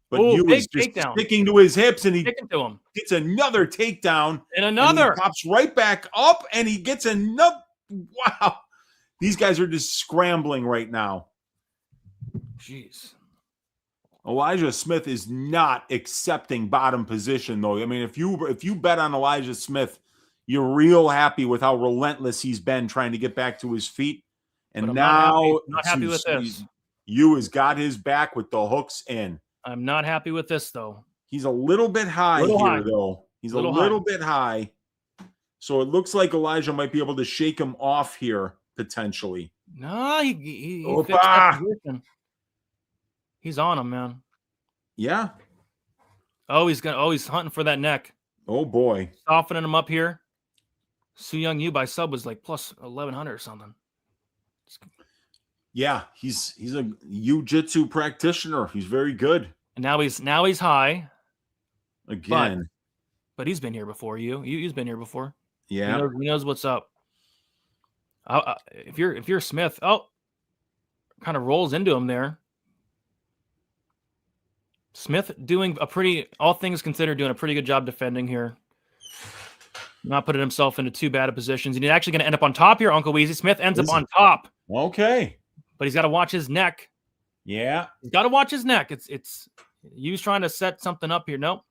But Yu is just sticking to his hips, and he gets another takedown. And another. And he pops right back up, and he gets another. Wow. These guys are just scrambling right now. Jeez. Elijah Smith is not accepting bottom position, though. I mean, if you bet on Elijah Smith, you're real happy with how relentless he's been trying to get back to his feet. And now, not happy with this. Yu has got his back with the hooks in. I'm not happy with this, though. He's a little bit high here, though. He's a little bit high. So it looks like Elijah might be able to shake him off here, potentially. No, he fixed that position. He's on him, man. Yeah. Oh, he's hunting for that neck. Oh boy. Softening him up here. Su Young Yu by sub was like plus 1100 or something. Yeah, he's a jiu-jitsu practitioner. He's very good. And now he's high. Again. But he's been here before, Yu's been here before. Yeah. He knows what's up. If you're Smith, kind of rolls into him there. Smith doing all things considered, doing a pretty good job defending here. Not putting himself into too bad of positions. And he's actually going to end up on top here, Uncle Weezy. Smith ends up on top. Okay. But he's got to watch his neck. Yeah. He's got to watch his neck. It's Yu's trying to set something up here. Nope.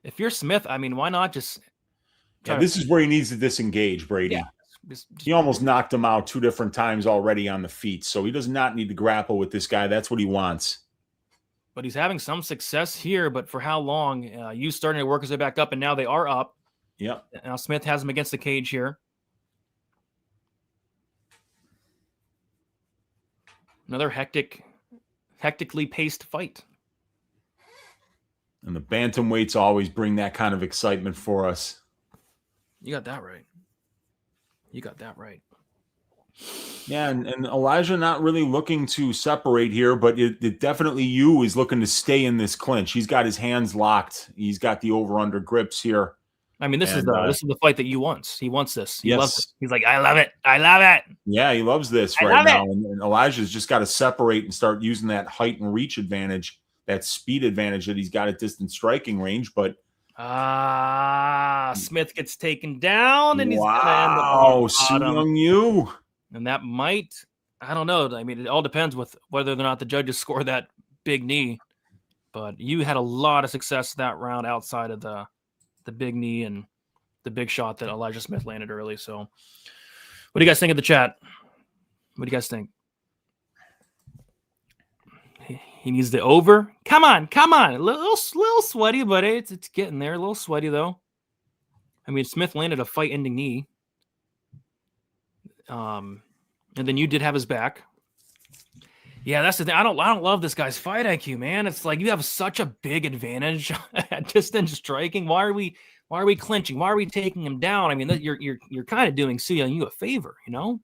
If you're Smith, I mean, why not just... this is where he needs to disengage, Brady. Yeah. He almost knocked him out 2 different times already on the feet, so he does not need to grapple with this guy. That's what he wants. But he's having some success here, but for how long? Yu's starting to work his way back up, and now they are up. Yep. Now Smith has him against the cage here. Another hectically paced fight. And the bantamweights always bring that kind of excitement for us. You got that right. Yeah, and Elijah not really looking to separate here, but it definitely is looking to stay in this clinch. He's got his hands locked. He's got the over-under grips here. I mean, this is the fight that he wants this. He loves it. He's like, I love it. I love it. Yeah, he loves this right now. And Elijah's just got to separate and start using that height and reach advantage, that speed advantage that he's got at distance striking range. But Smith gets taken down, and he's gonna end up Young Yu. And that might, I don't know. I mean, it all depends with whether or not the judges score that big knee. But you had a lot of success that round outside of the big knee and the big shot that Elijah Smith landed early. So what do you guys think of the chat? What do you guys think? He needs the over. Come on. A little sweaty, but it's getting there. A little sweaty, though. I mean, Smith landed a fight-ending knee. And then you did have his back. Yeah, that's the thing. I don't love this guy's fight IQ, man. It's like you have such a big advantage at distance striking. Why are we clinching? Why are we taking him down? I mean, you're kind of doing Su Young Yu a favor, you know?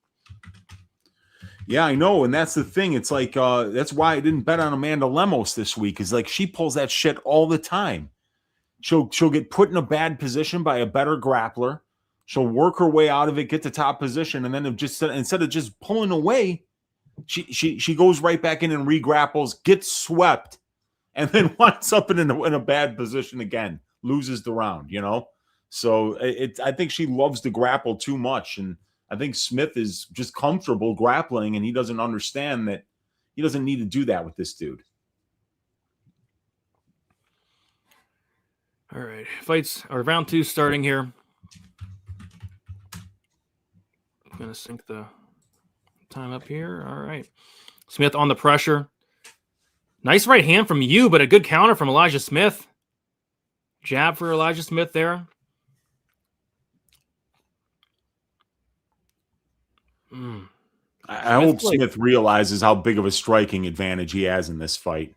Yeah, I know, and that's the thing. It's like that's why I didn't bet on Amanda Lemos this week. Is like she pulls that shit all the time. She'll get put in a bad position by a better grappler. She'll work her way out of it, get to top position, and then instead of just pulling away, she goes right back in and re-grapples, gets swept, and then winds up in a bad position again, loses the round, you know? So I think she loves to grapple too much, and I think Smith is just comfortable grappling, and he doesn't understand that he doesn't need to do that with this dude. All right, fights or round 2 starting here. I'm going to sync the time up here. All right. Smith on the pressure. Nice right hand from you, but a good counter from Elijah Smith. Jab for Elijah Smith there. I hope Smith realizes how big of a striking advantage he has in this fight.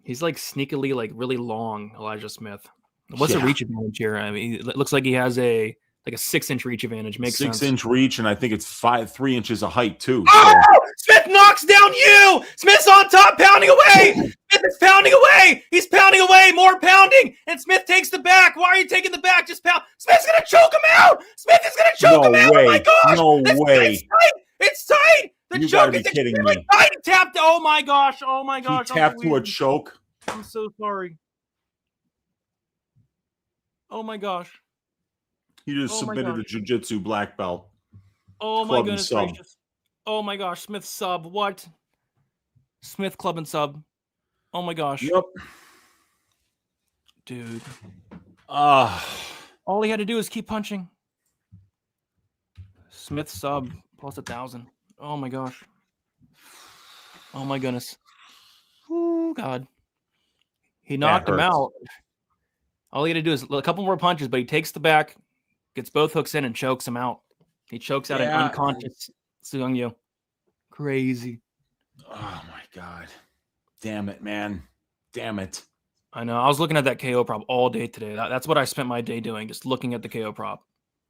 He's like sneakily, like really long, Elijah Smith. What's the reach advantage here? I mean, it looks like he has a 6-inch reach advantage. Makes sense. 6-inch reach, and I think it's 3 inches of height too. Oh! Smith knocks down you. Smith's on top, pounding away. Smith is pounding away. He's pounding away, more pounding, and Smith takes the back. Why are you taking the back? Just pound. Smith's gonna choke him out. Smith is gonna choke him out. Oh my gosh! No way! It's tight. It's tight. The you choke gotta be is kidding me. Tight. He tapped. Oh my gosh! Oh my gosh! He tapped to a choke. I'm so sorry. Oh my gosh. He just submitted a jiu-jitsu black belt. Oh my goodness gracious. Oh my gosh. Smith sub. What? Smith club and sub. Oh my gosh. Yep. Dude. All he had to do is keep punching. Smith sub plus 1,000. Oh my gosh. Oh my goodness. Oh God. He knocked him out. All he had to do is a couple more punches, but he takes the back, gets both hooks in, and chokes him out. He chokes out an unconscious Su Young Yu. Crazy. Oh, my God. Damn it, man. Damn it. I know. I was looking at that KO prop all day today. That's what I spent my day doing, just looking at the KO prop.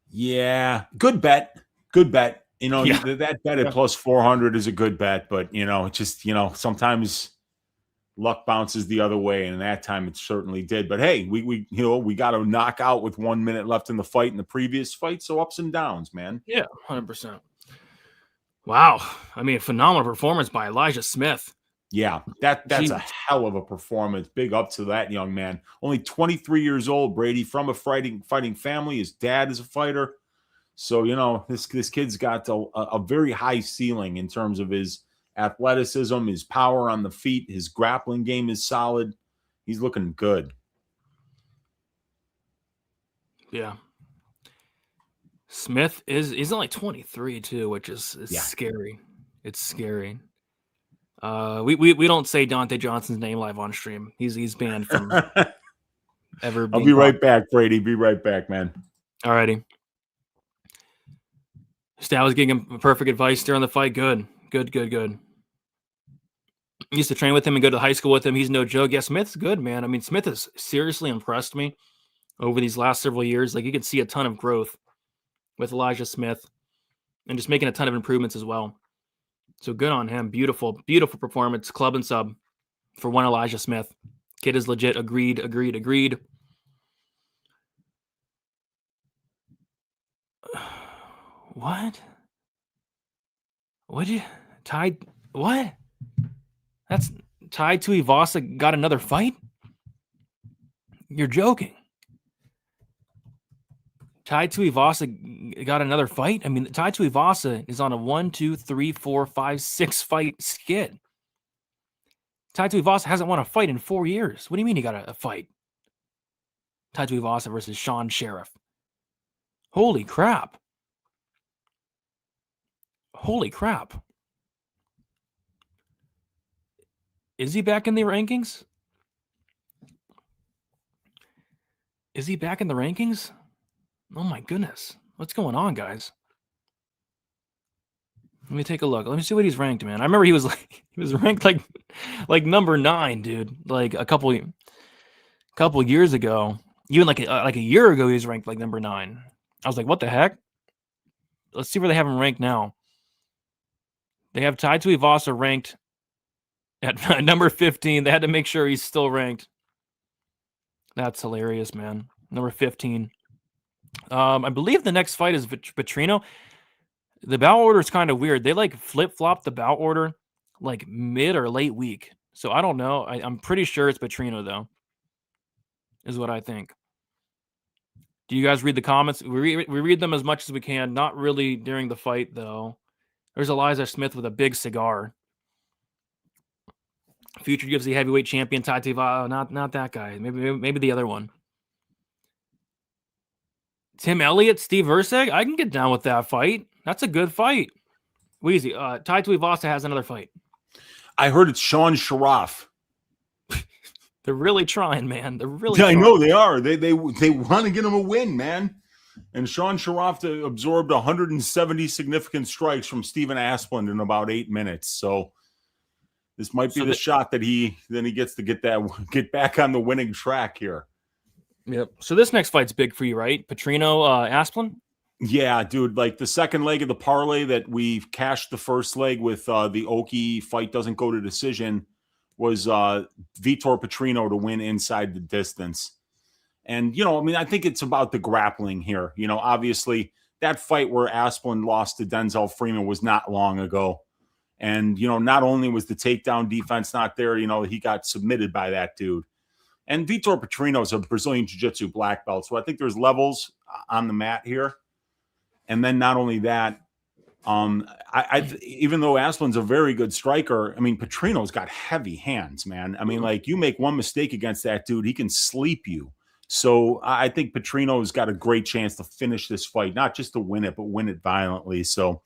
Yeah. Good bet. Good bet. You know, that bet at plus 400 is a good bet, but, you know, it's just, you know, sometimes luck bounces the other way, and that time it certainly did. But hey, we got a knockout with 1 minute left in the fight in the previous fight, so ups and downs, man. Yeah, 100%. Wow, I mean, phenomenal performance by Elijah Smith. Yeah, that's a hell of a performance. Big up to that young man. Only 23 years old, Brady, from a fighting family. His dad is a fighter, so you know this kid's got a very high ceiling in terms of his athleticism, his power on the feet, his grappling game is solid. He's looking good. Yeah. Smith he's only 23 too, which is scary. It's scary. We don't say Dante Johnson's name live on stream. He's banned from ever being. I'll be right back, Brady. Be right back, man. Alrighty. Stat was giving him perfect advice during the fight. Good. Used to train with him and go to high school with him. He's no joke. Yeah, Smith's good, man. I mean, Smith has seriously impressed me over these last several years. Like, you can see a ton of growth with Elijah Smith. and just making a ton of improvements as well. So good on him. Beautiful, beautiful performance. Club and sub for one Elijah Smith. Kid is legit. Agreed. What? What'd you tied? What? That's tied to Ivasa got another fight? You're joking. Tai Tuivasa got another fight? I mean, Tai Tuivasa is on a 1, 2, 3, 4, 5, 6 fight skid. Tai Tuivasa hasn't won a fight in 4 years. What do you mean he got a fight? Tai Tuivasa versus Sean Sheriff. Holy crap. Holy crap. Is he back in the rankings? Is he back in the rankings? Oh my goodness. What's going on, guys? Let me take a look. Let me see what he's ranked, man. I remember he was ranked like number 9, dude. Like a couple years ago. Even like a year ago, he was ranked like number 9. I was like, what the heck? Let's see where they have him ranked now. They have Tai Tuivasa ranked at number 15. They had to make sure he's still ranked. That's hilarious, man. Number 15. I believe the next fight is Petrino. The bout order is kind of weird. They like flip-flop the bout order like mid or late week. So I don't know. I'm pretty sure it's Petrino, though, is what I think. Do you guys read the comments? We read them as much as we can. Not really during the fight, though. There's Elijah Smith with a big cigar. Future UFC heavyweight champion Tai Tuivasa. Not that guy. Maybe the other one. Tim Elliott, Steve Erceg. I can get down with that fight. That's a good fight. Wheezy. Tai Tuivasa has another fight. I heard it's Sean Sheriff. They're really trying, man. They're really trying. I know they are. They want to get him a win, man. And Sean Sheriff absorbed 170 significant strikes from Steven Asplund in about 8 minutes. So this might be the shot that he gets to get back on the winning track here. Yep. So this next fight's big for you, right? Petrino, Asplund? Yeah, dude. Like the second leg of the parlay that we've cashed the first leg with the Oki fight doesn't go to decision was Vitor Petrino to win inside the distance. And, I mean, I think it's about the grappling here. Obviously that fight where Asplund lost to Denzel Freeman was not long ago. And, not only was the takedown defense not there, he got submitted by that dude. And Vitor Petrino is a Brazilian Jiu-Jitsu black belt. So I think there's levels on the mat here. And then not only that, even though Asplund's a very good striker, I mean, Petrino's got heavy hands, man. I mean, like you make one mistake against that dude, he can sleep you. So I think Petrino's got a great chance to finish this fight, not just to win it, but win it violently. So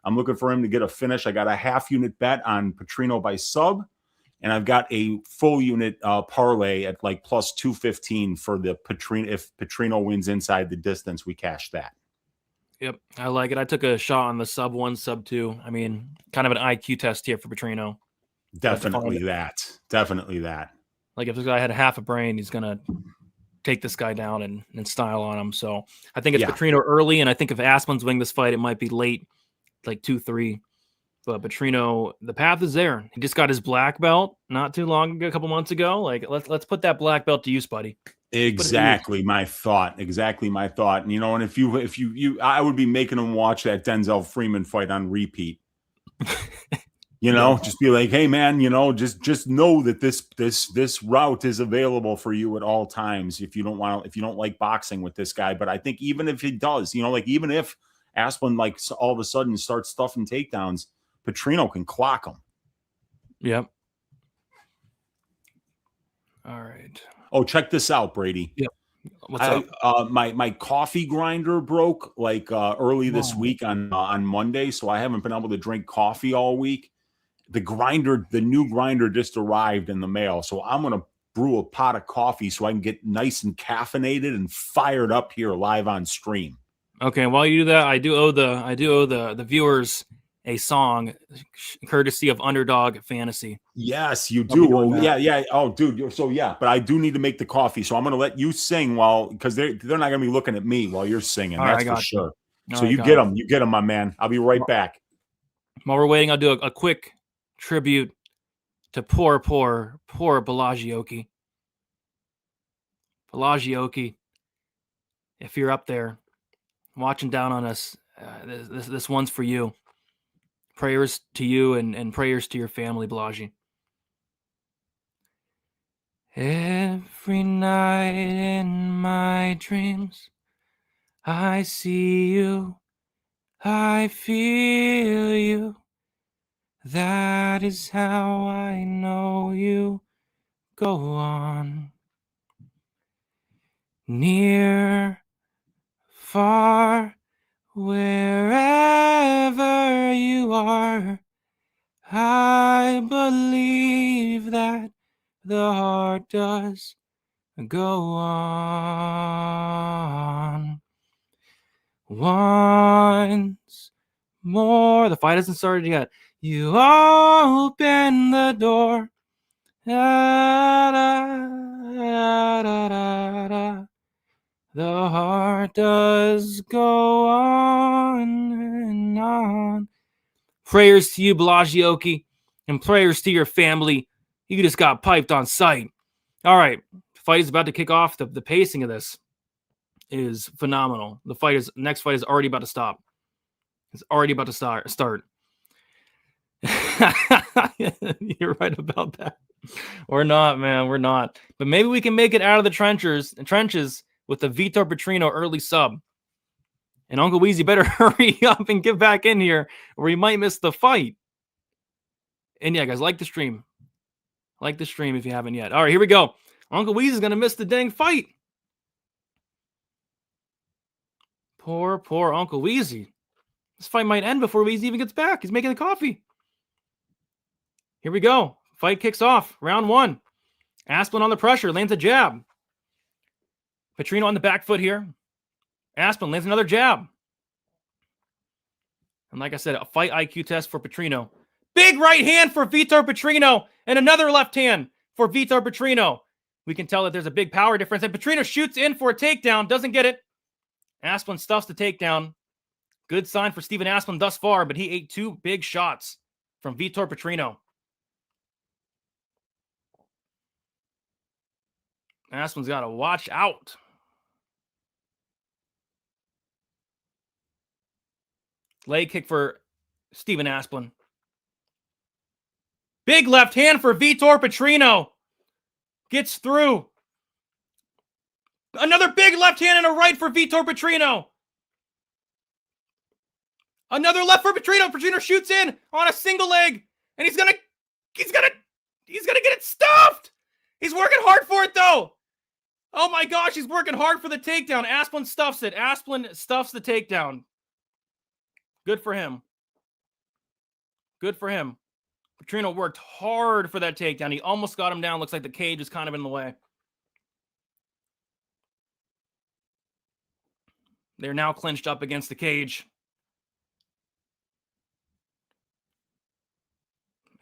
I'm looking for him to get a finish. I got a half unit bet on Petrino by sub, and I've got a full unit parlay at like plus 215 for the Petrino. If Petrino wins inside the distance, we cash that. Yep, I like it. I took a shot on the sub 1, sub 2. I mean, kind of an IQ test here for Petrino. Definitely that. Like if this guy had half a brain, he's going to take this guy down and style on him. So I think it's Petrino early, and I think if Asplund's winning this fight, it might be late, like 2-3. But Petrino, the path is there. He just got his black belt not too long ago, a couple months ago. Like let's put that black belt to use, buddy. Exactly my thought. And and if you I would be making him watch that Denzel Freeman fight on repeat. Just be like, hey man, just know that this route is available for you at all times if you don't like boxing with this guy. But I think even if he does, even if Asplund all of a sudden starts stuffing takedowns, Petrino can clock him. Yep. All right. Oh, check this out, Brady. Yep. What's up? My coffee grinder broke early this week on Monday, so I haven't been able to drink coffee all week. The new grinder just arrived in the mail, so I'm gonna brew a pot of coffee so I can get nice and caffeinated and fired up here live on stream. Okay, while you do that, I do owe the viewers a song courtesy of Underdog Fantasy. Yes, you do. Well, yeah. Oh, dude. So yeah, but I do need to make the coffee, so I'm going to let you sing because they're not going to be looking at me while you're singing. That's for sure. So you get him. You get him, my man. I'll be right back. While we're waiting, I'll do a quick tribute to poor Bellagioki. Bellagioki, if you're up there watching down on us, this one's for you. Prayers to you and prayers to your family, Bellagi. Every night in my dreams, I see you, I feel you. That is how I know you go on. Near, far, wherever you are, I believe that the heart does go on. Once more. The fight hasn't started yet. You open the door. Da, da, da, da, da, da. The heart does go on and on. Prayers to you, Bellagioki, and prayers to your family. You just got piped on sight. All right, fight is about to kick off. The pacing of this is phenomenal. Next fight is already about to stop. It's already about to start. You're right about that. We're not, man. We're not. But maybe we can make it out of the trenches with the Vitor Petrino early sub. And Uncle Weezy better hurry up and get back in here, or he might miss the fight. And yeah, guys, like the stream. Like the stream if you haven't yet. All right, here we go. Uncle Weezy's going to miss the dang fight. Poor Uncle Weezy. This fight might end before Weezy even gets back. He's making the coffee. Here we go. Fight kicks off. Round 1. Asplin on the pressure. Lands a jab. Petrino on the back foot here. Asplin lands another jab. And like I said, a fight IQ test for Petrino. Big right hand for Vitor Petrino. And another left hand for Vitor Petrino. We can tell that there's a big power difference. And Petrino shoots in for a takedown. Doesn't get it. Asplin stuffs the takedown. Good sign for Steven Asplin thus far, but he ate 2 big shots from Vitor Petrino. Asplin's got to watch out. Leg kick for Steven Asplin. Big left hand for Vitor Petrino. Gets through. Another big left hand and a right for Vitor Petrino. Another left for Petrino. Petrino shoots in on a single leg, and he's gonna get it stuffed. He's working hard for it though. Oh my gosh, he's working hard for the takedown. Asplin stuffs it. Asplin stuffs the takedown. Good for him. Good for him. Petrino worked hard for that takedown. He almost got him down. Looks like the cage is kind of in the way. They're now clinched up against the cage.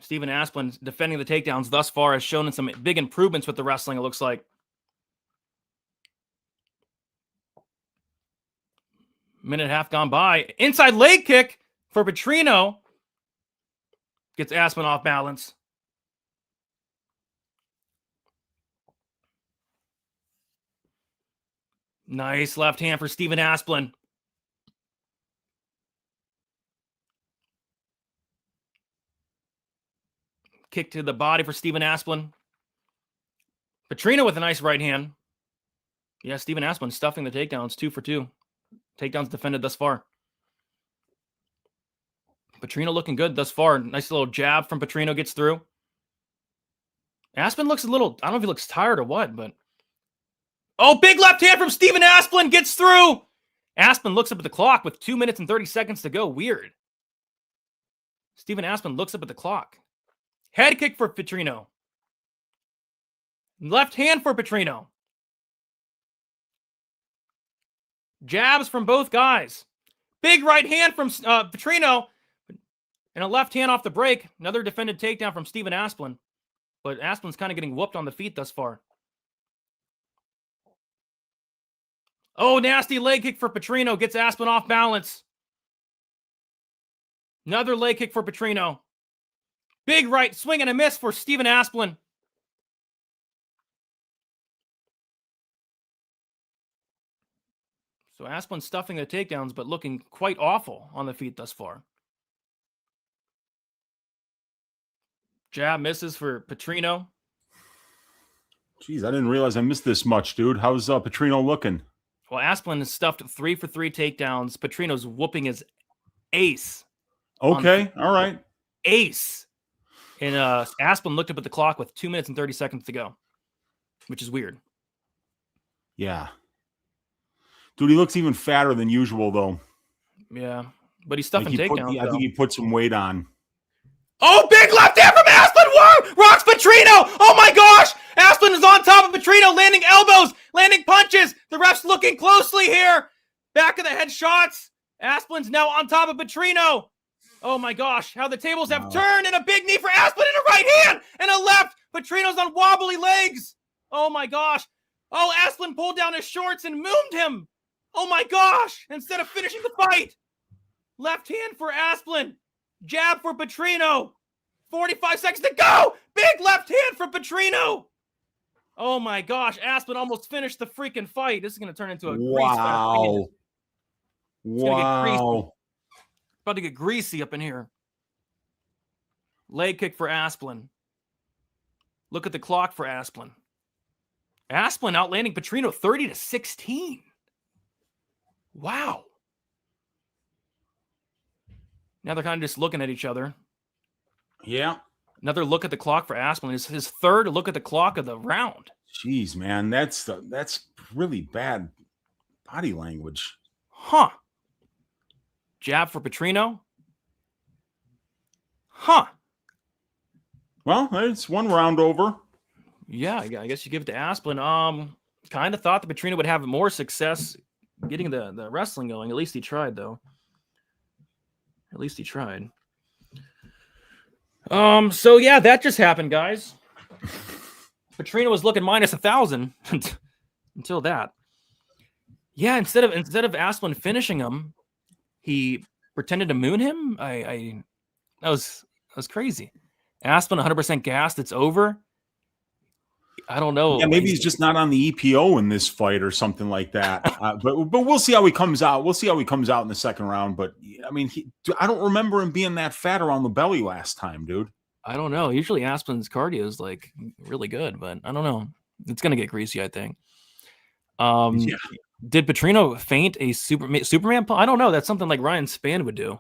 Steven Asplin defending the takedowns thus far has shown some big improvements with the wrestling, it looks like. Minute and a half gone by. Inside leg kick for Petrino. Gets Asplin off balance. Nice left hand for Steven Asplin. Kick to the body for Steven Asplin. Petrino with a nice right hand. Yeah, Steven Asplin stuffing the takedowns. 2 for 2. Takedowns defended thus far. Petrino looking good thus far. Nice little jab from Petrino gets through. Asplin looks a little, I don't know if he looks tired or what, but. Oh, big left hand from Steven Asplin gets through. Asplin looks up at the clock with 2 minutes and 30 seconds to go. Weird. Steven Asplin looks up at the clock. Head kick for Petrino. Left hand for Petrino. Jabs from both guys. Big right hand from Petrino. And a left hand off the break. Another defended takedown from Steven Asplin. But Asplin's kind of getting whooped on the feet thus far. Oh, nasty leg kick for Petrino. Gets Asplin off balance. Another leg kick for Petrino. Big right swing and a miss for Steven Asplin. So Asplin stuffing the takedowns, but looking quite awful on the feet thus far. Jab misses for Petrino. Jeez, I didn't realize I missed this much, dude. How's Petrino looking? Well, Asplin has stuffed 3 for 3 takedowns. Petrino's whooping his ace. Okay, all right. Ace. And Asplin looked up at the clock with 2 minutes and 30 seconds to go, which is weird. Yeah. Dude, he looks even fatter than usual, though. Yeah, but he's stuffing takedowns. I think he put some weight on. Oh, big left hand from Asplin. Whoa! Rocks Petrino. Oh, my gosh. Asplin is on top of Petrino, landing elbows, landing punches. The ref's looking closely here. Back of the head shots. Asplin's now on top of Petrino. Oh, my gosh. How the tables have turned. And a big knee for Asplin and a right hand and a left. Petrino's on wobbly legs. Oh, my gosh. Oh, Asplin pulled down his shorts and mooned him. Oh, my gosh. Instead of finishing the fight. Left hand for Asplin. Jab for Petrino. 45 seconds to go. Big left hand for Petrino. Oh, my gosh. Asplin almost finished the freaking fight. This is going to turn into a grease fest. Wow. About to get greasy up in here. Leg kick for Asplin. Look at the clock for Asplin. Asplin outlanding Petrino 30-16. Wow. Now they're kind of just looking at each other. Yeah. Another look at the clock for Asplin. It's his third look at the clock of the round. Jeez, man. That's really bad body language. Huh. Jab for Petrino. Huh. Well, it's one round over. Yeah, I guess you give it to Asplin. Kind of thought that Petrino would have more success getting the wrestling going. At least he tried, though. At least he tried. So yeah, that just happened, guys. Petrino was looking minus 1,000 until that. Yeah, instead of Asplin finishing him, he pretended to moon him. That was crazy. Asplin 100% gassed. It's over. I don't know. Yeah, maybe he's just not on the EPO in this fight or something like that. But we'll see how he comes out. We'll see how he comes out in the second round. But I mean, I don't remember him being that fat around the belly last time, dude. I don't know. Usually Asplin's cardio is like really good, but I don't know. It's gonna get greasy, I think. Yeah. Did Petrino feint a Superman? I don't know. That's something like Ryan Spann would do.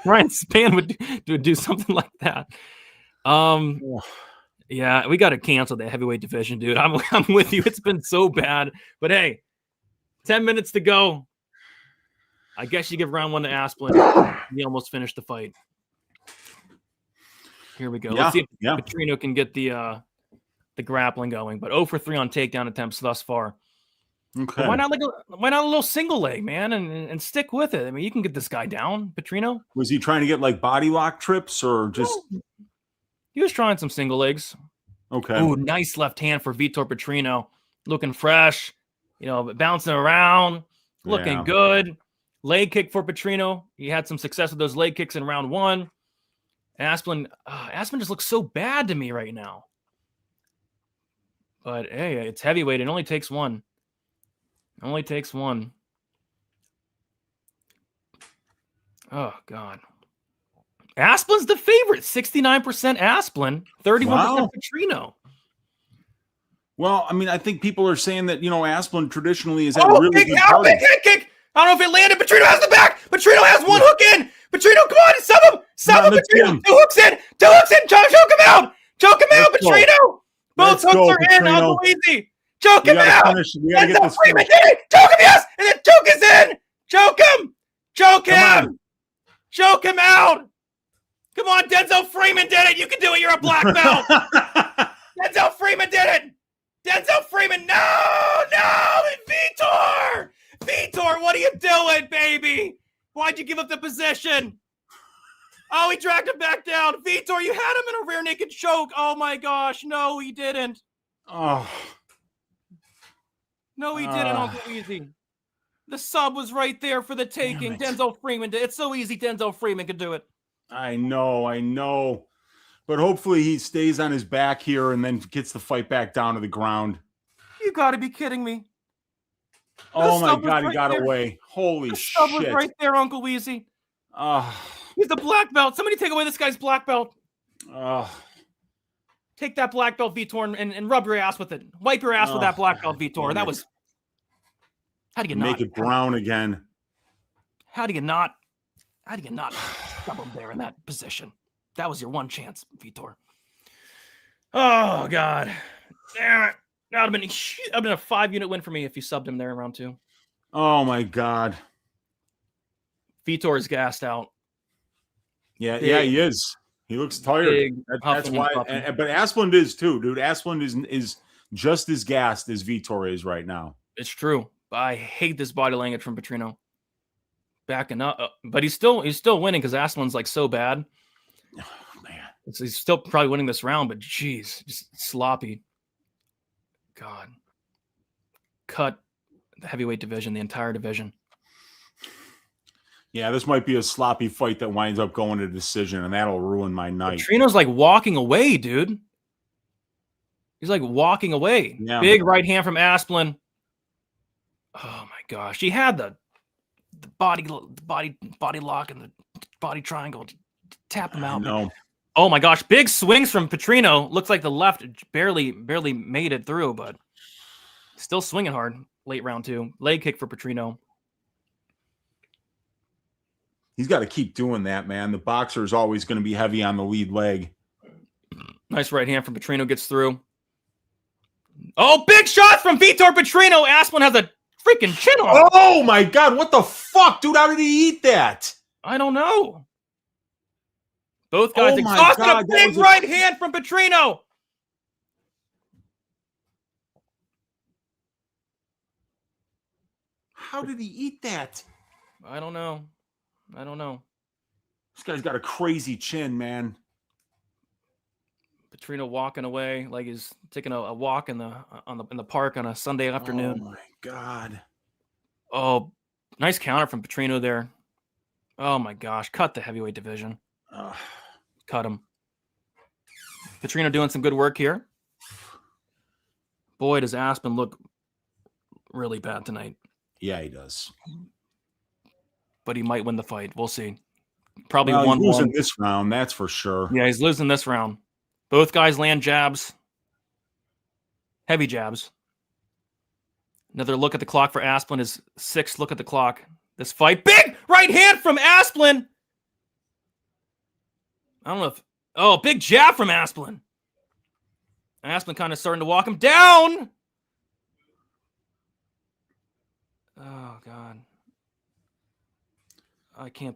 Ryan Spann would do something like that. Yeah, we got to cancel the heavyweight division, dude. I'm with you. It's been so bad. But hey, 10 minutes to go. I guess you give round 1 to Asplin. He almost finished the fight. Here we go. Yeah, Let's see if Petrino can get the grappling going. But 0 for 3 on takedown attempts thus far. Okay. But why not a little single leg, man, and stick with it? I mean, you can get this guy down, Petrino. Was he trying to get like body lock trips or just? He was trying some single legs. Okay. Ooh, nice left hand for Vitor Petrino. Looking fresh, bouncing around, looking good. Leg kick for Petrino. He had some success with those leg kicks in round 1. Asplin just looks so bad to me right now. But hey, it's heavyweight. It only takes one. Oh, God. Asplin's the favorite. 69% Asplin, 31% Petrino. Well, I mean, I think people are saying that, Asplin traditionally has had really good cardio. Big head kick. I don't know if it landed. Petrino has the back. Petrino has one hook in. Petrino, come on, sub him. Petrino. 2 hooks in. Choke him out. Petrino. Both hooks are in. I'll go easy. Choke him out. We gotta get this Freeman did it. Choke him, yes. And then choke is in. Choke him. Choke him out. Come on, Denzel Freeman did it. You can do it. You're a black belt. Denzel Freeman did it. Denzel Freeman. No. Vitor, what are you doing, baby? Why'd you give up the position? Oh, he dragged him back down. Vitor, you had him in a rear naked choke. Oh, my gosh. No, he didn't. Oh. No, he didn't, Uncle Easy. The sub was right there for the taking. Denzel Freeman did. It's so easy. Denzel Freeman could do it. I know. But hopefully he stays on his back here and then gets the fight back down to the ground. You got to be kidding me. Oh, my God, he got away. Holy shit. The sub was right there, Uncle Weezy. He's the black belt. Somebody take away this guy's black belt. Take that black belt, Vitor, and rub your ass with it. Wipe your ass with that black belt, Vitor. That was... How do you not... Make it brown again. How do you not stop him there in that position? That was your one chance, Vitor. Oh, God. Damn it. That would have been a 5-unit win for me if you subbed him there in round 2. Oh, my God. Vitor is gassed out. Yeah, he is. He looks tired. That's why. But Asplund is too, dude. Asplund is just as gassed as Vitor is right now. It's true. But I hate this body language from Petrino. Backing up. But he's still winning because Asplund's like so bad. Oh, man. He's still probably winning this round, but geez, just sloppy. God. Cut the heavyweight division, the entire division. Yeah, this might be a sloppy fight that winds up going to decision, and that'll ruin my night. Petrino's like walking away, dude. He's like walking away. Yeah. Big right hand from Asplund. Oh my gosh. He had the body lock and the body triangle to tap him out. No. Oh my gosh. Big swings from Petrino. Looks like the left barely made it through, but still swinging hard late round 2. Leg kick for Petrino. He's got to keep doing that, man. The boxer is always going to be heavy on the lead leg. Nice right hand from Petrino, gets through. Oh, big shots from Vitor Petrino. Asplund has a freaking chin on. Oh, my God. What the fuck, dude? How did he eat that? I don't know. Both guys Oh, my exhausted. God, A big right hand from Petrino. How did he eat that? I don't know. This guy's got a crazy chin, man. Petrino walking away like he's taking a walk in the park on a Sunday afternoon. Oh my God. Oh, nice counter from Petrino there. Oh my gosh, cut the heavyweight division. Cut him. Petrino doing some good work here. Boy, does Aspen look really bad tonight. Yeah, he does. But he might win the fight. We'll see. Probably He's 1-1. losing this round, that's for sure. Yeah, he's losing this round. Both guys land jabs. Heavy jabs. Another look at the clock for Asplund. His 6th look at the clock. This fight. Big right hand from Asplund. I don't know if... Oh, big jab from Asplund. Asplund kind of starting to walk him down. Oh, God. I can't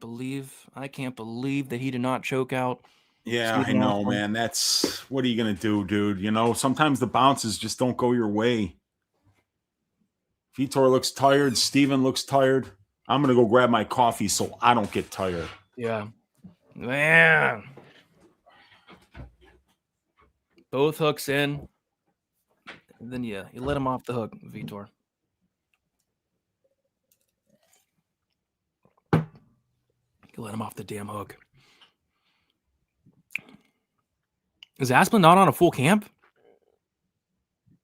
believe that he did not choke out. Yeah, I know, man. That's what are you gonna do, dude? You know, sometimes the bounces just don't go your way. Vitor looks tired. Steven looks tired. I'm gonna go grab my coffee so I don't get tired. Yeah, man. Both hooks in, and then you let him off the hook, Vitor. You let him off the damn hook. Is Asplund not on a full camp?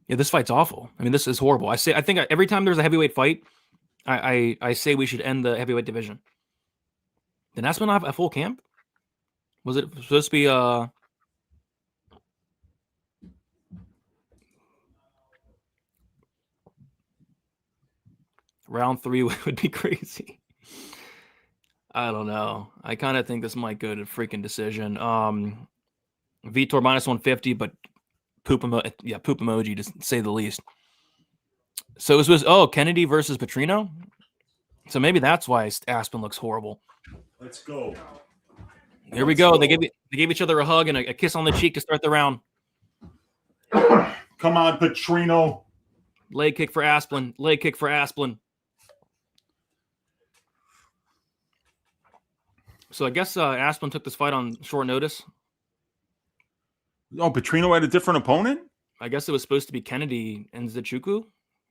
Yeah, this fight's awful. I mean, this is horrible. I think every time there's a heavyweight fight, I say we should end the heavyweight division. Did Asplund not have a full camp? Was it supposed to be round 3 would be crazy. I don't know. I kind of think this might go to freaking decision. Vitor minus 150, but poop emoji to say the least. So it was Kennedy versus Petrino. So maybe that's why Aspen looks horrible. Let's go. Here we go. They gave each other a hug and a kiss on the cheek to start the round. Come on, Petrino. Leg kick for Asplund. Leg kick for Asplund. So I guess Asplund took this fight on short notice. Oh, Petrino had a different opponent? I guess it was supposed to be Kennedy and Nzechukwu,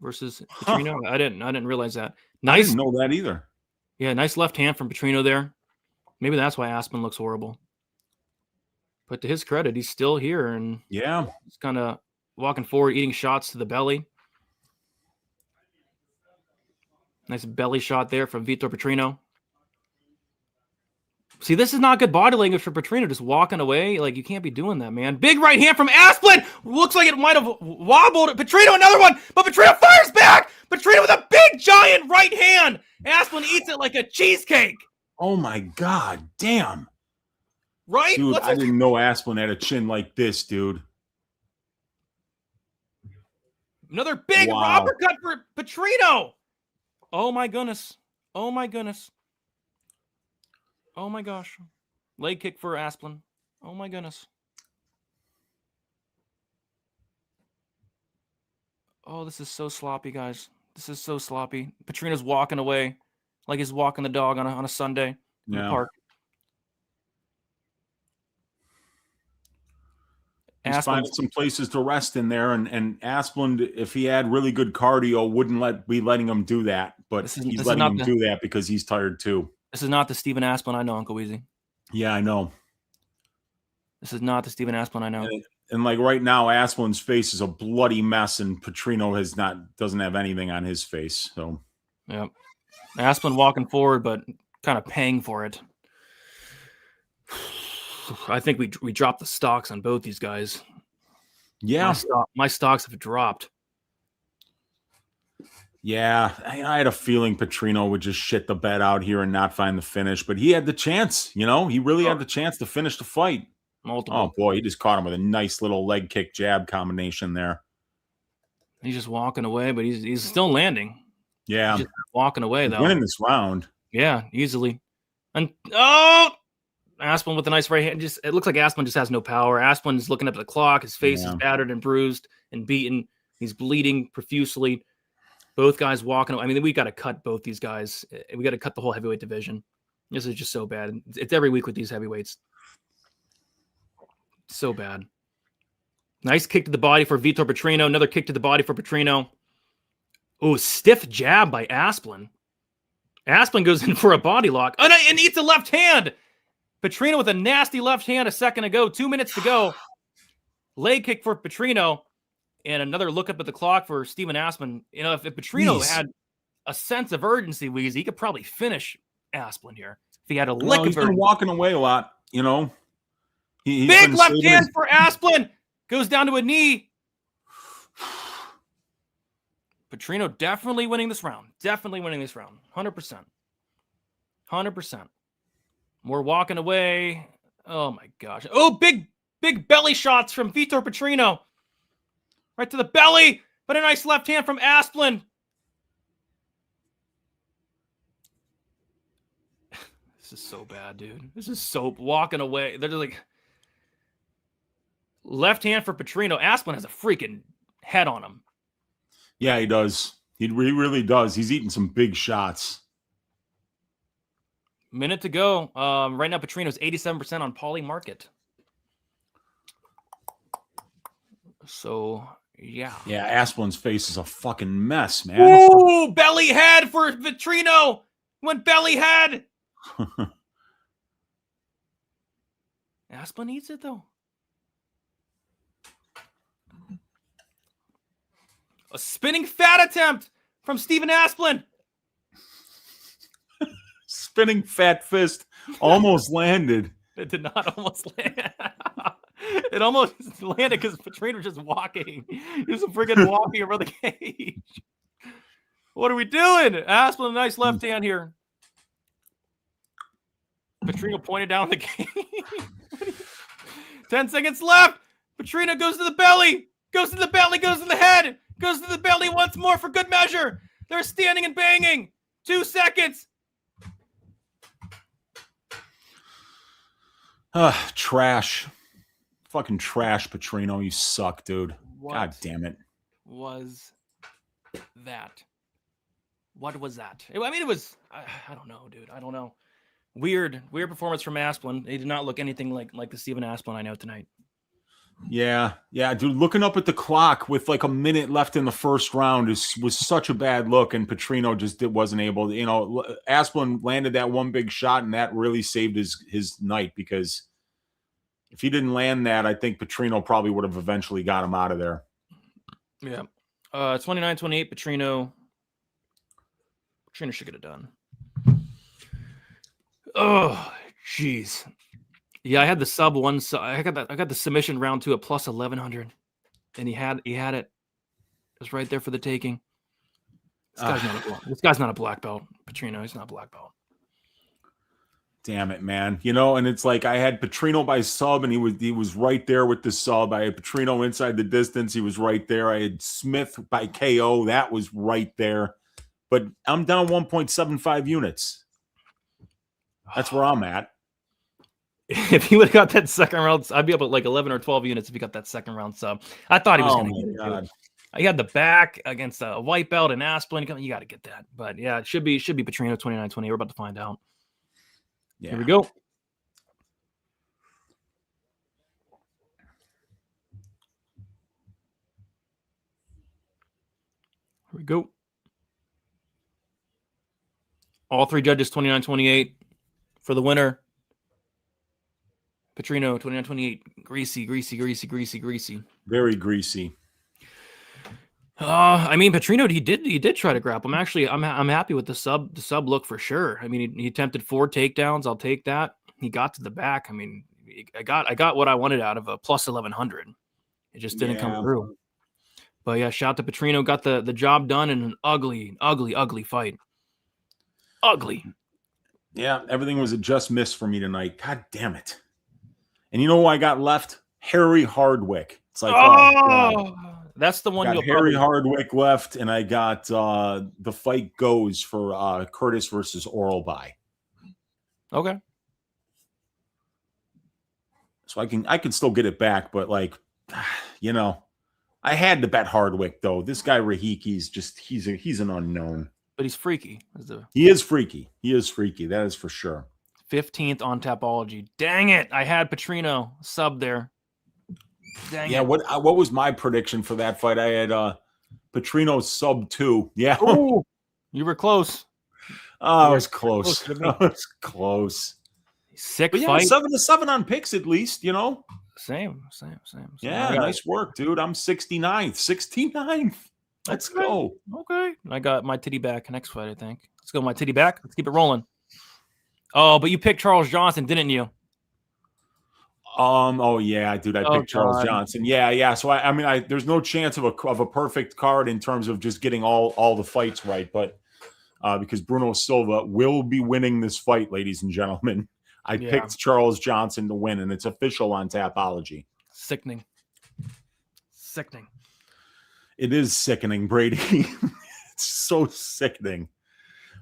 versus Petrino. I didn't realize that. I Nice. didn't know that either. Yeah, nice left hand from Petrino there. Maybe that's why Aspen looks horrible. But to his credit, he's still here and Yeah. he's kind of walking forward, eating shots to the belly. Nice belly shot there from Vitor Petrino. See, this is not good body language for Petrino, just walking away. Like, you can't be doing that, man. Big right hand from Asplin. Looks like it might have wobbled. Petrino, another one. But Petrino fires back. Petrino with a big, giant right hand. Asplin eats it like a cheesecake. Oh, my God. Damn. Right? Dude, I didn't know Asplin had a chin like this, dude. Another big uppercut for Petrino. Oh, my goodness. Oh, my goodness. Oh, my gosh. Leg kick for Asplin. Oh, my goodness. Oh, this is so sloppy, guys. This is so sloppy. Petrino's walking away like he's walking the dog on a Sunday in the park. He's finding some places to rest in there, and Asplund, if he had really good cardio, wouldn't be letting him do that. But he's letting him do that because he's tired too. This is not the Steven Asplund I know, Uncle Weezy. Yeah, I know. This is not the Steven Asplund I know. And like right now, Asplund's face is a bloody mess, and Petrino doesn't have anything on his face. So, yeah, Asplund walking forward, but kind of paying for it. I think we dropped the stocks on both these guys. Yeah, my stocks have dropped. Yeah, I had a feeling Petrino would just shit the bed out here and not find the finish, but he had the chance. He really had the chance to finish the fight. Multiple. Oh boy, he just caught him with a nice little leg kick jab combination there. He's just walking away, but he's still landing. Yeah, he's just walking away though. Winning this round. Yeah, easily. And Asplund with a nice right hand. It looks like Asplund just has no power. Asplund is looking up at the clock. His face is battered and bruised and beaten. He's bleeding profusely. Both guys walking. I mean, we got to cut both these guys. We got to cut the whole heavyweight division. This is just so bad. It's every week with these heavyweights. So bad. Nice kick to the body for Vitor Petrino. Another kick to the body for Petrino. Oh, stiff jab by Asplund. Asplund goes in for a body lock. Oh, no, and eats a left hand. Petrino with a nasty left hand a second ago. 2 minutes to go. Leg kick for Petrino. And another look up at the clock for Steven Asplund. If Petrino had a sense of urgency, Weezy, he could probably finish Asplund here. If he had a lick of urgency. He's been walking away a lot, He's big left hand for Asplund. Goes down to a knee. Petrino definitely winning this round. 100%. 100%. More walking away. Oh, my gosh. Oh, big belly shots from Vitor Petrino. Right to the belly, but a nice left hand from Asplund. This is so bad, dude. This is so walking away. They're like left hand for Petrino. Asplund has a freaking head on him. Yeah, he does. He really does. He's eating some big shots. Minute to go. Right now, Petrino's 87% on Poly Market. So, yeah. Yeah, Asplund's face is a fucking mess, man. Ooh, belly head for Petrino. Went belly head. Asplund eats it, though. A spinning fat attempt from Steven Asplund. Spinning fat fist almost landed. It did not almost land. It almost landed because Petrino was just walking. He was freaking walking around the cage. What are we doing? Asplund, a nice left hand here. Petrino pointed down the cage. 10 seconds left. Petrino goes to the belly. Goes to the belly. Goes to the head. Goes to the belly once more for good measure. They're standing and banging. 2 seconds. Trash. Fucking trash, Petrino. You suck, dude. God damn it. Was that? What was that? I mean, it was, I don't know, dude. I don't know. Weird performance from Asplund. He did not look anything like the Steven Asplund I know tonight. Yeah, dude. Looking up at the clock with like a minute left in the first round was such a bad look, and Petrino just wasn't able to. Asplund landed that one big shot, and that really saved his night, because if he didn't land that, I think Petrino probably would have eventually got him out of there. Yeah, 29-28. Petrino should get it done. Oh, jeez. Yeah, I had the sub one. I got the submission round 2 at plus 1100, and he had it. It was right there for the taking. This guy's not a black belt. Petrino, he's not a black belt. Damn it, man. And it's like I had Petrino by sub, and he was right there with the sub. I had Petrino inside the distance. He was right there. I had Smith by KO. That was right there. But I'm down 1.75 units. That's where I'm at. If he would have got that second round, I'd be up at like 11 or 12 units if he got that second round sub. I thought he was going to get it. He had the back against a white belt and Asplund. You got to get that. But yeah, it should be Petrino 29-20. We're about to find out. Yeah. Here we go. Here we go. All three judges 29-28 for the winner. Petrino 29-28. Greasy. Very greasy. I mean, Petrino, he did try to grapple. I'm happy with the sub look for sure. I mean, he attempted 4 takedowns. I'll take that. He got to the back. I mean, I got what I wanted out of a plus 1100. It just didn't come through. But yeah, shout to Petrino, got the job done in an ugly fight. Ugly. Yeah, everything was a just miss for me tonight. God damn it. And you know who I got left? Harry Hardwick. It's like, oh that's the one. Got Harry Hardwick left, and I got the fight goes for Curtis versus Oralby. Okay. So I can still get it back, but like, I had to bet Hardwick though. This guy Rahiki's just he's an unknown. But he's freaky. He is freaky. That is for sure. 15th on Tapology. Dang it! I had Petrino sub there. Dang it. What was my prediction for that fight? I had Petrino sub 2. Yeah. Ooh, you were close. I was close. I was close. Sick but fight. 7-7 on picks at least, Same. Yeah, nice work, dude. I'm 69th. Let's go. Okay. I got my titty back next fight, I think. Let's go my titty back. Let's keep it rolling. Oh, but you picked Charles Johnson, didn't you? Oh yeah, dude. I picked Charles Johnson. Yeah. So I mean, there's no chance of a perfect card in terms of just getting all the fights right, but because Bruno Silva will be winning this fight, ladies and gentlemen. I picked Charles Johnson to win, and it's official on Tapology. Sickening. It is sickening, Brady. It's so sickening.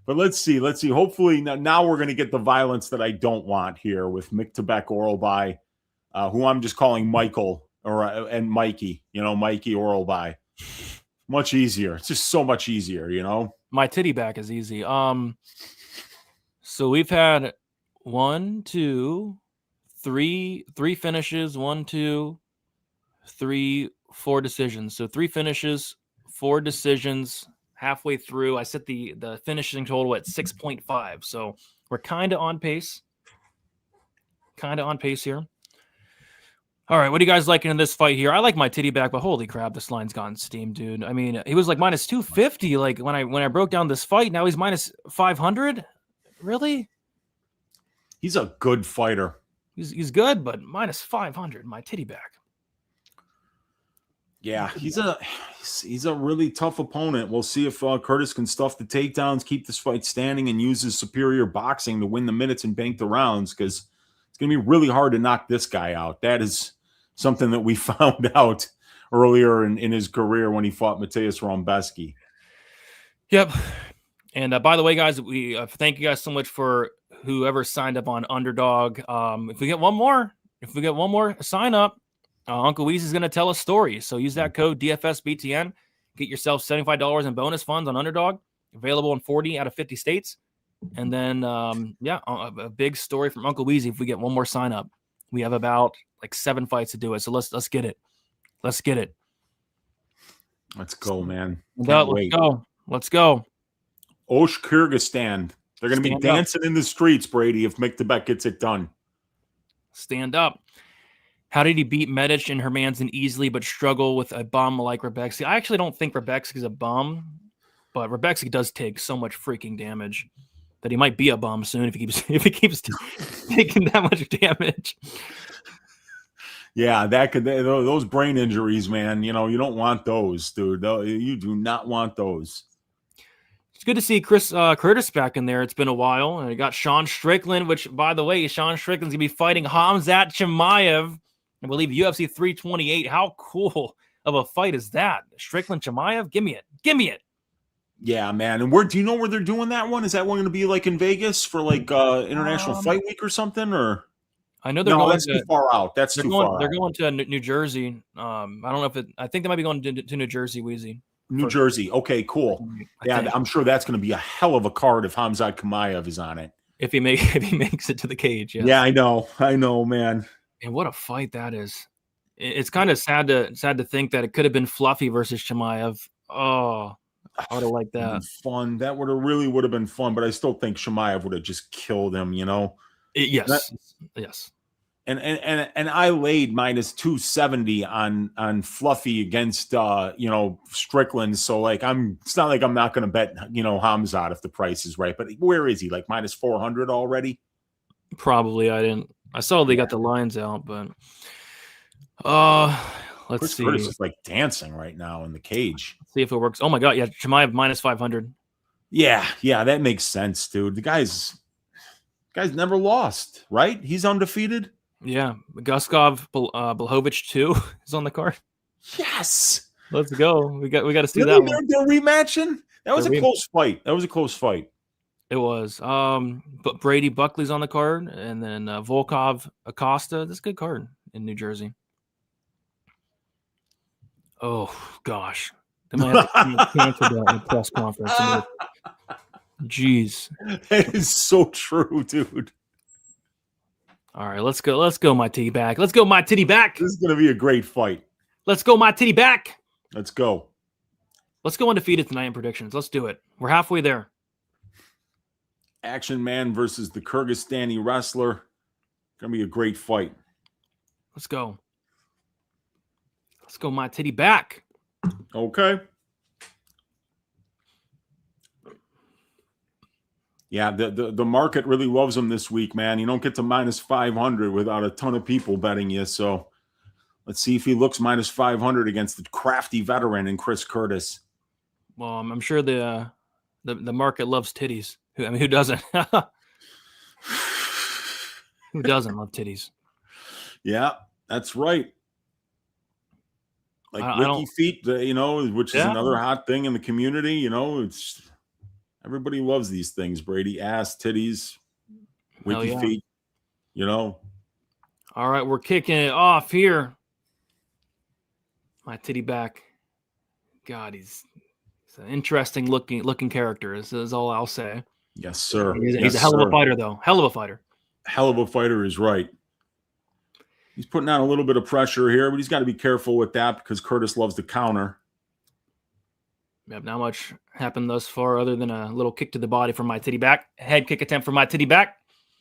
But let's see. Hopefully now we're going to get the violence that I don't want here with Mick Tebek Oralby, who I'm just calling Michael and Mikey. Mikey Oralby. Much easier. It's just so much easier. My titty back is easy. So we've had 1, 2, 3 finishes. 1, 2, 3, 4 decisions. So 3 finishes, 4 decisions. Halfway through, I set the finishing total at 6.5. So we're kind of on pace. Here. All right, what are you guys liking in this fight here? I like my titty back, but holy crap, this line's gone steam, dude. I mean, he was like minus 250. Like when I broke down this fight, now he's minus 500. Really? He's a good fighter. He's good, but minus 500. My titty back. Yeah, he's a really tough opponent. We'll see if Curtis can stuff the takedowns, keep this fight standing, and use his superior boxing to win the minutes and bank the rounds, because it's going to be really hard to knock this guy out. That is something that we found out earlier in his career when he fought Mateusz Rombeski. Yep. And by the way, guys, we thank you guys so much for whoever signed up on Underdog. If we get one more sign up, Uncle Weezy is going to tell a story. So use that code DFSBTN. Get yourself $75 in bonus funds on Underdog. Available in 40 out of 50 states. And then, a big story from Uncle Weezy if we get one more sign up. We have about like 7 fights to do it. So let's get it. Let's get it. Let's go, man. Let's go. Let's go. Osh, Kyrgyzstan. They're going to be Stand dancing in the streets, Brady, if Mick Tibet gets it done. Stand up. How did he beat Medic and Hermanson easily but struggle with a bum like Robertson? I actually don't think Robertson is a bum, but Robertson does take so much freaking damage that he might be a bum soon if he keeps taking that much damage. Yeah, those brain injuries, man. You don't want those, dude. You do not want those. It's good to see Curtis back in there. It's been a while. And he got Sean Strickland, which, by the way, Sean Strickland's going to be fighting Khamzat Chimaev, I believe, UFC 328. How cool of a fight is that? Strickland Chimaev? Give me it. Give me it. Yeah, man. And do you know where they're doing that one? Is that one going to be like in Vegas for like International Fight Week or something? Or I know they're going. That's too far out. That's too far. They're going to New Jersey. I don't know if I think they might be going to New Jersey, Wheezy. New Jersey. Okay, cool. Yeah, I'm sure that's going to be a hell of a card if Khamzat Chimaev is on it. If he makes it to the cage. Yes. Yeah, I know, man. And what a fight that is. It's kind of sad to think that it could have been Fluffy versus Chimaev. Oh, I would have liked that. Fun. That would have been fun, but I still think Chimaev would have just killed him, Yes. And I laid minus 270 on Fluffy against Strickland. So it's not like I'm not going to bet Khamzat if the price is right. But where is he? Like minus 400 already? Probably. I saw they got the lines out, but let's see. Curtis is like dancing right now in the cage. Let's see if it works. Oh my god, yeah, Chimaev minus 500. Yeah, that makes sense, dude. The guy's never lost, right? He's undefeated. Yeah, Guskov Blachowicz too is on the card. Yes, let's go. We got to see that one. They're rematching. That was a close fight. It was. But Brady Buckley's on the card, and then Volkov Acosta. That's a good card in New Jersey. Oh gosh, they might have to cancel that in the press conference. Jeez, that is so true, dude. All right, let's go. Let's go, my titty back. Let's go, my titty back. This is gonna be a great fight. Let's go, my titty back. Let's go. Let's go undefeated tonight in predictions. Let's do it. We're halfway there. Action Man versus the Kyrgyzstani wrestler. Gonna be a great fight. Let's go. Let's go, my titty back. Okay. Yeah, the market really loves him this week, man. You don't get to minus 500 without a ton of people betting you. So let's see if he looks minus 500 against the crafty veteran in Chris Curtis. Well, I'm sure the market loves titties. Who doesn't? Who doesn't love titties? Yeah, that's right. Like Wiki Feet, which is another hot thing in the community. It's everybody loves these things, Brady. Ass, titties, Wiki Feet, All right, we're kicking it off here. My titty back. God, he's an interesting looking character. This is all I'll say. Yes, sir. He's a hell of a fighter, though. Hell of a fighter. Hell of a fighter is right. He's putting on a little bit of pressure here, but he's got to be careful with that because Curtis loves to counter. Yep, not much happened thus far other than a little kick to the body from my titty back. Head kick attempt from my titty back.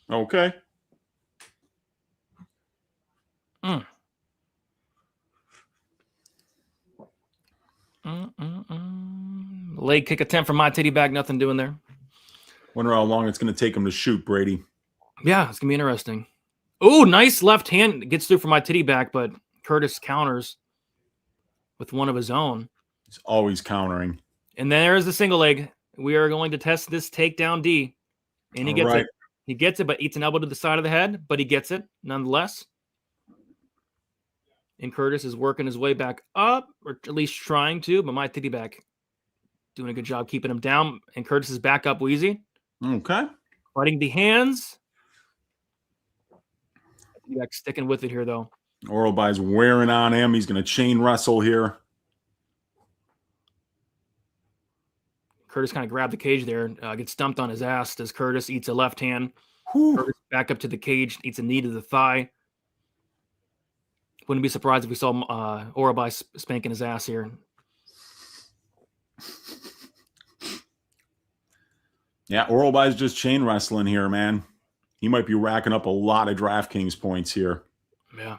Okay. Leg kick attempt from my titty back. Nothing doing there. Wonder how long it's going to take him to shoot, Brady. Yeah, it's going to be interesting. Oh, nice left hand. Gets through for my titty back, but Curtis counters with one of his own. He's always countering. And then there's the single leg. We are going to test this takedown D. And he gets it. He gets it, but eats an elbow to the side of the head, but he gets it nonetheless. And Curtis is working his way back up, or at least trying to, but my titty back doing a good job keeping him down. And Curtis is back up wheezy. Okay. Fighting the hands. Back sticking with it here, though. Oralby's wearing on him. He's going to chain wrestle here. Curtis kind of grabbed the cage there, gets stumped on his ass as Curtis eats a left hand. Curtis back up to the cage, eats a knee to the thigh. Wouldn't be surprised if we saw Orobai spanking his ass here. Yeah, Oralby's just chain wrestling here, man. He might be racking up a lot of DraftKings points here. Yeah.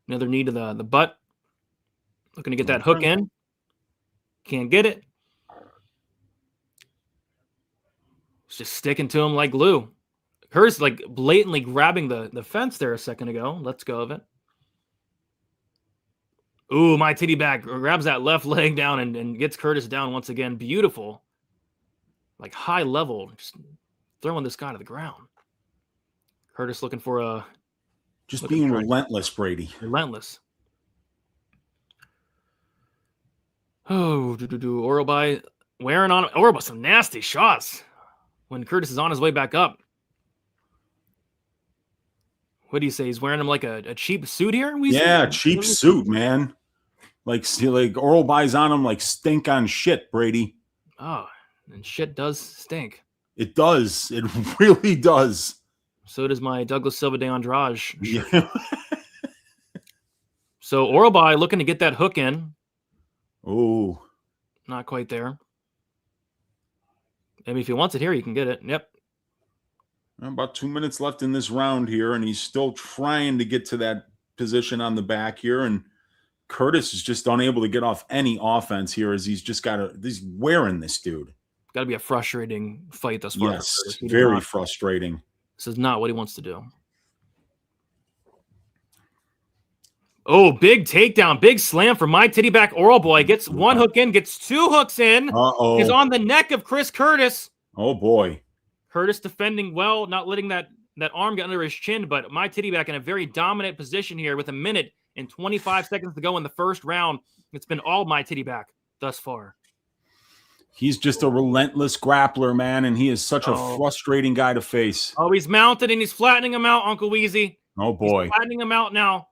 Another knee to the butt. Looking to get that hook in. Can't get it. It's just sticking to him like glue. Curtis like blatantly grabbing the fence there a second ago. Let's go of it. Ooh, my titty back grabs that left leg down and gets Curtis down once again. Beautiful. Like high level. Just throwing this guy to the ground. Curtis looking for a... Just being relentless, Brady. Relentless. Oh, Orobai wearing on Orobai some nasty shots when Curtis is on his way back up. What do you say? He's wearing him like a cheap suit here? Cheap suit, man. Like Oralby's on him like stink on shit, Brady. Oh, and shit does stink. It does. It really does. So does my Douglas Silva de Andrade. Yeah. So Orobai looking to get that hook in. Oh. Not quite there. Maybe if he wants it here, he can get it. Yep. About 2 minutes left in this round here, and he's still trying to get to that position on the back here. And Curtis is just unable to get off any offense here as he's wearing this dude. Got to be a frustrating fight thus far. Yes, very frustrating. This is not what he wants to do. Oh, big takedown, big slam for my titty back Orobai. Gets one hook in, gets two hooks in. Uh-oh. He's on the neck of Chris Curtis. Oh, boy. Curtis defending well, not letting that arm get under his chin, but my titty back in a very dominant position here with 1 minute and 25 seconds to go in the first round. It's been all my titty back thus far. He's just a relentless grappler, man, and he is such a frustrating guy to face. Oh, he's mounted and he's flattening him out, Uncle Weezy. Oh, boy. He's flattening him out now.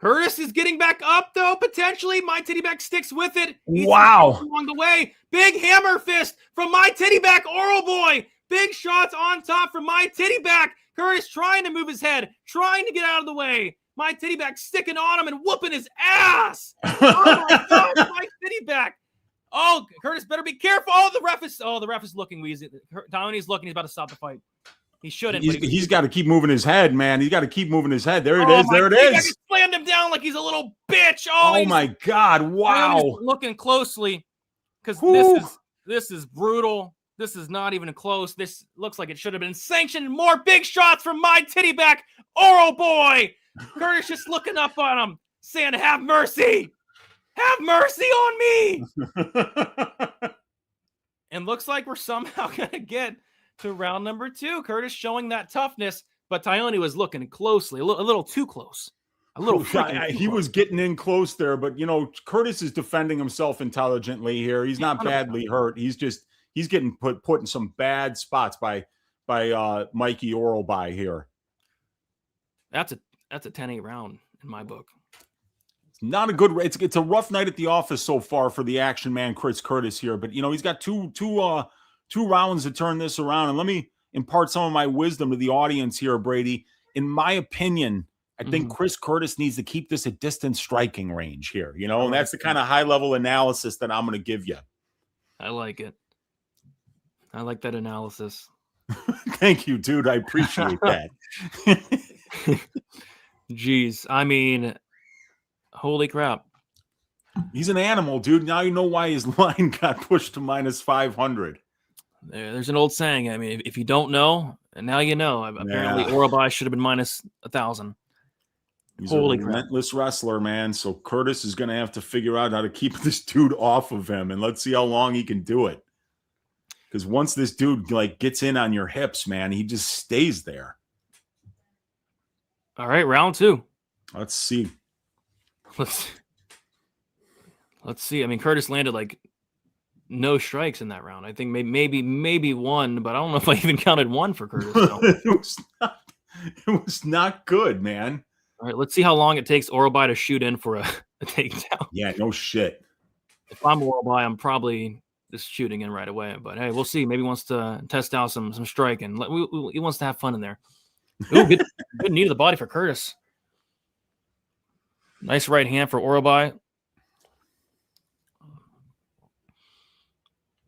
Curtis is getting back up, though, potentially. My titty back sticks with it. He's along the way. Big hammer fist from my titty back Orobai. Big shots on top from my titty back. Curtis trying to move his head, trying to get out of the way. My titty back sticking on him and whooping his ass. Oh, my God, my titty back. Oh, Curtis better be careful. Oh, the ref is looking, Weezy. Tony's looking. He's about to stop the fight. He shouldn't. He's got to keep moving his head, man. He's got to keep moving his head. There it is. There it is. He slammed him down like he's a little bitch. Oh my God. Wow. Looking closely because this is brutal. This is not even close. This looks like it should have been sanctioned. More big shots from my titty back Orobai. Curtis just looking up on him, saying, "Have mercy. Have mercy on me." And looks like we're somehow going to get to round number 2. Curtis showing that toughness, but Tyone was looking closely, a little too close. He was getting in close there, but Curtis is defending himself intelligently here. He's not badly hurt. He's getting put in some bad spots by Mikey Orobai here. That's a 10-8 round in my book. It's not a good. It's a rough night at the office so far for the action man Chris Curtis here, but he's got two rounds to turn this around. And let me impart some of my wisdom to the audience here, Brady. In my opinion, I think Chris Curtis needs to keep this at distance striking range here, and that's the kind of high level analysis that I'm going to give you. I like it. I like that analysis. Thank you, dude. I appreciate that. Jeez. I mean, holy crap. He's an animal, dude. Now you know why his line got pushed to -500. There's an old saying. I mean, if you don't know, and now you know. Apparently, Orobai should have been -1,000. He's a relentless wrestler, man. So Curtis is going to have to figure out how to keep this dude off of him, and let's see how long he can do it. Because once this dude gets in on your hips, man, he just stays there. All right, round 2. Let's see. Let's see. I mean, Curtis landed no strikes in that round. I think maybe one, but I don't know if I even counted one for Curtis. So. It was not good, man. All right, let's see how long it takes Orobai to shoot in for a takedown. Yeah, no shit. If I'm Orobai, I'm probably just shooting in right away. But hey, we'll see. Maybe he wants to test out some striking. He wants to have fun in there. Ooh, good knee to the body for Curtis. Nice right hand for Orobai.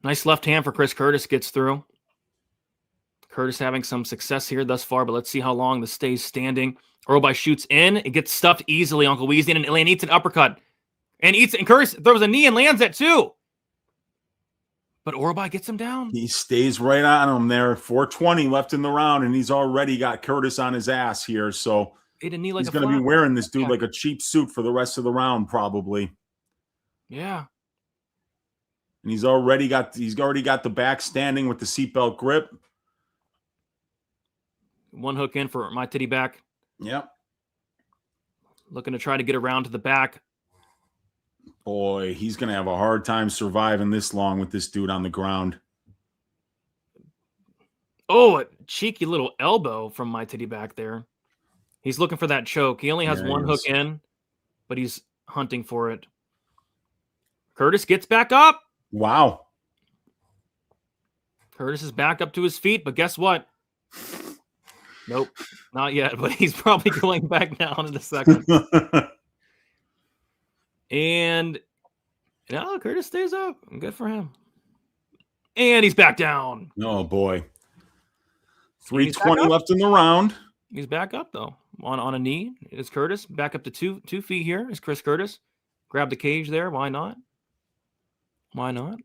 Nice left hand for Chris Curtis, gets through. Curtis having some success here thus far, but let's see how long this stays standing. Orobai shoots in. It gets stuffed easily, Uncle Weezy, and Elaine eats an uppercut. And Curtis throws a knee and lands it too. But Orobai gets him down. He stays right on him there. 4:20 left in the round, and he's already got Curtis on his ass here. So Ate a knee like he's going to be wearing this dude like a cheap suit for the rest of the round, probably. Yeah. And he's already got the back standing with the seatbelt grip. One hook in for my titty back. Yep. Looking to try to get around to the back. Boy, he's going to have a hard time surviving this long with this dude on the ground. Oh, a cheeky little elbow from my titty back there. He's looking for that choke. He only has one hook in, but he's hunting for it. Curtis gets back up. Wow. Curtis is back up to his feet, but guess what? Nope, not yet, but he's probably going back down in a second. And Curtis stays up. Good for him. And he's back down. Oh, boy. 3:20 left in the round. He's back up, though, on a knee. Is Curtis back up to two feet here? Is Chris Curtis? Grab the cage there. Why not? Why not?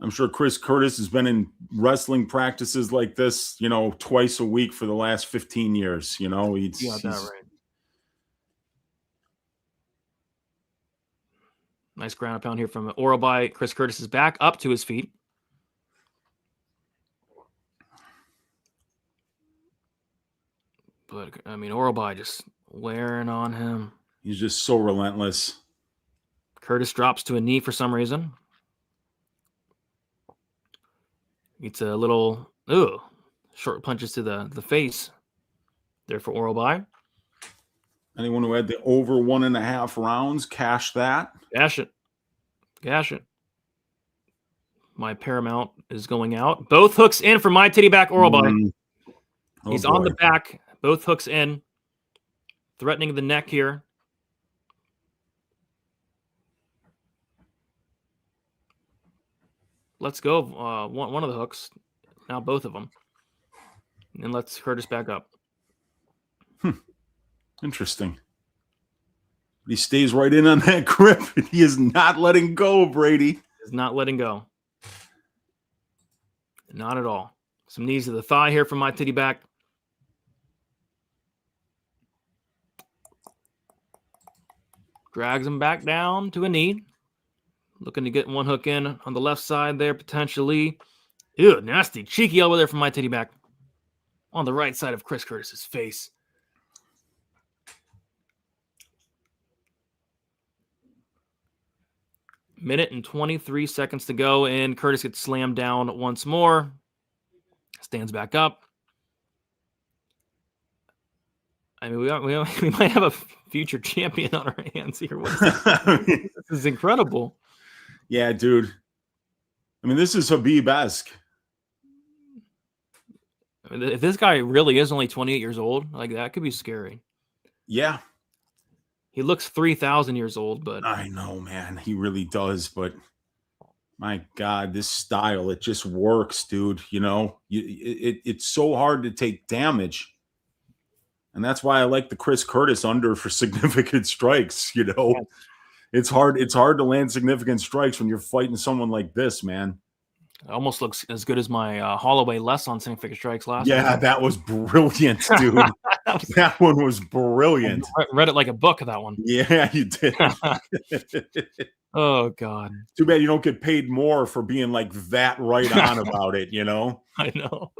I'm sure Chris Curtis has been in wrestling practices like this, twice a week for the last 15 years. He's got that right. Nice ground pound here from Orobai. Chris Curtis is back up to his feet. But, Orobai just wearing on him. He's just so relentless. Curtis drops to a knee for some reason. It's a little, short punches to the face there for Orobai. Anyone who had the over 1.5 rounds, cash that. Cash it. My Paramount is going out. Both hooks in for my titty back Orobai. He's on the back. Both hooks in. Threatening the neck here. Let's go. One of the hooks. Now both of them. And let's Curtis back up. Interesting. He stays right in on that grip. He is not letting go, Brady. Is not letting go. Not at all. Some knees to the thigh here from my titty back. Drags him back down to a knee. Looking to get one hook in on the left side there, potentially. Ew, nasty. Cheeky elbow there from my titty back. On the right side of Chris Curtis's face. Minute and 23 seconds to go, and Curtis gets slammed down once more. Stands back up. We might have a future champion on our hands here. This is incredible. Yeah, dude. This is Habib-esque. If this guy really is only 28 years old, that could be scary. Yeah. He looks 3,000 years old, but I know, man. He really does, but my God, this style, it just works, dude. It's so hard to take damage. And that's why I like the Chris Curtis under for significant strikes, It's hard to land significant strikes when you're fighting someone like this, man. It almost looks as good as my Holloway less on significant strikes last Yeah, time. that was brilliant, dude. That one was brilliant. I read it like a book, that one. Yeah, you did. Oh, God. Too bad you don't get paid more for being like that right on about it, I know.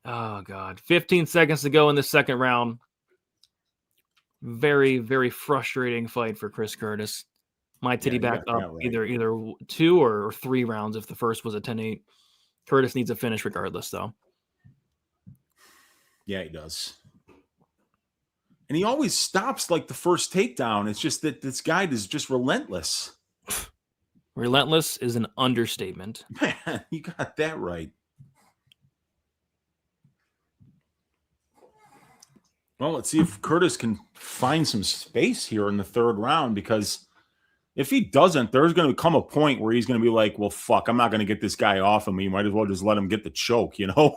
Oh, God. 15 seconds to go in the second round. Very, very frustrating fight for Chris Curtis. My titty back up right. either 2 or 3 rounds if the first was a 10-8. Curtis needs a finish regardless, though. Yeah, he does. And he always stops like the first takedown. It's just that this guy is just relentless. Relentless is an understatement. Man, you got that right. Well, let's see if Curtis can find some space here in the third round, because if he doesn't, there's going to come a point where he's going to be like, well, fuck, I'm not going to get this guy off of me. Might as well just let him get the choke, you know?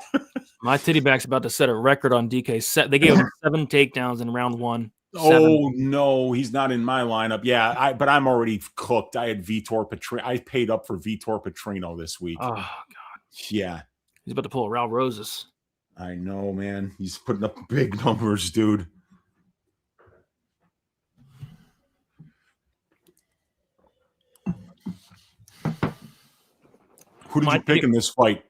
My titty back's about to set a record on DK. They gave him 7 takedowns in round 1. 7. Oh, no, he's not in my lineup. Yeah, but I'm already cooked. I had Vitor Petrino. I paid up for Vitor Petrino this week. Oh, God. Yeah. He's about to pull a Raul Rosas. I know, man. He's putting up big numbers, dude. Who did you pick in this fight?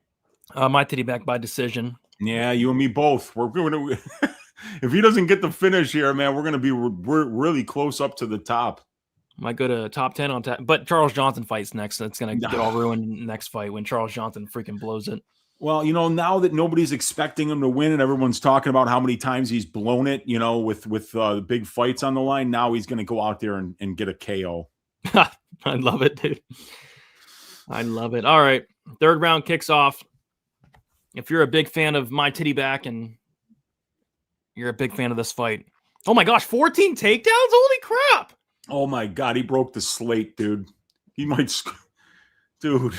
My titty back by decision. Yeah, you and me both. We're going to. If he doesn't get the finish here, man, we're going to be really close up to the top. Might go to top 10 on tap, but Charles Johnson fights next. That's going to get all ruined next fight when Charles Johnson freaking blows it. Well, you know, now that nobody's expecting him to win and everyone's talking about how many times he's blown it, you know, with big fights on the line, now he's going to go out there and get a KO. I love it, dude. I love it. All right. Third round kicks off. If you're a big fan of my titty back and you're a big fan of this fight. Oh my gosh, 14 takedowns? Holy crap. Oh my God, he broke the slate, dude. He might, dude,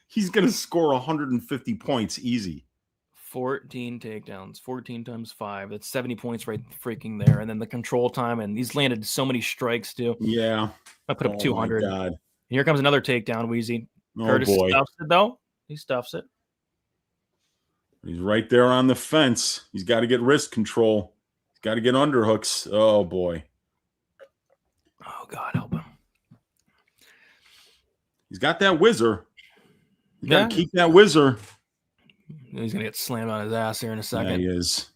he's going to score 150 points easy. 14 takedowns, 14 times 5. That's 70 points right freaking there. And then the control time, and he's landed so many strikes too. Yeah. I put up 200. My God. Here comes another takedown, Wheezy. Oh, Curtis boy. stuffs it, though. He stuffs it. He's right there on the fence. He's got to get wrist control. He's got to get underhooks. Oh, boy. Oh, God, help him. He's got that whizzer. You got to keep that whizzer. He's going to get slammed on his ass here in a second. Yeah, he is.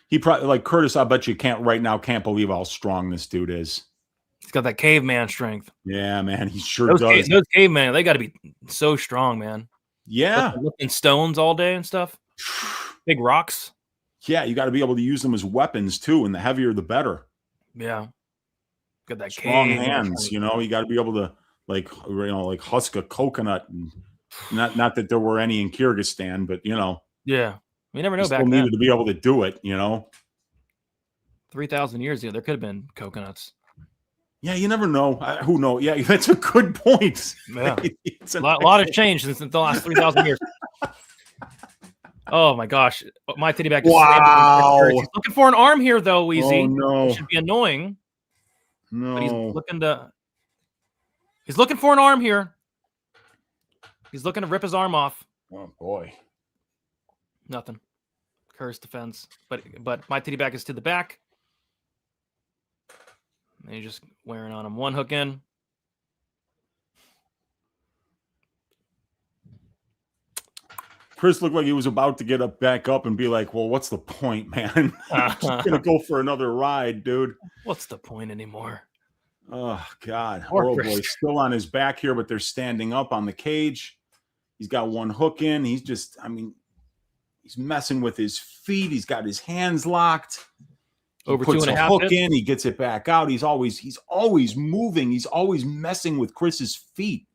He probably, like Curtis, I bet you can't believe how strong this dude is. He's got that caveman strength. Yeah, man, he sure does. Those cavemen, they got to be so strong, man. Yeah. Lifting stones all day and stuff. Big rocks. Yeah, you got to be able to use them as weapons too, and the heavier the better. Yeah. Got that strong hands, you know. You got to be able to like husk a coconut, and not that there were any in Kyrgyzstan, but you know. Yeah. You never know you back still then. needed to be able to do it, you know. 3,000 years ago, there could have been coconuts. Yeah, you never know. Who knows? Yeah, that's a good point. Yeah. A lot has changed since the last 3,000 years. Oh, my gosh. My titty back. Wow. He's looking for an arm here, though, Weezy. Oh, no. It should be annoying. No. But he's looking for an arm here. He's looking to rip his arm off. Oh, boy. Nothing. Curse defense. But my titty back is to the back. And he's just wearing on him. One hook in. Chris looked like he was about to get back up and be like, well, what's the point, man? I'm just going to go for another ride, dude. What's the point anymore? Oh, God. Oh, boy. Still on his back here, but they're standing up on the cage. He's got one hook in. He's just, he's messing with his feet. He's got his hands locked. Over puts 2.5 hook in, he gets it back out. He's always moving. He's always messing with Chris's feet.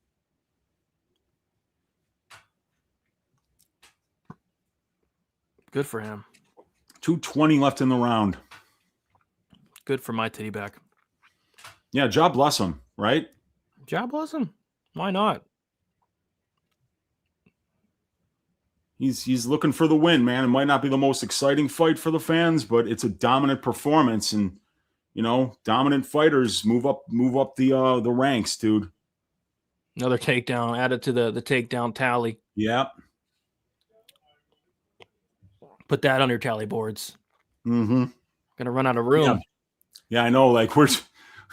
Good for him. 2:20 left in the round. Good for my titty back. Yeah, job bless him, right? Job bless him. Why not? He's looking for the win, man. It might not be the most exciting fight for the fans, but it's a dominant performance, and you know, dominant fighters move up the ranks, dude. Another takedown added to the takedown tally. Yeah. Put that on your tally boards. Mm-hmm. Gonna run out of room. Yeah, I know. Like you're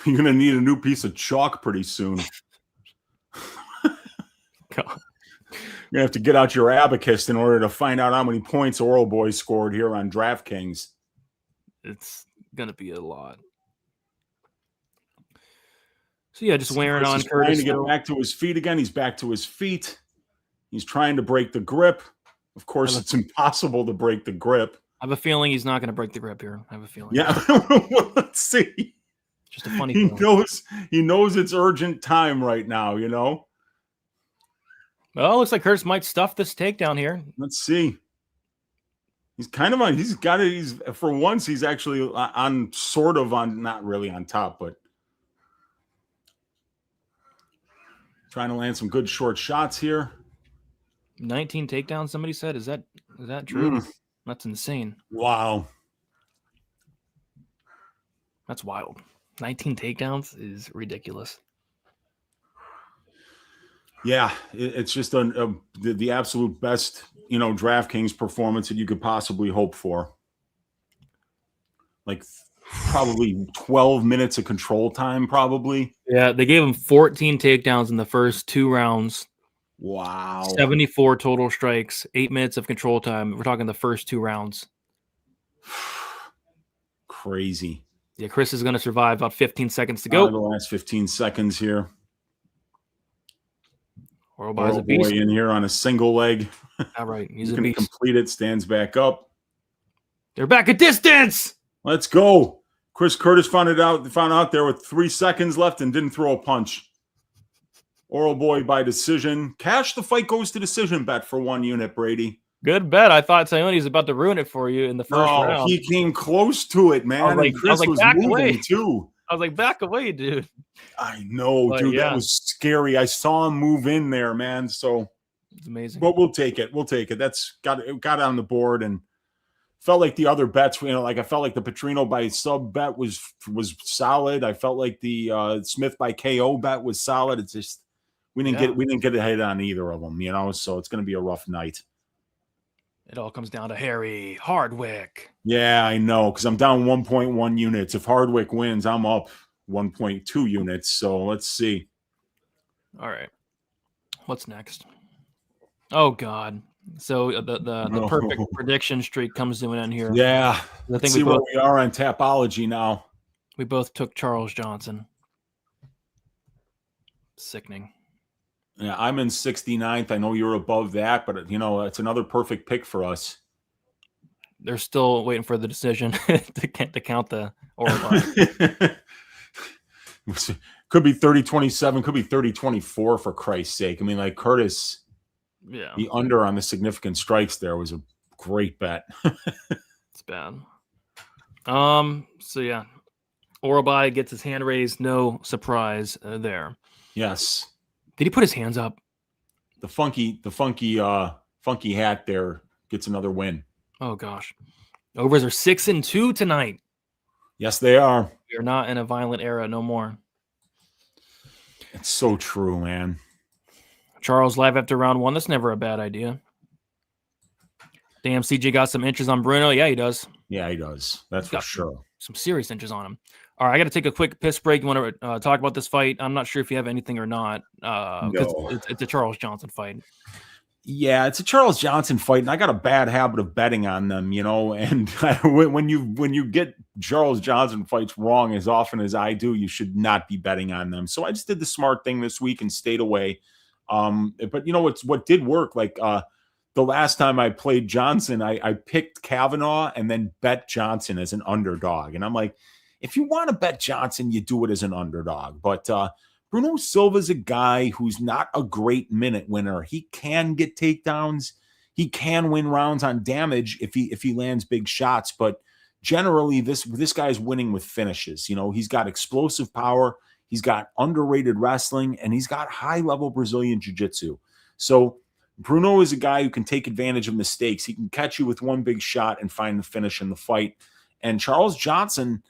gonna need a new piece of chalk pretty soon. God. You're gonna have to get out your abacus in order to find out how many points Oral Boy scored here on DraftKings. It's gonna be a lot. So yeah, just wearing on Curtis. Trying to get back to his feet again. He's back to his feet. He's trying to break the grip. Of course, it's impossible to break the grip. I have a feeling he's not going to break the grip here. I have a feeling. Yeah, well, let's see. Just a funny. He knows it's urgent time right now. You know. Well, it looks like Curtis might stuff this takedown here. Let's see. He's kind of on. He's got it. He's for once. He's actually on sort of on, not really on top, but trying to land some good short shots here. 19 takedowns. Somebody said, "Is that true?" That's insane. Wow, that's wild. 19 takedowns is ridiculous. Yeah, it's just the absolute best, DraftKings performance that you could possibly hope for. Like probably 12 minutes of control time, probably. Yeah, they gave him 14 takedowns in the first 2 rounds. Wow. 74 total strikes, 8 minutes of control time. We're talking the first 2 rounds. Crazy. Yeah, Chris is going to survive. About 15 seconds to go. The last 15 seconds here. Oralby's a beast. Boy in here on a single leg. All right, he's going to complete it. Stands back up. They're back at distance. Let's go. Chris Curtis found out there with 3 seconds left and didn't throw a punch. Oral Boy by decision. Cash the fight goes to decision bet for 1 unit, Brady. Good bet. I thought Sione was about to ruin it for you in the first round. He came close to it, man. Chris was back moving away too. I was like, back away, dude. I know, dude. Yeah. That was scary. I saw him move in there, man. So it's amazing. But we'll take it. That's got on the board and felt like the other bets. I felt like the Petrino by sub bet was solid. I felt like the Smith by KO bet was solid. It's just we didn't get a hit on either of them. So it's going to be a rough night. It all comes down to Harry Hardwick. Yeah, I know, because I'm down 1.1 units. If Hardwick wins, I'm up 1.2 units. So let's see. All right. What's next? Oh, God. So the perfect prediction streak comes to an end here. Yeah. I think where we are on Tapology now. We both took Charles Johnson. Sickening. Yeah, I'm in 69th. I know you're above that, but it's another perfect pick for us. They're still waiting for the decision to count the Oral. Could be 30-27, could be 30-24 for Christ's sake. I mean, like Curtis, the under on the significant strikes there was a great bet. It's bad. So yeah, Oralby gets his hand raised. No surprise there. Yes. Did he put his hands up? The funky hat there gets another win. Oh gosh. Overs are 6-2 tonight. Yes, they are. We are not in a violent era no more. It's so true, man. Charles live after round 1. That's never a bad idea. Damn, CJ got some inches on Bruno. Yeah, he does. Yeah, he does. That's for sure. Some serious inches on him. All right, I got to take a quick piss break. You want to talk about this fight? I'm not sure if you have anything or not. No. It's a Charles Johnson fight. Yeah, it's a Charles Johnson fight, and I got a bad habit of betting on them, and when you get Charles Johnson fights wrong as often as I do, you should not be betting on them. So I just did the smart thing this week and stayed away. But what did work, like the last time I played Johnson, I picked Kavanaugh and then bet Johnson as an underdog. And I'm like, if you want to bet Johnson, you do it as an underdog. But Bruno Silva's a guy who's not a great minute winner. He can get takedowns. He can win rounds on damage if he lands big shots. But generally, this guy's winning with finishes. He's got explosive power. He's got underrated wrestling, and he's got high-level Brazilian jiu-jitsu. So Bruno is a guy who can take advantage of mistakes. He can catch you with one big shot and find the finish in the fight. And Charles Johnson,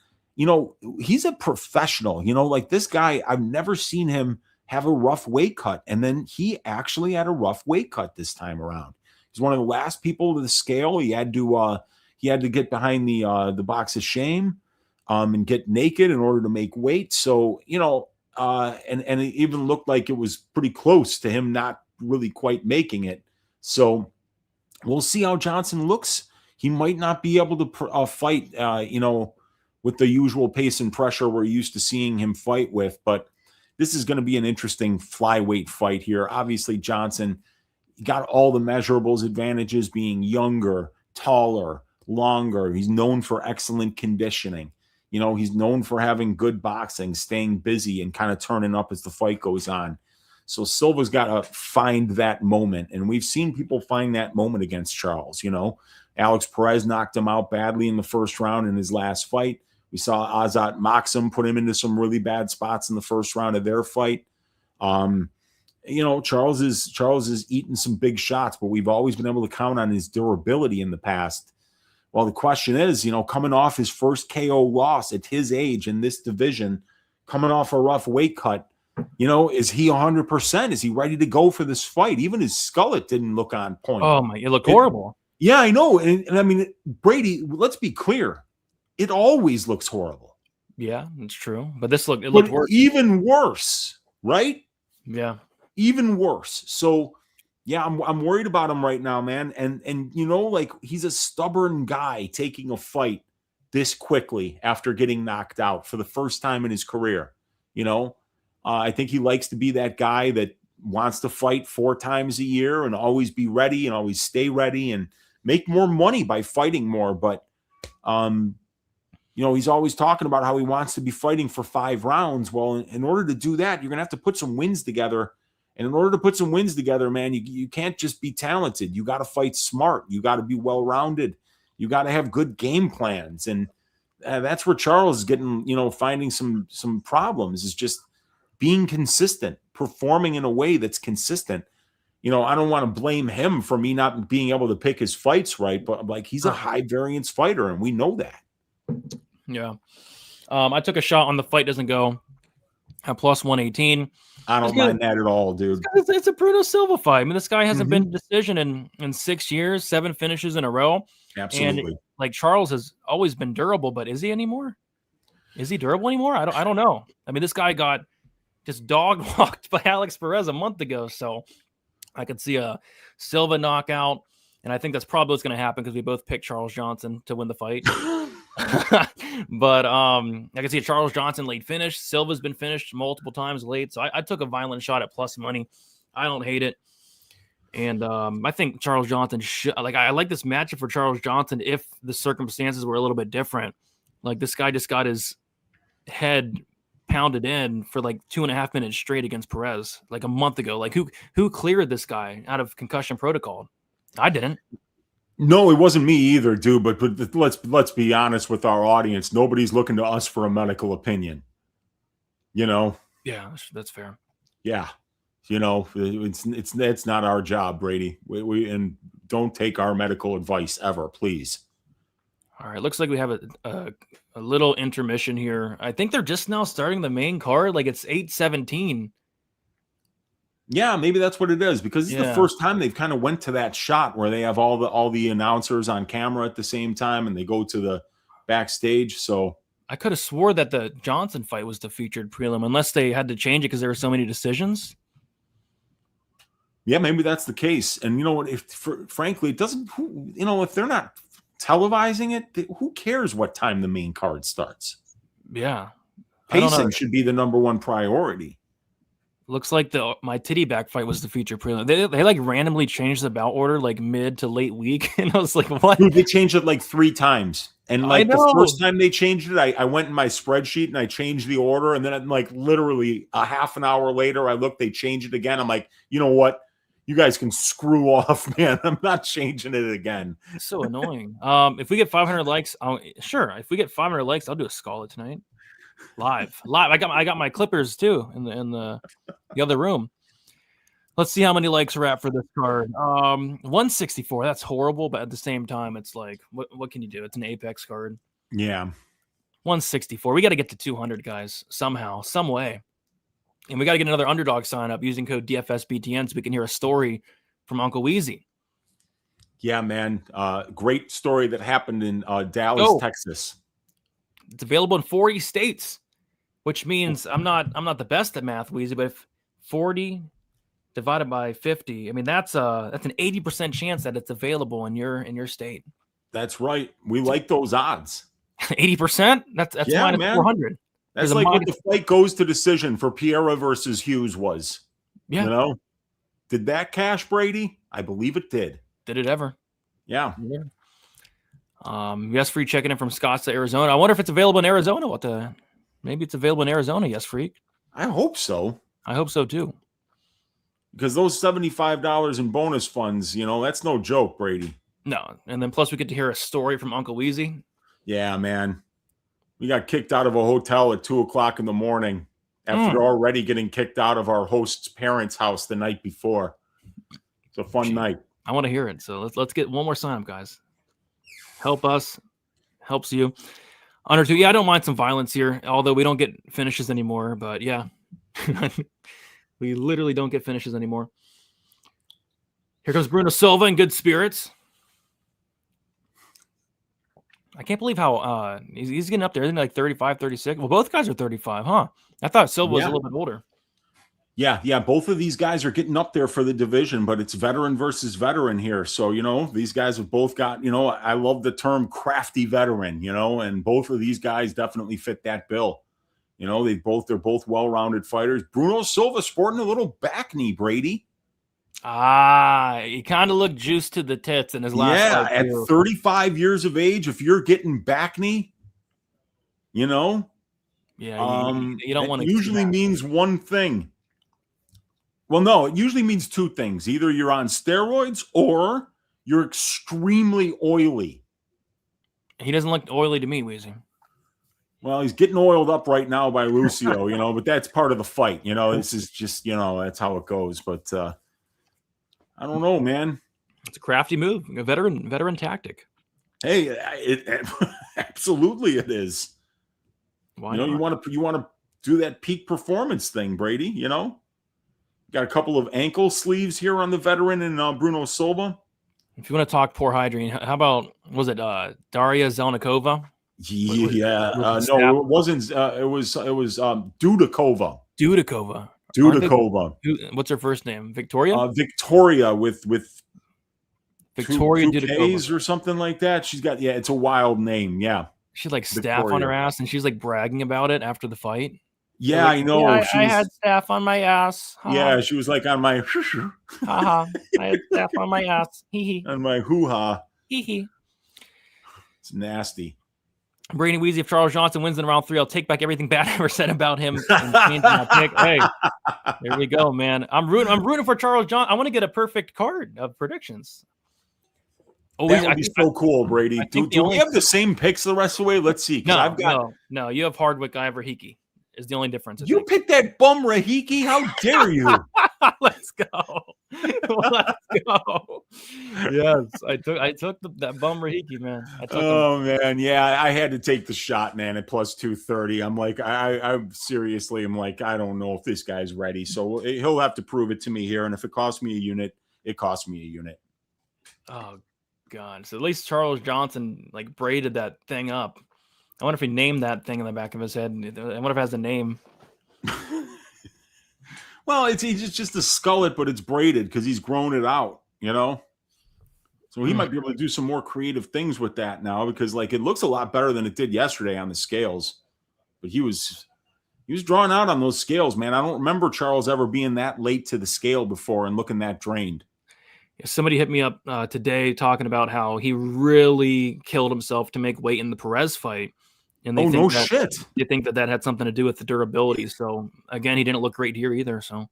he's a professional. Like this guy, I've never seen him have a rough weight cut. And then he actually had a rough weight cut this time around. He's one of the last people to the scale. He had to get behind the box of shame and get naked in order to make weight. So, and it even looked like it was pretty close to him not really quite making it. So we'll see how Johnson looks. He might not be able to fight, with the usual pace and pressure we're used to seeing him fight with. But this is going to be an interesting flyweight fight here. Obviously, Johnson got all the measurables advantages, being younger, taller, longer. He's known for excellent conditioning. He's known for having good boxing, staying busy, and kind of turning up as the fight goes on. So Silva's got to find that moment. And we've seen people find that moment against Charles. Alex Perez knocked him out badly in the first round in his last fight. We saw Azat Maksum put him into some really bad spots in the first round of their fight. Charles is eating some big shots, but we've always been able to count on his durability in the past. Well, the question is, coming off his first KO loss at his age in this division, coming off a rough weight cut, is he 100%? Is he ready to go for this fight? Even his skullet didn't look on point. Oh my, it looked horrible. Yeah, I know. And I mean, Brady, let's be clear. It always looks horrible. Yeah, it's true. But it looked worse. Even worse, right? Yeah. Even worse. So, yeah, I'm worried about him right now, man. And he's a stubborn guy taking a fight this quickly after getting knocked out for the first time in his career. I think he likes to be that guy that wants to fight 4 times a year and always be ready and always stay ready and make more money by fighting more. But, he's always talking about how he wants to be fighting for 5 rounds. Well, in order to do that, you're going to have to put some wins together. And in order to put some wins together, man, you can't just be talented. You got to fight smart. You got to be well-rounded. You got to have good game plans. And that's where Charles is getting, finding some problems, is just being consistent, performing in a way that's consistent. I don't want to blame him for me not being able to pick his fights right, but he's a high variance fighter, and we know that. Yeah. I took a shot on the fight doesn't go at plus 118. I don't mind that at all, dude. It's a Bruno Silva fight. I mean, this guy hasn't been a decision in 6 years, 7 finishes in a row. Absolutely. And Charles has always been durable, but is he anymore? Is he durable anymore? I don't know. I mean, this guy got just dog walked by Alex Perez a month ago, so I could see a Silva knockout, and I think that's probably what's going to happen because we both picked Charles Johnson to win the fight. But I can see a Charles Johnson late finish. Silva's been finished multiple times late, so I took a violent shot at plus money. I don't hate it, and I think Charles Johnson should. I like this matchup for Charles Johnson if the circumstances were a little bit different. Like, this guy just got his head pounded in for 2.5 minutes straight against Perez a month ago. Like, who cleared this guy out of concussion protocol? I didn't. No, it wasn't me either, dude. But let's be honest with our audience. Nobody's looking to us for a medical opinion. Yeah, that's fair. Yeah, it's not our job, Brady. We don't take our medical advice ever, please. All right, looks like we have a little intermission here. I think they're just now starting the main card. It's 8:17. Yeah, maybe that's what it is, because it's the first time they've kind of went to that shot where they have all the announcers on camera at the same time and they go to the backstage. So I could have swore that the Johnson fight was the featured prelim, unless they had to change it because there were so many decisions. Yeah, maybe that's the case. And frankly, it doesn't. If they're not televising it, who cares what time the main card starts? Yeah, pacing should be the number one priority. Looks like my titty back fight was the feature prelim. They randomly changed the bout order mid to late week, and I was like, "What?" Dude, they changed it 3 times, and the first time they changed it, I went in my spreadsheet and I changed the order, and then literally a half an hour later, I looked, they changed it again. I'm like, you know what? You guys can screw off, man. I'm not changing it again. It's so annoying. If we get 500 likes, if we get 500 likes, I'll do a Scarlet tonight. Live. I got my clippers too in the other room. Let's see how many likes we're at for this card. 164. That's horrible, but at the same time, it's what can you do? It's an Apex card. Yeah. 164. We got to get to 200, guys, somehow, some way. And we got to get another underdog sign up using code DFSBTN so we can hear a story from Uncle Weezy. Yeah, man. Great story that happened in Dallas, Texas. It's available in 40 states, which means I'm not the best at math, Weezy, but if 40 divided by 50, I mean that's an 80% chance that it's available in your state. That's right. We like those odds. 80%? That's minus 400. That's what the fight goes to decision for Piera versus Hughes was. Yeah. Did that cash, Brady? I believe it did. Did it ever? Yeah. Yes, Freak checking in from Scottsdale, Arizona. I wonder if it's available in Arizona. Maybe it's available in Arizona. Yes, Freak. I hope so. I hope so too. Because those $75 in bonus funds, that's no joke, Brady. No, and then plus we get to hear a story from Uncle Weezy. Yeah, man. We got kicked out of a hotel at 2:00 in the morning after already getting kicked out of our host's parents' house the night before. It's a fun night. I want to hear it. So let's get one more sign up, guys. Help us, helps you. Under 2, yeah, I don't mind some violence here, although we don't get finishes anymore. But yeah, we literally don't get finishes anymore. Here comes Bruno Silva in good spirits. I can't believe how he's getting up there. Isn't he like 35, 36? Well, both guys are 35, huh? I thought Silva was a little bit older. Yeah. Both of these guys are getting up there for the division, but it's veteran versus veteran here. So, these guys have both got, I love the term crafty veteran, and both of these guys definitely fit that bill. They're both well-rounded fighters. Bruno Silva sporting a little back knee, Brady. He kind of looked juiced to the tits in his last fight. At 35 years of age, if you're getting back knee, you don't want to. Usually means one thing. Well, no, it usually means two things. Either you're on steroids or you're extremely oily. He doesn't look oily to me, Weezy. Well, he's getting oiled up right now by Lucio, but that's part of the fight. This is just, that's how it goes. But I don't know, man. It's a crafty move, a veteran tactic. Hey, it absolutely it is. Why not? You want to do that peak performance thing, Brady. Got a couple of ankle sleeves here on the veteran and Bruno Silva. If you want to talk poor hygiene, how about Daria Zelnikova? Yeah, no, it wasn't. It was Dudakova. Dudakova. What's her first name? Victoria. Victoria with Victoria Dudakova or something like that. She's got it's a wild name. Yeah, she had staff on her ass, and she's bragging about it after the fight. Yeah, I know. Yeah, I had staff on my ass. Yeah, she was on my I had staff on my ass. Hee on my hoo-ha. Hee. It's nasty. Brady Weezy, if Charles Johnson wins in round 3, I'll take back everything bad I ever said about him and change my pick. Hey, there we go, man. I'm rooting for Charles Johnson. I want to get a perfect card of predictions. That would be so cool, Brady. Do we have the same picks the rest of the way? Let's see. No. You have Hardwick, I have Rahiki. Is the only difference. You picked that bum Rahiki? How dare you? Let's go. Yes, I took that bum Rahiki, man. Man, yeah, I had to take the shot, man. At plus 230, I'm I seriously am I don't know if this guy's ready. So he'll have to prove it to me here, and if it costs me a unit, it costs me a unit. Oh God! So at least Charles Johnson braided that thing up. I wonder if he named that thing in the back of his head. I wonder if it has a name. Well, it's just a skullet, but it's braided because he's grown it out, So he might be able to do some more creative things with that now because it looks a lot better than it did yesterday on the scales. But he was drawn out on those scales, man. I don't remember Charles ever being that late to the scale before and looking that drained. Somebody hit me up today talking about how he really killed himself to make weight in the Perez fight. And they They think that had something to do with the durability. So again, he didn't look great here either. So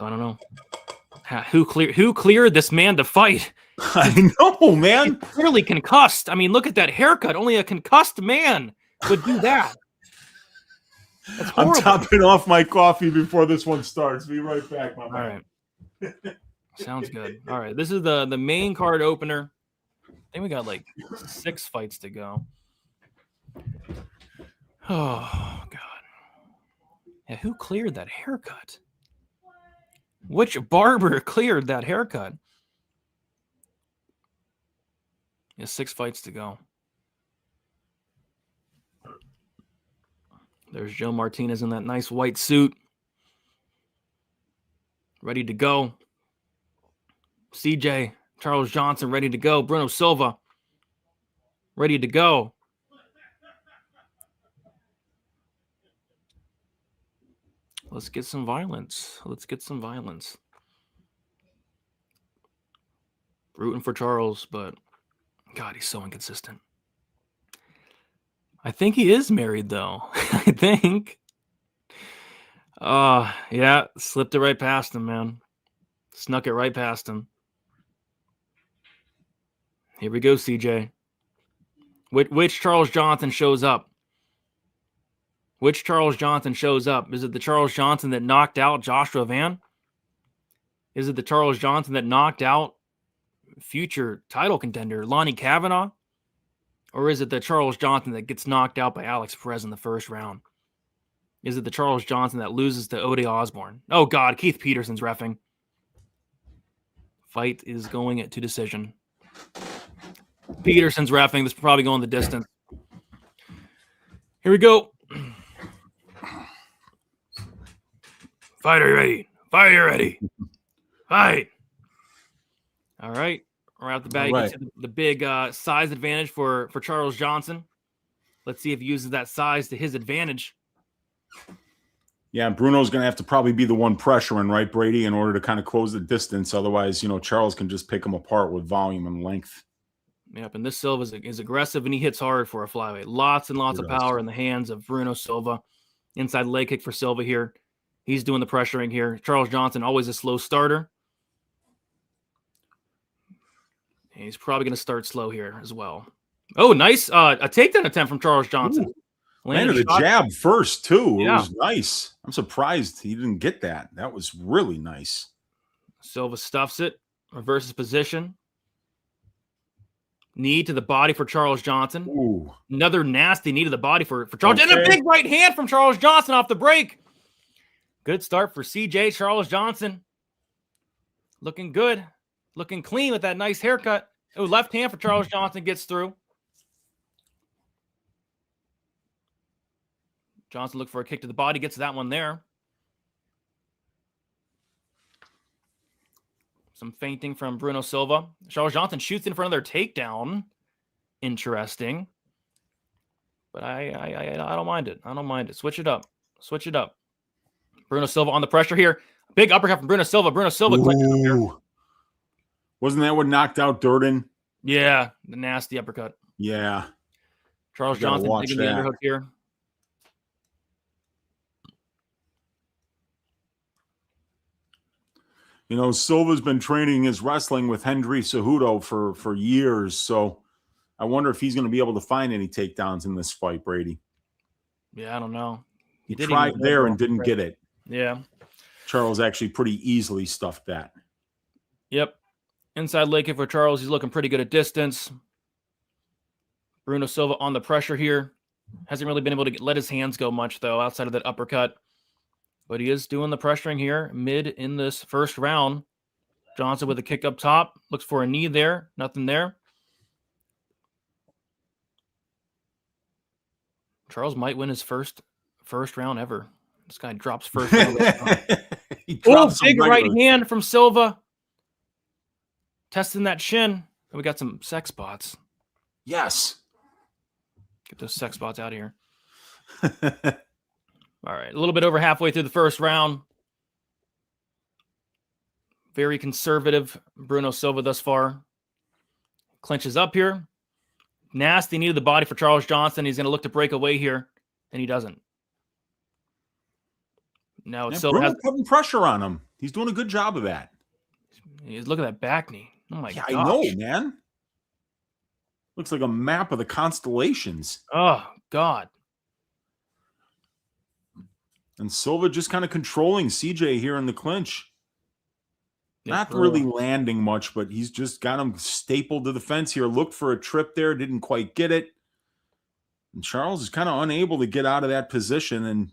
I don't know who cleared this man to fight. I know, man. He's clearly concussed. I mean, look at that haircut. Only a concussed man would do that. I'm topping off my coffee before this one starts. Be right back, my man. All right. Sounds good. All right. This is the main card opener. I think we got 6 fights to go. Oh, God. Yeah, who cleared that haircut? Which barber cleared that haircut? Yeah, 6 fights to go. There's Joe Martinez in that nice white suit. Ready to go. CJ, Charles Johnson, ready to go. Bruno Silva, ready to go. Let's get some violence. Rooting for Charles, but God, he's so inconsistent. I think he is married, though. I think. Yeah, slipped it right past him, man. Snuck it right past him. Here we go, CJ. Which Charles Johnson shows up? Which Charles Johnson shows up? Is it the Charles Johnson that knocked out Joshua Van? Is it the Charles Johnson that knocked out future title contender Lonnie Kavanaugh? Or is it the Charles Johnson that gets knocked out by Alex Perez in the first round? Is it the Charles Johnson that loses to Ode Osborne? Oh, God, Keith Peterson's reffing. Fight is going to decision. Peterson's reffing. This is probably going the distance. Here we go. Fighter ready. Fighter ready. Fight. All right. Right off the bat, you can see the big size advantage for Charles Johnson. Let's see if he uses that size to his advantage. Yeah, Bruno's going to have to probably be the one pressuring, right, Brady, in order to kind of close the distance. Otherwise, Charles can just pick him apart with volume and length. Yep, and this Silva is aggressive, and he hits hard for a flyweight. Lots and lots of power in the hands of Bruno Silva. Inside leg kick for Silva here. He's doing the pressuring here. Charles Johnson, always a slow starter. And he's probably going to start slow here as well. Oh, nice. A takedown attempt from Charles Johnson. Landed a jab first, too. Yeah. It was nice. I'm surprised he didn't get that. That was really nice. Silva stuffs it. Reverses position. Knee to the body for Charles Johnson. Ooh. Another nasty knee to the body for Charles. Okay. And a big right hand from Charles Johnson off the break. Good start for CJ. Charles Johnson. Looking good. Looking clean with that nice haircut. Oh, left hand for Charles Johnson gets through. Johnson looked for a kick to the body. Gets that one there. Some feinting from Bruno Silva. Charles Johnson shoots in for another takedown. Interesting. But I don't mind it. I don't mind it. Switch it up. Switch it up. Bruno Silva on the pressure here. Big uppercut from Bruno Silva. Bruno Silva clinches up here. Wasn't that what knocked out Durden? Yeah, the nasty uppercut. Yeah. Charles Johnson taking the underhook here. Silva's been training his wrestling with Hendry Cejudo for years, so I wonder if he's going to be able to find any takedowns in this fight, Brady. Yeah, I don't know. He tried there and didn't get it. Yeah. Charles actually pretty easily stuffed that. Yep. Inside leg kick for Charles. He's looking pretty good at distance. Bruno Silva on the pressure here. Hasn't really been able to let his hands go much, though, outside of that uppercut. But he is doing the pressuring here mid in this first round. Johnson with a kick up top. Looks for a knee there. Nothing there. Charles might win his first round ever. This guy drops first round. Oh, big right hand from Silva. Testing that shin. We got some sex spots. Yes. Get those sex spots out of here. All right. A little bit over halfway through the first round. Very conservative Bruno Silva thus far. Clinches up here. Nasty knee to the body for Charles Johnson. He's going to look to break away here, and he doesn't. Now it's Silva Bruno putting pressure on him. He's doing a good job of that. Look at that back knee. Oh my gosh. I know, man. Looks like a map of the constellations. Oh, God. And Silva just kind of controlling CJ here in the clinch. Not really landing much, but he's just got him stapled to the fence here. Looked for a trip there, didn't quite get it. And Charles is kind of unable to get out of that position, and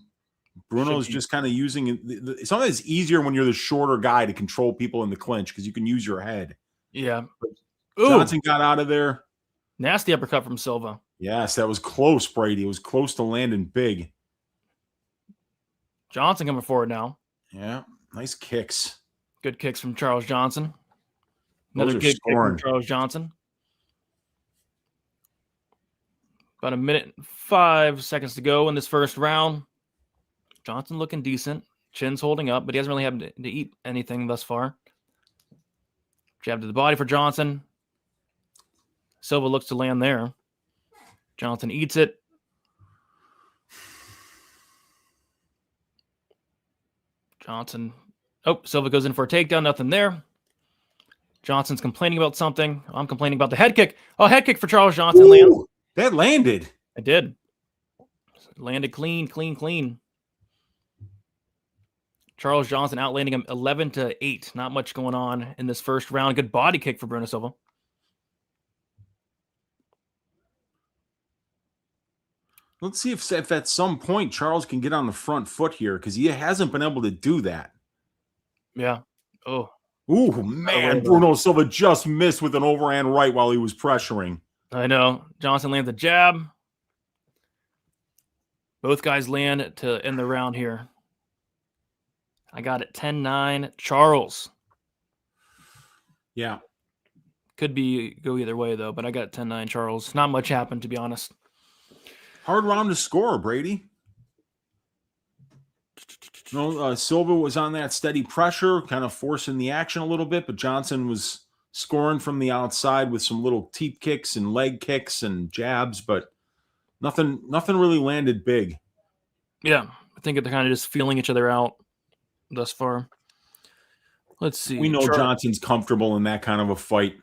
Bruno's just kind of using it. Sometimes it's easier when you're the shorter guy to control people in the clinch because you can use your head. Yeah. Johnson got out of there. Nasty uppercut from Silva. Yes, that was close, Brady. It was close to landing big. Johnson coming forward now. Yeah, nice kicks. Good kicks from Charles Johnson. Another good kick from Charles Johnson. About a minute and 5 seconds to go in this first round. Johnson looking decent. Chin's holding up, but he hasn't really had to eat anything thus far. Jab to the body for Johnson. Silva looks to land there. Johnson eats it. Johnson. Oh, Silva goes in for a takedown. Nothing there. Johnson's complaining about something. I'm complaining about the head kick. Oh, head kick for Charles Johnson. Land. That landed. It did. Landed clean. Charles Johnson outlanding him 11-8. Not much going on in this first round. Good body kick for Bruno Silva. Let's see if at some point Charles can get on the front foot here, because he hasn't been able to do that. Yeah. Oh. Ooh, man. Bruno Silva just missed with an overhand right while he was pressuring. I know. Johnson lands a jab. Both guys land to end the round here. I got it 10-9. Charles. Yeah. Could go either way, though, but I got 10-9 Charles. Not much happened, to be honest. Hard round to score, Brady. Silva was on that steady pressure, kind of forcing the action a little bit, but Johnson was scoring from the outside with some little teep kicks and leg kicks and jabs, but nothing really landed big. Yeah, I think they're kind of just feeling each other out thus far. Let's see. We know Johnson's comfortable in that kind of a fight.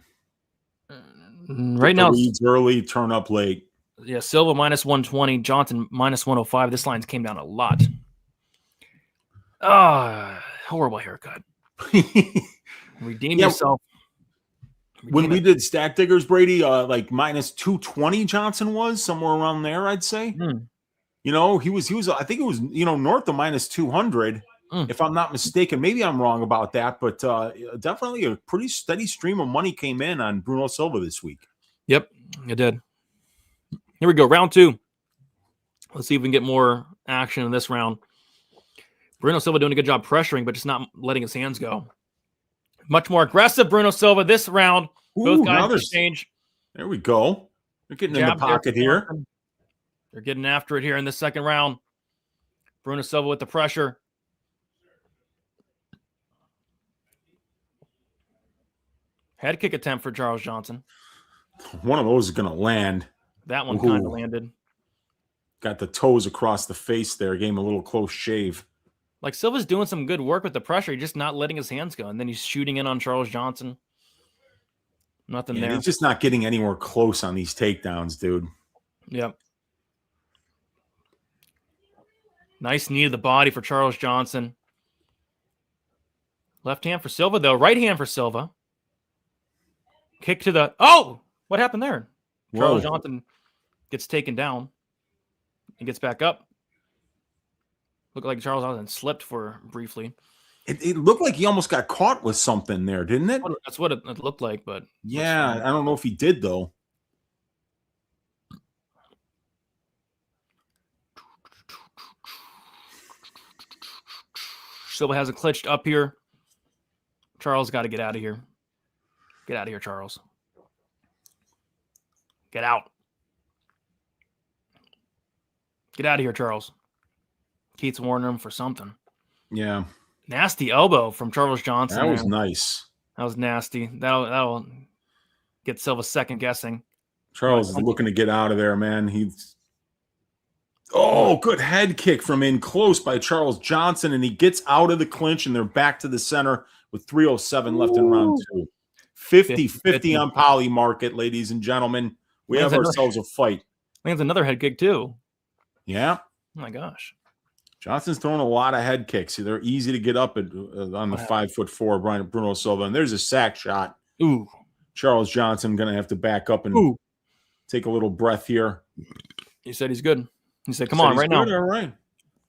Right now, leads early, turn up late. Yeah, Silva -120, Johnson -105. This line came down a lot. Horrible haircut. Redeem yourself. When we did Stack Diggers, Brady, like -220 Johnson was somewhere around there, I'd say. You know, he was I think it was, north of -200, if I'm not mistaken. Maybe I'm wrong about that, but definitely a pretty steady stream of money came in on Bruno Silva this week. Yep, it did. Here we go, round 2. Let's see if we can get more action in this round. Bruno Silva doing a good job pressuring, but just not letting his hands go. Much more aggressive, Bruno Silva this round. Both guys exchange. There we go. They're getting in the pocket here. They're getting after it here in the second round. Bruno Silva with the pressure. Head kick attempt for Charles Johnson. One of those is going to land. That one kind of landed. Got the toes across the face there. Gave him a little close shave. Like Silva's doing some good work with the pressure. He's just not letting his hands go. And then he's shooting in on Charles Johnson. Nothing there. He's just not getting anywhere close on these takedowns, dude. Yep. Nice knee to the body for Charles Johnson. Left hand for Silva, though. Right hand for Silva. Kick to the... Oh! What happened there? Charles Johnson gets taken down. He gets back up. Looked like Charles Johnson slipped for briefly. It looked like he almost got caught with something there, didn't it? That's what it looked like, but... Yeah, I don't know if he did, though. Silva has it clutched up here. Charles got to get out of here. Get out of here, Charles. Get out. Get out of here, Charles. Keith's warning him for something. Yeah. Nasty elbow from Charles Johnson. That was nice. That was nasty. That'll get Silva second guessing. Charles is looking to get out of there, man. Good head kick from in close by Charles Johnson, and he gets out of the clinch, and they're back to the center with 3:07 left in round 2. 50-50 on Poly Market, ladies and gentlemen. We have ourselves a fight. Lands another head kick, too. Yeah. Oh, my gosh. Johnson's throwing a lot of head kicks. They're easy to get up on the 5'4" Bruno Silva. And there's a sack shot. Ooh. Charles Johnson going to have to back up and take a little breath here. He said he's good. He said, come on, right now. All right.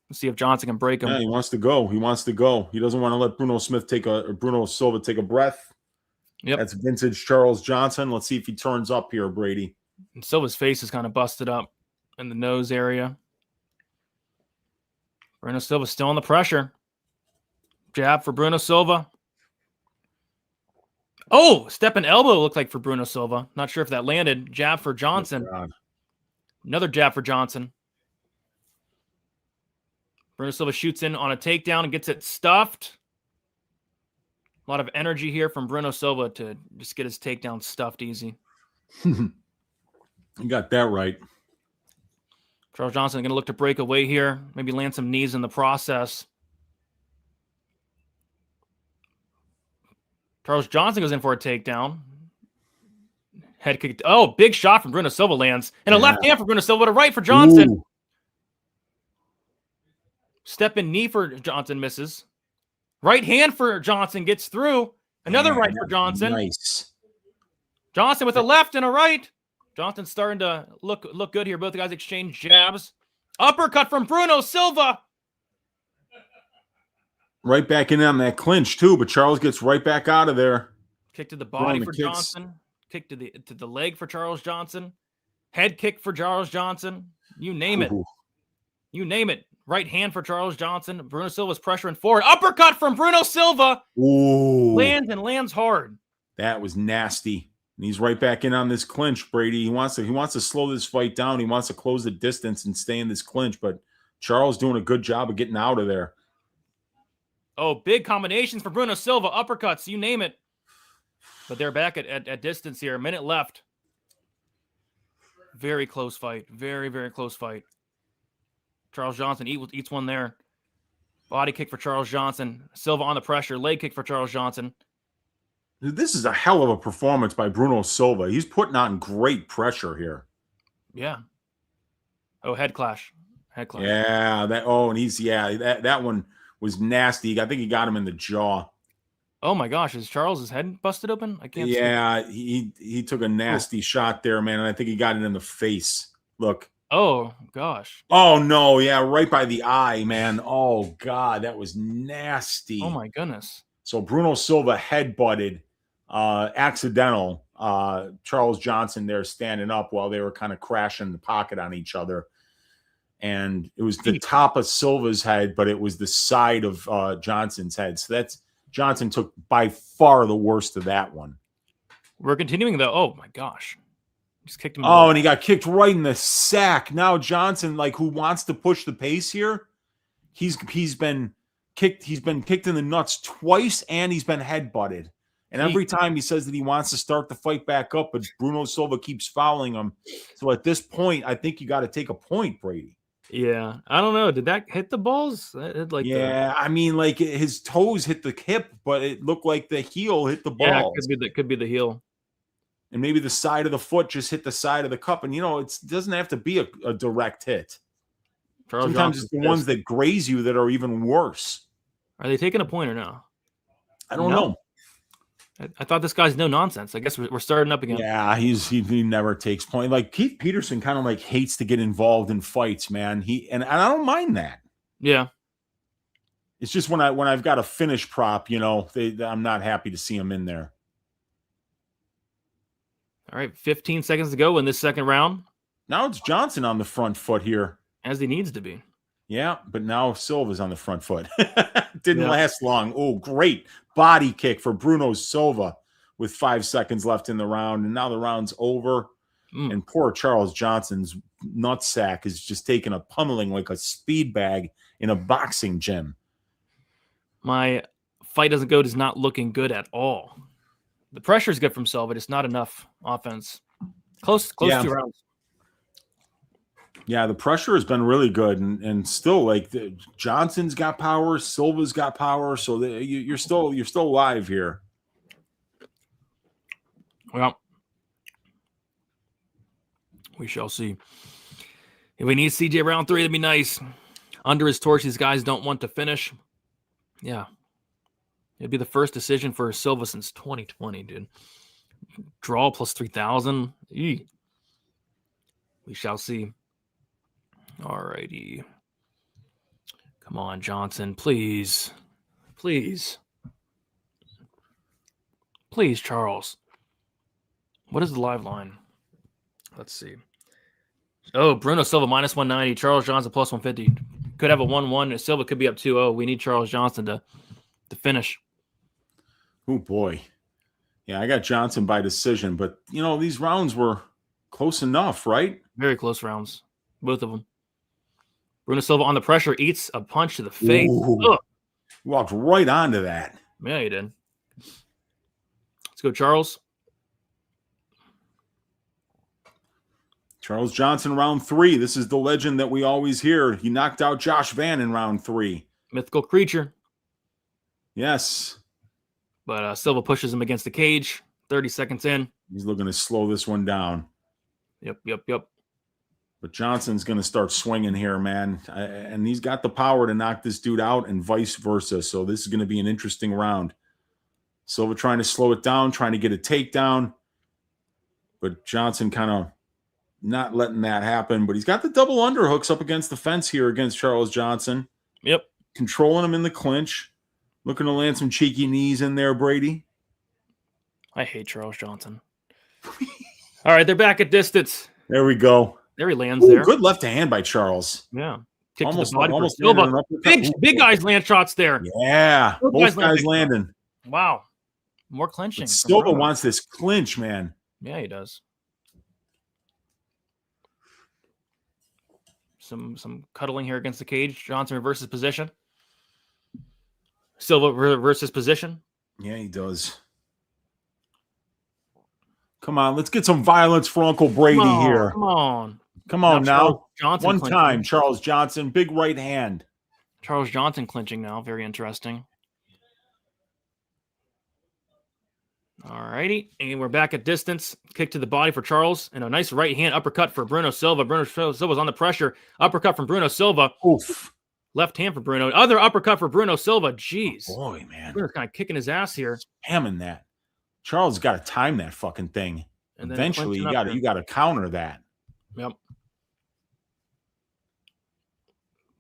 Let's see if Johnson can break him. Yeah, he wants to go. He doesn't want to let Bruno Silva take a breath. Yep. That's vintage Charles Johnson. Let's see if he turns up here, Brady. And Silva's face is kind of busted up in the nose area. Bruno Silva still under pressure. Jab for Bruno Silva. Oh, step and elbow looked like for Bruno Silva. Not sure if that landed. Jab for Johnson. Oh, another jab for Johnson. Bruno Silva shoots in on a takedown and gets it stuffed. A lot of energy here from Bruno Silva to just get his takedown stuffed easy. You got that right. Charles Johnson going to look to break away here. Maybe land some knees in the process. Charles Johnson goes in for a takedown. Head kick. Oh, big shot from Bruno Silva lands. And a left hand for Bruno Silva to right for Johnson. Ooh. Step in knee for Johnson, misses. Right hand for Johnson gets through. Another right for Johnson. Nice. Johnson with a left and a right. Johnson's starting to look good here. Both the guys exchange jabs. Uppercut from Bruno Silva. Right back in on that clinch too, but Charles gets right back out of there. Kick to the body for Johnson. Kick to the leg for Charles Johnson. Head kick for Charles Johnson. You name it. You name it. Right hand for Charles Johnson. Bruno Silva's pressuring forward. Uppercut from Bruno Silva. Ooh. Lands hard. That was nasty. And he's right back in on this clinch, Brady. He wants to slow this fight down. He wants to close the distance and stay in this clinch, but Charles doing a good job of getting out of there. Oh, big combinations for Bruno Silva. Uppercuts, you name it. But they're back at distance here. A minute left. Very close fight. Very, very close fight. Charles Johnson eats one there. Body kick for Charles Johnson. Silva on the pressure. Leg kick for Charles Johnson. Dude, this is a hell of a performance by Bruno Silva. He's putting on great pressure here. Yeah. Oh, head clash. Head clash. Yeah. That one was nasty. I think he got him in the jaw. Oh my gosh, is Charles's head busted open? I can't see. Yeah, he took a nasty shot there, man, and I think he got it in the face. Look. Oh gosh. Oh no, yeah, right by the eye, man. Oh God, that was nasty. Oh my goodness. So Bruno Silva headbutted accidental Charles Johnson there standing up while they were kind of crashing the pocket on each other. And it was the top of Silva's head, but it was the side of Johnson's head. So Johnson took by far the worst of that one. We're continuing though. Oh my gosh. Just kicked him. Oh, and he got kicked right in the sack. Now Johnson, who wants to push the pace here, he's been kicked. He's been kicked in the nuts twice, and he's been headbutted. And every time he says that he wants to start the fight back up, but Bruno Silva keeps fouling him. So at this point, I think you got to take a point, Brady. Yeah, I don't know. Did that hit the balls? I mean, his toes hit the hip, but it looked like the heel hit the ball. Yeah, could be the heel. And maybe the side of the foot just hit the side of the cup. And, it doesn't have to be a direct hit. Sometimes it's the ones that graze you that are even worse. Are they taking a point or no? I don't know. I thought this guy's no nonsense. I guess we're starting up again. Yeah, he never takes point. Like Keith Peterson kind of hates to get involved in fights, man. And I don't mind that. Yeah. It's just when I've got a finish prop, I'm not happy to see him in there. All right, 15 seconds to go in this second round. Now it's Johnson on the front foot here. As he needs to be. Yeah, but now Silva's on the front foot. Didn't last long. Oh, great body kick for Bruno Silva with 5 seconds left in the round. And now the round's over. And poor Charles Johnson's nutsack is just taking a pummeling like a speed bag in a boxing gym. My fight does not looking good at all. The pressure is good from Silva, but it's not enough offense. Close 2 rounds. Yeah, the pressure has been really good, and still Johnson's got power, Silva's got power, so you're still alive here. Well, we shall see. If we need CJ round 3, that'd be nice. Under his torch, these guys don't want to finish. Yeah, it'd be the first decision for Silva since 2020, dude. Draw plus 3,000. We shall see. All righty. Come on, Johnson. Please. Please. Please, Charles. What is the live line? Let's see. Oh, Bruno Silva minus 190. Charles Johnson plus 150. Could have a 1-1. Silva could be up 2-0. We need Charles Johnson to finish. Oh, boy. Yeah, I got Johnson by decision. But, these rounds were close enough, right? Very close rounds. Both of them. Bruno Silva on the pressure eats a punch to the face. Walked right onto that. Yeah, he did. Let's go, Charles. Charles Johnson, round 3. This is the legend that we always hear. He knocked out Josh Van in round 3. Mythical creature. Yes. But Silva pushes him against the cage. 30 seconds in. He's looking to slow this one down. Yep. But Johnson's going to start swinging here, man. And he's got the power to knock this dude out and vice versa. So this is going to be an interesting round. Silva trying to slow it down, trying to get a takedown. But Johnson kind of not letting that happen. But he's got the double underhooks up against the fence here against Charles Johnson. Yep. Controlling him in the clinch. Looking to land some cheeky knees in there, Brady. I hate Charles Johnson. All right, they're back at distance. There we go. There he lands there. Good left hand by Charles. Yeah. Kick Almost, to the body for almost Silva. Big guys land shots there. Yeah. Both guys land landing. Wow. More clinching. But Silva wants this clinch, man. Yeah, he does. Some cuddling here against the cage. Johnson reverses position. Silva reverses position. Yeah, he does. Come on, let's get some violence for Uncle Brady here. Come on now. One time, Charles Johnson, big right hand. Charles Johnson clinching now. Very interesting. All righty. And we're back at distance. Kick to the body for Charles. And a nice right hand uppercut for Bruno Silva. Bruno Silva's on the pressure. Uppercut from Bruno Silva. Oof. Left hand for Bruno. Other uppercut for Bruno Silva. Jeez. Boy, man. Bruno's kind of kicking his ass here. Hamming that. Charles got to time that fucking thing. And eventually, you got to counter that. Yep.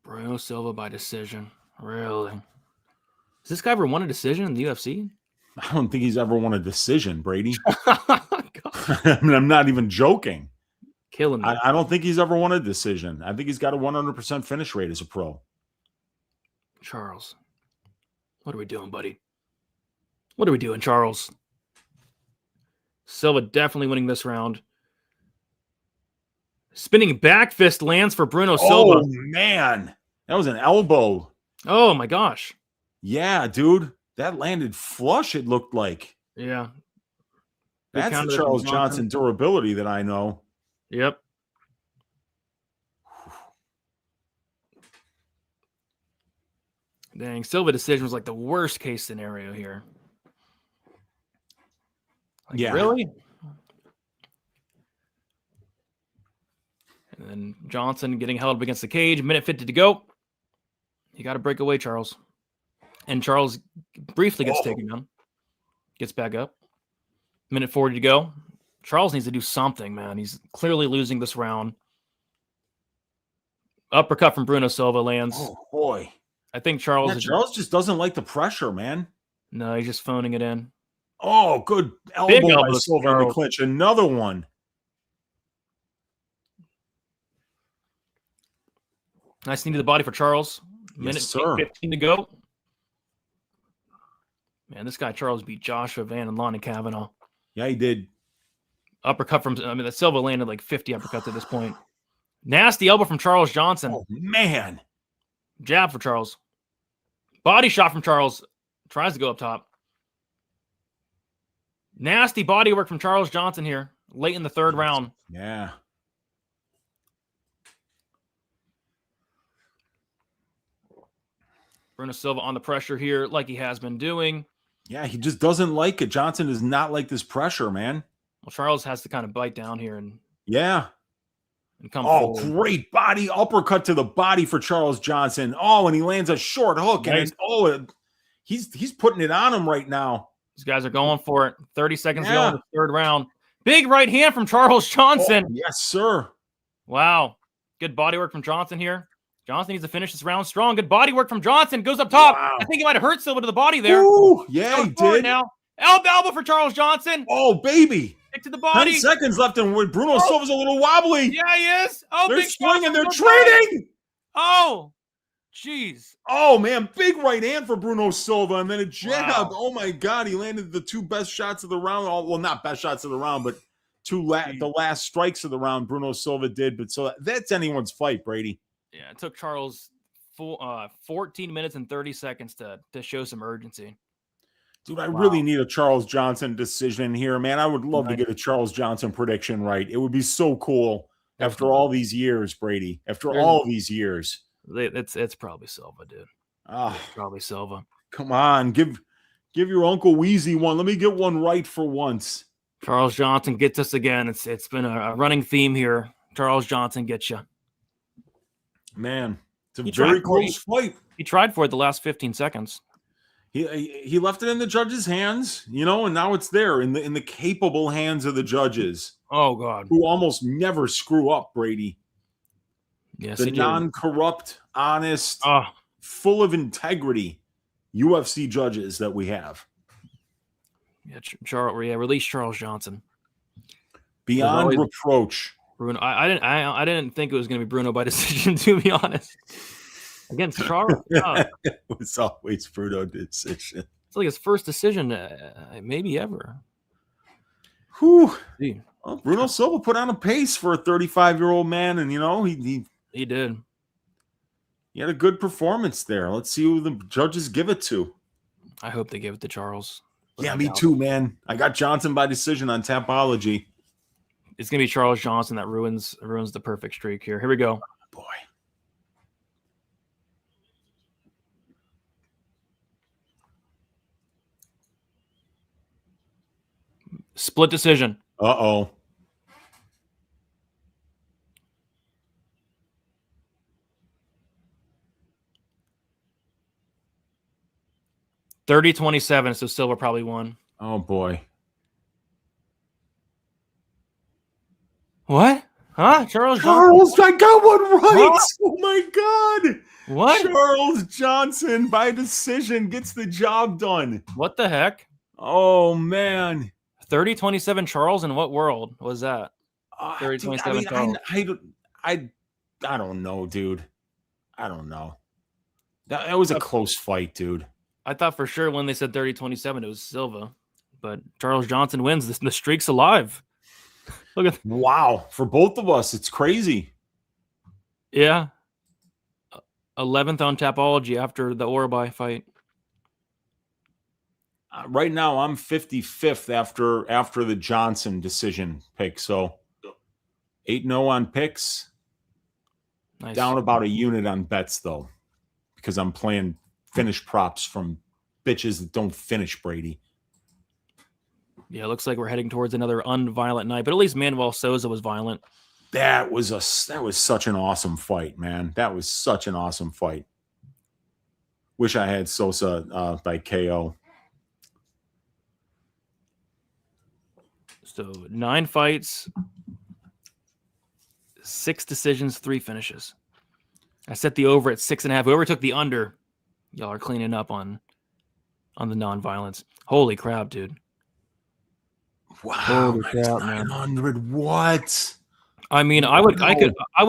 Bruno Silva by decision. Really? Has this guy ever won a decision in the UFC? I don't think he's ever won a decision, Brady. I mean, I'm not even joking. Killing me. I don't think he's ever won a decision. I think he's got a 100% finish rate as a pro. Charles, what are we doing, buddy? What are we doing, Charles? Silva definitely winning this round. Spinning back fist lands for Bruno Silva. Oh, man. That was an elbow. Oh, my gosh. Yeah, dude. That landed flush, it looked like. Yeah. That's the Charles Johnson durability that I know. Yep. Dang, Silva decision was like the worst case scenario here. Like, yeah. Really? And then Johnson getting held up against the cage. Minute 50 to go. You got to break away, Charles. And Charles briefly gets taken down. Gets back up. Minute 40 to go. Charles needs to do something, man. He's clearly losing this round. Uppercut from Bruno Silva lands. Oh, boy. I think Charles... Yeah, Charles just doesn't like the pressure, man. No, he's just phoning it in. Oh, good elbow by Silva in the clinch. Another one. Nice knee to the body for Charles. Minute 15 to go. Man, this guy Charles beat Joshua Van and Lonnie Kavanaugh. Yeah, he did. Uppercut from... I mean, that Silva landed like 50 uppercuts at this point. Nasty elbow from Charles Johnson. Oh, man. Jab for Charles. Body shot from Charles. Tries to go up top. Nasty body work from Charles Johnson here. Late in the third round. Yeah. Bruno Silva on the pressure here like he has been doing. Yeah, he just doesn't like it. Johnson does not like this pressure, man. Well, Charles has to kind of bite down here and come forward. forward. Great body uppercut to the body for Charles Johnson. Oh, and he lands a short hook. Nice. And he's putting it on him right now. These guys are going for it. 30 seconds to go in the third round. Big right hand from Charles Johnson. Oh, yes, sir. Wow. Good body work from Johnson here. Johnson needs to finish this round strong. Good body work from Johnson. Goes up top. Wow. I think he might have hurt Silva to the body there. Ooh, yeah, he did. Now. Elbow for Charles Johnson. Oh, baby. Kick to the body. 10 seconds left, and Bruno Silva's a little wobbly. Yeah, he is. Oh, they're big swinging. They're trading. Oh, jeez. Oh, man. Big right hand for Bruno Silva, and then a jab. Wow. Oh, my God. He landed the two best shots of the round. Well, not best shots of the round, but the last strikes of the round Bruno Silva did. But so that's anyone's fight, Brady. Yeah, it took Charles 14 minutes and 30 seconds to show some urgency. Dude, I really need a Charles Johnson decision here, man. I would love to get a Charles Johnson prediction right. It would be so cool after all these years, Brady. After all these years. It's probably Silva, dude. Ah, probably Silva. Come on, give Give your Uncle Wheezy one. Let me get one right for once. Charles Johnson gets us again. It's been a running theme here. Charles Johnson gets you. Man, it's a very close fight. He tried for it the last 15 seconds. He left it in the judges' hands, and now it's there in the capable hands of the judges. Oh God, who almost never screw up, Brady. Yes, the non-corrupt, honest, full of integrity UFC judges that we have. Yeah, release Charles Johnson. Beyond reproach. Bruno, I didn't think it was going to be Bruno by decision, to be honest. Against Charles, it was always Bruno decision. It's like his first decision, maybe ever. Whew. Well, Bruno Silva put on a pace for a 35-year-old man, and he did. He had a good performance there. Let's see who the judges give it to. I hope they give it to Charles. Yeah, me too, man. I got Johnson by decision on Tapology. It's gonna be Charles Johnson that ruins the perfect streak here. Here we go. Oh, boy. Split decision. Uh-oh. (30-27), so Silva probably won. Oh boy. What? Huh? Charles, I got one right. Huh? Oh my God. What? Charles Johnson by decision gets the job done. What the heck? Oh man. 30-27 Charles, in what world was that? 30-27 Charles. I don't know, dude. I don't know. That was a close fight, dude. I thought for sure when they said 30-27 it was Silva, but Charles Johnson wins. The streak's alive. Look at wow, for both of us, it's crazy. Yeah. 11th on Tapology after the Orabai fight. Right now, I'm 55th after the Johnson decision pick. So 8-0 on picks. Nice. Down about a unit on bets, though, because I'm playing finish props from bitches that don't finish, Brady. Yeah, it looks like we're heading towards another unviolent night, but at least Manuel Souza was violent. That was such an awesome fight, man. That was such an awesome fight. Wish I had Sosa by KO. So 9 fights, 6 decisions, 3 finishes. I set the over at 6.5. Whoever took the under, y'all are cleaning up on the non-violence. Holy crap, dude. Wow, 900. What? I mean, I would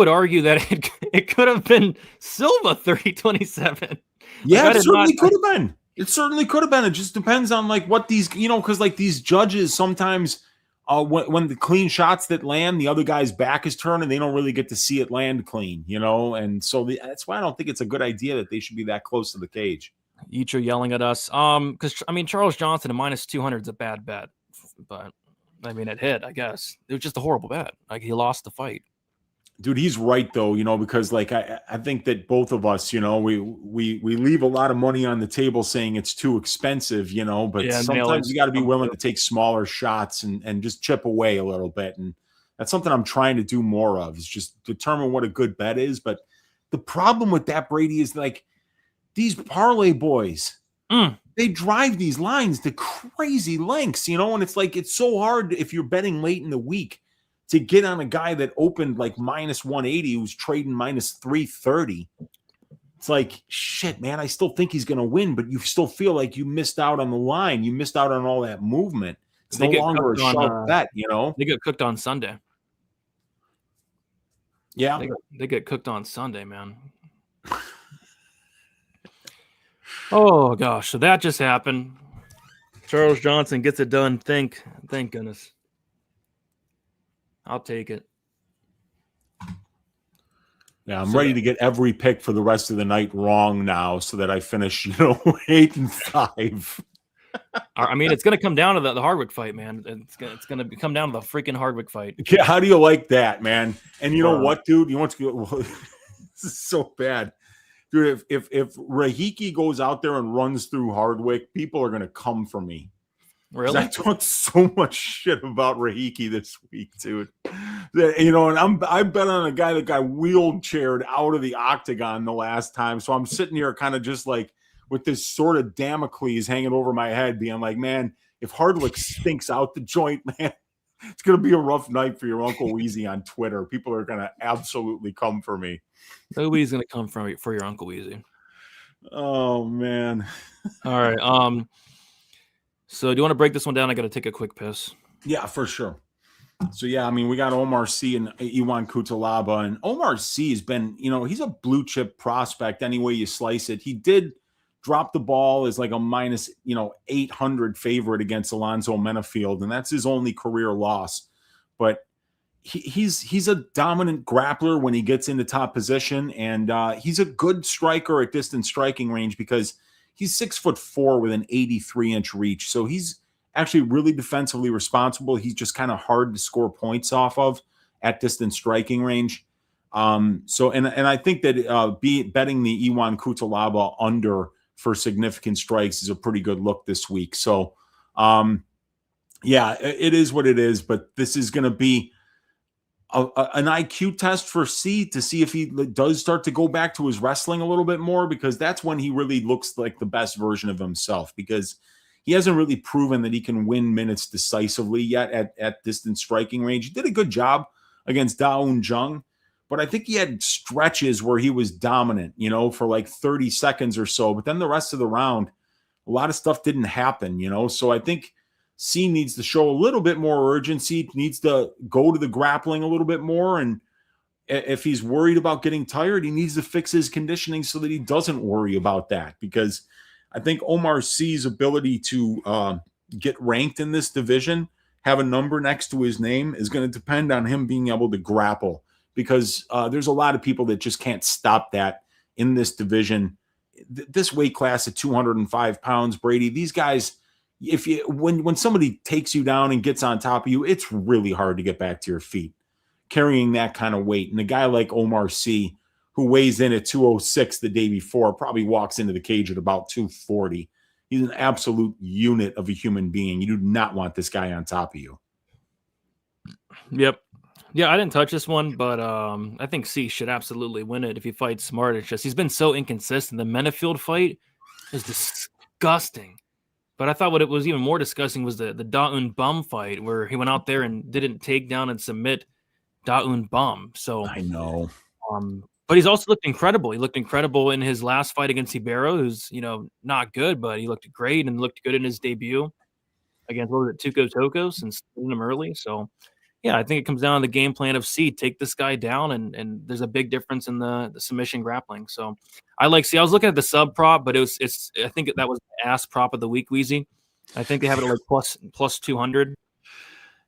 argue that it could have been Silva 30-27. Yeah, it certainly could have been. It certainly could have been. It just depends on what these, because these judges sometimes when the clean shots that land, the other guy's back is turned and they don't really get to see it land clean, and so that's why I don't think it's a good idea that they should be that close to the cage. Icho yelling at us. Because Charles Johnson at -200 is a bad bet, but it hit, I guess. It was just a horrible bet. He lost the fight. Dude, he's right though, because I think that both of us, we leave a lot of money on the table saying it's too expensive, but sometimes you got to be willing to take smaller shots and just chip away a little bit. And that's something I'm trying to do more of, is just determine what a good bet is. But the problem with that, Brady, is these parlay boys, they drive these lines to crazy lengths, and it's so hard if you're betting late in the week to get on a guy that opened -180 who's trading -330. It's shit, man. I still think he's going to win, but you still feel like you missed out on the line. You missed out on all that movement. It's no longer a sharp bet, They get cooked on Sunday. Yeah. They get cooked on Sunday, man. Oh, gosh. So that just happened. Charles Johnson gets it done. Thank goodness. I'll take it. Yeah, I'm ready to get every pick for the rest of the night wrong now so that I finish, 8-5. It's going to come down to the Hardwick fight, man. It's going to come down to the freaking Hardwick fight. Yeah, how do you like that, man? And you know what, dude? This is so bad. Dude, if Rahiki goes out there and runs through Hardwick, people are gonna come for me. Really? I talked so much shit about Rahiki this week, dude. And I bet on a guy that got wheelchaired out of the octagon the last time. So I'm sitting here kind of just like with this sort of Damocles hanging over my head, being like, man, if Hardwick stinks out the joint, man, it's gonna be a rough night for your Uncle Weezy on Twitter. People are gonna absolutely come for me. Nobody's gonna come for your Uncle Weezy. Oh man. All right. So do you want to break this one down? I got to take a quick piss. Yeah, for sure. So yeah, I mean, we got Omar C and Iwan Kutalaba, and Omar C has been, he's a blue chip prospect any way you slice it. He did drop the ball as like a minus, 800 favorite against Alonzo Menafield, and that's his only career loss. But he's a dominant grappler when he gets into top position, and he's a good striker at distance striking range because he's 6'4" with an 83-inch reach. So he's actually really defensively responsible. He's just kind of hard to score points off of at distance striking range. So I think that betting the Iwan Kutalaba under for significant strikes is a pretty good look this week. So yeah, it is what it is, but this is going to be an IQ test for C to see if he does start to go back to his wrestling a little bit more, because that's when he really looks like the best version of himself, because he hasn't really proven that he can win minutes decisively yet at distance striking range. He did a good job against Daun Jung, but I think he had stretches where he was dominant, for like 30 seconds or so, but then the rest of the round, a lot of stuff didn't happen, so I think C needs to show a little bit more urgency, needs to go to the grappling a little bit more. And if he's worried about getting tired, he needs to fix his conditioning so that he doesn't worry about that. Because I think Omar C's ability to get ranked in this division, have a number next to his name, is going to depend on him being able to grapple. Because there's a lot of people that just can't stop that in this division. This weight class at 205 pounds, Brady, these guys, when somebody takes you down and gets on top of you, it's really hard to get back to your feet carrying that kind of weight. And a guy like Omar C, who weighs in at 206 the day before, probably walks into the cage at about 240. He's an absolute unit of a human being. You do not want this guy on top of you. Yep. Yeah, I didn't touch this one, but I think C should absolutely win it if he fights smart. It's just he's been so inconsistent. The Menafield fight is disgusting. But I thought what it was even more disgusting was the Daun Bum fight, where he went out there and didn't take down and submit Daun Bum. So I know. But he's also looked incredible. He looked incredible in his last fight against Ibero, who's, not good, but he looked great and looked good in his debut against, Tuco Tokos, and seen him early. So, yeah, I think it comes down to the game plan of C. Take this guy down, and there's a big difference in the submission grappling. So I like C. I was looking at the sub prop, but I think that was the ass prop of the week, Weezy. I think they have it at like plus 200.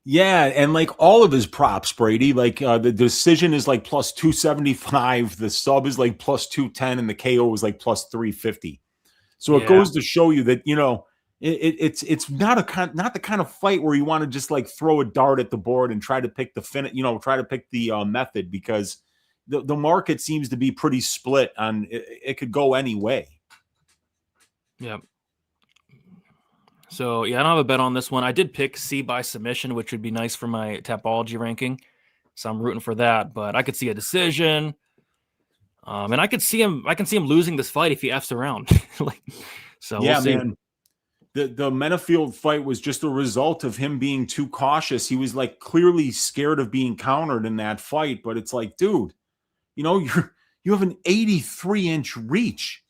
Yeah, and like all of his props, Brady, like the decision is like plus 275, the sub is like plus 210, and the KO was like plus 350. So it goes to show you that, it's not the kind of fight where you want to just like throw a dart at the board and try to pick the method, because the market seems to be pretty split on it could go any way. Yep. So, yeah, I don't have a bet on this one. I did pick C by submission, which would be nice for my Tapology ranking. So I'm rooting for that, but I could see a decision. And I can see him losing this fight if he F's around. So yeah, we'll see. Man. The Menafield fight was just a result of him being too cautious. He was like clearly scared of being countered in that fight, but it's like, dude, you have an 83-inch reach.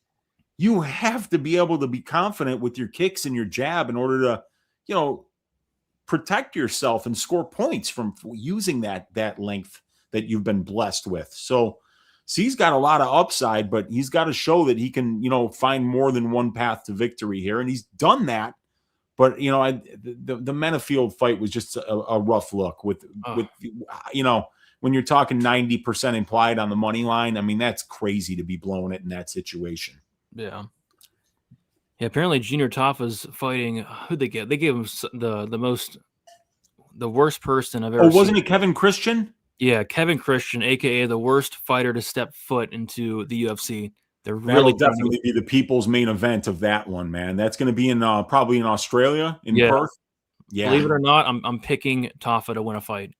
You have to be able to be confident with your kicks and your jab in order to, protect yourself and score points from using that length that you've been blessed with. So C's got a lot of upside, but he's got to show that he can, find more than one path to victory here. And he's done that. But, the Menafield fight was just a rough look with when you're talking 90% implied on the money line. I mean, that's crazy to be blowing it in that situation. Yeah. Yeah. Apparently, Junior Tafa's fighting. Who'd they get? They gave him the worst person I've ever seen. Oh, wasn't it Kevin Christian? Yeah, Kevin Christian, aka the worst fighter to step foot into the UFC. They're That'll really definitely be the people's main event of that one, man. That's going to be in probably in Australia, in Perth. Yeah. Believe it or not, I'm picking Tafa to win a fight.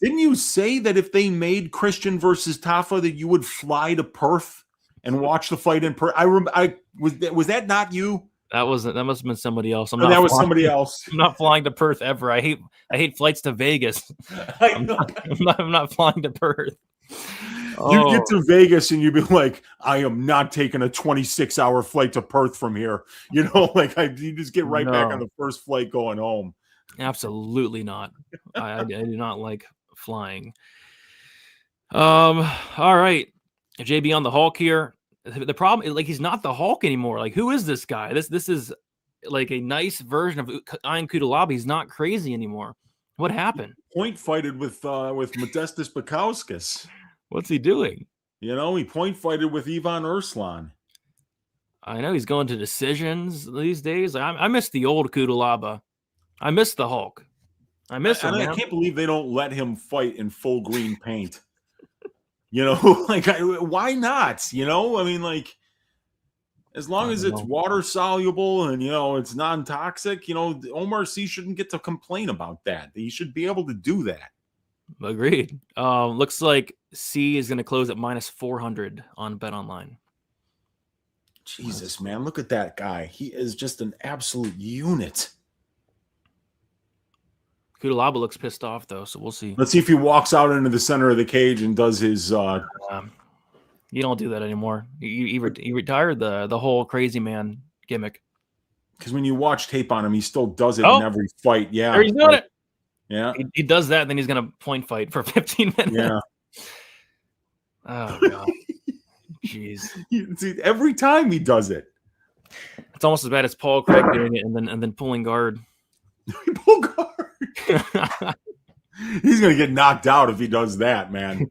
Didn't you say that if they made Christian versus Tafa that you would fly to Perth and watch the fight in Perth? Was that not you? That must have been somebody else. That was somebody else. I'm not flying to Perth ever. I hate flights to Vegas. I'm not flying to Perth. You get to Vegas and you'd be like, I am not taking a 26-hour flight to Perth from here. You just get right back on the first flight going home. Absolutely not. I do not like flying. All right. JB on the Hulk here. The problem is, like, he's not the Hulk anymore. Like, who is this guy? This is like a nice version of Ian Cutelaba. He's not crazy anymore. What happened? Point fighted with Modestas Bukowskis. What's he doing? He point fighted with Ivan Urslan. I know he's going to decisions these days. I miss the old Cutelaba. I miss the Hulk. I miss him. I can't believe they don't let him fight in full green paint. Why not? I mean, like, as long as it's water soluble and it's non-toxic, Omar Sy shouldn't get to complain about that. He should be able to do that. Agreed. Looks like C is going to close at -400 on BetOnline. Jesus, man, look at that guy. He is just an absolute unit. Cutelaba looks pissed off, though, so we'll see. Let's see if he walks out into the center of the cage and does his... You don't do that anymore. You retired the whole crazy man gimmick. Because when you watch tape on him, he still does it in every fight. Yeah. There he's doing it. Yeah. He does that, and then he's going to point fight for 15 minutes. Yeah. Oh, God. Jeez. See, every time he does it. It's almost as bad as Paul Craig doing it and then pulling guard. Pull guard. He's going to get knocked out if he does that, man.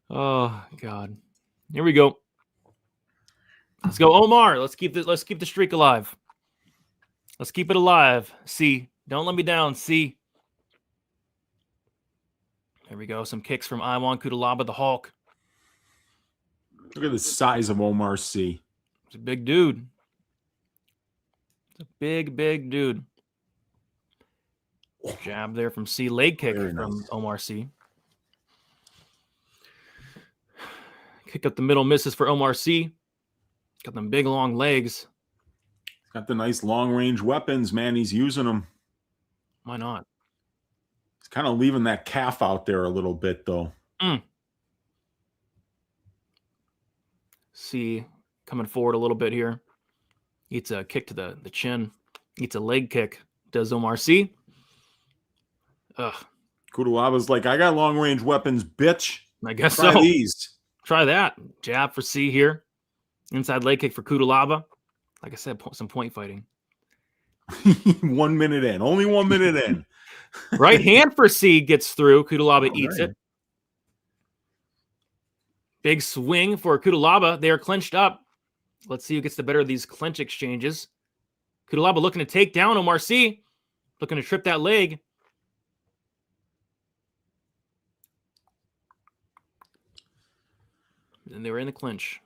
Oh, God. Here we go. Let's go, Omar. Let's keep the streak alive. Let's keep it alive. C. Don't let me down. C. There we go. Some kicks from Iwan Cutelaba, the Hulk. Look at the size of Omar Sy. It's a big dude. It's a big dude. Jab there from C. Leg kick from Omar Sy. Kick up the middle, misses for Omar Sy. Got them big, long legs. Got the nice long-range weapons, man. He's using them. Why not? He's kind of leaving that calf out there a little bit, though. C coming forward a little bit here. Eats a kick to the chin. Eats a leg kick. Does Omar Sy. Cutelaba's like, I got long-range weapons, bitch. I guess Try so. these. Try that. Jab for C here. Inside leg kick for Cutelaba. Like I said, some point fighting. 1 minute in. Only 1 minute in. Right hand for C gets through. Cutelaba eats it. Big swing for Cutelaba. They are clenched up. Let's see who gets the better of these clinch exchanges. Cutelaba looking to take down Omar Sy. Looking to trip that leg. And they were in the clinch.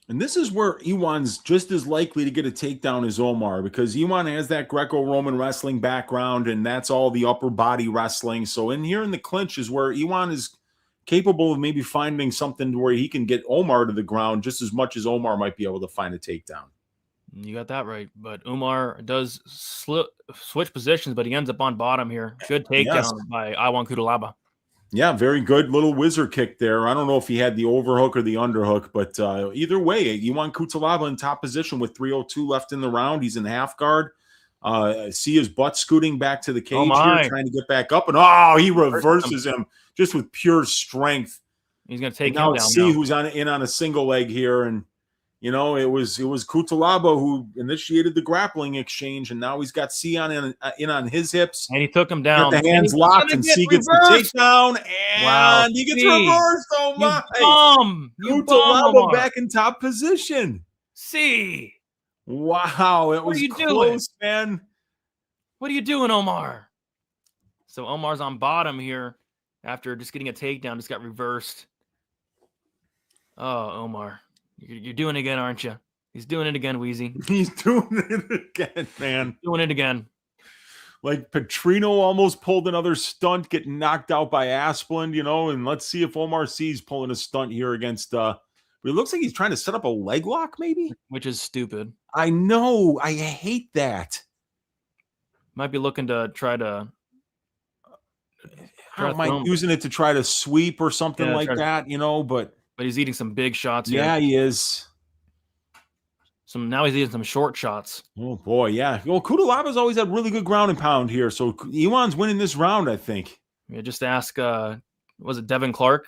And this is where Iwan's just as likely to get a takedown as Omar, because Iwan has that Greco-Roman wrestling background, and that's all the upper body wrestling. So in here in the clinch is where Iwan is capable of maybe finding something where he can get Omar to the ground just as much as Omar might be able to find a takedown. You got that right. But Umar does switch positions, but he ends up on bottom here. Good takedown by Iwan Cutelaba. Yeah, very good little whizzer kick there. I don't know if he had the overhook or the underhook, but either way, Iwan Cutelaba in top position with 3:02 left in the round. He's in half guard. See his butt scooting back to the cage here, trying to get back up. And he reverses him just with pure strength. He's going to take him down. Now see who's on a single leg here. And, it was Cutelaba who initiated the grappling exchange, and now he's got C in on his hips. And he took him down. Got the hands locked, and C gets the takedown, and he gets reversed. Oh, my. Cutelaba back in top position. C. Wow, it was close, man. What are you doing, Omar? So Omar's on bottom here after just getting a takedown, just got reversed. Oh, Omar. You're doing it again, aren't you? He's doing it again, Wheezy. He's doing it again, man. Doing it again. Like Petrino almost pulled another stunt, getting knocked out by Asplund, and let's see if Omar C's pulling a stunt here against but it looks like he's trying to set up a leg lock, maybe? Which is stupid. I know. I hate that. Might be looking to try to using it to try to sweep or something like that, but he's eating some big shots here. Yeah, he is. Now he's eating some short shots. Oh boy, yeah. Well, Kudalaba's always had really good ground and pound here, so Iwan's winning this round, I think. Yeah, just ask was it Devin Clark?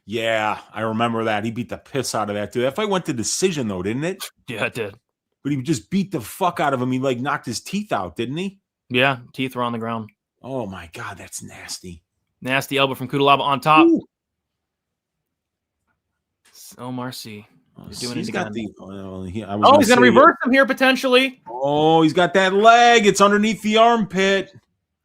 Yeah, I remember that. He beat the piss out of that dude. That fight went to decision though, didn't it? Yeah, it did. But he just beat the fuck out of him. He knocked his teeth out, didn't he? Yeah, teeth were on the ground. Oh my God, that's nasty. Nasty elbow from Kudalaba on top. Ooh. Omar C. He's doing it got again. he's going to reverse him here potentially. Oh, he's got that leg. It's underneath the armpit.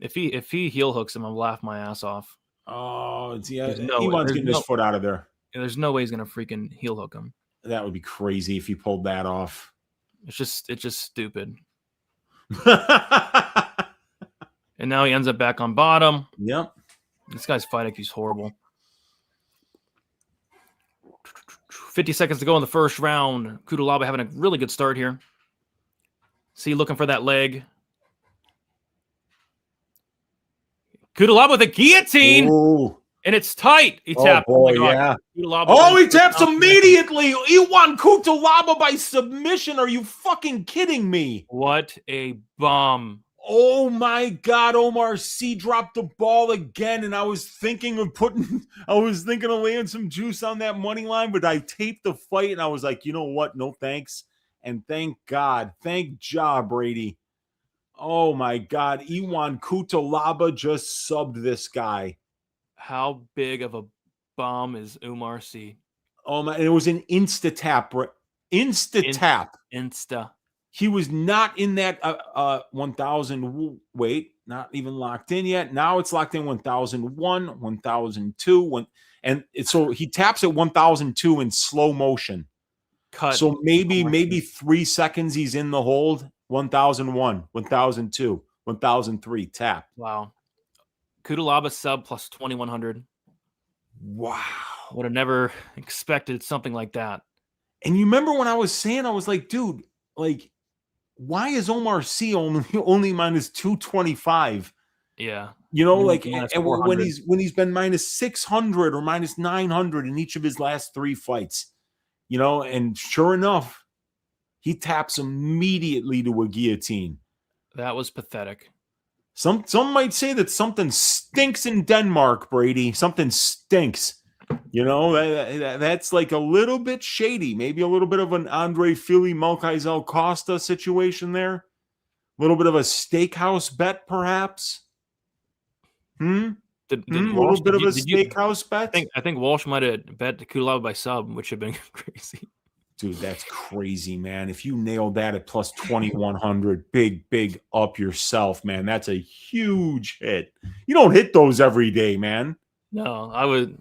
If he heel hooks him, I'll laugh my ass off. Oh, yeah. He wants getting his foot out of there. There's no way he's going to freaking heel hook him. That would be crazy if he pulled that off. It's just stupid. And now he ends up back on bottom. Yep. This guy's fight IQ's horrible. 50 seconds to go in the first round. Kudalaba having a really good start here. See, looking for that leg. Kudalaba with a guillotine. Ooh. And it's tight. He tapped. Oh, boy, yeah. He taps immediately. Iwan Kudalaba by submission. Are you fucking kidding me? What a bomb. Oh, my God. Omar C dropped the ball again, and I was thinking of laying some juice on that money line, but I taped the fight, and I was like, you know what? No thanks. And thank God. Thank Ja, Brady. Oh, my God. Iwan Kudalaba just subbed this guy. How big of a bomb is Omar C? Oh, my. And it was an insta-tap. Insta-tap. Insta. He was not in that 1,000 weight, not even locked in yet. Now it's locked in 1,001, 1,002. So he taps at 1,002 in slow motion. Cut. So maybe 3 seconds he's in the hold. 1,001, 1,002, 1,003 tap. Wow. Kudalaba sub plus 2,100. Wow. Would have never expected something like that. And you remember when I was saying, I was like, dude, why is Omar C only minus 225? Yeah. And when he's been minus 600 or minus 900 in each of his last 3 fights, and sure enough, he taps immediately to a guillotine. That was pathetic. Some might say that something stinks in Denmark, Brady. Something stinks. That's like a little bit shady. Maybe a little bit of an Andre Fili Malkizel Costa situation there. A little bit of a steakhouse bet, perhaps. A little bit of a steakhouse bet. I think Walsh might have bet Kudalaba by sub, which would have been crazy. Dude, that's crazy, man. If you nailed that at plus 2,100, big up yourself, man. That's a huge hit. You don't hit those every day, man. No, I would.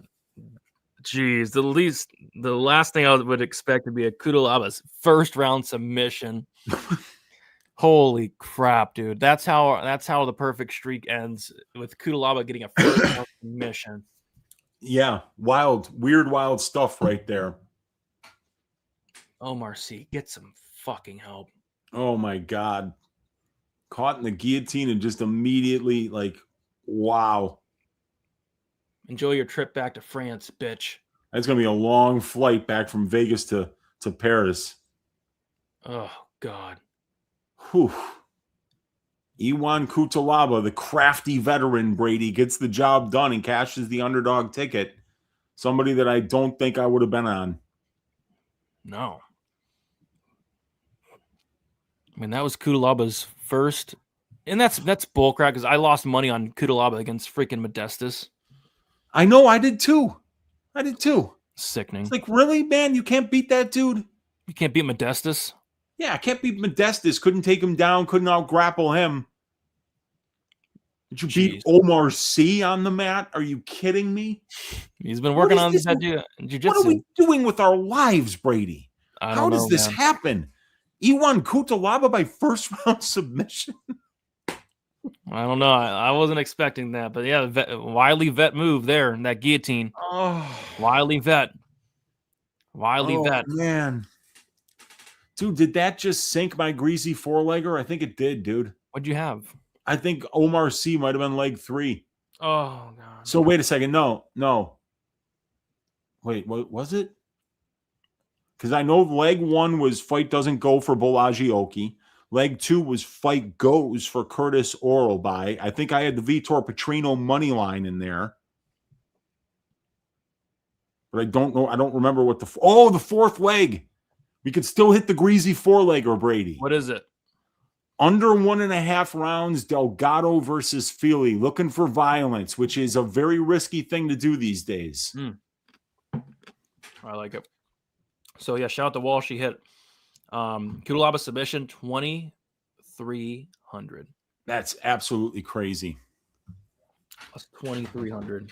Geez, the last thing I would expect would be a Kudalaba's first round submission. Holy crap, dude! That's how the perfect streak ends, with Kudalaba getting a first round submission. Yeah, weird, wild stuff right there. Omar C, get some fucking help. Oh my God. Caught in the guillotine and just immediately wow. Enjoy your trip back to France, bitch. That's going to be a long flight back from Vegas to Paris. Oh, God. Whew. Iwan Kudalaba, the crafty veteran, Brady, gets the job done and cashes the underdog ticket. Somebody that I don't think I would have been on. No. I mean, that was Kudalaba's first. And that's bullcrap, because I lost money on Kudalaba against freaking Modestus. I know, I did too. Sickening. It's like, really, man? You can't beat that dude? You can't beat Modestus? Yeah, I can't beat Modestus. Couldn't take him down. Couldn't out-grapple him. Did you beat Omar C on the mat? Are you kidding me? He's been working on that jiu-jitsu. What are we doing with our lives, Brady? How does this happen? He won Kutalaba by first round submission. I don't know. I wasn't expecting that, but yeah, wily vet move there, that guillotine. Oh, wily vet, man, dude, did that just sink my greasy four-legger? I think it did, dude. What'd you have? I think Omar C might have been leg 3. Oh god. So wait a second. No. Wait, what was it? Because I know leg 1 was fight doesn't go for Bolagioki. Leg 2 was fight goes for Curtis Oralby. I think I had the Vitor Petrino money line in there. But I don't know. I don't remember what the fourth leg. We could still hit the greasy four-legger, Brady. What is it? Under 1.5 rounds, Delgado versus Feely, looking for violence, which is a very risky thing to do these days. I like it. So, yeah, shout out to Walsh. He hit Kutalaba submission, 2,300. That's absolutely crazy. That's 2,300.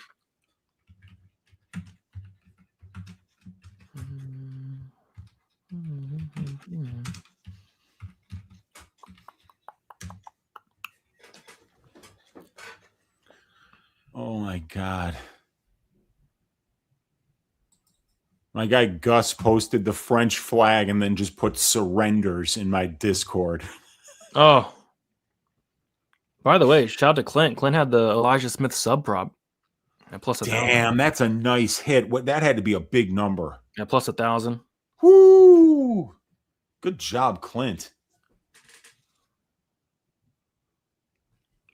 Oh, my God. My guy Gus posted the French flag and then just put surrenders in my Discord. Oh. By the way, shout out to Clint. Clint had the Elijah Smith sub prop. At plus 1,000. Damn, that's a nice hit. That had to be a big number. Yeah, plus 1,000. Woo! Good job, Clint.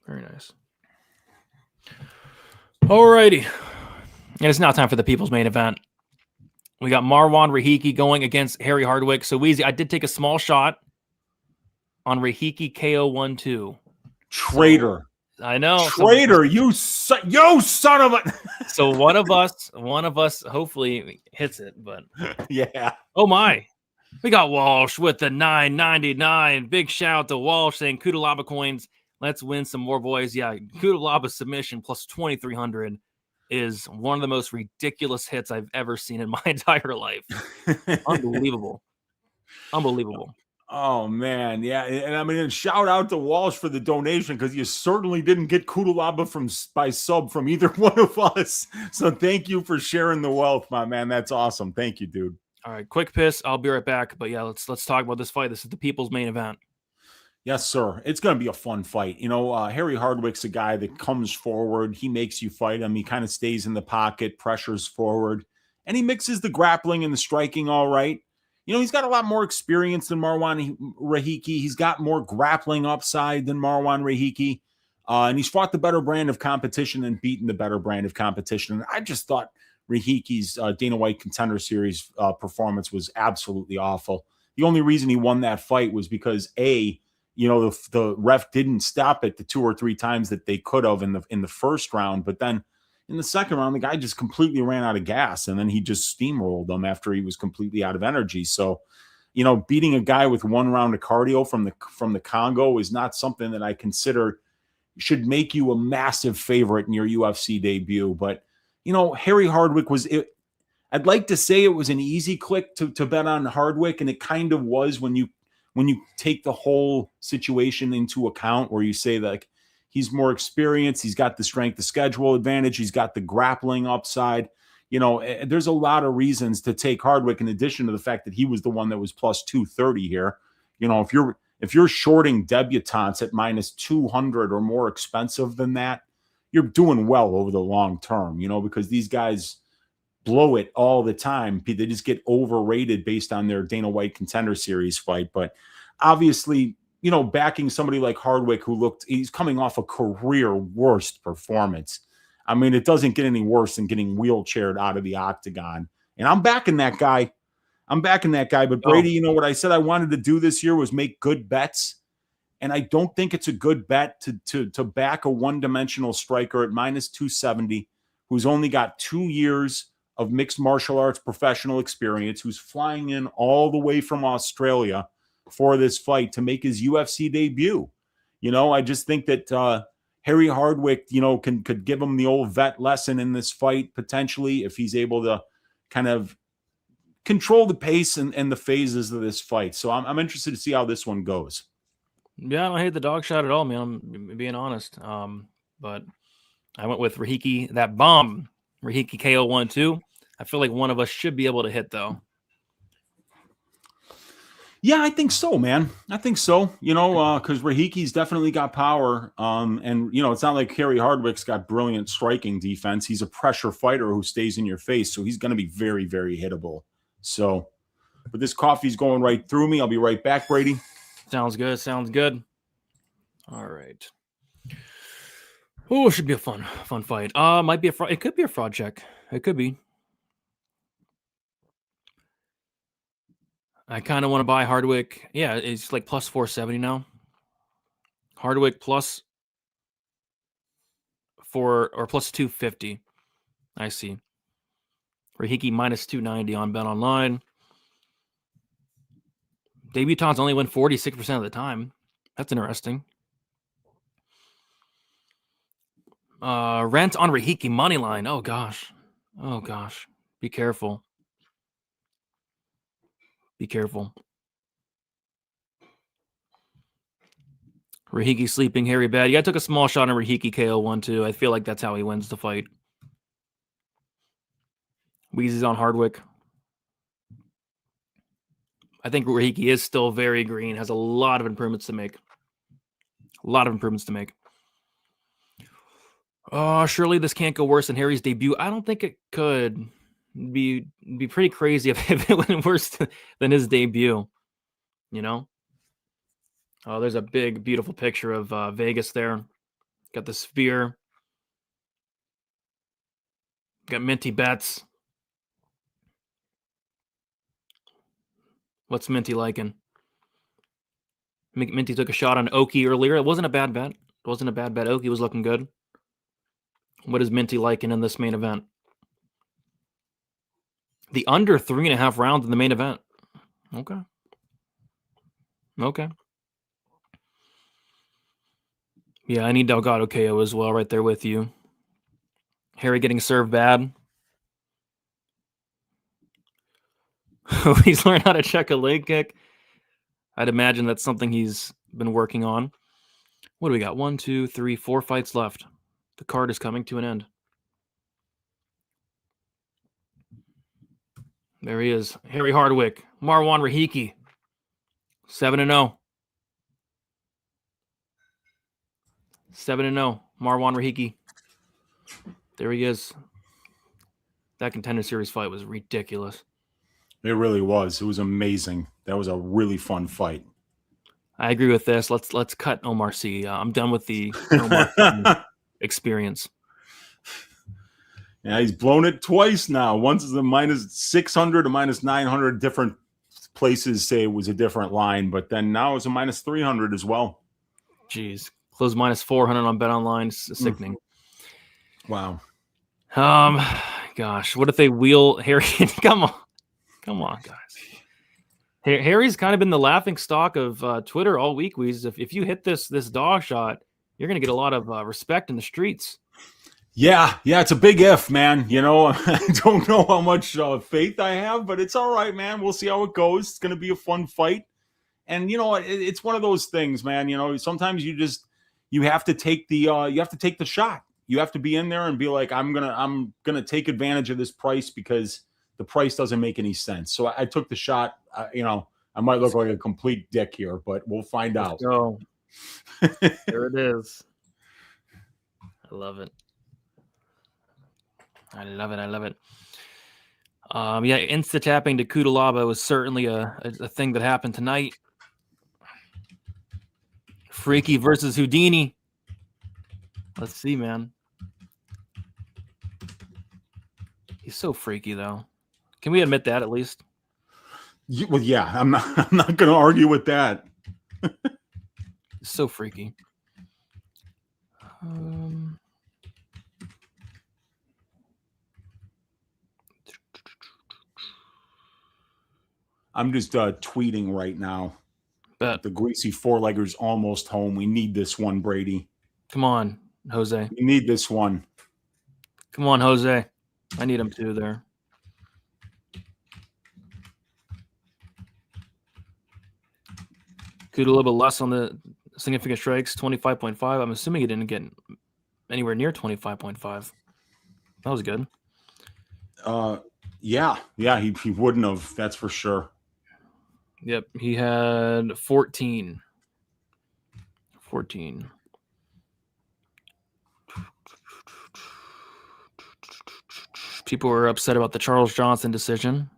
Very nice. Alrighty. And it's now time for the people's main event. We got Marwan Rahiki going against Harry Hardwick. So easy. I did take a small shot on Rahiki KO 1-2. Traitor. So, I know. Traitor. You son of a. So one of us hopefully hits it, but yeah. Oh my. We got Walsh with the $9.99. Big shout out to Walsh saying Kutalaba coins. Let's win some more, boys. Yeah, Kutalaba submission plus 2,300 is one of the most ridiculous hits I've ever seen in my entire life. Unbelievable. Oh, man. Yeah. And I mean, shout out to Walsh for the donation because you certainly didn't get Kutalaba by sub from either one of us. So thank you for sharing the wealth, my man. That's awesome. Thank you, dude. All right, quick piss. I'll be right back. But yeah, let's talk about this fight. This is the people's main event. Yes, sir. It's going to be a fun fight. You know, Harry Hardwick's a guy that comes forward. He makes you fight him. He kind of stays in the pocket, pressures forward, and he mixes the grappling and the striking all right. You know, he's got a lot more experience than Marwan Rahiki. He's got more grappling upside than Marwan Rahiki. And he's fought the better brand of competition and beaten the better brand of competition. And I just thought Rahiki's Dana White Contender Series performance was absolutely awful. The only reason he won that fight was because, you know, the ref didn't stop it the 2 or 3 times that they could have in the first round. But then in the second round, the guy just completely ran out of gas, and then he just steamrolled them after he was completely out of energy. So, you know, beating a guy with 1 round of cardio from the Congo is not something that I consider should make you a massive favorite in your UFC debut. But, you know, Harry Hardwick I'd like to say it was an easy click to bet on Hardwick, and it kind of was when you take the whole situation into account, where you say that he's more experienced, he's got the strength of schedule advantage, he's got the grappling upside. You know, there's a lot of reasons to take Hardwick in addition to the fact that he was the one that was plus 230 here. You know, if you're shorting debutantes at minus 200 or more expensive than that, you're doing well over the long term, you know, because these guys blow it all the time. They just get overrated based on their Dana White Contender Series fight. But obviously, you know, backing somebody like Hardwick, he's coming off a career worst performance. I mean, it doesn't get any worse than getting wheelchaired out of the octagon. And I'm backing that guy. But Brady, you know what I said I wanted to do this year was make good bets. And I don't think it's a good bet to back a one-dimensional striker at minus 270, who's only got 2 years of mixed martial arts professional experience, who's flying in all the way from Australia for this fight to make his UFC debut. You know, I just think that, Harry Hardwick, could give him the old vet lesson in this fight potentially if he's able to kind of control the pace and the phases of this fight. So I'm interested to see how this one goes. Yeah, I don't hate the dog shot at all, man. I'm being honest. But I went with Rahiki, that bomb. Rahiki KO 1-2. I feel like one of us should be able to hit, though. Yeah, I think so, man. I think so. Because Rahiki's definitely got power. And it's not like Harry Hardwick's got brilliant striking defense. He's a pressure fighter who stays in your face, so he's going to be very, very hittable. So, but this coffee's going right through me. I'll be right back, Brady. Sounds good. Sounds good. All right. Oh, it should be a fun fight. Might be a fraud. It could be a fraud check. It could be. I kind of want to buy Hardwick. Yeah, it's like plus 470 now. Hardwick plus 250. I see. Rahiki minus 290 on Bet Online. Debutants only win 46% of the time. That's interesting. Rent on Rahiki money line. Oh gosh. Be careful. Be careful. Rahiki sleeping, Harry bad. Yeah, I took a small shot on Rahiki KO 1-2. I feel like that's how he wins the fight. Wheezy's on Hardwick. I think Rahiki is still very green, has a lot of improvements to make. Oh, surely this can't go worse than Harry's debut. I don't think it could. Be pretty crazy if it went worse than his debut. Oh, there's a big, beautiful picture of Vegas there. Got the sphere. Got Minty bets. What's Minty liking? Minty took a shot on Oki earlier. It wasn't a bad bet. Oki was looking good. What is Minty liking in this main event? The under 3.5 rounds in the main event. Okay. Yeah, I need Delgado KO as well, right there with you. Harry getting served bad. He's learned how to check a leg kick. I'd imagine that's something he's been working on. What do we got? 1, 2, 3, 4 fights left. The card is coming to an end. There he is. Harry Hardwick. Marwan Rahiki. 7-0. 7-0. Marwan Rahiki. There he is. That Contender Series fight was ridiculous. It really was. It was amazing. That was a really fun fight. I agree with this. Let's cut Omar C. I'm done with the Omar experience. Yeah, he's blown it twice now. Once is a minus 600 to minus 900. Different places say it was a different line, but then now it's a minus 300 as well. Jeez. Close minus 400 on Bet Online. Sickening. Wow. Gosh. What if they wheel Harry? Come on, guys. Harry's kind of been the laughing stock of Twitter all week, Weez. If you hit this dog shot, you're going to get a lot of respect in the streets. Yeah, it's a big if, man. I don't know how much faith I have, but it's all right, man. We'll see how it goes. It's going to be a fun fight. And, it's one of those things, man. Sometimes you have to take the shot. You have to be in there and be like, I'm going to take advantage of this price because the price doesn't make any sense. So I took the shot. I might look like a complete dick here, but we'll find out. Go. There it is. I love it. Yeah, insta-tapping to Kudalaba was certainly a thing that happened tonight. Freaky versus Houdini. Let's see, man. He's so freaky, though. Can we admit that at least? Well, yeah, I'm not going to argue with that. So freaky. I'm just tweeting right now. Bet. The greasy four-legger's almost home. We need this one, Brady. Come on. Jose. You need this one. Come on, Jose. I need him too there. Could a little bit less on the significant strikes, 25.5. I'm assuming he didn't get anywhere near 25.5. That was good. Yeah, he wouldn't have. That's for sure. Yep, he had 14. People were upset about the Charles Johnson decision.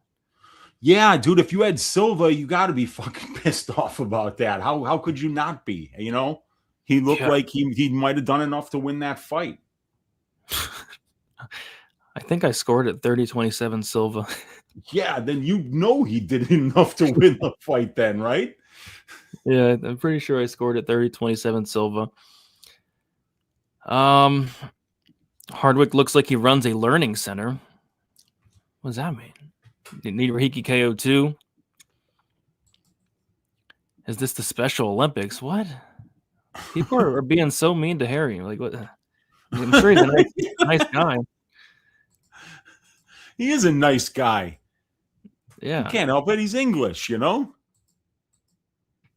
Yeah, dude, if you had Silva, you got to be fucking pissed off about that. How could you not be? You know, he looked like he might have done enough to win that fight. I think I scored at 30-27 Silva. Yeah, then you know he did enough to win the fight then, right? Yeah, I'm pretty sure I scored at 30-27 Silva. Hardwick looks like he runs a learning center. What does that mean? Need Rahiki KO too? Is this the Special Olympics? What? People are being so mean to Harry. Like, what? I'm sure he's a nice guy. He is a nice guy. Yeah. You can't help it. He's English, you know?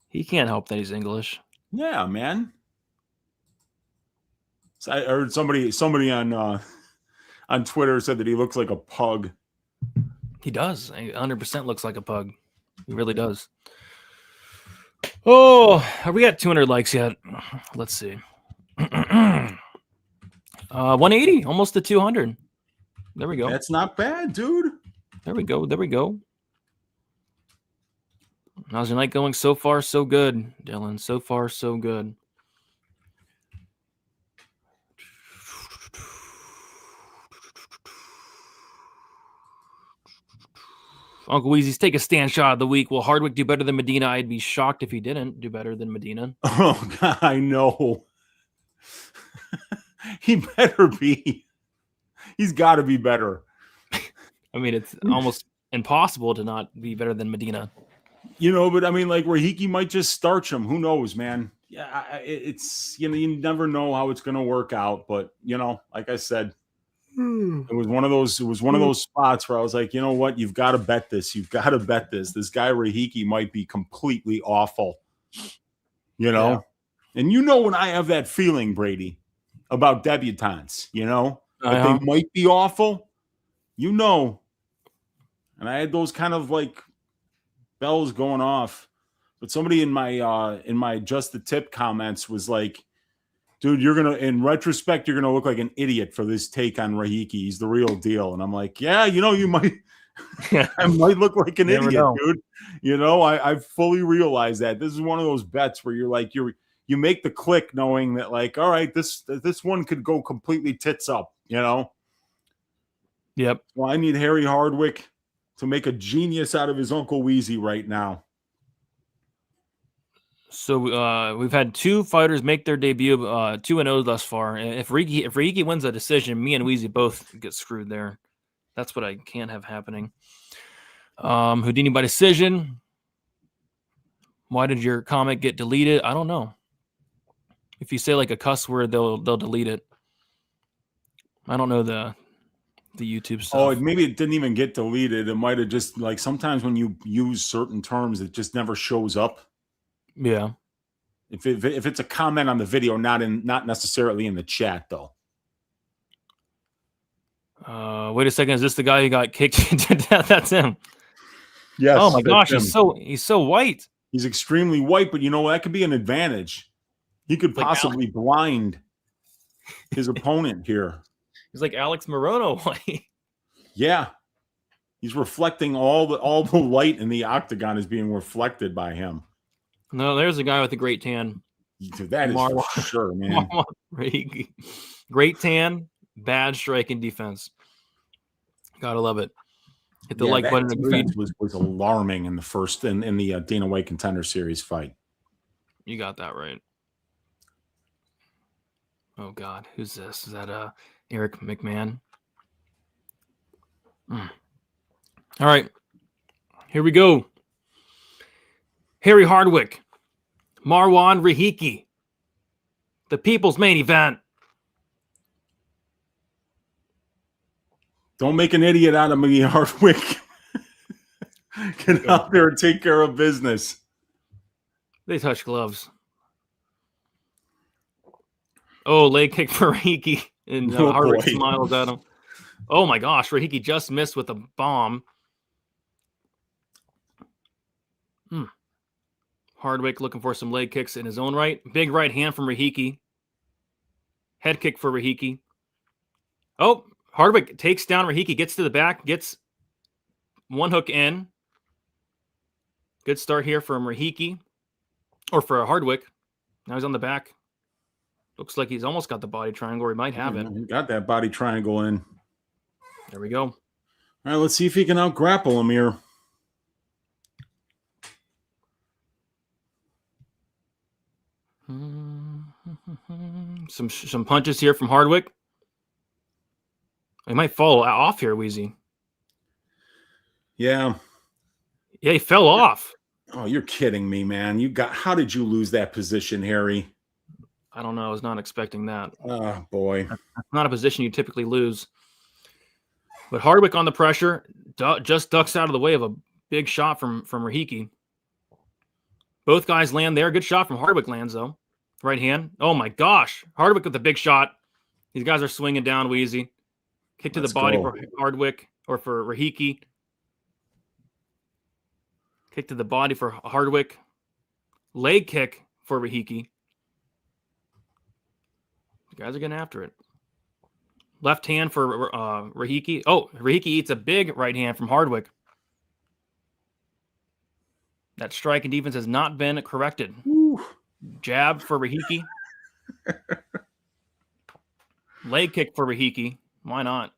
He can't help that he's English. Yeah, man. So I heard somebody on Twitter said that he looks like a pug. He does. He 100% looks like a pug. He really does. Oh, are we at 200 likes yet? Let's see. 180, almost to 200. There we go. That's not bad, dude. There we go. How's your night going? So far, so good, Dylan. So far, so good. Uncle Weezy's take a stand shot of the week. Will Hardwick do better than Medina? I'd be shocked if he didn't do better than Medina. Oh, God, I know. He better be. He's got to be better. I mean, it's almost impossible to not be better than Medina. You know, but I mean, like, Rahiki might just starch him. Who knows, man? Yeah, it's, you know, you never know how it's going to work out. But, you know, like I said, it was one of those spots where I was like, you know what? You've got to bet this. You've got to bet this. This guy Rahiki might be completely awful. You know? Yeah. And you know when I have that feeling, Brady, about debutantes, you know? That they might be awful. You know. And I had those kind of like bells going off. But somebody in my just the tip comments was like, dude, in retrospect, you're gonna look like an idiot for this take on Rahiki. He's the real deal. And I'm like, yeah, you know, you might I might look like an idiot, dude. You know, I fully realize that. This is one of those bets where you're like, you make the click knowing that, like, all right, this one could go completely tits up, you know? Yep. Well, I need Harry Hardwick to make a genius out of his Uncle Weezy right now. So we've had two fighters make their debut, 2-0 thus far. If Riki wins a decision, me and Weezy both get screwed there. That's what I can't have happening. Houdini by decision. Why did your comment get deleted? I don't know. If you say like a cuss word, they'll delete it. I don't know the YouTube stuff. Oh, maybe it didn't even get deleted. It might have just, like, sometimes when you use certain terms, it just never shows up. Yeah. If it's a comment on the video, not necessarily in the chat though. Wait a second. Is this the guy who got kicked to death? That's him. Yes. Oh my gosh, he's so white. He's extremely white, but you know that could be an advantage. He could possibly blind his opponent here. He's like Alex Morono white. Yeah. He's reflecting all the light in the octagon is being reflected by him. No, there's a guy with a great tan. That is for sure, man. Great tan, bad striking defense. Gotta love it. Hit the like button. Agreed. Was alarming in the first in the Dana White Contender Series fight. You got that right. Oh God, who's this? Is that Eryk McMahon? All right, here we go. Harry Hardwick, Marwan Rahiki, the people's main event. Don't make an idiot out of me, Hardwick. Get out there and take care of business. They touch gloves. Oh, leg kick for Rahiki. And Hardwick smiles at him. Oh my gosh, Rahiki just missed with a bomb. Hardwick looking for some leg kicks in his own right. Big right hand from Rahiki. Head kick for Rahiki. Oh, Hardwick takes down Rahiki, gets to the back, gets one hook in. Good start here from Rahiki. Or for Hardwick. Now he's on the back. Looks like he's almost got the body triangle, or he might have it. He got that body triangle in. There we go. All right, let's see if he can out-grapple him here. Some punches here from Hardwick. He might fall off here, Wheezy. Yeah. Yeah, he fell off. Oh, you're kidding me, man. How did you lose that position, Harry? I don't know. I was not expecting that. Oh, boy. That's not a position you typically lose. But Hardwick on the pressure, just ducks out of the way of a big shot from Rahiki. Both guys land there. Good shot from Hardwick lands, though. Right hand. Oh, my gosh. Hardwick with the big shot. These guys are swinging down, Wheezy. Kick to the body for Hardwick, or for Rahiki. Kick to the body for Hardwick. Leg kick for Rahiki. The guys are getting after it. Left hand for Rahiki. Oh, Rahiki eats a big right hand from Hardwick. That strike and defense has not been corrected. Ooh. Jab for Rahiki. Leg kick for Rahiki. Why not?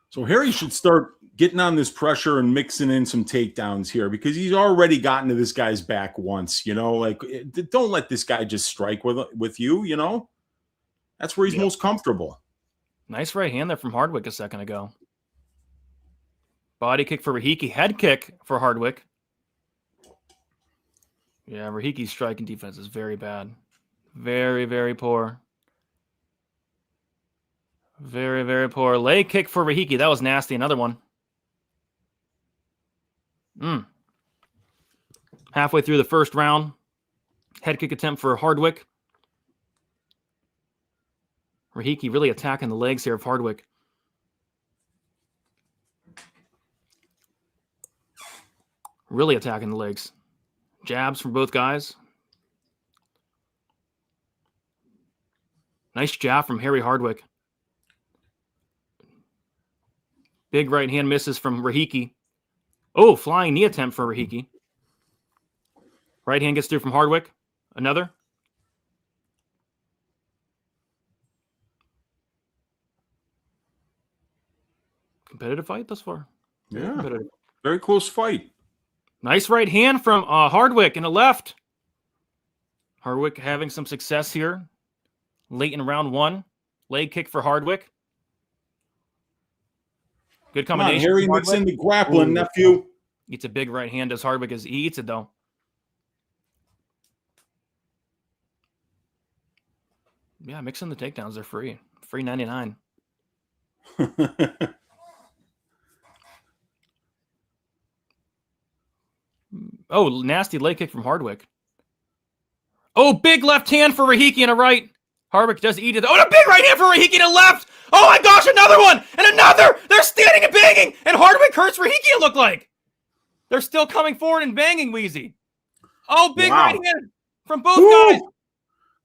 So Harry should start getting on this pressure and mixing in some takedowns here, because he's already gotten to this guy's back once. Like, don't let this guy just strike with you. That's where he's most comfortable. Nice right hand there from Hardwick a second ago. Body kick for Rahiki. Head kick for Hardwick. Yeah, Rahiki's striking defense is very bad. Very, very poor. Very, very poor. Leg kick for Rahiki. That was nasty. Another one. Halfway through the first round. Head kick attempt for Hardwick. Rahiki really attacking the legs here of Hardwick. Really attacking the legs. Jabs from both guys. Nice jab from Harry Hardwick. Big right hand misses from Rahiki. Oh, flying knee attempt for Rahiki. Right hand gets through from Hardwick. Another. Competitive fight thus far. Yeah. Very close fight. Nice right hand from Hardwick in the left. Hardwick having some success here. Late in round one. Leg kick for Hardwick. Good combination. Come on, Harry, mix in the grappling, nephew. Eats a big right hand as Hardwick as he eats it, though. Yeah, mix in the takedowns. They're free. Free 99. Oh, nasty leg kick from Hardwick. Oh, big left hand for Rahiki and a right. Hardwick does eat it. Oh, and a big right hand for Rahiki and a left. Oh my gosh, another one and another. They're standing and banging, and Hardwick hurts Rahiki, it looked like. They're still coming forward and banging, Wheezy. Oh, big right hand from both guys.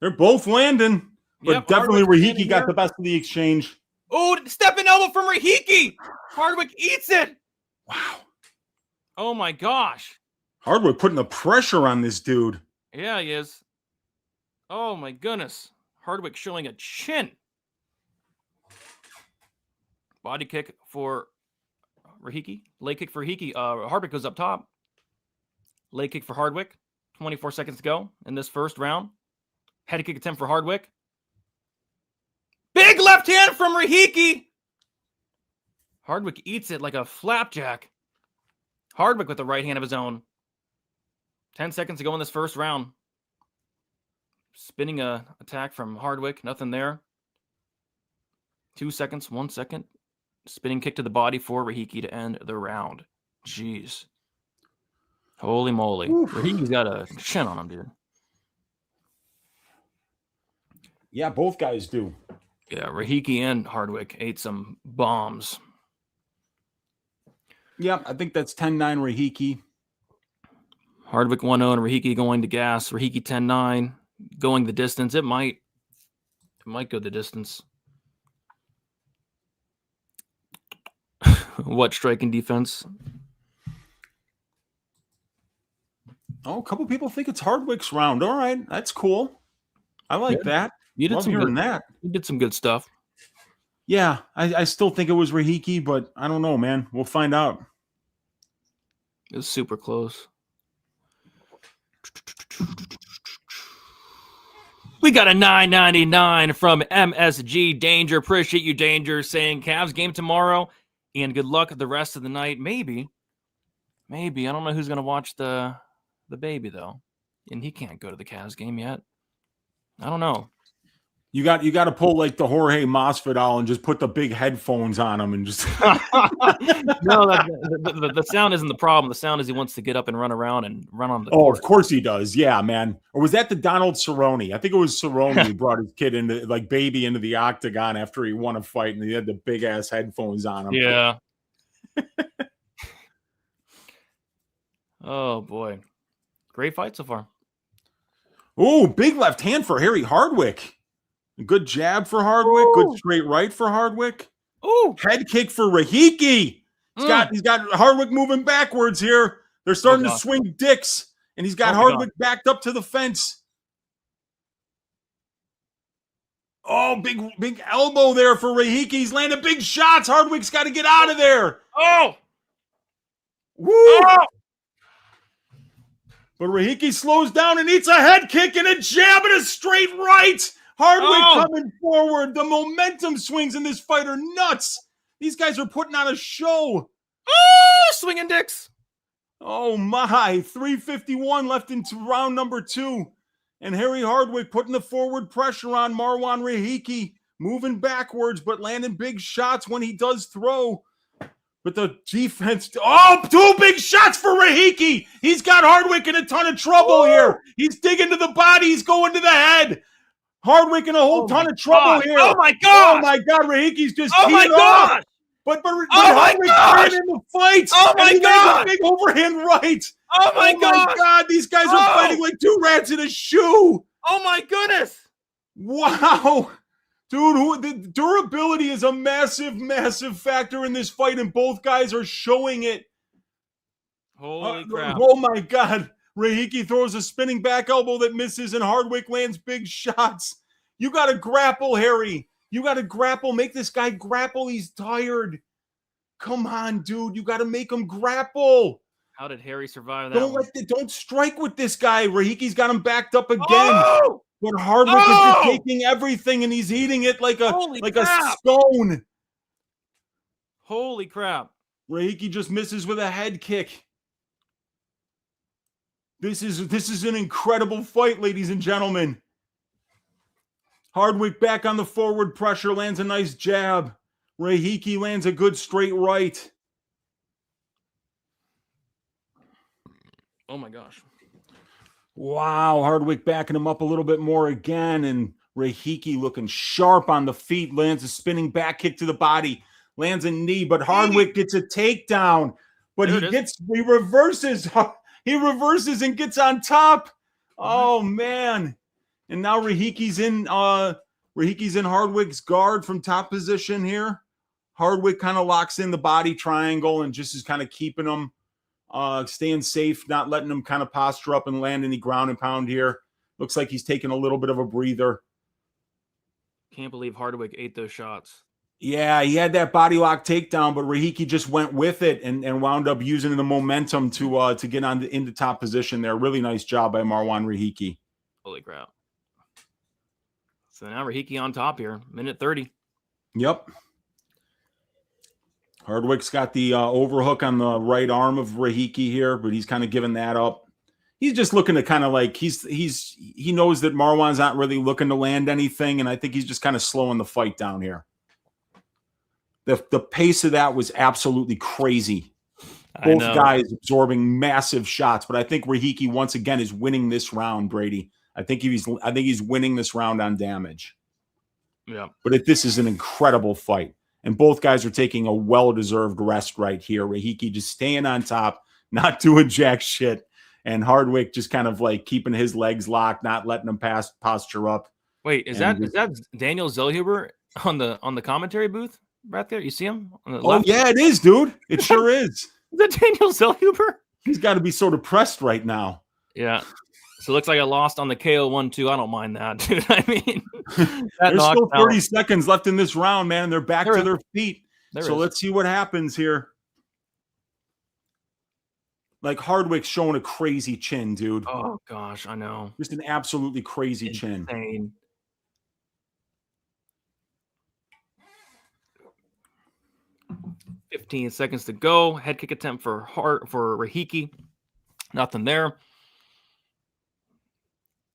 They're both landing, but definitely Rahiki got the best of the exchange. Oh, stepping elbow from Rahiki. Hardwick eats it. Wow. Oh my gosh. Hardwick putting the pressure on this dude. Yeah, he is. Oh my goodness. Hardwick showing a chin. Body kick for Rahiki. Leg kick for Rahiki. Hardwick goes up top. Leg kick for Hardwick. 24 seconds to go in this first round. Head kick attempt for Hardwick. Big left hand from Rahiki. Hardwick eats it like a flapjack. Hardwick with the right hand of his own. 10 seconds to go in this first round. Spinning attack from Hardwick. Nothing there. 2 seconds, 1 second. Spinning kick to the body for Rahiki to end the round. Jeez. Holy moly. Rahiki's got a chin on him, dude. Yeah, both guys do. Yeah, Rahiki and Hardwick ate some bombs. Yeah, I think that's 10-9 Rahiki. Hardwick 1-0 and Rahiki going to gas. Rahiki 10-9, going the distance. It might go the distance. What striking defense? Oh, a couple people think it's Hardwick's round. All right, that's cool. I like that. You did Love some hearing good, that. You did some good stuff. Yeah, I still think it was Rahiki, but I don't know, man. We'll find out. It was super close. We got a $9.99 from MSG Danger. Appreciate you, Danger, saying Cavs game tomorrow and good luck the rest of the night. Maybe. I don't know who's going to watch the baby, though. And he can't go to the Cavs game yet. I don't know. You got to pull like the Jorge Masvidal and just put the big headphones on him and just. No, the sound isn't the problem. The sound is he wants to get up and run around and run on the court. Of course he does. Yeah, man. Or was that the Donald Cerrone? I think it was Cerrone who brought his kid into baby into the octagon after he won a fight and he had the big ass headphones on him. Yeah. Oh boy, great fight so far. Oh, big left hand for Harry Hardwick. Good jab for Hardwick. Ooh. Good straight right for Hardwick. Ooh. Head kick for Rahiki. He's got Hardwick moving backwards here. They're starting to swing dicks, and he's got Hardwick backed up to the fence. Oh, big elbow there for Rahiki. He's landing big shots. Hardwick's got to get out of there. Oh. Woo. Oh. But Rahiki slows down and eats a head kick and a jab and a straight right. Hardwick coming forward. The momentum swings in this fight are nuts. These guys are putting on a show. Oh, swinging dicks. Oh, my. 3:51 left into round number 2. And Harry Hardwick putting the forward pressure on Marwan Rahiki. Moving backwards, but landing big shots when he does throw. But the defense... Oh, 2 big shots for Rahiki. He's got Hardwick in a ton of trouble here. He's digging to the body. He's going to the head. Hardwick in a whole ton of trouble here. Oh, my God. Oh, my God. Rahiki's just Oh, my God. Off. But Hardwick's in the fight. Oh, my God. Big overhand right. Oh, my God. These guys are fighting like 2 rats in a shoe. Oh, my goodness. Wow. Dude, the durability is a massive, massive factor in this fight, and both guys are showing it. Holy crap. Oh, my God. Rahiki throws a spinning back elbow that misses, and Hardwick lands big shots. You got to grapple, Harry. You got to grapple. Make this guy grapple. He's tired. Come on, dude. You got to make him grapple. How did Harry survive that? Don't strike with this guy. Rahiki's got him backed up again. Oh! But Hardwick is just taking everything, and he's eating it like a stone. Holy crap. Rahiki just misses with a head kick. This is an incredible fight, ladies and gentlemen. Hardwick back on the forward pressure, lands a nice jab. Rahiki lands a good straight right. Oh my gosh. Wow, Hardwick backing him up a little bit more again, and Rahiki looking sharp on the feet, lands a spinning back kick to the body, lands a knee, but Hardwick gets a takedown, but he reverses. He reverses and gets on top. Oh, man. And now Rahiki's in Hardwick's guard from top position here. Hardwick kind of locks in the body triangle and just is kind of keeping him, staying safe, not letting him kind of posture up and land any ground and pound here. Looks like he's taking a little bit of a breather. Can't believe Hardwick ate those shots. Yeah, he had that body lock takedown, but Rahiki just went with it and wound up using the momentum to get into top position there. Really nice job by Marwan Rahiki. Holy crap. So now Rahiki on top here, minute 30. Yep. Hardwick's got the overhook on the right arm of Rahiki here, but he's kind of giving that up. He's just looking to kind of like he knows that Marwan's not really looking to land anything, and I think he's just kind of slowing the fight down here. The pace of that was absolutely crazy. I Both know. guys absorbing massive shots, but I think Rahiki once again is winning this round, Brady. I think he's winning this round on damage. Yeah. But this is an incredible fight. And both guys are taking a well-deserved rest right here. Rahiki just staying on top, not doing jack shit. And Hardwick just kind of like keeping his legs locked, not letting him posture up. Wait, is that Daniel Zellhuber on the commentary booth right there? You see him on the left? Yeah, it is, dude. It sure is. Is that Daniel Zellhuber? He's got to be so depressed right now. Yeah. So it looks like I lost on the KO 1-2. I don't mind that, dude. I mean, there's still 30 seconds left in this round, man. And they're back to their feet. Let's see what happens here. Like Hardwick's showing a crazy chin, dude. Oh gosh, I know. Just an absolutely crazy chin. 15 seconds to go. Head kick attempt for Rahiki. Nothing there.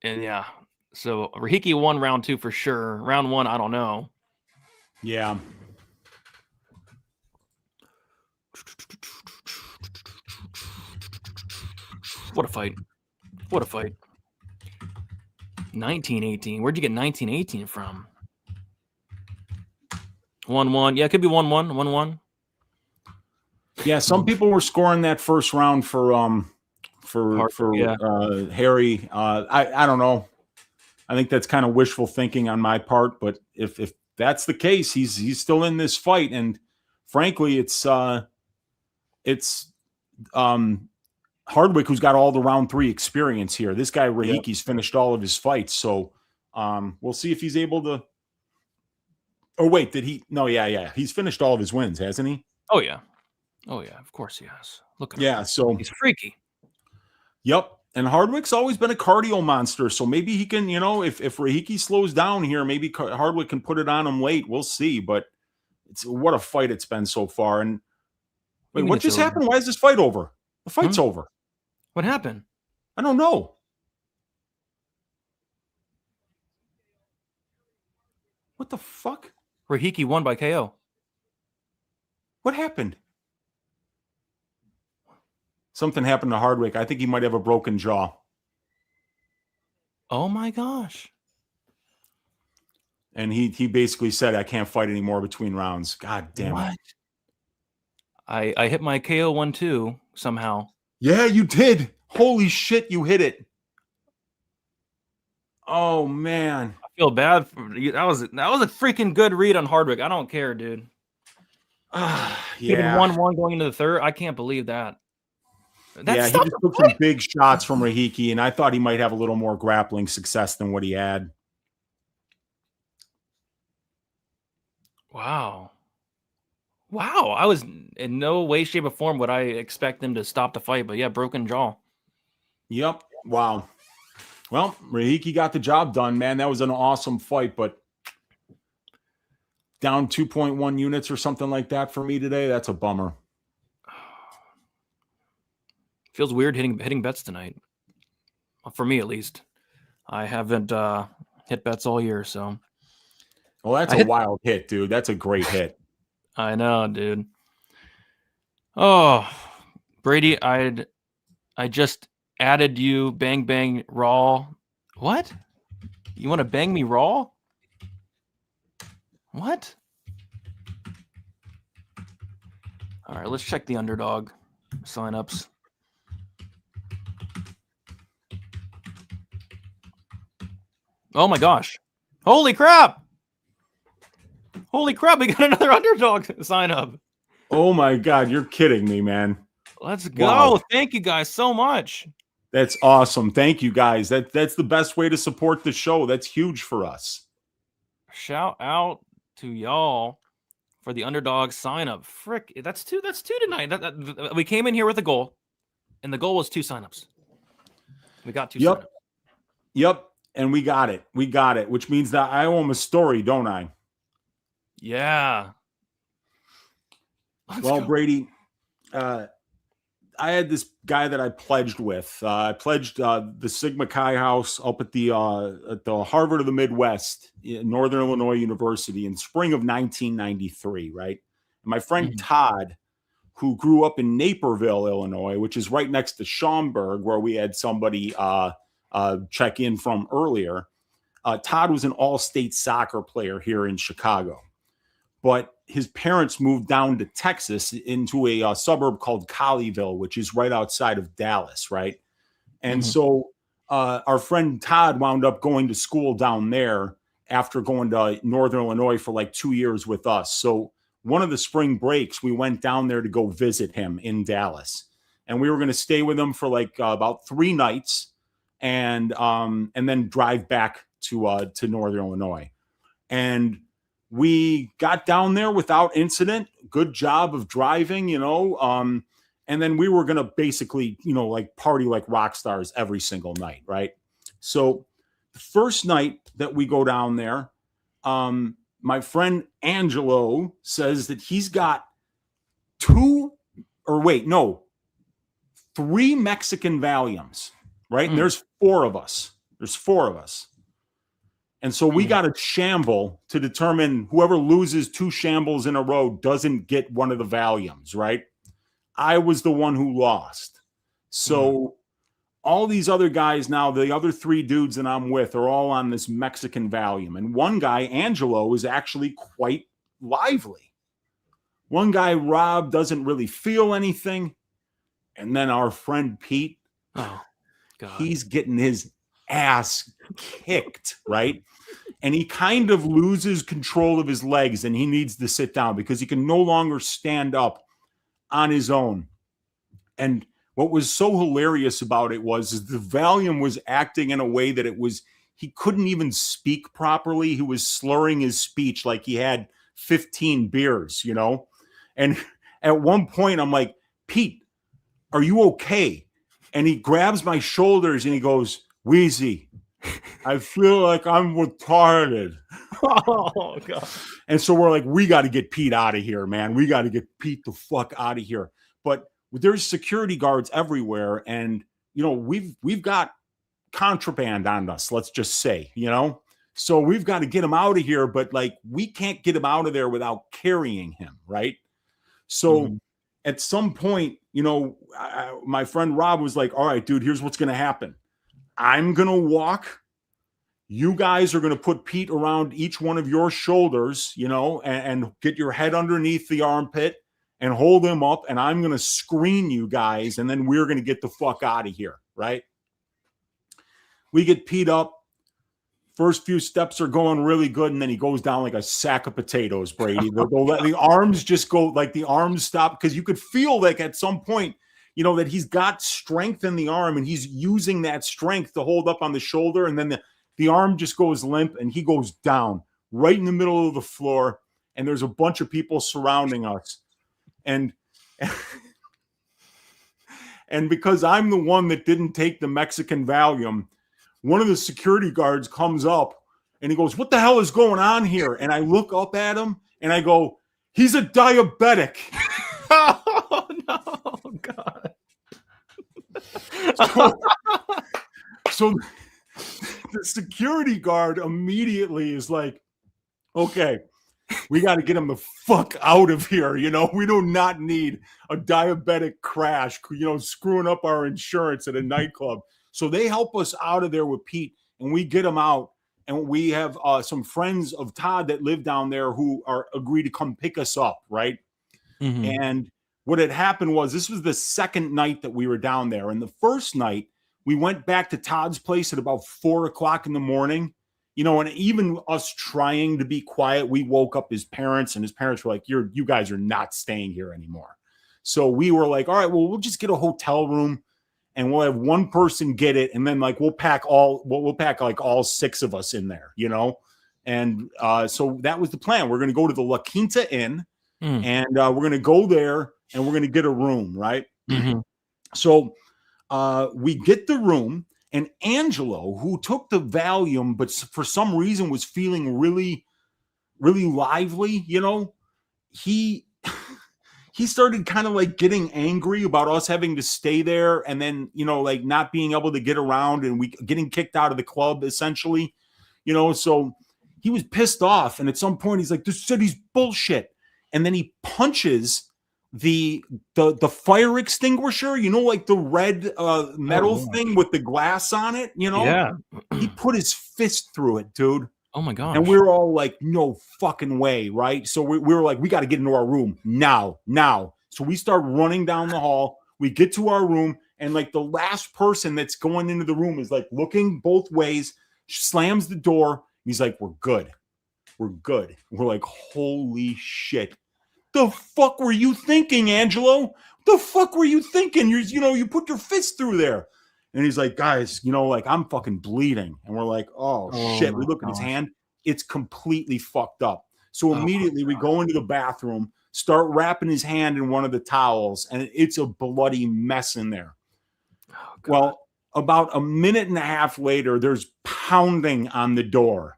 And yeah, so Rahiki won round 2 for sure. Round 1, I don't know. Yeah. What a fight. What a fight. 1918. Where'd you get 1918 from? 1-1. Yeah, it could be 1-1. 1-1. Yeah, some people were scoring that first round for Harry. I don't know. I think that's kind of wishful thinking on my part, but if that's the case, he's still in this fight, and frankly, it's Hardwick who's got all the round 3 experience here. This guy Rahiki's finished all of his fights, so we'll see if he's able to. Oh wait, did he? No, yeah, he's finished all of his wins, hasn't he? Oh yeah, of course he has. Look at him. So he's freaky. Yep. And Hardwick's always been a cardio monster, so maybe he can, if Rahiki slows down here, maybe Hardwick can put it on him late. We'll see, but what a fight it's been so far. And wait, what just happened? Why is this fight over? The fight's over. What happened? I don't know. What the fuck? Rahiki won by KO. What happened? Something happened to Hardwick. I think he might have a broken jaw. Oh my gosh. And he basically said, I can't fight anymore between rounds. God damn it. I hit my KO 1-2 somehow. Yeah, you did. Holy shit, you hit it. Oh man. I feel bad for you. That was a freaking good read on Hardwick. I don't care, dude. Yeah. 1-1 going into the third. I can't believe that. He just took some big shots from Rahiki, and I thought he might have a little more grappling success than what he had. Wow. I was in no way, shape, or form would I expect them to stop the fight, but yeah, broken jaw. Yep. Wow. Well, Rahiki got the job done, man. That was an awesome fight, but down 2.1 units or something like that for me today. That's a bummer. Feels weird hitting bets tonight. For me, at least. I haven't hit bets all year, so. Well, that's a wild hit, dude. That's a great hit. I know, dude. Oh, Brady, I just added you. Bang, bang, raw. What? You want to bang me raw? What? All right, let's check the underdog signups. Oh my gosh. Holy crap. We got another underdog sign up. Oh my God, you're kidding me, man. Let's go. Wow. Thank you guys so much. That's awesome. Thank you guys. That's the best way to support the show. That's huge for us. Shout out to y'all for the underdog sign up. Frick, that's two tonight. We came in here with a goal, and the goal was 2 signups. We got 2 signups. Yep. And we got it, which means that I owe him a story, don't I? Yeah. Let's go. Brady, I had this guy that I pledged with. I pledged the Sigma Chi House up at the Harvard of the Midwest, Northern Illinois University in spring of 1993, right? My friend Todd, who grew up in Naperville, Illinois, which is right next to Schaumburg, where we had somebody check in from earlier. Todd was an all-state soccer player here in Chicago, but his parents moved down to Texas into a suburb called Colleyville, which is right outside of Dallas, right? And so our friend Todd wound up going to school down there after going to Northern Illinois for like 2 years with us. So one of the spring breaks, we went down there to go visit him in Dallas, and we were going to stay with him for like about 3 nights, and then drive back to Northern Illinois. And we got down there without incident. Good job of driving, and then we were going to basically, like party like rock stars every single night, right? So the first night that we go down there, my friend Angelo says that he's got 3 Mexican Valiums, right? And there's 4 of us. And so we got a shamble to determine whoever loses 2 shambles in a row doesn't get one of the Valiums, right? I was the one who lost. So all these other guys now, the other 3 dudes that I'm with are all on this Mexican Valium. And one guy, Angelo, is actually quite lively. One guy, Rob, doesn't really feel anything. And then our friend Pete, he's getting his ass kicked, right? And he kind of loses control of his legs, and he needs to sit down because he can no longer stand up on his own. And what was so hilarious about it was the Valium was acting in a way that he couldn't even speak properly. He was slurring his speech like he had 15 beers, And at one point I'm like, Pete, are you okay? And he grabs my shoulders and he goes, Wheezy, I feel like I'm retarded. Oh, God. And so we're like, we got to get Pete out of here, man. We got to get Pete the fuck out of here. But there's security guards everywhere. And, we've got contraband on us, let's just say, So we've got to get him out of here. But, like, we can't get him out of there without carrying him, right? So at some point, my friend Rob was like, all right, dude, here's what's going to happen. I'm going to walk. You guys are going to put Pete around each one of your shoulders, and get your head underneath the armpit and hold him up. And I'm going to screen you guys. And then we're going to get the fuck out of here. Right. We get Pete up. First few steps are going really good. And then he goes down like a sack of potatoes, Brady. The arms just go, like the arms stop, because you could feel like at some point, that he's got strength in the arm and he's using that strength to hold up on the shoulder. And then the arm just goes limp and he goes down right in the middle of the floor. And there's a bunch of people surrounding us. And because I'm the one that didn't take the Mexican Valium, one of the security guards comes up and he goes, what the hell is going on here? And I look up at him and I go, he's a diabetic. Oh, no, God. So the security guard immediately is like, okay, we got to get him the fuck out of here. We do not need a diabetic crash, screwing up our insurance at a nightclub. So they help us out of there with Pete and we get him out. And we have some friends of Todd that live down there who agree to come pick us up. Right. And what had happened was this was the second night that we were down there. And the first night we went back to Todd's place at about 4:00 in the morning, and even us trying to be quiet, we woke up his parents and his parents were like, you guys are not staying here anymore. So we were like, all right, well, we'll just get a hotel room and we'll have one person get it. And then like, we'll pack like all 6 of us in there, And so that was the plan. We're going to go to the La Quinta Inn. And we're going to go there and we're going to get a room, right? So we get the room, and Angelo, who took the Valium, but for some reason was feeling really, really lively, he started kind of like getting angry about us having to stay there and then, like not being able to get around and we getting kicked out of the club essentially, so he was pissed off. And at some point he's like, this city's bullshit. and then he punches the fire extinguisher, like the red metal thing with the glass on it, Yeah. He put his fist through it, dude. Oh my gosh. And we were all like, no fucking way, right? So we were like, we got to get into our room now. So we start running down the hall. We get to our room, and like the last person that's going into the room is like looking both ways, slams the door. He's like, we're good. We're like, holy shit. The fuck were you thinking, Angelo? The fuck were you thinking? You put your fist through there. And he's like, guys, like I'm fucking bleeding. And we're like, oh shit. We look at his hand. It's completely fucked up. So immediately we go into the bathroom, start wrapping his hand in one of the towels, and it's a bloody mess in there. Well, about a minute and a half later, there's pounding on the door.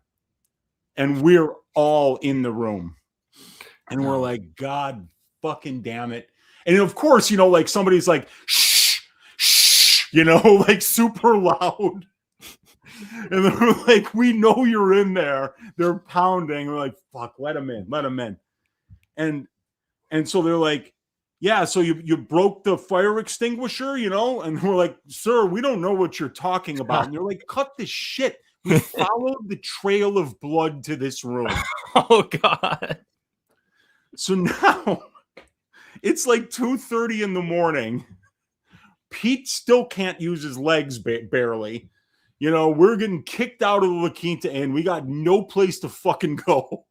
And we're all in the room. And we're like, God fucking damn it. And of course, like somebody's like, shh, like super loud. And then we're like, we know you're in there. They're pounding. We're like, fuck, let them in. And so they're like, yeah, so you broke the fire extinguisher, And we're like, sir, we don't know what you're talking about. And they're like, cut this shit. We followed the trail of blood to this room. Oh, God. So now it's like 2:30 in the morning. Pete still can't use his legs barely. We're getting kicked out of the La Quinta Inn. We got no place to fucking go.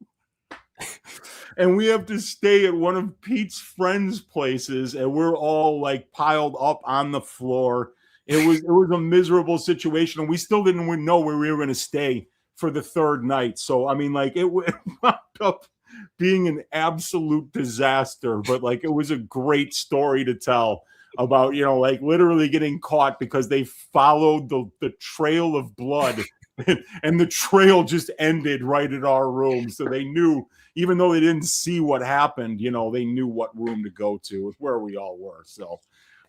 And we have to stay at one of Pete's friends' places, and we're all like piled up on the floor. It was a miserable situation, and we still didn't know where we were going to stay for the third night. So, I mean, like, it wound up being an absolute disaster, but like, it was a great story to tell about, like literally getting caught because they followed the trail of blood and the trail just ended right at our room. So they knew, even though they didn't see what happened, they knew what room to go to, where we all were. So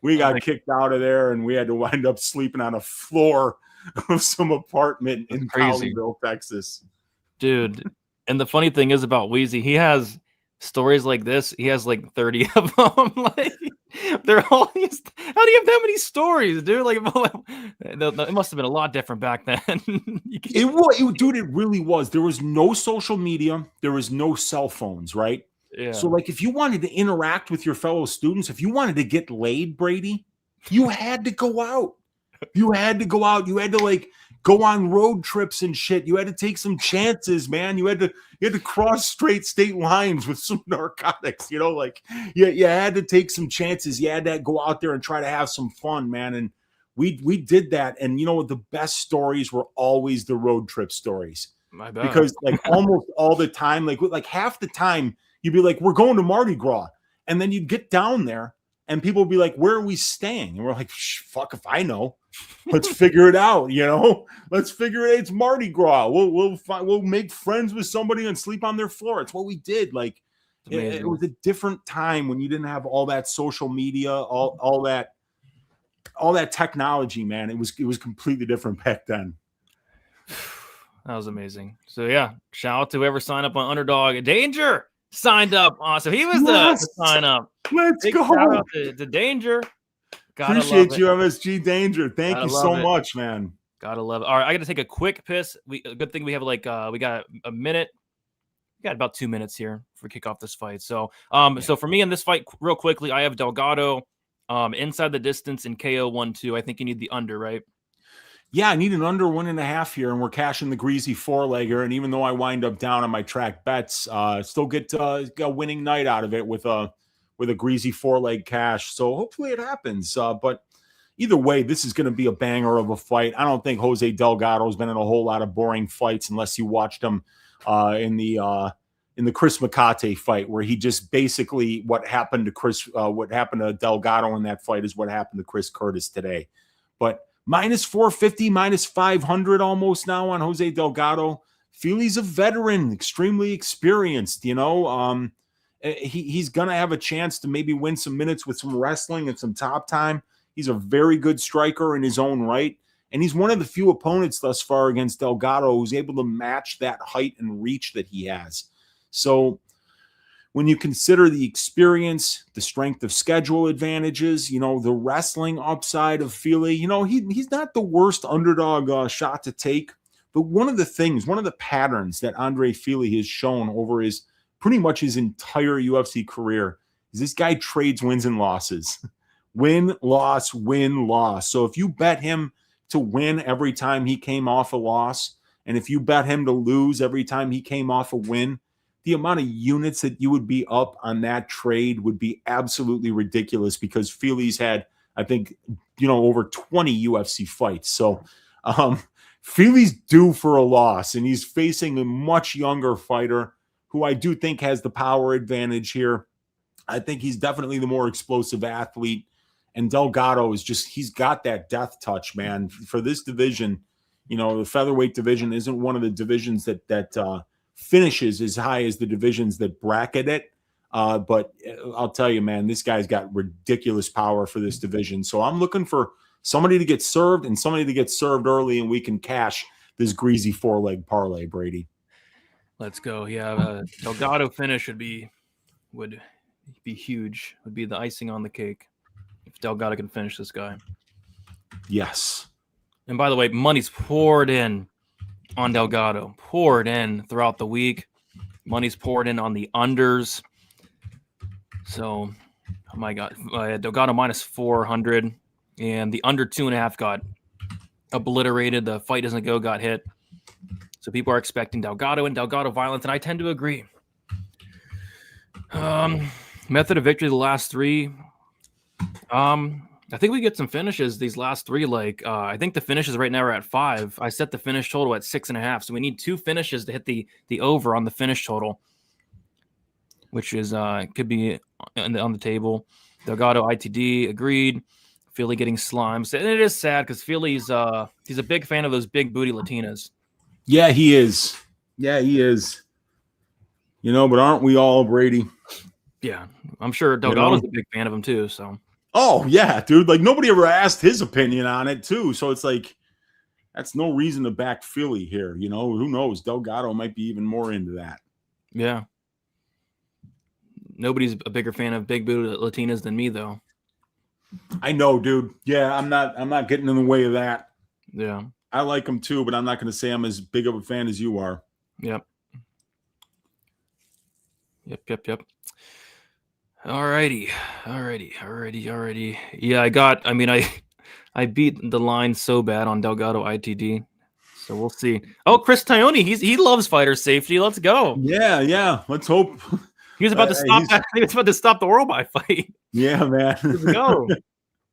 we got kicked out of there, and we had to wind up sleeping on a floor of some apartment in Colleyville, Texas. Dude. And the funny thing is about Wheezy, he has stories like this. He has like 30 of them. Like, they're all how do you have that many stories, dude? Like, it must have been a lot different back then. Dude, it really was. There was no social media. There was no cell phones, right? Yeah. So, like, if you wanted to interact with your fellow students, if you wanted to get laid, Brady, you had to go out. You had to like go on road trips and shit. You had to take some chances, man. You had to cross straight state lines with some narcotics, like you had to take some chances. You had to go out there and try to have some fun, man. And we did that. And the best stories were always the road trip stories. My bad. Because like almost all the time, like half the time you'd be like, we're going to Mardi Gras. And then you'd get down there and people would be like, where are we staying? And we're like, fuck if I know. Let's figure it out, Let's figure it out. It's Mardi Gras. We'll make friends with somebody and sleep on their floor. It's what we did. Like, it was a different time when you didn't have all that social media, all that technology, man. It was completely different back then. That was amazing. So yeah, shout out to whoever signed up on Underdog. Danger signed up. Awesome. He was the sign up. Let's Big go. Shout out to Danger. Appreciate you, MSG Danger. Thank you so much, man. Gotta love it. All right, I got to take a quick piss. Good thing we have we got a minute. We got about 2 minutes here for kick off this fight. So, so for me in this fight, real quickly, I have Delgado, inside the distance in KO 1-2. I think you need the under, right? Yeah, I need an under 1.5 here, and we're cashing the greasy 4-legger. And even though I wind up down on my track bets, still get a winning night out of it with a greasy 4-leg cash. So hopefully it happens. But either way, this is going to be a banger of a fight. I don't think Jose Delgado has been in a whole lot of boring fights unless you watched him in the Chris Makate fight, where he just basically what happened to Delgado in that fight is what happened to Chris Curtis today. But minus 450, minus 500 almost now on Jose Delgado. Feel he's a veteran, extremely experienced, He's going to have a chance to maybe win some minutes with some wrestling and some top time. He's a very good striker in his own right. And he's one of the few opponents thus far against Delgado who's able to match that height and reach that he has. So when you consider the experience, the strength of schedule advantages, the wrestling upside of Fili, he's not the worst underdog shot to take. But one of the patterns that Andre Fili has shown over pretty much his entire UFC career is this guy trades wins and losses. Win, loss, win, loss. So if you bet him to win every time he came off a loss, and if you bet him to lose every time he came off a win, the amount of units that you would be up on that trade would be absolutely ridiculous, because Fili's had, I think, over 20 UFC fights. So Fili's due for a loss, and he's facing a much younger fighter who I do think has the power advantage here. I think he's definitely the more explosive athlete, and Delgado he's got that death touch, man. For this division, the featherweight division isn't one of the divisions that finishes as high as the divisions that bracket it. But I'll tell you, man, this guy's got ridiculous power for this division. So I'm looking for somebody to get served and somebody to get served early, and we can cash this greasy 4-leg parlay, Brady. Let's go. Yeah, Delgado finish would be huge. Would be the icing on the cake if Delgado can finish this guy. Yes. And by the way, money's poured in on Delgado, poured in throughout the week. Money's poured in on the unders. So, oh my God, Delgado minus 400, and the under 2.5 got obliterated. The fight doesn't go, got hit. So people are expecting Delgado and Delgado violence, and I tend to agree. Method of victory, the last three. I think we get some finishes these last three. I think the finishes right now are at 5. I set the finish total at 6.5. So we need 2 finishes to hit the over on the finish total, which is could be on the table. Delgado ITD agreed. Fili getting slimes, and it is sad because Fili's he's a big fan of those big booty Latinas. Yeah, he is. But aren't we all, Brady? Yeah, I'm sure Delgado's a big fan of him too. So. Oh, yeah, dude. Nobody ever asked his opinion on it, too. So it's that's no reason to back Fili here. Who knows? Delgado might be even more into that. Yeah. Nobody's a bigger fan of big booty Latinas than me, though. I know, dude. Yeah, I'm not getting in the way of that. Yeah. I like them too, but I'm not going to say I'm as big of a fan as you are. Yep. Alrighty. Yeah, I beat the line so bad on Delgado ITD. So we'll see. Oh, Chris Tione, he loves fighter safety. Let's go. Yeah. Let's hope. He was about to stop that. He was about to stop the world by fight. Yeah, man.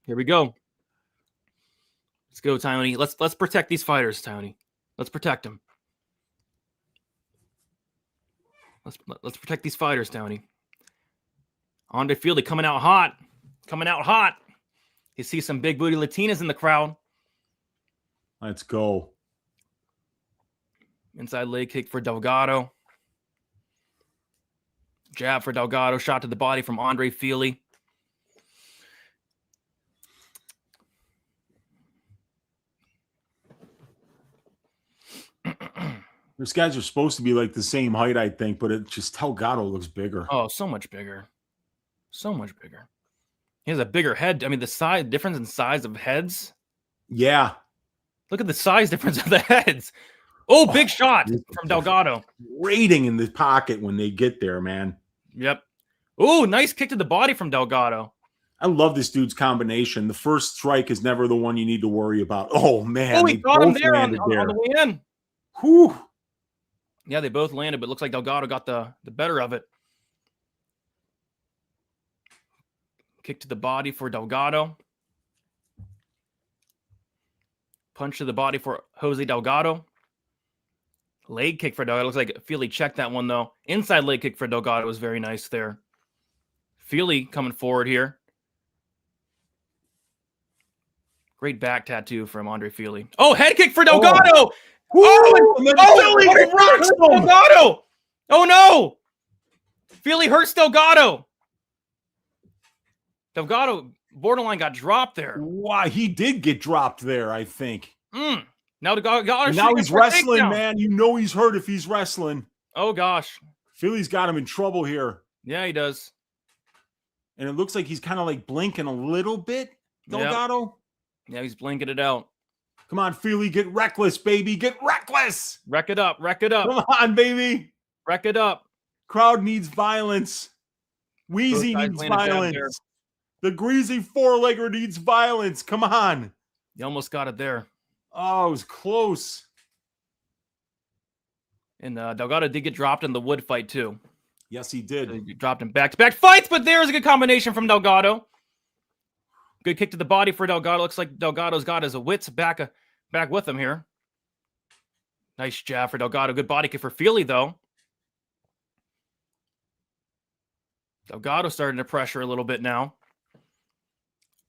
Here we go. Let's go, Tione. Let's protect these fighters, Tione. Let's protect them. Let's protect these fighters, Tione. Andre Fili coming out hot. You see some big booty Latinas in the crowd. Let's go. Inside leg kick for Delgado. Jab for Delgado. Shot to the body from Andre Fili. These guys are supposed to be the same height, I think, but it's just Delgado looks bigger. Oh, so much bigger. He has a bigger head. I mean, the difference in size of heads. Yeah. Look at the size difference of the heads. Oh, big shot from Delgado. Rating in the pocket when they get there, man. Yep. Oh, nice kick to the body from Delgado. I love this dude's combination. The first strike is never the one you need to worry about. Oh, man. Oh, he got him there on the way in. Whew. Yeah, they both landed, but it looks like Delgado got the better of it. Kick to the body for Delgado. Punch to the body for Jose Delgado. Leg kick for Delgado. Looks like Fili checked that one, though. Inside leg kick for Delgado was very nice there. Fili coming forward here. Great back tattoo from Andre Fili. Oh, head kick for Delgado. Delgado. Oh, no. Fili hurts Delgado. Delgado borderline got dropped there. Wow, he did get dropped there, I think. Now Delgado. Now he's wrestling, man. You know he's hurt if he's wrestling. Oh, gosh. Fili's got him in trouble here. Yeah, he does. And it looks like he's kind of like blinking a little bit, Delgado. Yep. Yeah, he's blinking it out. Come on, Feely, get reckless, baby. Get reckless. Wreck it up. Wreck it up. Come on, baby. Wreck it up. Crowd needs violence. Wheezy needs violence. The greasy four-legger needs violence. Come on. You almost got it there. Oh, it was close. And Delgado did get dropped in the wood fight, too. Yes, he did. So he dropped him back-to-back fights, but there's a good combination from Delgado. Good kick to the body for Delgado. Looks like Delgado's got his wits back with him here. Nice jab for Delgado. Good body kick for Feely, though. Delgado starting to pressure a little bit now.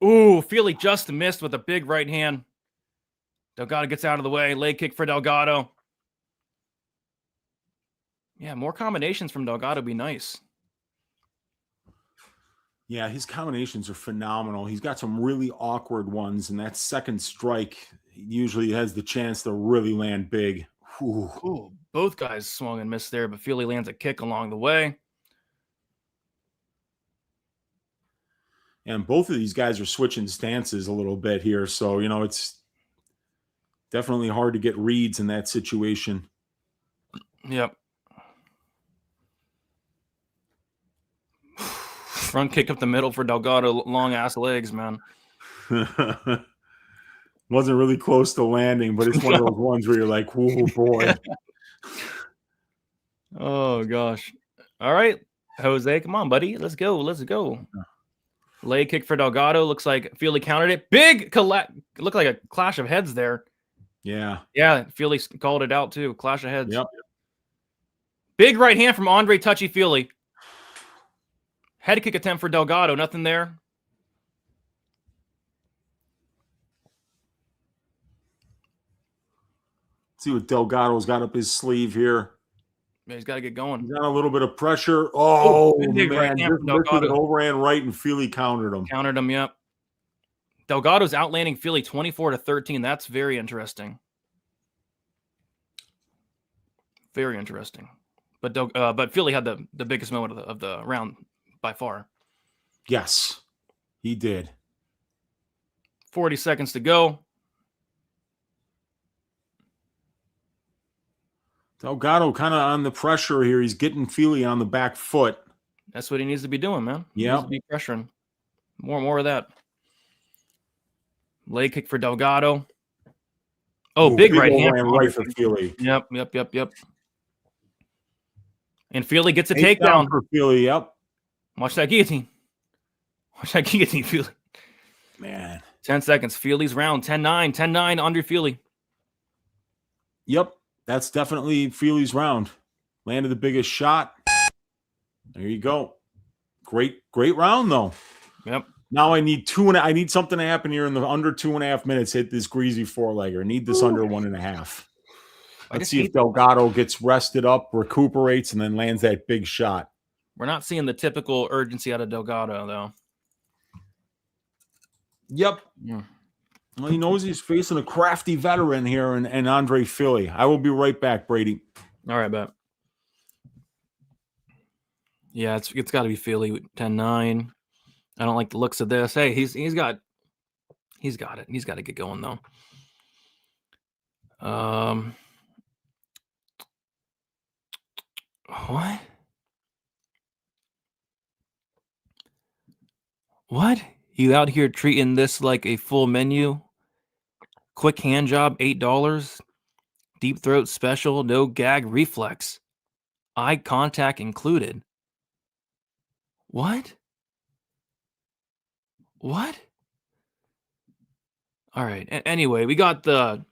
Ooh, Feely just missed with a big right hand. Delgado gets out of the way. Leg kick for Delgado. Yeah, more combinations from Delgado would be nice. Yeah, his combinations are phenomenal. He's got some really awkward ones, and that second strike usually has the chance to really land big. Ooh, both guys swung and missed there, but Feely lands a kick along the way. And both of these guys are switching stances a little bit here, so, it's definitely hard to get reads in that situation. Yep. Front kick up the middle for Delgado. Long ass legs, man. Wasn't really close to landing, but it's one of those ones where you're like, oh boy. Oh gosh. All right, Jose, come on, buddy. Let's go. Let's go. Leg kick for Delgado. Looks like Feely countered it. Big looked like a clash of heads there. Yeah. Yeah, Feely called it out too. Clash of heads. Yep. Big right hand from Andre Touchy Feely. Head kick attempt for Delgado. Nothing there. Let's see what Delgado's got up his sleeve here. Yeah, he's got to get going. He's got a little bit of pressure. Oh, big right man. hand from Delgado. It overhand right, and Feely countered him. Countered him, yep. Delgado's outlanding Feely 24-13. That's very interesting. Very interesting. But Feely had the biggest moment of the round by far. Yes, he did. 40 seconds to go. Delgado kind of on the pressure here. He's getting Feely on the back foot. That's what he needs to be doing, man. He Yeah. needs to be pressuring. More of that. Leg kick for Delgado. Oh, big right hand. Right for Feely. Yep. And Feely gets a takedown. For Feely, yep. Watch that guillotine. Feely. Man. 10 seconds. Feely's round. 10-9. 10-9 under Feely. Yep. That's definitely Feely's round. Landed the biggest shot. There you go. Great round, though. Yep. Now I need I need something to happen here in the under 2.5 minutes. Hit this greasy four-legger. I need this under 1.5. Let's see if Delgado gets rested up, recuperates, and then lands that big shot. We're not seeing the typical urgency out of Delgado, though. Yep. Yeah. Well, he knows he's facing a crafty veteran here and Andre Feely. I will be right back, Brady. All right, bet. Yeah, it's got to be Feely 10-9. I don't like the looks of this. Hey, he's got it. He's got to get going though. What? What? You out here treating this like a full menu? Quick hand job, $8. Deep throat special, no gag reflex. Eye contact included. What? What? All right. Anyway, we got the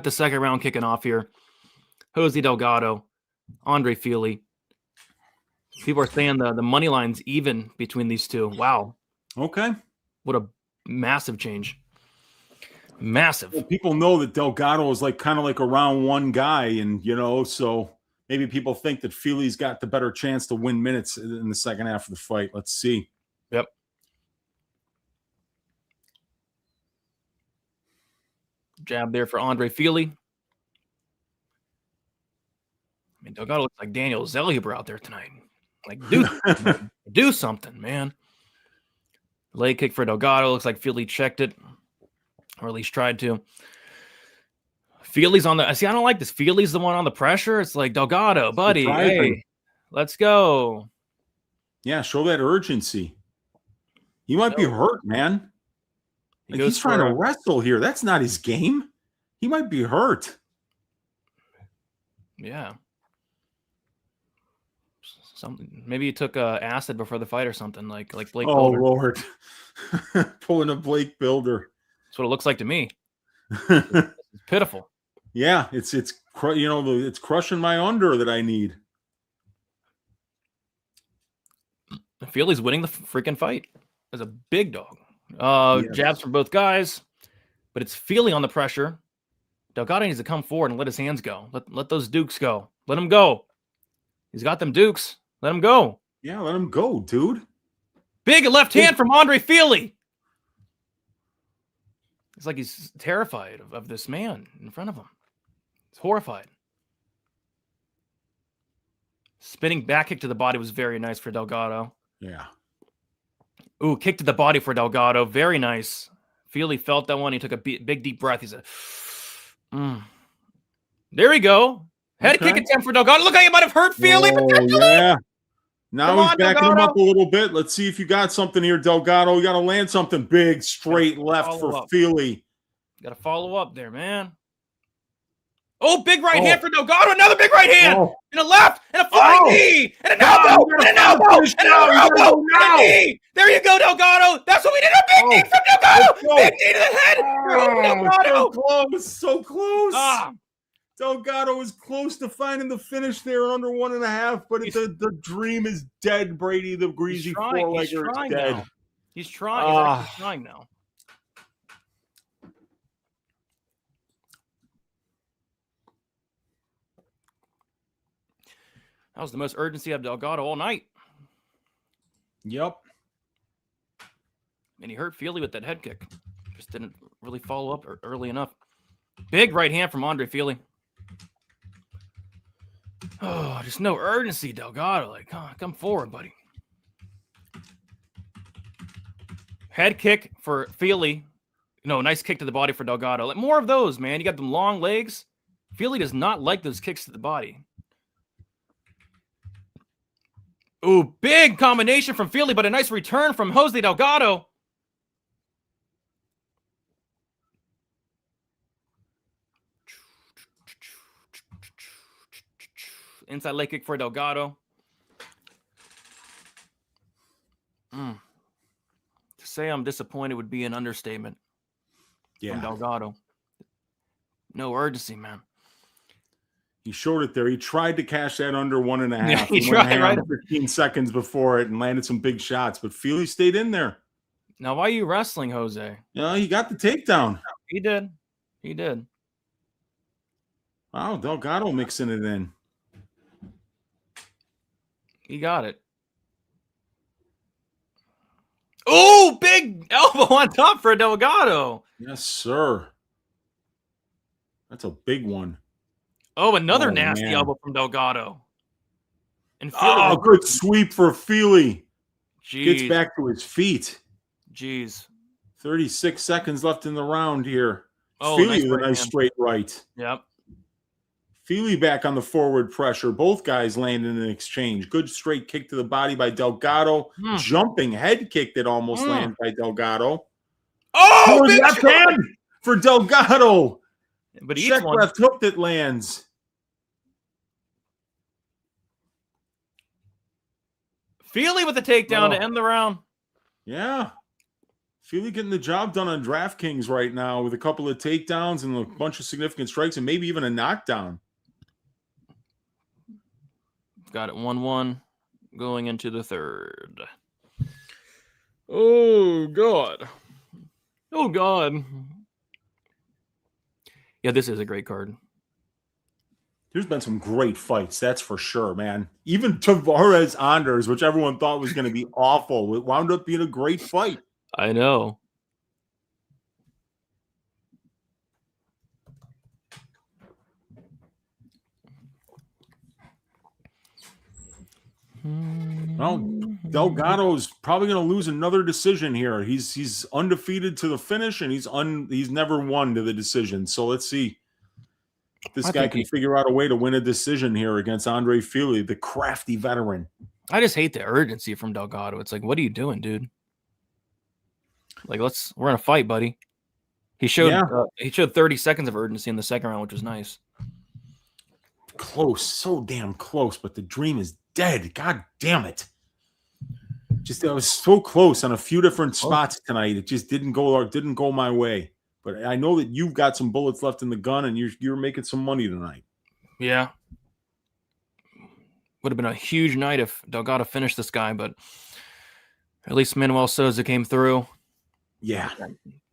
second round kicking off here. Jose Delgado, Andre Feely. People are saying the money line's even between these two. Wow. Okay. What a massive change. Massive. Well, people know that Delgado is kind of like a round one guy, and so maybe people think that Feely's got the better chance to win minutes in the second half of the fight. Let's see. Yep. Jab there for Andre Feely. mean, Delgado looks like Daniel Zellhuber out there tonight. Like, do something, man. Do something, man. Leg kick for Delgado. Looks like Feely checked it, or at least tried to. Feely's on the. See, I don't like this. Feely's the one on the pressure. It's like, Delgado, buddy, hey, let's go. Yeah, show that urgency. He might be hurt, man. Like, he's trying to wrestle here. That's not his game. He might be hurt. Yeah. Something. Maybe he took acid before the fight or something, like Blake. Oh, Builder. Lord. Pulling a Blake Builder. That's what it looks like to me. It's pitiful. Yeah, it's crushing my under that I need. Feely's winning the freaking fight as a big dog. Jabs from both guys, but it's Feely on the pressure. Delgado needs to come forward and let his hands go. Let those dukes go. Let him go. He's got them dukes. Let him go. Yeah, let him go, dude. Big left hand from Andre Feely. It's like he's terrified of this man in front of him. He's horrified. Spinning back kick to the body was very nice for Delgado. Yeah. Ooh, kick to the body for Delgado. Very nice. Feely felt that one. He took a big, deep breath. He said, There we go. Head kick attempt for Delgado. Look how you might have hurt Feely potentially. Yeah. Now he's backing him up a little bit. Let's see if you got something here, Delgado. You got to land something big, straight left for Feely. Got to follow up there, man. Oh, big right hand for Delgado. Another big right hand. And a left. And a flying knee. And an elbow. And an elbow. And another elbow. And a knee. There you go, Delgado. That's what we did. A big knee from Delgado. Big knee to the head. So close. So close. Delgado is close to finding the finish there under 1.5, but the dream is dead, Brady. The greasy four-legger is dead. Now. He's trying. He's trying now. That was the most urgency of Delgado all night. Yep. And he hurt Feely with that head kick. Just didn't really follow up early enough. Big right hand from Andre Feely. Oh, just no urgency, Delgado. Like, come forward, buddy. Head kick for Feely. No, nice kick to the body for Delgado. Like, more of those, man. You got them long legs. Feely does not like those kicks to the body. Ooh, big combination from Feely, but a nice return from Jose Delgado. Inside leg kick for Delgado. To say I'm disappointed would be an understatement. From Delgado. No urgency, man. He showed it there. He tried to cash that under 1.5. Yeah, he tried right 15 seconds before it and landed some big shots, but Feely stayed in there. Now, why are you wrestling, Jose? Yeah, he got the takedown. He did. He did. Wow, Delgado mixing it in. He got it. Oh, big elbow on top for Delgado. Yes, sir. That's a big one. Oh, another nasty elbow from Delgado. And Feely, good sweep for Feely. Jeez. Gets back to his feet. Jeez. 36 seconds left in the round here. Oh, Feely with a nice straight right. Yep. Feely back on the forward pressure. Both guys land in an exchange. Good straight kick to the body by Delgado. Jumping head kick that almost landed by Delgado. Oh, big left hand for Delgado. But check left hook that lands. Feely with the takedown to end the round. Yeah. Feely getting the job done on DraftKings right now with a couple of takedowns and a bunch of significant strikes and maybe even a knockdown. Got it 1-1 going into the third. Oh, God. Oh, God. Yeah, this is a great card. There's been some great fights, that's for sure, man. Even Tavares Anders, which everyone thought was going to be awful, it wound up being a great fight. I know. Well, Delgado's probably going to lose another decision here. He's undefeated to the finish, and he's never won to the decision. So let's see if this guy can figure out a way to win a decision here against Andre Fili, the crafty veteran. I just hate the urgency from Delgado. It's like, what are you doing, dude? Like, we're in a fight, buddy. He showed 30 seconds of urgency in the second round, which was nice. Close, so damn close, but the dream is dead. God damn it. I was so close on a few different spots tonight. It just didn't go my way. But I know that you've got some bullets left in the gun, and you're making some money tonight. Yeah. Would have been a huge night if Delgado finished this guy, but at least Manuel Souza came through. Yeah.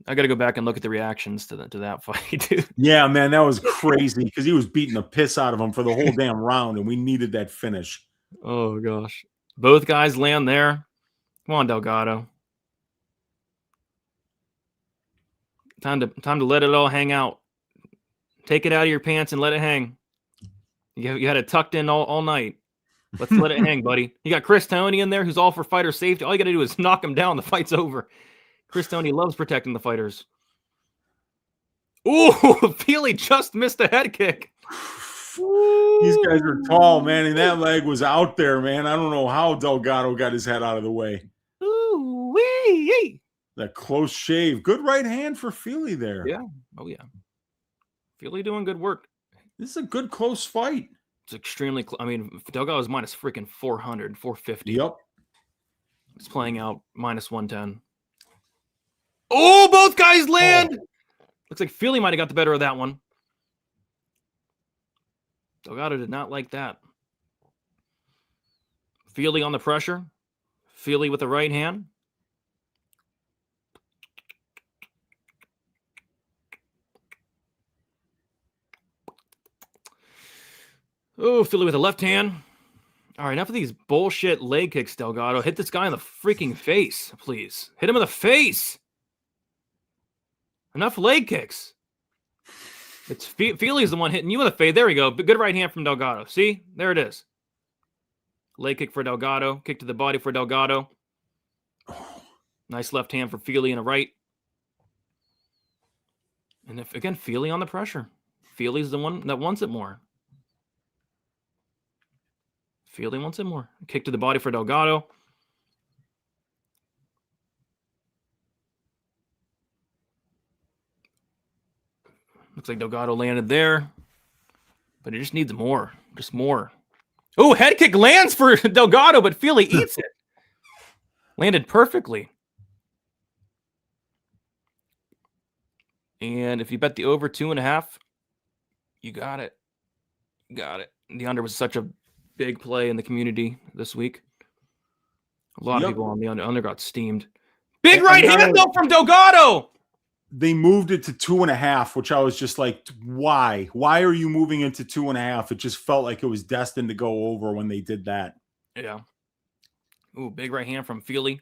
I got to go back and look at the reactions to that fight, dude. Yeah, man, that was crazy because he was beating the piss out of him for the whole damn round, and we needed that finish. Oh, gosh. Both guys land there. Come on, Delgado. Time to let it all hang out. Take it out of your pants and let it hang. You had it tucked in all night. Let's let it hang, buddy. You got Chris Toney in there who's all for fighter safety. All you got to do is knock him down. The fight's over. Chris Toney loves protecting the fighters. Ooh, Fili just missed a head kick. These guys are tall, man, and that leg was out there, man. I don't know how Delgado got his head out of the way. Ooh, wee! That close shave. Good right hand for Fili there. Yeah. Oh, yeah. Fili doing good work. This is a good close fight. It's extremely I mean, Delgado's minus freaking 400, 450. Yep. It's playing out minus 110. Oh, both guys land. Looks like Fili might have got the better of that one. Delgado did not like that. Fili on the pressure. Fili with the right hand. Oh, Fili with the left hand. All right, enough of these bullshit leg kicks, Delgado. Hit this guy in the freaking face, please. Hit him in the face. Enough leg kicks. It's Fili's the one hitting you in the face. There we go. Good right hand from Delgado. See? There it is. Leg kick for Delgado. Kick to the body for Delgado. Nice left hand for Fili and a right. And again, Fili on the pressure. Fili's the one that wants it more. Fili wants it more. Kick to the body for Delgado. Looks like Delgado landed there. But it just needs more. Just more. Oh, head kick lands for Delgado, but Fili eats it. Landed perfectly. And if you bet the over 2.5, you got it. You got it. The under was such a big play in the community this week. A lot of people on the under got steamed. Big right hand though from Delgado. They moved it to 2.5, which I was just like, why? Why are you moving into 2.5? It just felt like it was destined to go over when they did that. Yeah. Ooh, big right hand from Fili.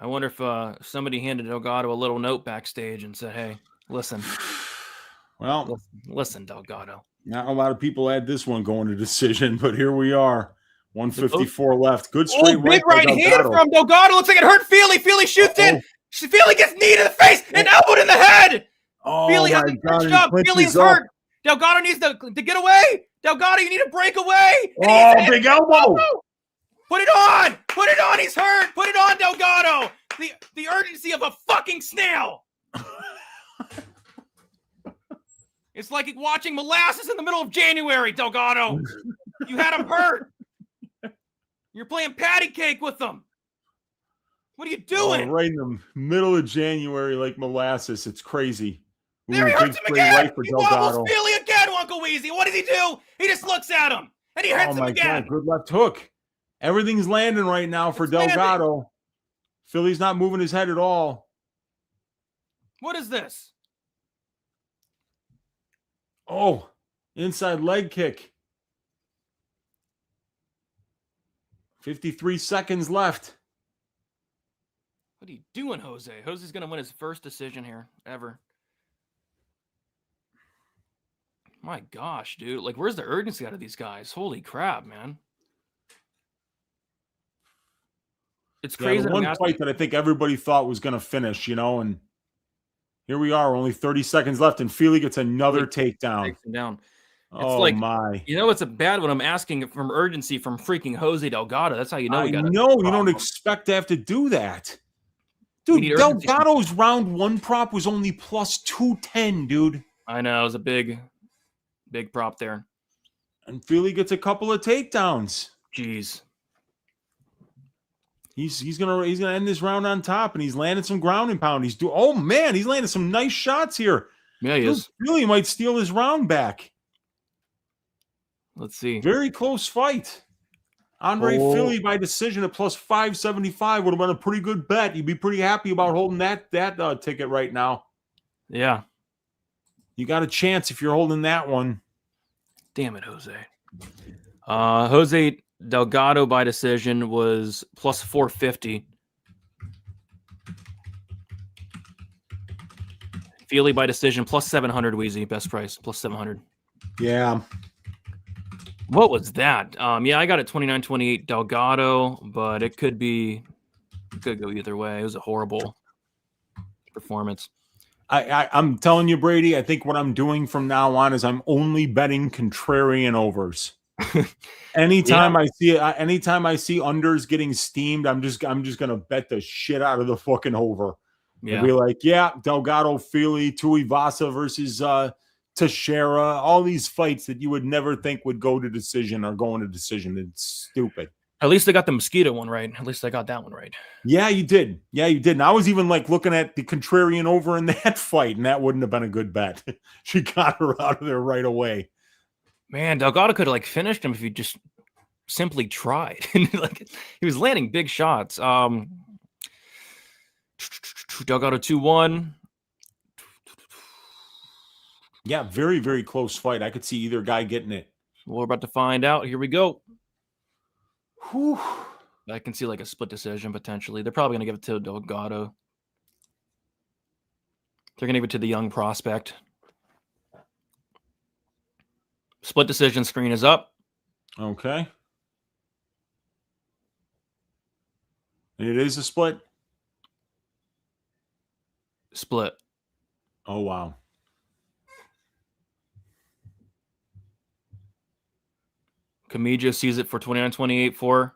I wonder if somebody handed Delgado a little note backstage and said, hey, listen. Well, listen, Delgado. Not a lot of people had this one going to decision, but here we are. 154 left. Good straight right. Big right hand from Delgado. Looks like it hurt Fili. Fili shoots in. Fili gets knee to the face and elbowed in the head. Fili has a good job. Fili's hurt. Delgado needs to get away. Delgado, you need to break away. Oh, big elbow. Put it on. Put it on. He's hurt. Put it on, Delgado. The urgency of a fucking snail. It's like watching molasses in the middle of January, Delgado. You had him hurt. You're playing patty cake with them. What are you doing? Oh, right in the middle of January, like molasses. It's crazy. There he hurts him again. Right he wobbles Fili again, Uncle Weezy. What does he do? He just looks at him, and he hits him again. God, good left hook. Everything's landing right now for Delgado. Landing. Fili's not moving his head at all. What is this? Oh, inside leg kick. 53 seconds left. What are you doing, Jose? Jose's going to win his first decision here, ever. My gosh, dude. Like, where's the urgency out of these guys? Holy crap, man. It's crazy. The one fight that I think everybody thought was going to finish, and here we are, only 30 seconds left, and Feely gets another takedown. Takes him down. It's oh my! It's a bad one. I'm asking from urgency from freaking Jose Delgado. That's how you know. You don't expect to have to do that, dude. Delgado's round 1 prop was only plus 210, dude. I know, it was a big prop there. And Feely gets a couple of takedowns. Jeez. He's gonna end this round on top, and he's landing some ground and pound. He's landing some nice shots here. Yeah, he is. Feely might steal his round back. Let's see. Very close fight. Andre Feely by decision at plus 575 would have been a pretty good bet. You'd be pretty happy about holding that ticket right now. Yeah. You got a chance if you're holding that one. Damn it, Jose. Jose Delgado by decision was plus 450. Feely by decision plus 700. Wheezy best price plus 700. Yeah. What was that? I got it 29-28 Delgado, but it could go either way. It was a horrible performance. I'm telling you, Brady, I think what I'm doing from now on is I'm only betting contrarian overs. Anytime I see unders getting steamed, I'm just gonna bet the shit out of the fucking over. Yeah. And be like, Delgado, Feely, Tuivasa versus Teixeira, all these fights that you would never think would go to decision are going to decision. It's stupid. At least I got the Mesquita one right. At least I got that one right. Yeah, you did. And I was even looking at the contrarian over in that fight, and that wouldn't have been a good bet. She got her out of there right away. Man, Delgado could have finished him if he just simply tried. He was landing big shots. Delgado 2-1. Yeah, very, very close fight. I could see either guy getting it. We're about to find out. Here we go. Whew. I can see a split decision potentially. They're probably going to give it to Delgado. They're going to give it to the young prospect. Split decision screen is up. Okay. It is a split? Split. Oh, wow. Camillo sees it for 29-28 for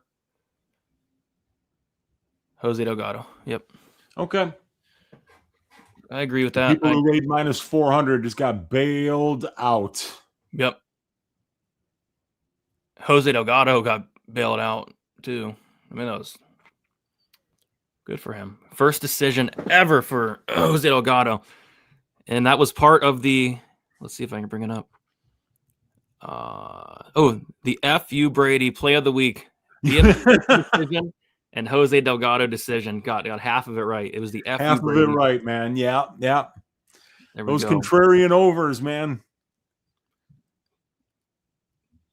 Jose Delgado. Yep. Okay. I agree with that. People who raid minus 400 just got bailed out. Yep. Jose Delgado got bailed out too. I mean, that was good for him. First decision ever for Jose Delgado. And that was part of the, let's see if I can bring it up. The FU Brady play of the week. The decision and Jose Delgado decision got half of it right. It was the FU half Brady. of it right, man. Yeah. Those go. Contrarian overs, man.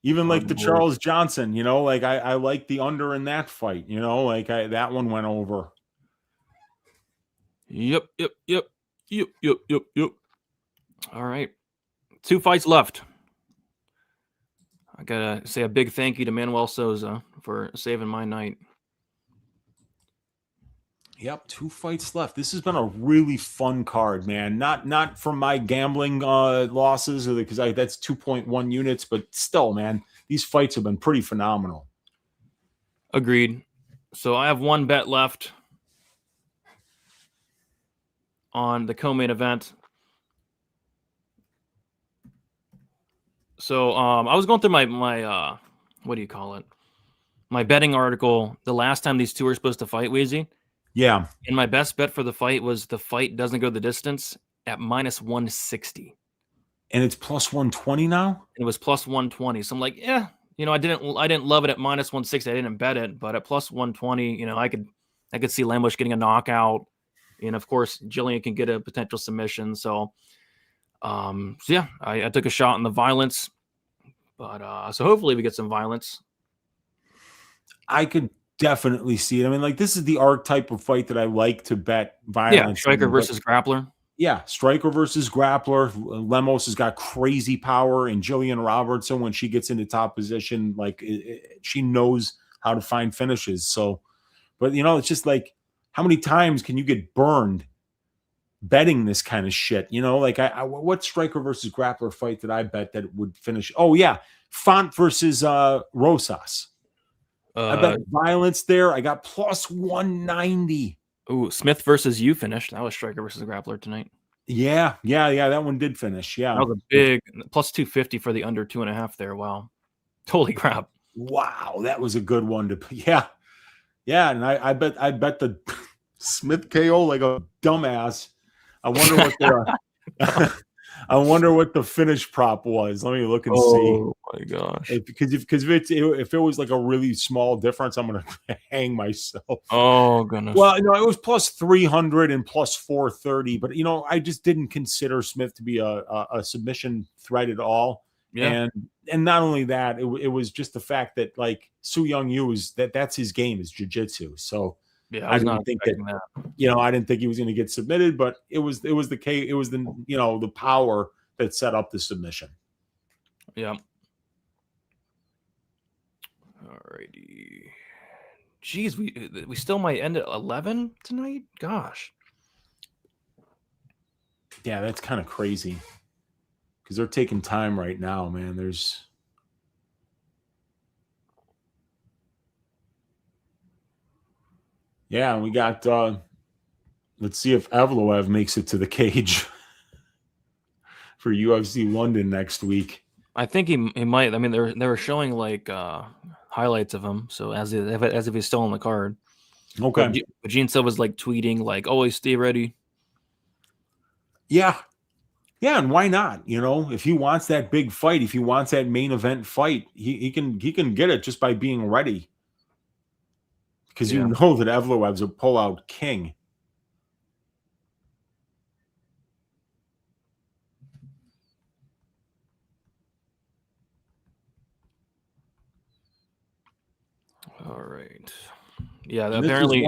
Even the Charles Johnson, I like the under in that fight, that one went over. Yep. All right. 2 fights left. I gotta say a big thank you to Manuel Souza for saving my night. Yep, 2 fights left. This has been a really fun card, man. Not from my gambling losses, because that's 2.1 units, but still, man, these fights have been pretty phenomenal. Agreed. So I have 1 bet left on the co-main event. So I was going through my what do you call it? My betting article the last time these two were supposed to fight, Wheezy. Yeah. And my best bet for the fight was the fight doesn't go the distance at minus 160. And it's plus 120 now? It was plus 120. So I'm like, I didn't love it at minus 160. I didn't bet it, but at plus 120, I could see Lemos getting a knockout. And of course, Jillian can get a potential submission. So I took a shot in the violence, but so hopefully we get some violence. I could definitely see it. I mean, this is the archetype of fight that I like to bet violence. Yeah, striker versus grappler. Yeah, striker versus grappler. Lemos has got crazy power, and Jillian Robertson, when she gets into top position, she knows how to find finishes. So But, it's just like, how many times can you get burned betting this kind of shit? Like what striker versus grappler fight did I bet that would finish? Oh, yeah. Font versus Rosas. I bet violence there. I got plus 190. Ooh, Smith versus you finished. That was striker versus grappler tonight. Yeah. That one did finish. Yeah. That was a big plus 250 for the under 2.5 there. Wow. Holy crap. Wow. That was a good one yeah. Yeah. And I bet the Smith KO like a dumbass. I wonder what the finish prop was. Let me look and see. Oh my gosh! Because if it was like a really small difference, I'm gonna hang myself. Oh goodness! Well, it was plus 300 and plus 430, but I just didn't consider Smith to be a submission threat at all. Yeah. And not only that, it was just the fact that like Su Young Yu that's his game is jiu-jitsu. So. Yeah, I didn't think that. I didn't think he was going to get submitted, but it was the case. It was the power that set up the submission. Yeah. Alrighty. Jeez, we still might end at 11 tonight. Gosh. Yeah, that's kind of crazy because they're taking time right now, man. Yeah, we got let's see if Evloev makes it to the cage for UFC London next week. I think he might. I mean, they were showing like highlights of him, so as if he's still on the card. Okay. But Gene Silva's like tweeting like, "Always stay ready." Yeah, and why not? If he wants that big fight, if he wants that main event fight, he can get it just by being ready. Because you know that Evloev's a pull-out king. All right. Yeah, apparently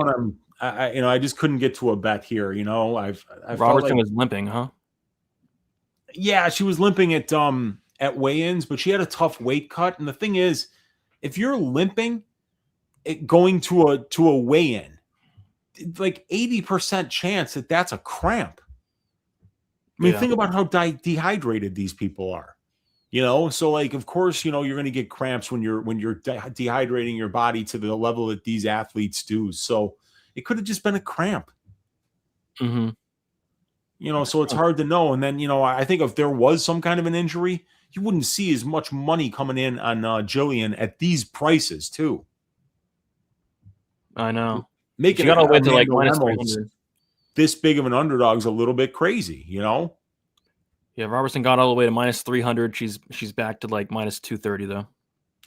I just couldn't get to a bet here. Robertson was limping, huh? Yeah, she was limping at weigh-ins, but she had a tough weight cut. And the thing is, if you're limping, going to a weigh-in, like 80% chance that's a cramp. I mean, think about how dehydrated these people are. So like, of course, you're going to get cramps when you're dehydrating your body to the level that these athletes do. So it could have just been a cramp. Mm-hmm. So it's hard to know. And then, I think if there was some kind of an injury, you wouldn't see as much money coming in on Jillian at these prices too. I know. Making it wait to like minus 300. This big of an underdog is a little bit crazy, Yeah, Robertson got all the way to minus 300. She's back to like minus 230 though.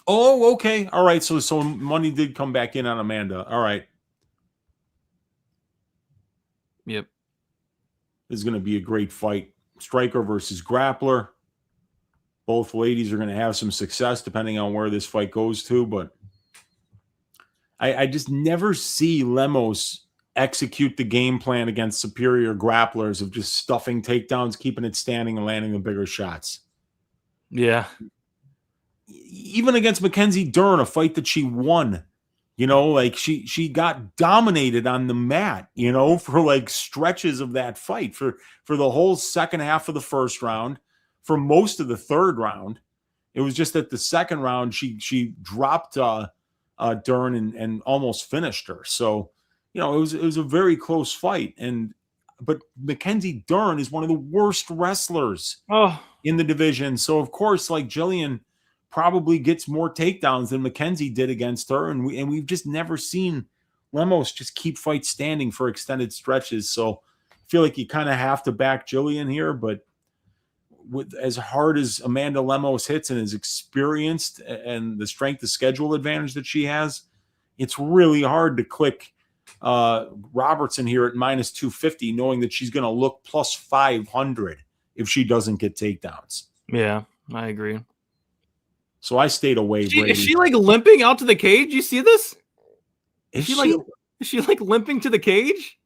Oh, okay. All right. So money did come back in on Amanda. All right. Yep. This is going to be a great fight. Striker versus grappler. Both ladies are going to have some success depending on where this fight goes to, but I just never see Lemos execute the game plan against superior grapplers of just stuffing takedowns, keeping it standing, and landing the bigger shots. Yeah. Even against Mackenzie Dern, a fight that she won, like she got dominated on the mat, for like stretches of that fight, for the whole second half of the first round, for most of the third round. It was just that the second round she dropped Dern and almost finished her. So, it was a very close fight. But Mackenzie Dern is one of the worst wrestlers in the division. So of course, like Jillian probably gets more takedowns than Mackenzie did against her. And we've just never seen Lemos just keep fights standing for extended stretches. So I feel like you kind of have to back Jillian here, but with as hard as Amanda Lemos hits and is experienced and the strength of schedule advantage that she has, it's really hard to click Robertson here at minus 250, knowing that she's going to look plus 500 if she doesn't get takedowns. Yeah, I agree. So I stayed away. Is she like limping out to the cage? You see this? Is she like limping to the cage?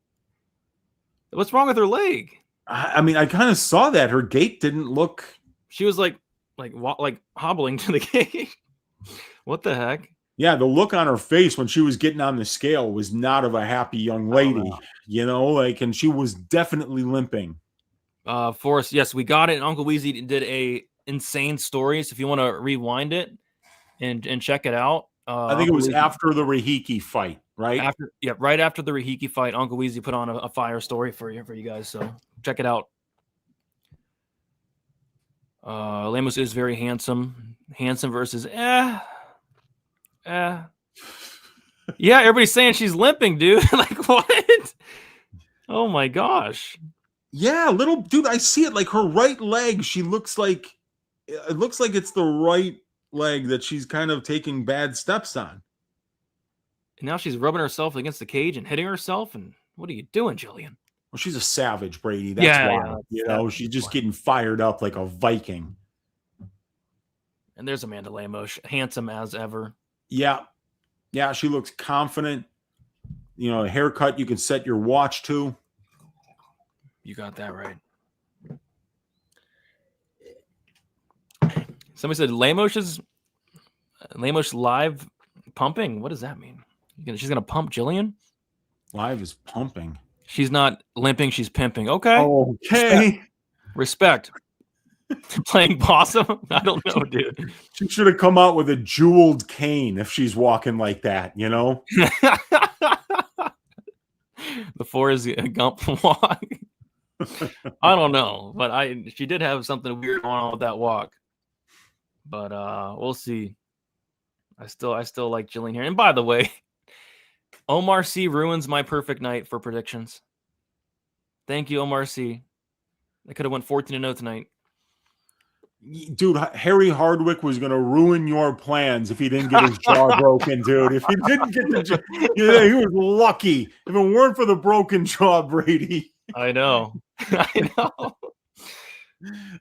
What's wrong with her leg? I mean, I kind of saw that her gait didn't look. She was like hobbling to the cage. What the heck? Yeah, the look on her face when she was getting on the scale was not of a happy young lady, and she was definitely limping. Forrest, yes, we got it. And Uncle Weezy did a insane story. So if you want to rewind it and check it out, I think it was after the Rahiki fight, right? Right after the Rahiki fight, Uncle Weezy put on a fire story for you guys. So check it out. Lemos is very handsome. Handsome versus Yeah, everybody's saying she's limping, dude. Like what? Oh my gosh. Yeah, little dude, I see it. Like her right leg, it looks like it's the right leg that she's kind of taking bad steps on. And now she's rubbing herself against the cage and hitting herself. And what are you doing, Jillian? Well, she's a savage, Brady. That's why. She's just getting fired up like a Viking. And there's Amanda Lemos, handsome as ever. Yeah. Yeah, she looks confident. A haircut you can set your watch to. You got that right. Somebody said Lemos live pumping. What does that mean? She's going to pump Jillian? Live is pumping. She's not limping. She's pimping. Okay. Okay. Respect. Playing possum? I don't know, dude. She should have come out with a jeweled cane if she's walking like that, The Forrest Gump walk. I don't know, but she did have something weird going on with that walk. But we'll see. I still like Jillian here. And by the way, Omar C ruins my perfect night for predictions. Thank you, Omar C. I could have went 14-0 tonight. Dude, Harry Hardwick was going to ruin your plans if he didn't get his jaw broken, dude. If he didn't get the jaw, he was lucky. If it weren't for the broken jaw, Brady. I know. I know.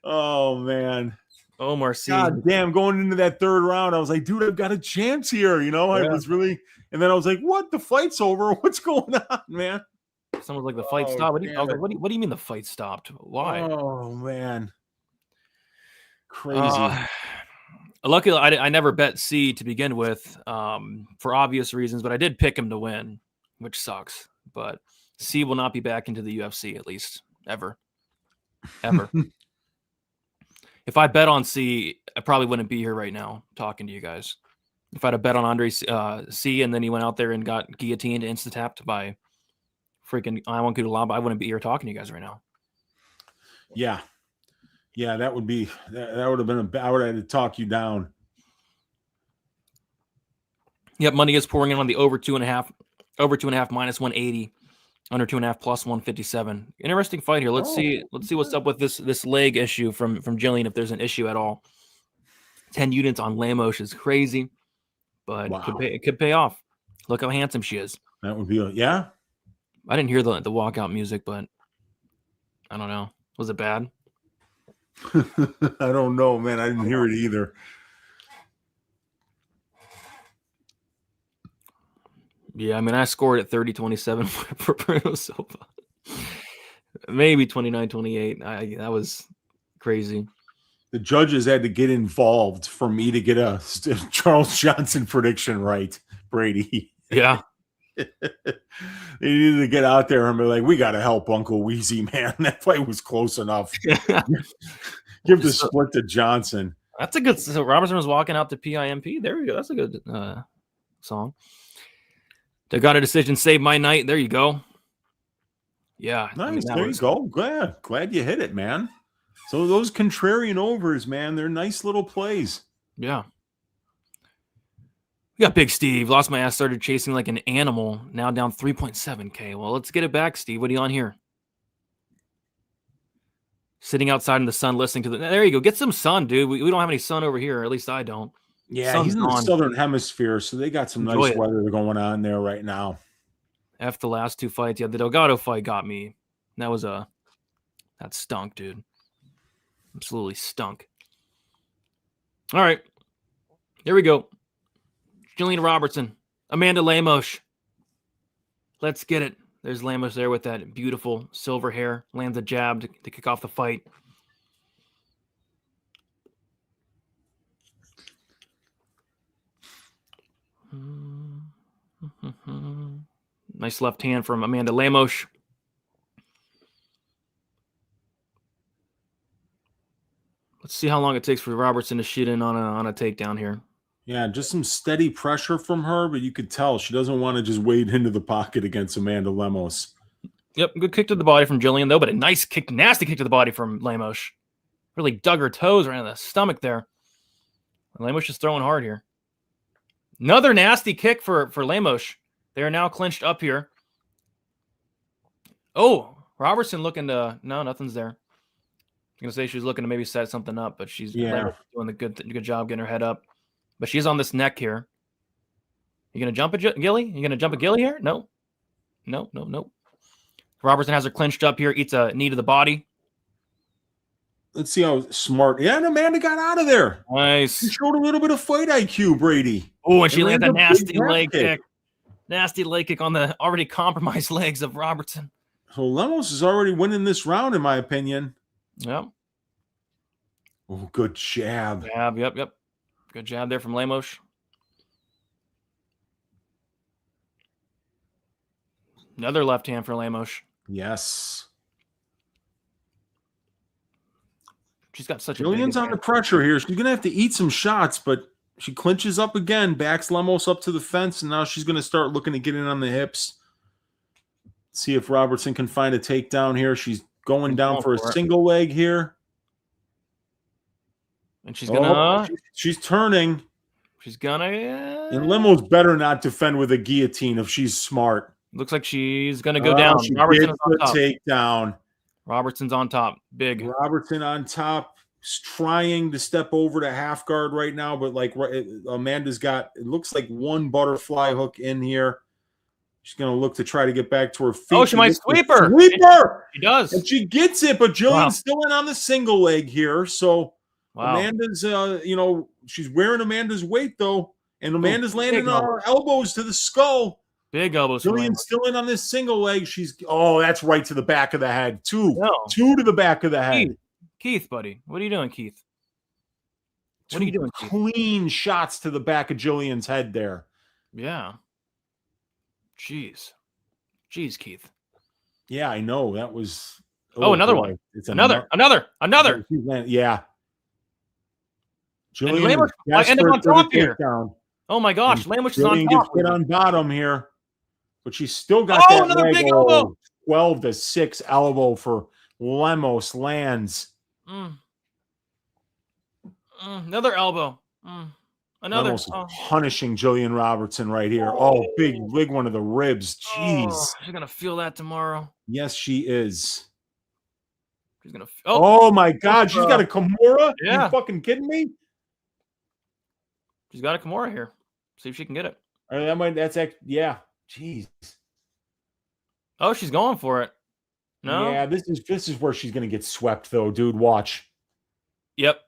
Oh, man. Omar C. God damn, going into that third round, I was like, dude, I've got a chance here. I was really, and then I was like, what? The fight's over. What's going on, man? Someone's like, the fight stopped. What do you mean the fight stopped? Why? Oh, man. Crazy. Luckily, I never bet C to begin with for obvious reasons, but I did pick him to win, which sucks. But C will not be back into the UFC, at least, ever. If I bet on C, I probably wouldn't be here right now talking to you guys. If I'd have bet on Andre C and then he went out there and got guillotined, insta-tapped by freaking Iwan Kudalaba, I wouldn't be here talking to you guys right now. Yeah. Yeah, that would have been I would have had to talk you down. Yep, money is pouring in on the over 2.5 minus 180, under 2.5 plus 157. Interesting fight here. Let's see what's up with this leg issue from Jillian, if there's an issue at all. 10 units on Lemos is crazy, but it could pay off. Look how handsome she is. That would be yeah. I didn't hear the walkout music, but I don't know. Was it bad? I don't know, man. I didn't hear it either. Yeah, I mean, I scored at 30-27 for Bruno Silva. Maybe 29-28. That was crazy. The judges had to get involved for me to get a Charles Johnson prediction right, Brady. Yeah. They needed to get out there and be like, we got to help Uncle Weezy, man. That fight was close enough. Give the split to Johnson. That's a good. So Robertson was walking out to PIMP. There we go. That's a good song. They got a decision. Save my night. There you go. Yeah. Nice. There you go. Glad you hit it, man. So those contrarian overs, man, they're nice little plays. Yeah. We got Big Steve. Lost my ass. Started chasing like an animal. Now down 3.7K. Well, let's get it back, Steve. What are you on here? Sitting outside in the sun, listening to there you go. Get some sun, dude. We don't have any sun over here. Or at least I don't. Yeah, Sun's he's in the southern hemisphere, so they got some nice weather going on there right now. After the last two fights, yeah, the Delgado fight got me. That stunk, dude. Absolutely stunk. All right. Here we go. Jillian Robertson. Amanda Lemos. Let's get it. There's Lemos there with that beautiful silver hair. Lands a jab to kick off the fight. Nice left hand from Amanda Lemos. Let's see how long it takes for Robertson to shoot in on a takedown here. Yeah, just some steady pressure from her, but you could tell she doesn't want to just wade into the pocket against Amanda Lemos. Yep, good kick to the body from Jillian, though, but a nice kick, nasty kick to the body from Lemos. Really dug her toes right in the stomach there. Lemos just throwing hard here. Another nasty kick for Lemos. They are now clinched up here. Oh, Robertson looking to... No, nothing's there. I was going to say she was looking to maybe set something up, but she's doing the good job getting her head up. But she's on this neck here. You going to jump a Gilly? You going to jump a Gilly here? No. No. Robertson has her clinched up here, eats a knee to the body. Let's see how smart. Yeah, and Amanda got out of there. Nice. She showed a little bit of fight IQ, Brady. Oh, and she landed a nasty leg kick. Nasty leg kick on the already compromised legs of Robertson. So Lemos is already winning this round, in my opinion. Yep. Oh, good jab. Yep. Good jab there from Lemos. Another left hand for Lemos. Yes. She's got such Jillian's a on the pressure here. She's going to have to eat some shots, but she clinches up again, backs Lemos up to the fence, and now she's going to start looking to get in on the hips. See if Robertson can find a takedown here. She's going down for a single leg here. And she's going to... She's turning. She's going to... And Lemos better not defend with a guillotine if she's smart. Looks like she's going to go down. She gets the takedown. Robertson's on top. Big. Robertson on top. Is trying to step over to half guard right now, but like Amanda's got, it looks like one butterfly hook in here. She's going to look to try to get back to her feet. Oh, she might sweep her. Sweep her. She does. And she gets it, but Jillian's still in on the single leg here. So Amanda's, she's wearing Amanda's weight though. And Amanda's landing on her elbows to the skull. Big elbows. Jillian's still in on this single leg. That's right to the back of the head. Two to the back of the head. Keith, buddy. What are you doing, Keith? What are you doing, Keith? Clean shots to the back of Jillian's head there. Yeah. Jeez, Keith. Yeah, I know. That was... another one. It's another. Yeah. Jillian ended on top here. Oh, my gosh. Lemos is on top. Gets hit on bottom here. But she's still got that another big elbow. 12-6 elbow for Lemos lands. Another elbow. Another. Lemos punishing Jillian Robertson right here. Big one of the ribs. Jeez. She's going to feel that tomorrow. Yes, she is. She's going to. Oh, my God. She's got a Kimura? Yeah. You fucking kidding me? She's got a Kimura here. See if she can get it. Yeah. Jeez. Oh, she's going for it. No. Yeah, this is where she's gonna get swept though, dude. Watch. Yep.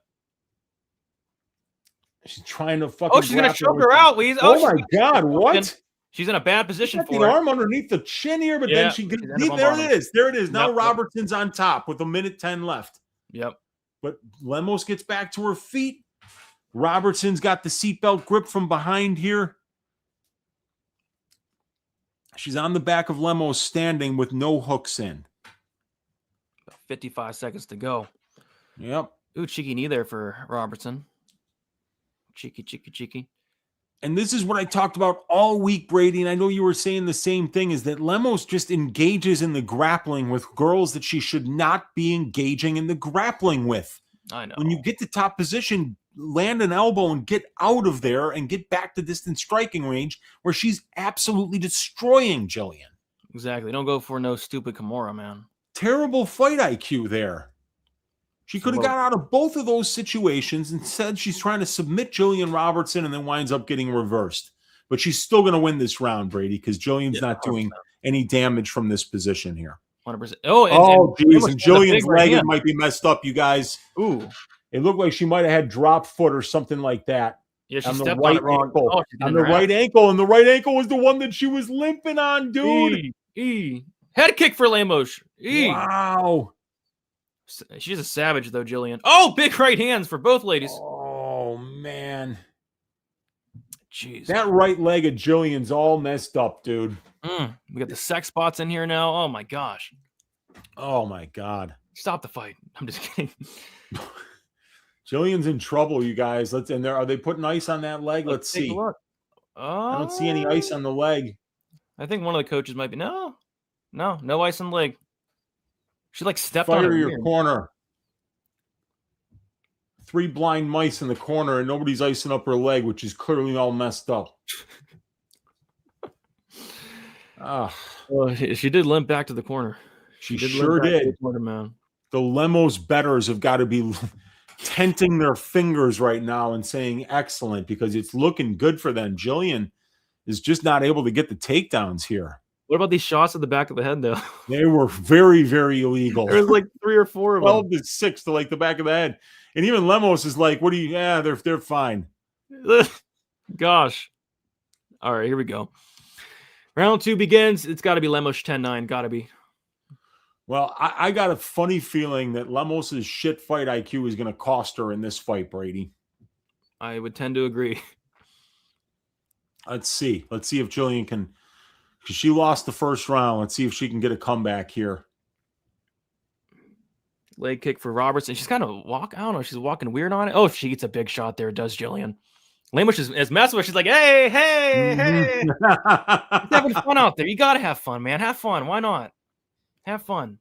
She's trying to fucking. She's gonna choke her out, Weez. Oh my God! What? She's in a bad position for the arm underneath the chin here, but then she gets. There it is. There it is. Now Robertson's on top with 1:10 left. Yep. But Lemos gets back to her feet. Robertson's got the seatbelt grip from behind here. She's on the back of Lemos standing with no hooks in. 55 seconds to go. Yep. Ooh, cheeky knee there for Robertson. Cheeky. And this is what I talked about all week, Brady, and I know you were saying the same thing, is that Lemos just engages in the grappling with girls that she should not be engaging in the grappling with. I know. When you get to top position, land an elbow and get out of there and get back to distance striking range where she's absolutely destroying Jillian. Exactly. Don't go for no stupid Kimura, man. Terrible fight IQ there. She could have got out of both of those situations. Instead, she's trying to submit Jillian Robertson and then winds up getting reversed. But she's still going to win this round, Brady, because Jillian's not doing any damage from this position here. 100%. Geez. And Jillian's leg might be messed up, you guys. Ooh. It looked like she might have had drop foot or something like that. Yeah, she on the stepped right on it wrong. ankle. On the right ankle. And the right ankle was the one that she was limping on, dude. Head kick for Lemos. Wow. She's a savage, though, Jillian. Oh, big right hands for both ladies. Oh, man. Jeez. That right leg of Jillian's all messed up, dude. We got the sex spots in here now. Oh my gosh. Oh my God. Stop the fight. I'm just kidding. Jillian's in trouble, you guys. Are they putting ice on that leg? Let's take see. a look. I don't see any ice on the leg. I think one of the coaches might be no ice on the leg. She like stepped on Fire her your corner. 3 blind mice in the corner, and nobody's icing up her leg, which is clearly all messed up. She did limp back to the corner. She sure did. Man. The Lemos bettors have got to be tenting their fingers right now and saying excellent, because it's looking good for them. Jillian is just not able to get the takedowns here. What about these shots at the back of the head, though? They were very, very illegal. There's like 3 or 4 of them. 12 to 6 to like the back of the head. And even Lemos is like, what do you, they're fine. Gosh. All right, here we go. Round 2 begins. It's got to be Lemos 10-9. Got to be. Well, I got a funny feeling that Lemos's shit fight IQ is going to cost her in this fight, Brady. I would tend to agree. Let's see. Let's see if Jillian can, because she lost the first round. Let's see if she can get a comeback here. Leg kick for Robertson. She's kind of I don't know. She's walking weird on it. Oh, if she gets a big shot there, does Jillian. Lemos is messing with her. She's like, hey. She's having fun out there. You got to have fun, man. Have fun. Why not? Have fun.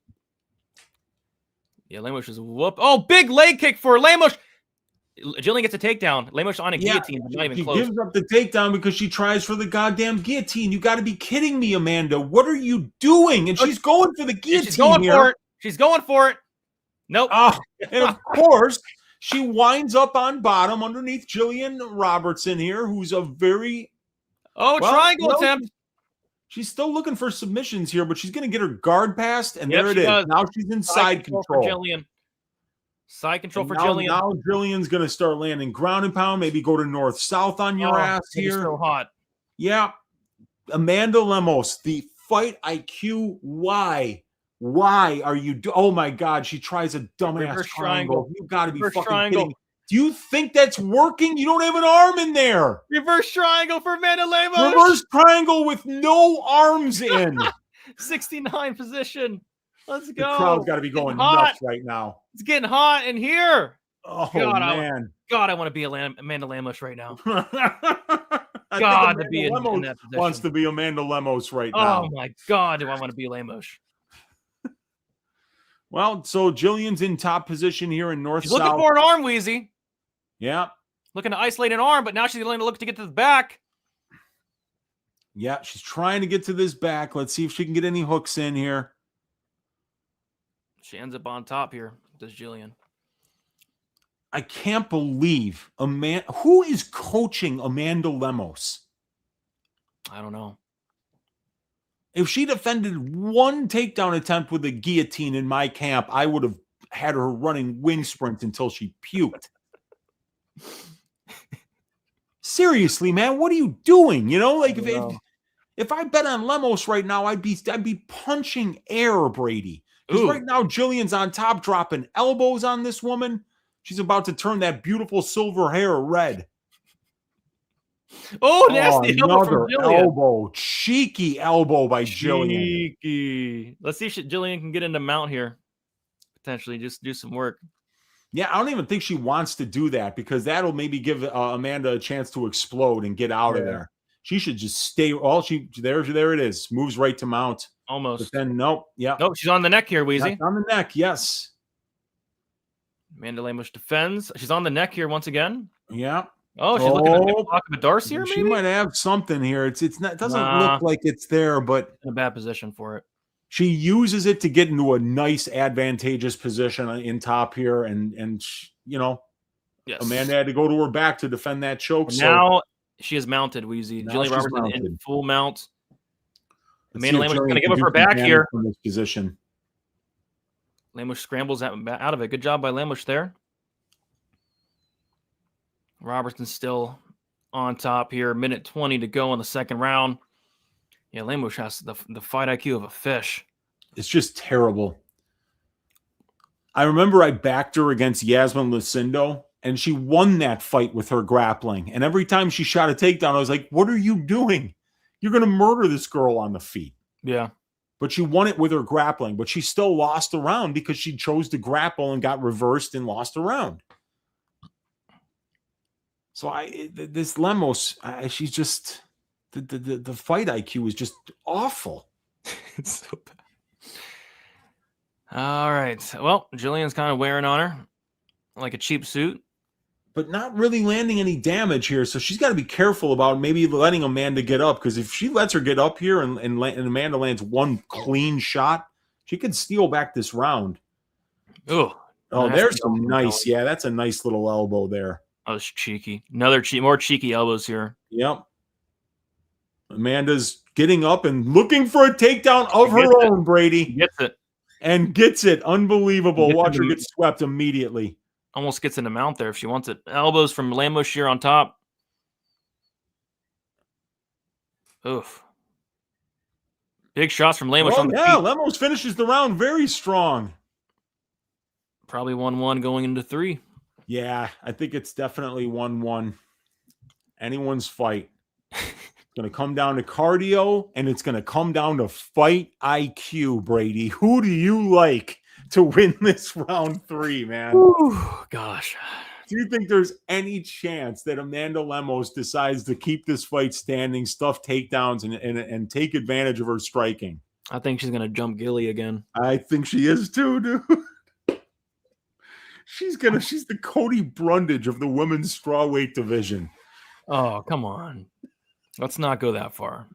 Yeah, Lemos is whoop. Oh, big leg kick for Lemos. Jillian gets a takedown. Lemos on a guillotine, but not even close. She gives up the takedown because she tries for the goddamn guillotine. You got to be kidding me, Amanda. What are you doing? And she's going for the guillotine. She's going for it. She's going for it. Nope. And of course, she winds up on bottom underneath Jillian Robertson here, who's a very triangle attempt. She's still looking for submissions here, but she's going to get her guard passed, and there it is. Does. Now she's in side control. For Jillian. Side control for Jillian. Now Jillian's going to start landing ground and pound, maybe go to north-south on your ass here. So hot. Yeah. Amanda Lemos, the fight IQ, why? Why are you oh my God, she tries a dumbass triangle. You got to be fucking kidding me. Do you think that's working? You don't have an arm in there. Reverse triangle for Amanda Lemos. Reverse triangle with no arms in. 69 position. Let's go. The crowd's got to be going nuts right now. It's getting hot in here. Oh, man. I want to be Amanda Lemos right now. God, to be in that position. Wants to be Amanda Lemos right now. Oh, my God, do I want to be Lemos. Well, so Jillian's in top position here in north-south. She's looking for an arm, Wheezy. Yeah. Looking to isolate an arm, but now she's going to look to get to the back. Yeah, she's trying to get to this back. Let's see if she can get any hooks in here. She ends up on top here, does Jillian. I can't believe who is coaching Amanda Lemos? I don't know. If she defended one takedown attempt with a guillotine in my camp, I would have had her running wind sprints until she puked. Seriously, man, what are you doing? You know, like if I bet on Lemos right now, I'd be punching air, Brady. Because right now, Jillian's on top, dropping elbows on this woman. She's about to turn that beautiful silver hair red. Oh, nasty elbow from Jillian. Elbow. Cheeky elbow by Jillian. Cheeky. Let's see if Jillian can get into mount here. Potentially just do some work. Yeah, I don't even think she wants to do that because that'll maybe give Amanda a chance to explode and get out of there. She should just stay. There it is. Moves right to mount. Almost. But then, nope. Yeah. Nope, she's on the neck here, Wheezy. On the neck, yes. Amanda Lemos defends. She's on the neck here once again. Yeah. Oh, she's looking at the block of a Darcy here, maybe? She might have something here. It doesn't look like it's there, but in a bad position for it. She uses it to get into a nice, advantageous position in top here, and you know, yes. Amanda had to go to her back to defend that choke. Now she is mounted, Wheezy. Jillian Robertson in full mount. Amanda Lemos is going to give up her back here. From this position. Lemos scrambles out of it. Good job by Lemos there. Robertson's still on top here. Minute 20 to go in the second round. Yeah, Lemos has the fight IQ of a fish. It's just terrible. I remember I backed her against Yasmin Lucindo And she won that fight with her grappling. And every time she shot a takedown, I was like, what are you doing? You're going to murder this girl on the feet. Yeah. But she won it with her grappling. But she still lost a round because she chose to grapple and got reversed and lost a round. So this Lemos, she's just, the fight IQ is just awful. It's so bad. All right. Well, Jillian's kind of wearing on her like a cheap suit. But not really landing any damage here. So she's got to be careful about maybe letting Amanda get up. Because if she lets her get up here and Amanda lands one clean shot, she could steal back this round. Oh, there's some nice. Yeah, that's a nice little elbow there. That was cheeky. More cheeky elbows here. Yep. Amanda's getting up and looking for a takedown of her own, Brady. Gets it. And gets it. Unbelievable. Watch her get swept immediately. Almost gets in the mount there if she wants it. Elbows from Lemos here on top. Oof. Big shots from Lemos on the feet. Lemos finishes the round very strong. Probably 1-1 going into 3. Yeah, I think it's definitely 1-1. Anyone's fight. It's going to come down to cardio, and it's going to come down to fight IQ, Brady. Who do you like to win this round 3, man? Ooh, gosh. Do you think there's any chance that Amanda Lemos decides to keep this fight standing, stuff takedowns, and take advantage of her striking? I think she's going to jump Gilly again. I think she is too, dude. She's the Cody Brundage of the women's strawweight division. Oh, come on. Let's not go that far.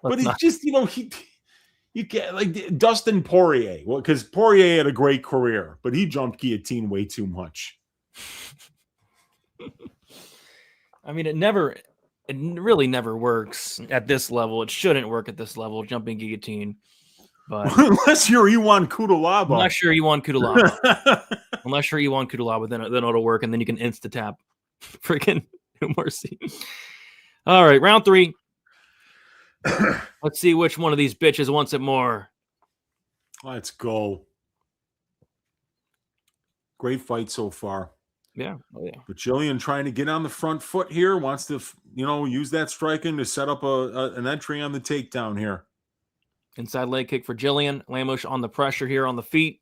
But it's just, you get like Dustin Poirier. Well, because Poirier had a great career, but he jumped guillotine way too much. I mean, it really never works at this level. It shouldn't work at this level, jumping guillotine. But unless you're Iwan Kudalaba. I'm not sure Iwan Kudalaba. Unless you're Iwan Kudalaba, then it'll work, and then you can insta-tap freaking Mercy. All right, round 3. Let's see which one of these bitches wants it more. Let's go. Great fight so far. Yeah. Oh, yeah. But Jillian trying to get on the front foot here, wants to, use that striking to set up an entry on the takedown here. Inside leg kick for Jillian. Lemos on the pressure here on the feet.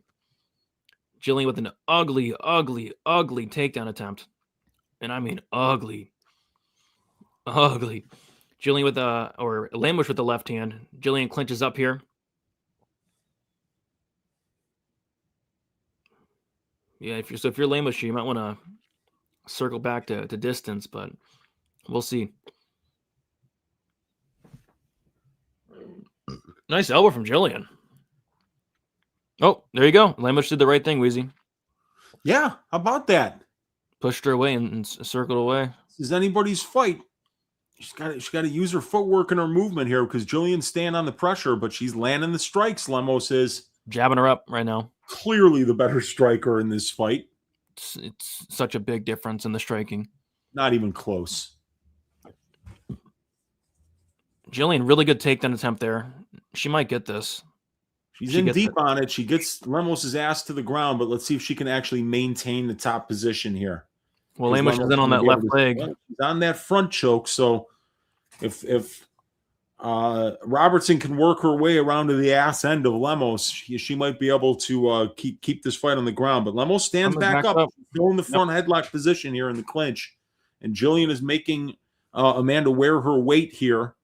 Jillian with an ugly, ugly, ugly takedown attempt. And I mean ugly. Ugly. Jillian with Lemos with the left hand. Jillian clinches up here. Yeah, if you're Lemos, you might want to circle back to distance, but we'll see. Nice elbow from Jillian. Oh, there you go. Lemos did the right thing, Wheezy. Yeah, how about that? Pushed her away and circled away. This is anybody's fight. She's got to use her footwork and her movement here because Jillian's staying on the pressure, but she's landing the strikes. Lemos is jabbing her up right now. Clearly the better striker in this fight. It's such a big difference in the striking. Not even close. Jillian, really good takedown attempt there. She might get this. She's in deep on it. She gets Lemos' ass to the ground, but let's see if she can actually maintain the top position here. Well, Lemos is in on that left leg. She's on that front choke, so if Robertson can work her way around to the ass end of Lemos, she might be able to keep this fight on the ground. But Lemos stands back up. Still in the front headlock position here in the clinch. And Jillian is making Amanda wear her weight here.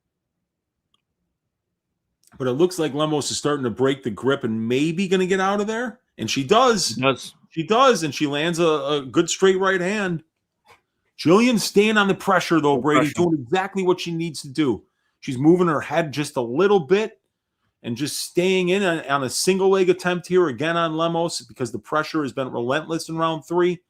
But it looks like Lemos is starting to break the grip and maybe going to get out of there. And she does. She does, and she lands a good straight right hand. Jillian's staying on the pressure, though, Brady, doing exactly what she needs to do. She's moving her head just a little bit and just staying in on a single leg attempt here again on Lemos because the pressure has been relentless in round 3.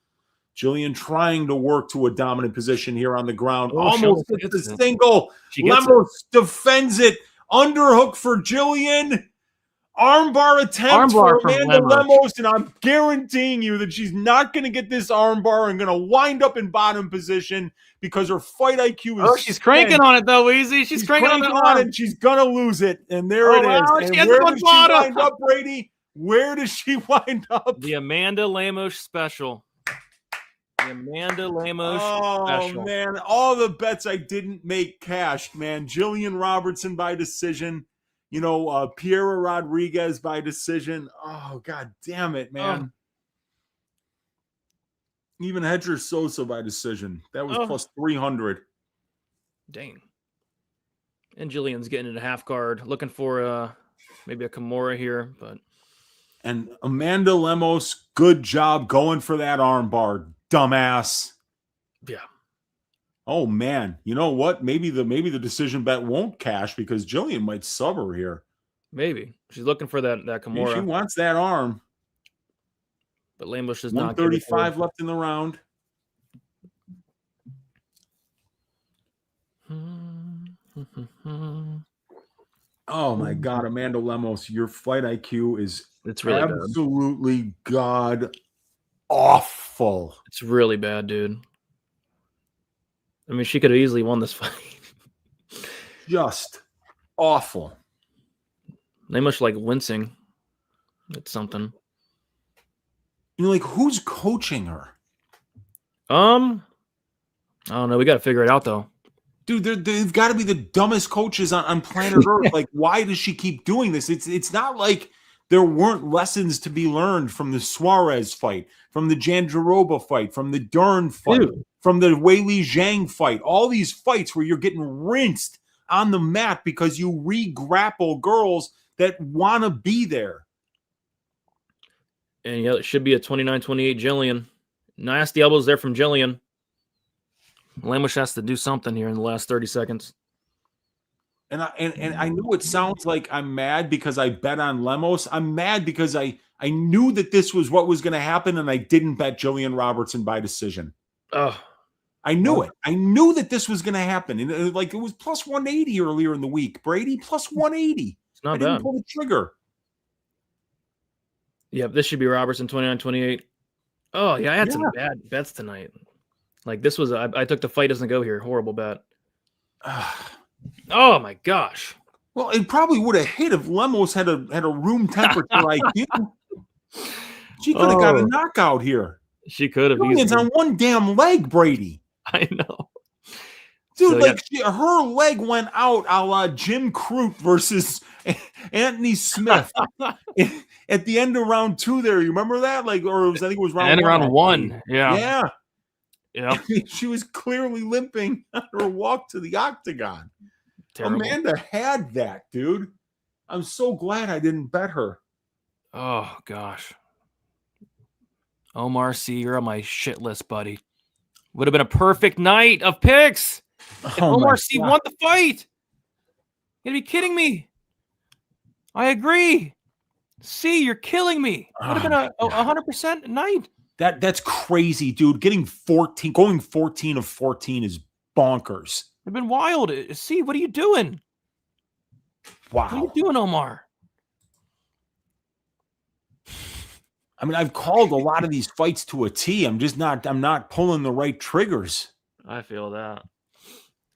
Jillian trying to work to a dominant position here on the ground. Almost gets the single. Lemos defends it. Underhook for Jillian. Armbar attempt for Amanda Lemos, and I'm guaranteeing you that she's not going to get this armbar and going to wind up in bottom position because her fight IQ is. Oh, she's cranking on it though, Weezy. She's cranking on it. She's going to lose it, and there it is. Wow, and where does she wind up, Brady? Where does she wind up? The Amanda Lemos special. Amanda Lemos Oh, special. man. All the bets I didn't make cashed, man. Jillian Robertson by decision. Piera Rodriguez by decision. Oh, God damn it, man. Even Hedger Sosa by decision. That was plus 300. Dang. And Jillian's getting into half guard, looking for maybe a Kimura here, but. And Amanda Lemos, good job going for that armbar, dumbass. Yeah. Oh man, you know what? Maybe the decision bet won't cash because Jillian might sub her here. Maybe she's looking for that Kimura. She wants that arm. But Lemos does not. 135 left in the round. Oh my God, Amanda Lemos, your fight IQ is really absolutely god awful. It's really bad, dude. I mean, she could have easily won this fight. Just awful. Lemos like wincing. It's something. Who's coaching her? I don't know. We got to figure it out though. Dude, they've got to be the dumbest coaches on planet Earth. Like, why does she keep doing this? It's not like there weren't lessons to be learned from the Suarez fight, from the Jandiroba fight, from the Dern fight, from the Weili Zhang fight. All these fights where you're getting rinsed on the mat because you re-grapple girls that want to be there. And yeah, it should be a 29-28 Jillian. Nasty elbows there from Jillian. Lemos has to do something here in the last 30 seconds. And I know it sounds like I'm mad because I bet on Lemos. I'm mad because I knew that this was what was going to happen, and I didn't bet Jillian Robertson by decision. I knew it. I knew that this was going to happen. And it was plus 180 earlier in the week. Brady, plus 180. It's not I bad. didn't pull the trigger. Yeah, this should be Robertson 29-28. Oh, yeah, I had some bad bets tonight. Like this was, I took the fight doesn't go here. Horrible bet. Oh my gosh. Well, it probably would have hit if Lemos had a room temperature IQ. She could have got a knockout here. She could have. It's on one damn leg, Brady. I know. Dude, her leg went out a la Jim Crute versus Anthony Smith at the end of round 2 there. You remember that? I think it was round 1. Yeah. Yeah. She was clearly limping on her walk to the octagon. Terrible. Amanda had that, dude. I'm so glad I didn't bet her. Oh, gosh. Omar C., you're on my shit list, buddy. Would have been a perfect night of picks. If Omar C. won the fight. You'd be kidding me. I agree. C., you're killing me. Would have been a 100% night. That's crazy, dude. Going 14 of 14 is bonkers. They've been wild. See, what are you doing? Wow. What are you doing, Omar? I mean, I've called a lot of these fights to a T. I'm not pulling the right triggers. I feel that.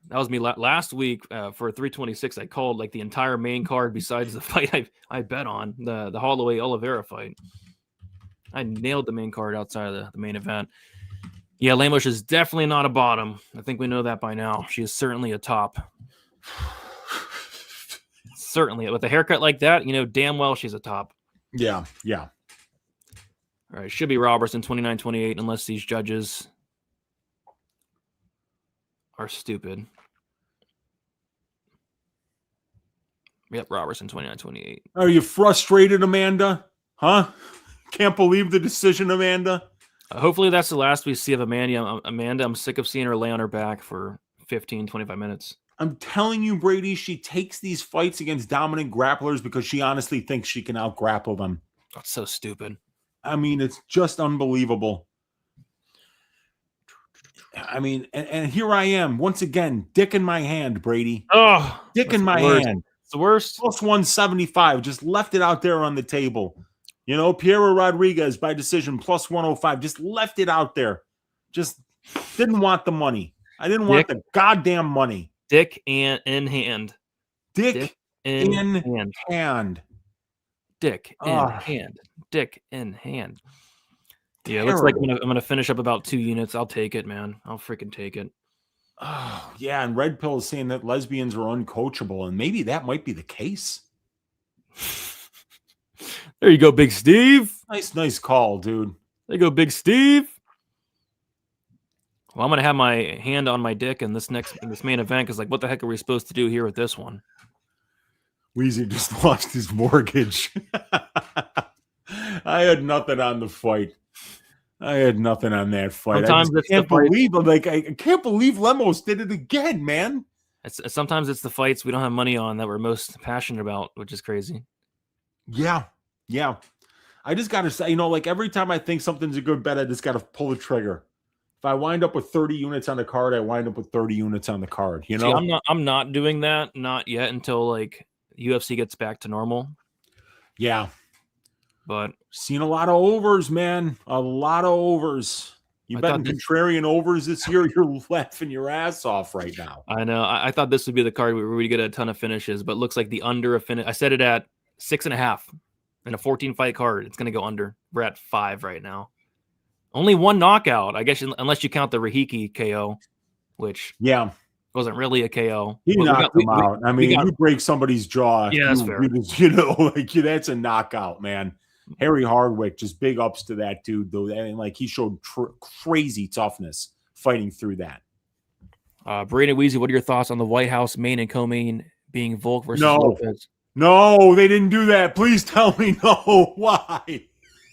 That was me last week for 326. I called the entire main card besides the fight I bet on, the Holloway Oliveira fight. I nailed the main card outside of the main event. Yeah, Lemos is definitely not a bottom. I think we know that by now. She is certainly a top. Certainly. With a haircut like that, damn well she's a top. Yeah. All right, should be Robertson 29-28 unless these judges are stupid. Yep, Robertson 29-28. Are you frustrated, Amanda? Huh? Can't believe the decision, Amanda. Hopefully that's the last we see of Amanda. I'm sick of seeing her lay on her back for 15, 25 minutes. I'm telling you, Brady, she takes these fights against dominant grapplers because she honestly thinks she can out-grapple them. That's so stupid. I mean, it's just unbelievable. I mean, and here I am, once again, dick in my hand, Brady. Oh, dick in my hand. It's the worst. Plus 175, just left it out there on the table. Piera Rodriguez by decision, plus 105, just left it out there. Just didn't want the money. I didn't want the goddamn money. Dick in hand. Dick in hand. Dick in hand. Dick in hand. Yeah, it looks like I'm gonna finish up about 2 units. I'll take it, man. I'll freaking take it. Oh, yeah, and Red Pill is saying that lesbians are uncoachable, and maybe that might be the case. There you go, Big Steve. Nice call, dude. There you go, Big Steve. Well, I'm gonna have my hand on my dick in this main event because, like, what the heck are we supposed to do here with this one? Weezy just lost his mortgage. I had nothing on the fight. I had nothing on that fight. Sometimes I can't believe Lemos did it again, man. Sometimes it's the fights we don't have money on that we're most passionate about, which is crazy. Yeah. I just got to say, like every time I think something's a good bet, I just got to pull the trigger. If I wind up with 30 units on the card, I wind up with 30 units on the card. You know, See, I'm not doing that, not yet, until like UFC gets back to normal. Yeah. But seen a lot of overs, man. A lot of overs. You betting contrarian overs this year? You're laughing your ass off right now. I know. I thought this would be the card where we get a ton of finishes, but it looks like the under a finish. I set it at 6.5 in a 14 fight card. It's going to go under. We're at 5 right now. Only one knockout, I guess, unless you count the Rahiki KO, which wasn't really a KO. He knocked him out. I mean, you break somebody's jaw. Yeah, that's fair. That's a knockout, man. Harry Hardwick, just big ups to that dude, though. And like he showed crazy toughness fighting through that. Brandon Weezy, what are your thoughts on the White House main and co-main being Volk versus Lopez? No, they didn't do that. Please tell me no. Why?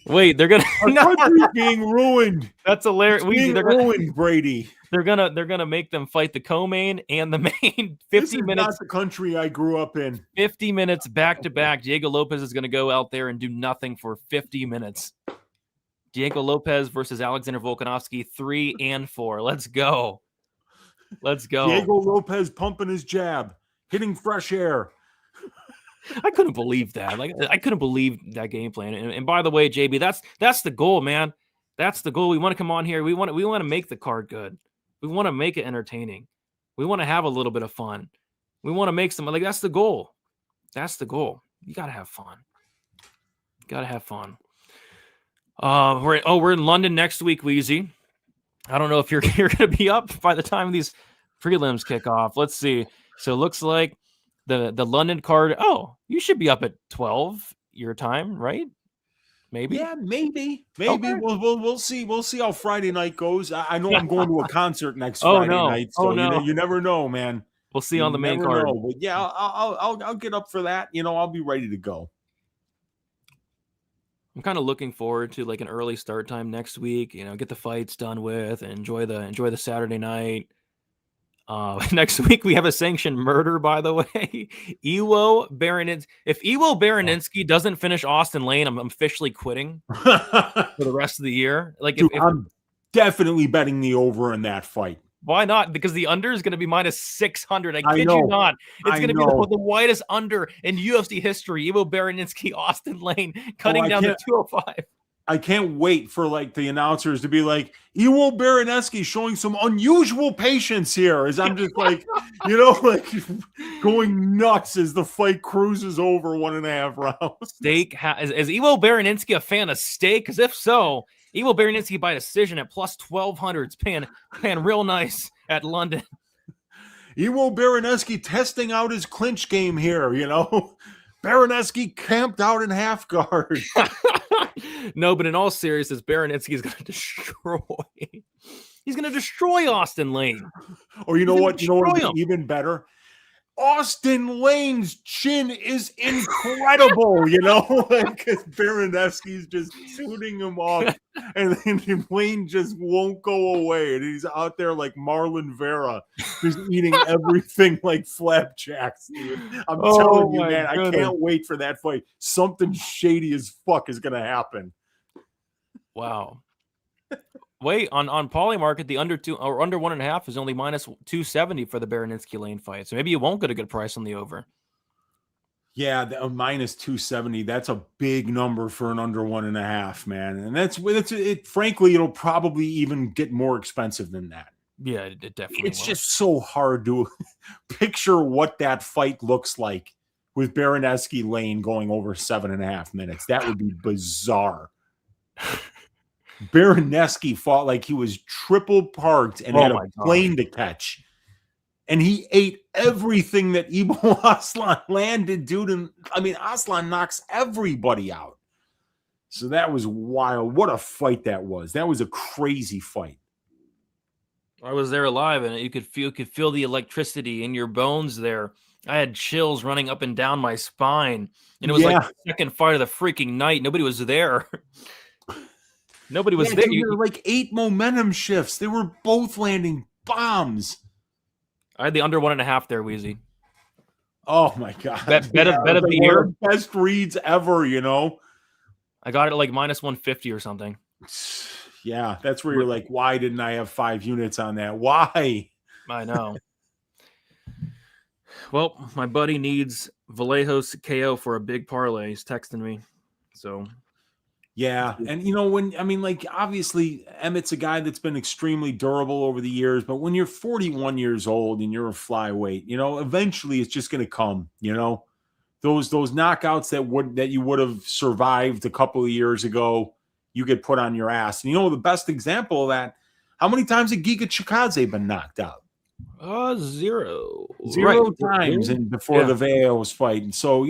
Wait, they're gonna country's being ruined. That's hilarious. They're ruined, Brady. They're gonna make them fight the co-main and the main. 50 this is minutes. Not the country I grew up in. 50 minutes back to back. Diego Lopez is gonna go out there and do nothing for 50 minutes. Diego Lopez versus Alexander Volkanovski, 3 and 4. Let's go. Diego Lopez pumping his jab, hitting fresh air. I couldn't believe that. Like, I couldn't believe that game plan. And by the way, JB, that's the goal, man. That's the goal. We want to come on here. We want to make the card good. We want to make it entertaining. We want to have a little bit of fun. We want to make some, like, that's the goal. That's the goal. You got to have fun. We're in London next week, Weezy. I don't know if you're going to be up by the time these prelims kick off. Let's see. So it looks like the London card. Oh, you should be up at 12 your time, right? Maybe. Yeah, maybe. Okay. We'll see. We'll see how Friday night goes. I know I'm going to a concert next Friday night, so you never know, man. We'll see on the main card. But yeah, I'll get up for that. I'll be ready to go. I'm kind of looking forward to like an early start time next week. Get the fights done with and enjoy the Saturday night. Next week we have a sanctioned murder, by the way. Iwo Baraninski. If Iwo Baraninski doesn't finish Austin Lane, I'm officially quitting for the rest of the year. Like, dude, I'm definitely betting the over in that fight. Why not? Because the under is going to be minus 600. I kid you not. It's going to be the widest under in UFC history. Iwo Baraninski, Austin Lane, cutting down to 205. I can't wait for like the announcers to be like, Iwo Baraninski showing some unusual patience here. As I'm just like, like going nuts as the fight cruises over 1.5 rounds. Steak is Iwo Baraninski a fan of steak? Because if so, Iwo Baraninski by decision at plus 1,200. It's paying real nice at London. Iwo Baraninski testing out his clinch game here. Baraninski camped out in half guard. No, but in all seriousness, Baraninski is going to destroy. He's going to destroy Austin Lane. Or what would be even better? Austin Lane's chin is incredible, because Baraninski's just shooting him off, and then Lane just won't go away, and he's out there like Marlon Vera, just eating everything like flapjacks, dude. I'm telling you, man, goodness. I can't wait for that fight. Something shady as fuck is gonna happen. Wow. Wait, on Polymarket, the under 2 or under 1.5 is only minus 270 for the Baraninski Lane fight. So maybe you won't get a good price on the over. Yeah, minus 270. That's a big number for an under 1.5, man. And that's it. Frankly, it'll probably even get more expensive than that. Yeah, it definitely. It's just so hard to picture what that fight looks like with Baraninski Lane going over 7.5 minutes. That would be bizarre. Baraneski fought like he was triple parked and had a plane to catch. And he ate everything that Ibo Aslan landed, dude. And I mean, Aslan knocks everybody out. So that was wild. What a fight that was. That was a crazy fight. I was there live, and you could feel the electricity in your bones there. I had chills running up and down my spine. And it was like the second fight of the freaking night. Nobody was there. Nobody was there. There were like 8 momentum shifts. They were both landing bombs. I had the under 1.5 there, Wheezy. Oh my god! Bet of the year, best reads ever. You know, I got it at like -150 or something. Yeah, that's where you're like, why didn't I have 5 units on that? Why? I know. Well, my buddy needs Vallejos KO for a big parlay. He's texting me, so. Yeah, and obviously Emmett's a guy that's been extremely durable over the years, but when you're 41 years old and you're a flyweight, eventually it's just going to come, those knockouts that you would have survived a couple of years ago, you get put on your ass. And the best example of that, how many times had Giga Chikadze been knocked out? 0 times and before the Vallejos fight. And so,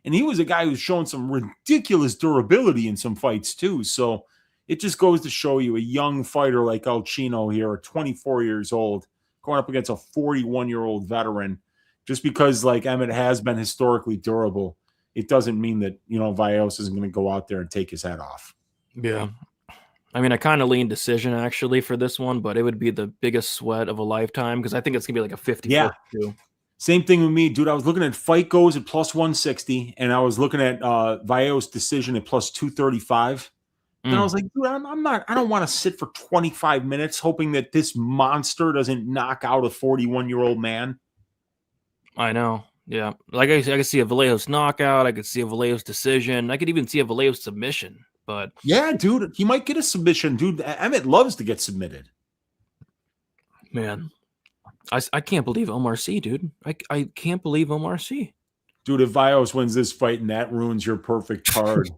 and he was a guy who's shown some ridiculous durability in some fights too. So it just goes to show you a young fighter like El Chino here, at 24 years old, going up against a 41-year-old veteran. Just because like Emmett has been historically durable, it doesn't mean that, Vallejos isn't going to go out there and take his head off. Yeah. I mean, I kind of lean decision actually for this one, but it would be the biggest sweat of a lifetime because I think it's going to be like a 50. Yeah. Same thing with me, dude. I was looking at Fight Goes at +160, and I was looking at Vallejos decision at +235. And I was like, dude, I don't want to sit for 25 minutes hoping that this monster doesn't knock out a 41-year-old man. I know. Yeah. Like I could see a Vallejos knockout. I could see a Vallejos decision. I could even see a Vallejos submission. But yeah, dude, he might get a submission. Dude, Emmett loves to get submitted. Man. I can't believe Omar C, dude. I can't believe Omar C. Dude, if Vallejos wins this fight and that ruins your perfect card,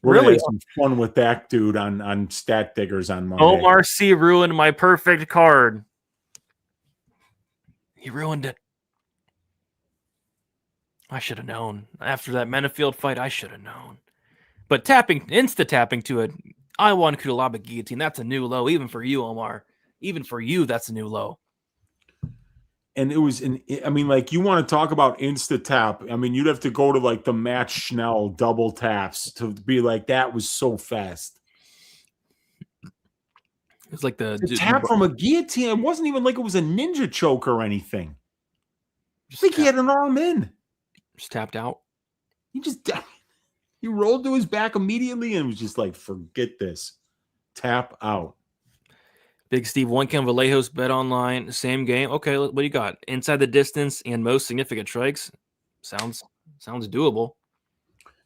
we're really having some fun with that, dude, on Stat Diggers on Monday. Omar C ruined my perfect card. He ruined it. I should have known. After that Menefield fight, I should have known. But insta-tapping to it, I won Kudalaba guillotine. That's a new low, even for you, Omar. Even for you, that's a new low. And it was, you want to talk about insta-tap. I mean, you'd have to go to, like, the Matt Schnell double taps to be like, that was so fast. It's like the tap from a guillotine. It wasn't even like it was a ninja choke or anything. I think he had an arm in. Just tapped out. He rolled to his back immediately and was just like, forget this. Tap out. Big Steve, 1K Vallejos, bet online, same game. Okay, what do you got? Inside the distance and most significant strikes. Sounds doable.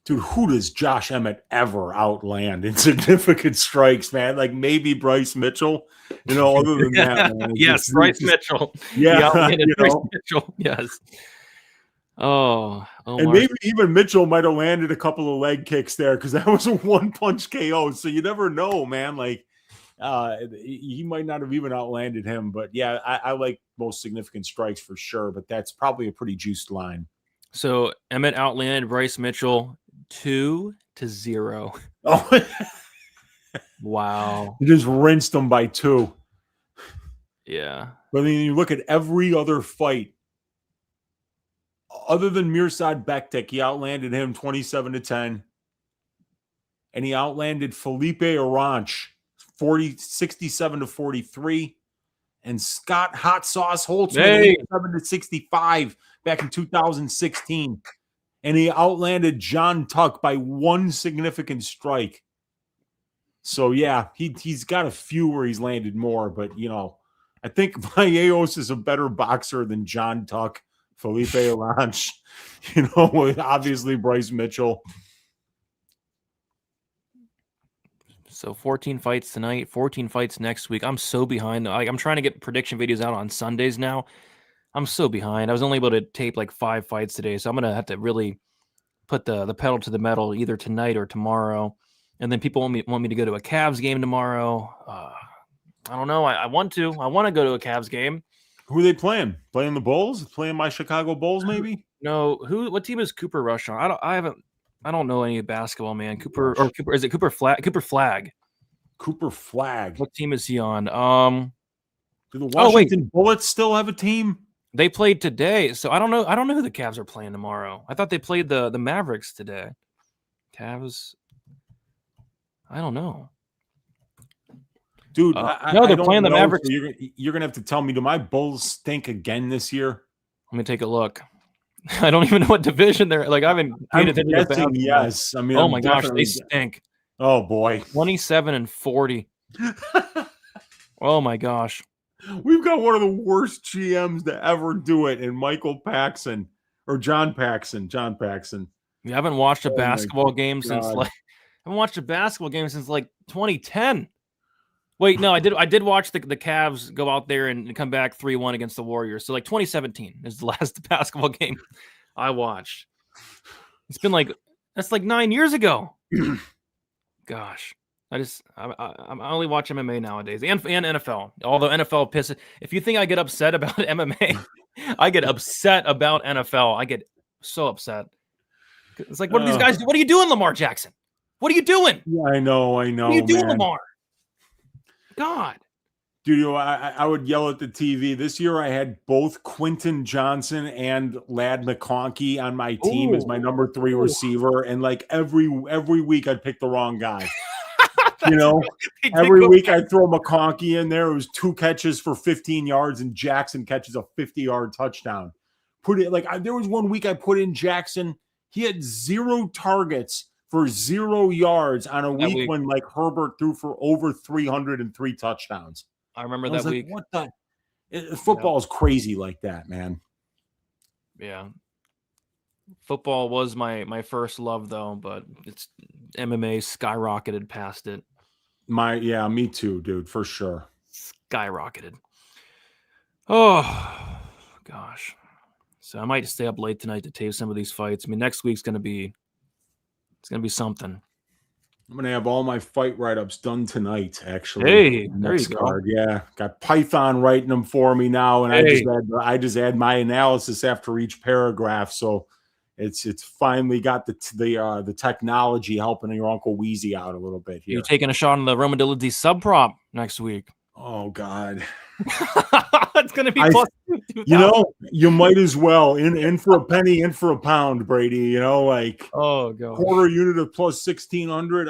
Dude, who does Josh Emmett ever outland in significant strikes, man? Like maybe Bryce Mitchell, other than that. Man, yes, Bryce Mitchell. Yeah. Bryce Mitchell, yes. Oh, and maybe even Mitchell might have landed a couple of leg kicks there because that was a 1-punch KO. So you never know, man. Like, he might not have even outlanded him, but yeah, I like most significant strikes for sure, but that's probably a pretty juiced line. So Emmett outlanded Bryce Mitchell 2-0. Oh, wow. He just rinsed him by 2. Yeah. But then you look at every other fight other than Mirsad Bektik, he outlanded him 27-10. And he outlanded Felipe Aranch 67-43, and Scott Hot Sauce Holtzman 87-65 back in 2016. And he outlanded John Tuck by 1 significant strike. So yeah, he's got a few where he's landed more, but I think Vallejos is a better boxer than John Tuck, Felipe Aranch, obviously Bryce Mitchell. So 14 fights tonight, 14 fights next week. I'm so behind. I'm trying to get prediction videos out on Sundays now. I'm so behind. I was only able to tape like 5 fights today, so I'm going to have to really put the pedal to the metal either tonight or tomorrow. And then people want me to go to a Cavs game tomorrow. I don't know. I want to. I want to go to a Cavs game. Who are they playing? Playing the Bulls? Playing my Chicago Bulls, maybe? No. What team is Cooper Rush on? I don't know any basketball, man. Cooper is it Cooper Flag? Cooper Flag. Cooper Flag. What team is he on? Do the Washington Bullets still have a team? They played today, so I don't know. I don't know who the Cavs are playing tomorrow. I thought they played the Mavericks today. Cavs. I don't know. Dude, no, they're playing the Mavericks. So you're going to have to tell me, do my Bulls stink again this year? Let me take a look. I don't even know what division they're like. I haven't paid attention to basketball. Yes. I mean, oh my gosh, they stink. Oh boy. 27-40. Oh my gosh. We've got one of the worst GMs to ever do it in Michael Paxson or John Paxson. You haven't watched a basketball game since like 2010. Wait, no, I did watch the Cavs go out there and come back 3-1 against the Warriors. So like 2017 is the last basketball game I watched. It's been that's like 9 years ago. Gosh. I only watch MMA nowadays and NFL. Although NFL pisses. If you think I get upset about MMA, I get upset about NFL. I get so upset. It's like, what are these guys do? What are you doing, Lamar Jackson? What are you doing? Yeah, I know. What are you doing, Lamar? God. Dude, I would yell at the TV. This year I had both Quentin Johnson and Ladd McConkey on my team as my number 3 receiver. And like every week I'd pick the wrong guy. Every week I'd throw McConkey in there. It was 2 catches for 15 yards and Jackson catches a 50-yard touchdown. There was one week I put in Jackson. He had 0 targets for 0 yards on a week when like Herbert threw for over 303 touchdowns. I remember that week. What the football is crazy like that, man. Yeah. Football was my first love though, but it's MMA skyrocketed past it. Me too, dude, for sure. Skyrocketed. Oh gosh. So I might stay up late tonight to tape some of these fights. I mean, next week's gonna be something. I'm gonna have all my fight write-ups done tonight, actually. Hey, there you go. Yeah, got Python writing them for me now, and I just add my analysis after each paragraph. So it's finally got the technology helping your Uncle Wheezy out a little bit here. You're taking a shot on the Roman Dolidze sub prop next week. Oh God. It's gonna be plus 2,000. You might as well in for a penny, in for a pound, Brady. Oh god, quarter unit of plus 1,600.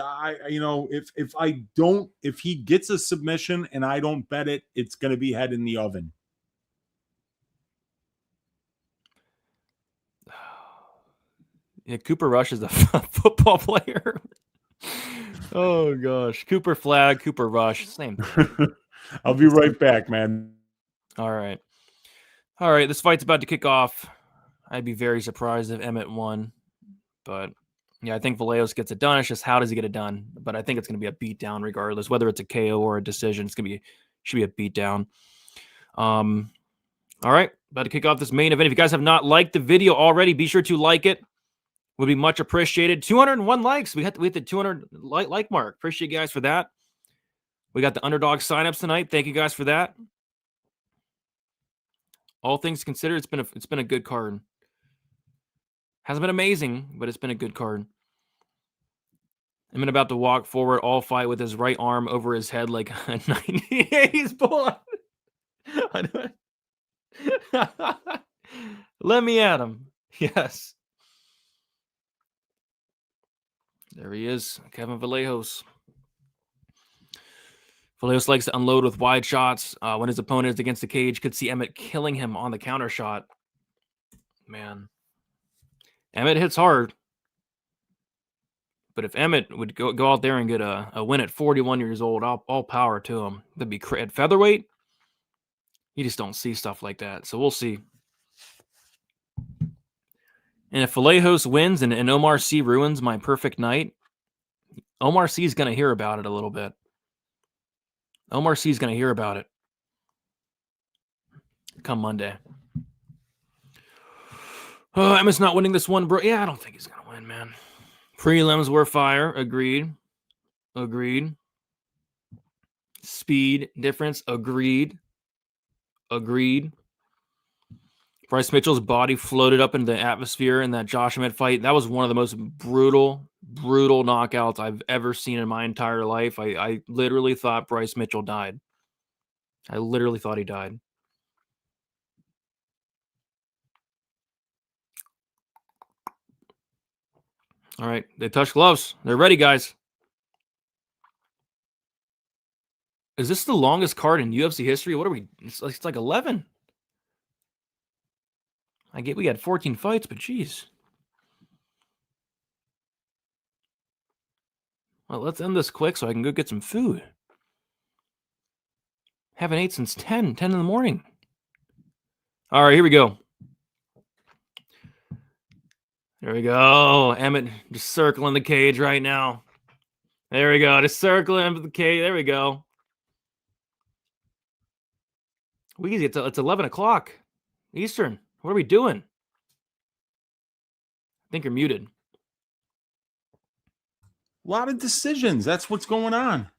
If he gets a submission and I don't bet it, it's gonna be head in the oven. Yeah, Cooper Rush is a football player. Oh gosh, Cooper Flag, Cooper Rush, same thing. I'll be right back, man. All right. This fight's about to kick off. I'd be very surprised if Emmett won. But, yeah, I think Vallejos gets it done. It's just how does he get it done? But I think it's going to be a beatdown regardless. Whether it's a KO or a decision, should be a beatdown. All right. About to kick off this main event. If you guys have not liked the video already, be sure to like it. Would be much appreciated. 201 likes. We hit the 200 like mark. Appreciate you guys for that. We got the underdog signups tonight. Thank you guys for that. All things considered, it's been a good card. Hasn't been amazing, but it's been a good card. Emmett about to walk forward all fight with his right arm over his head like a 98s boy. Let me at him. Yes. There he is, Kevin Vallejos. Vallejos likes to unload with wide shots. When his opponent is against the cage, could see Emmett killing him on the counter shot. Man. Emmett hits hard. But if Emmett would go out there and get a win at 41 years old, all power to him. That'd be at featherweight. You just don't see stuff like that. So we'll see. And if Vallejos wins and Omar C ruins my perfect night, Omar C is going to hear about it a little bit. Omar C is going to hear about it come Monday. Oh, Emmett's not winning this one, bro. Yeah, I don't think he's going to win, man. Prelims were fire. Agreed. Agreed. Speed difference. Agreed. Bryce Mitchell's body floated up into the atmosphere in that Josh Emmett fight. That was one of the most brutal knockouts I've ever seen in my entire life. I literally thought Bryce Mitchell died. I literally thought he died. All right, they touch gloves. They're ready, guys. Is this the longest card in UFC history? What are we? It's like 11. I get we had 14 fights, but geez. Well, let's end this quick so I can go get some food. Haven't ate since 10 in the morning. All right, here we go. There we go. Emmett just circling the cage right now. There we go. Just circling the cage. There we go. Weezy, it's 11 o'clock Eastern. What are we doing? I think you're muted. A lot of decisions. That's what's going on.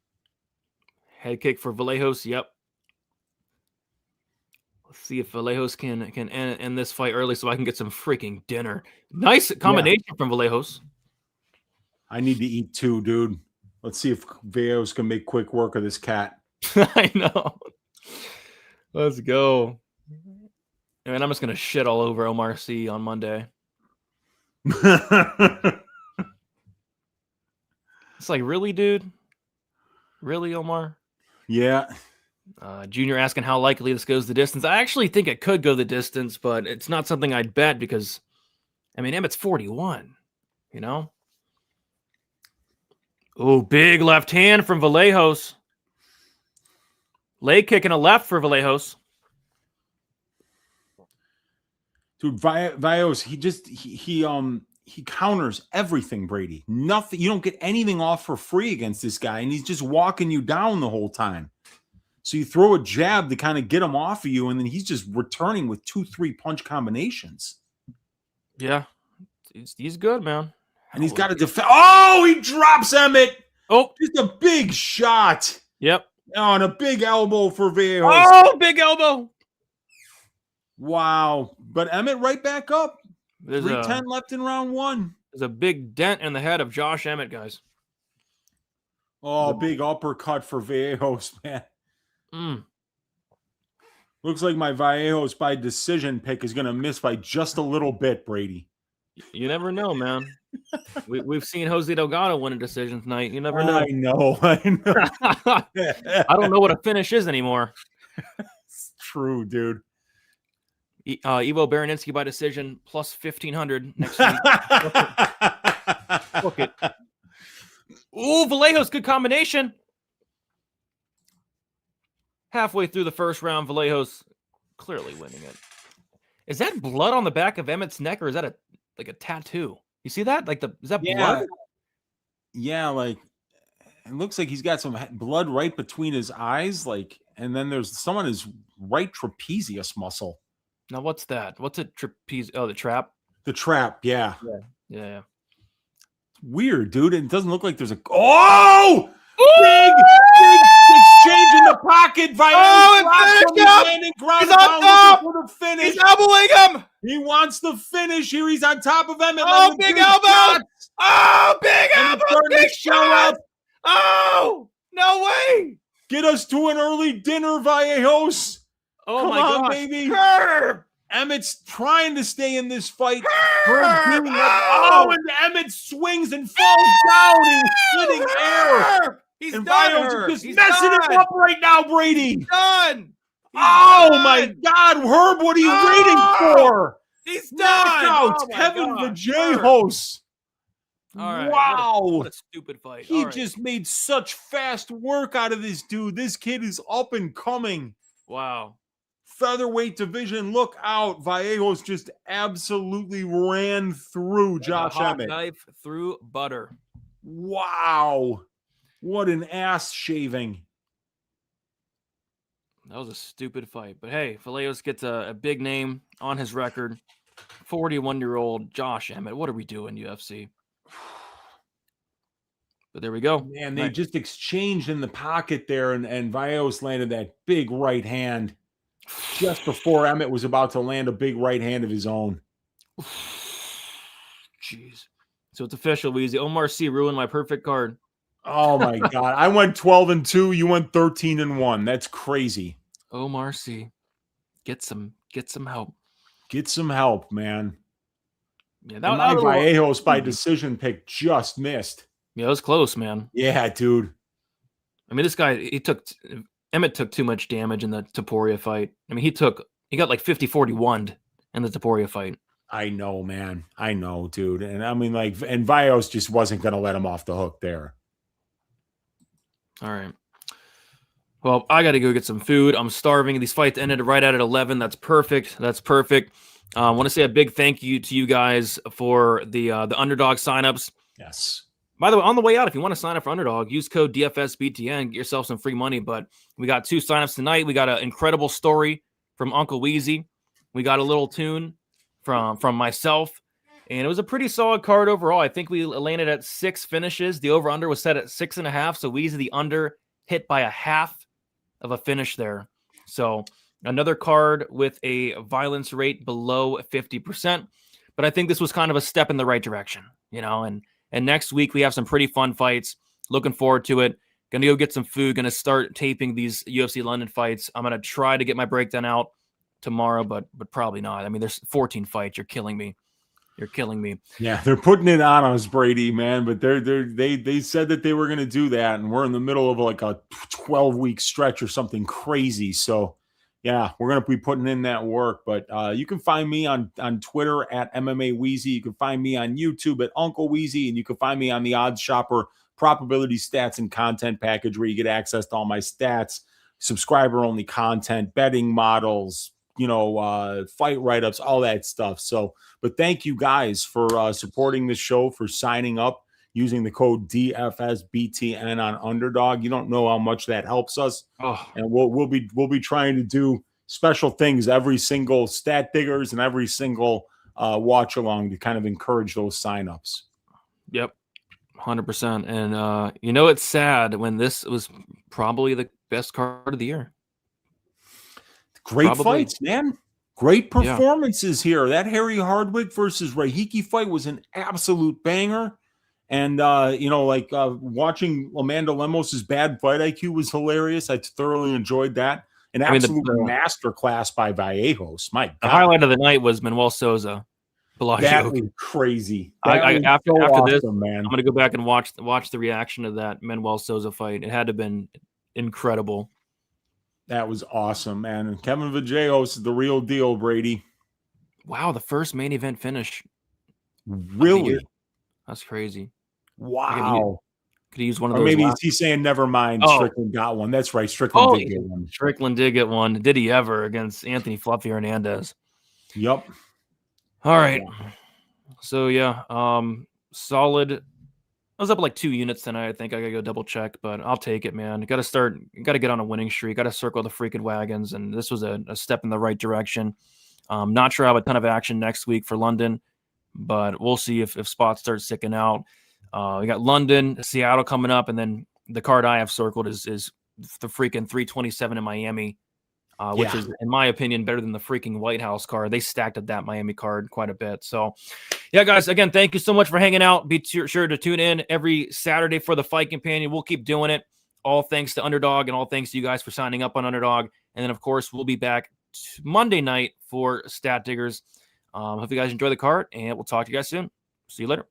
Head kick for Vallejos. Yep. Let's see if Vallejos can end this fight early so I can get some freaking dinner. Nice combination from Vallejos. I need to eat too, dude. Let's see if Vallejos can make quick work of this cat. I know. Let's go. And I'm just going to shit all over Omar C on Monday. It's like, really, dude? Really, Omar? Yeah. Junior asking how likely this goes the distance. I actually think it could go the distance, but it's not something I'd bet because, I mean, Emmett's 41, you know? Oh, big left hand from Vallejos. Leg kick and a left for Vallejos. Dude, Vallejos, he counters everything, Brady. Nothing. You don't get anything off for free against this guy, and he's just walking you down the whole time. So you throw a jab to kind of get him off of you, and then he's just returning with 2-3 punch combinations. Yeah, he's good, man. And he's got to defend. Oh, he drops Emmett. Oh, just a big shot. Yep. Oh, and a big elbow for Vallejos. Oh, big elbow. Wow. But Emmett right back up. There's 3:10 left in round one. There's a big dent in the head of Josh Emmett, guys. Oh, big uppercut for Vallejos, man. Looks like my Vallejos by decision pick is going to miss by just a little bit, Brady. You never know, man. We've seen Jose Delgado win a decision tonight. You never know. I know. I don't know what a finish is anymore. It's true, dude. Ivo Baraninski by decision plus 1,500 next week. Book it. Ooh, Vallejos, good combination. Halfway through the first round, Vallejos clearly winning it. Is that blood on the back of Emmett's neck, or is that a tattoo? You see that? Is that blood? Yeah, like it looks like he's got some blood right between his eyes, and then there's some on his right trapezius muscle. Now, what's that? What's a trapeze? Oh, the trap? The trap, yeah. Yeah. It's weird, dude. It doesn't look like there's a... Oh! Big exchange in the pocket. He's on top! For the finish. He's elbowing him! He wants the finish here. He's on top of Emmett. Oh, big elbow! Shot. Oh, big elbow! Big shot! Up. Oh, no way! Get us to an early dinner, Vallejos. Oh, come my on, gosh. baby. Herb! Emmett's trying to stay in this fight. Herb! And Emmett swings and falls down in splitting air. He's and done. Just messing him up right now, Brady. He's done. My God, Herb, what are you waiting for? He's done. Knockouts, Kevin Vallejos. All right. Wow. What a stupid fight. He just made such fast work out of this dude. This kid is up and coming. Wow. Featherweight division, look out. Vallejos just absolutely ran through Josh Emmett. Knife through butter. Wow. What an ass shaving. That was a stupid fight. But hey, Vallejos gets a big name on his record. 41-year-old Josh Emmett. What are we doing, UFC? But there we go. Man, they just exchanged in the pocket there, and Vallejos landed that big right hand just before Emmett was about to land a big right hand of his own. Jeez. So it's official, Weezy. Omar C ruined my perfect card. Oh my God. I went 12-2. You went 13-1. That's crazy. Omar C. Get some help. Get some help, man. Yeah, that my Vallejos by decision pick just missed. Yeah, it was close, man. Yeah, dude. I mean, this guy, Emmett took too much damage in the Topuria fight. I mean, he got like 50-41 in the Topuria fight. I know, man. I know, dude. And I mean, and Vallejos just wasn't going to let him off the hook there. All right. Well, I got to go get some food. I'm starving. These fights ended right at 11. That's perfect. I want to say a big thank you to you guys for the Underdog signups. Yes. By the way, on the way out, if you want to sign up for Underdog, use code DFSBTN, get yourself some free money. But we got 2 signups tonight. We got an incredible story from Uncle Weezy. We got a little tune from myself. And it was a pretty solid card overall. I think we landed at 6 finishes. The over-under was set at 6.5. So Weezy, the under, hit by a half of a finish there. So another card with a violence rate below 50%. But I think this was kind of a step in the right direction, And next week, we have some pretty fun fights. Looking forward to it. Going to go get some food. Going to start taping these UFC London fights. I'm going to try to get my breakdown out tomorrow, but probably not. I mean, there's 14 fights. You're killing me. Yeah, they're putting it on us, Brady, man. But they said that they were going to do that, and we're in the middle of like a 12-week stretch or something crazy. So, yeah, we're going to be putting in that work. But you can find me on Twitter at MMA Weezy. You can find me on YouTube at Uncle Weezy, and you can find me on the Odds Shopper probability stats and content package, where you get access to all my stats, subscriber-only content, betting models, fight write-ups, all that stuff. So, but thank you guys for supporting the show, for signing up using the code DFSBTN on Underdog. You don't know how much that helps us. And we'll be trying to do special things every single Stat Diggers and every single watch along to kind of encourage those signups. Yep, 100%. And it's sad when this was probably the best card of the year. Great fights, man. Great performances here. That Harry Hardwick versus Rahiki fight was an absolute banger. And, watching Amanda Lemos' bad fight IQ was hilarious. I thoroughly enjoyed that. An absolute masterclass by Vallejos. My God. The highlight of the night was Manuel Souza. That was crazy. After this, man. I'm going to go back and watch the reaction of that Manuel Souza fight. It had to have been incredible. That was awesome, man. And Kevin Vallejos is the real deal, Brady. Wow, the first main event finish. Really? That's crazy. Wow. Could he use one of those? Or maybe he's saying never mind. Strickland got one. That's right. Strickland did get one. Strickland did get one. Did he ever against Anthony Fluffy Hernandez? Yep. All right. So solid. I was up like 2 units tonight. I think I gotta go double check, but I'll take it, man. Got to get on a winning streak. Got to circle the freaking wagons, and this was a step in the right direction. Not sure I have a ton of action next week for London, but we'll see if spots start sticking out. We got London, Seattle coming up, and then the card I have circled is the freaking 327 in Miami, which is, in my opinion, better than the freaking White House card. They stacked at that Miami card quite a bit. So, yeah, guys, again, thank you so much for hanging out. Be sure to tune in every Saturday for the Fight Companion. We'll keep doing it. All thanks to Underdog, and all thanks to you guys for signing up on Underdog. And then, of course, we'll be back Monday night for Stat Diggers. Hope you guys enjoy the card, and we'll talk to you guys soon. See you later.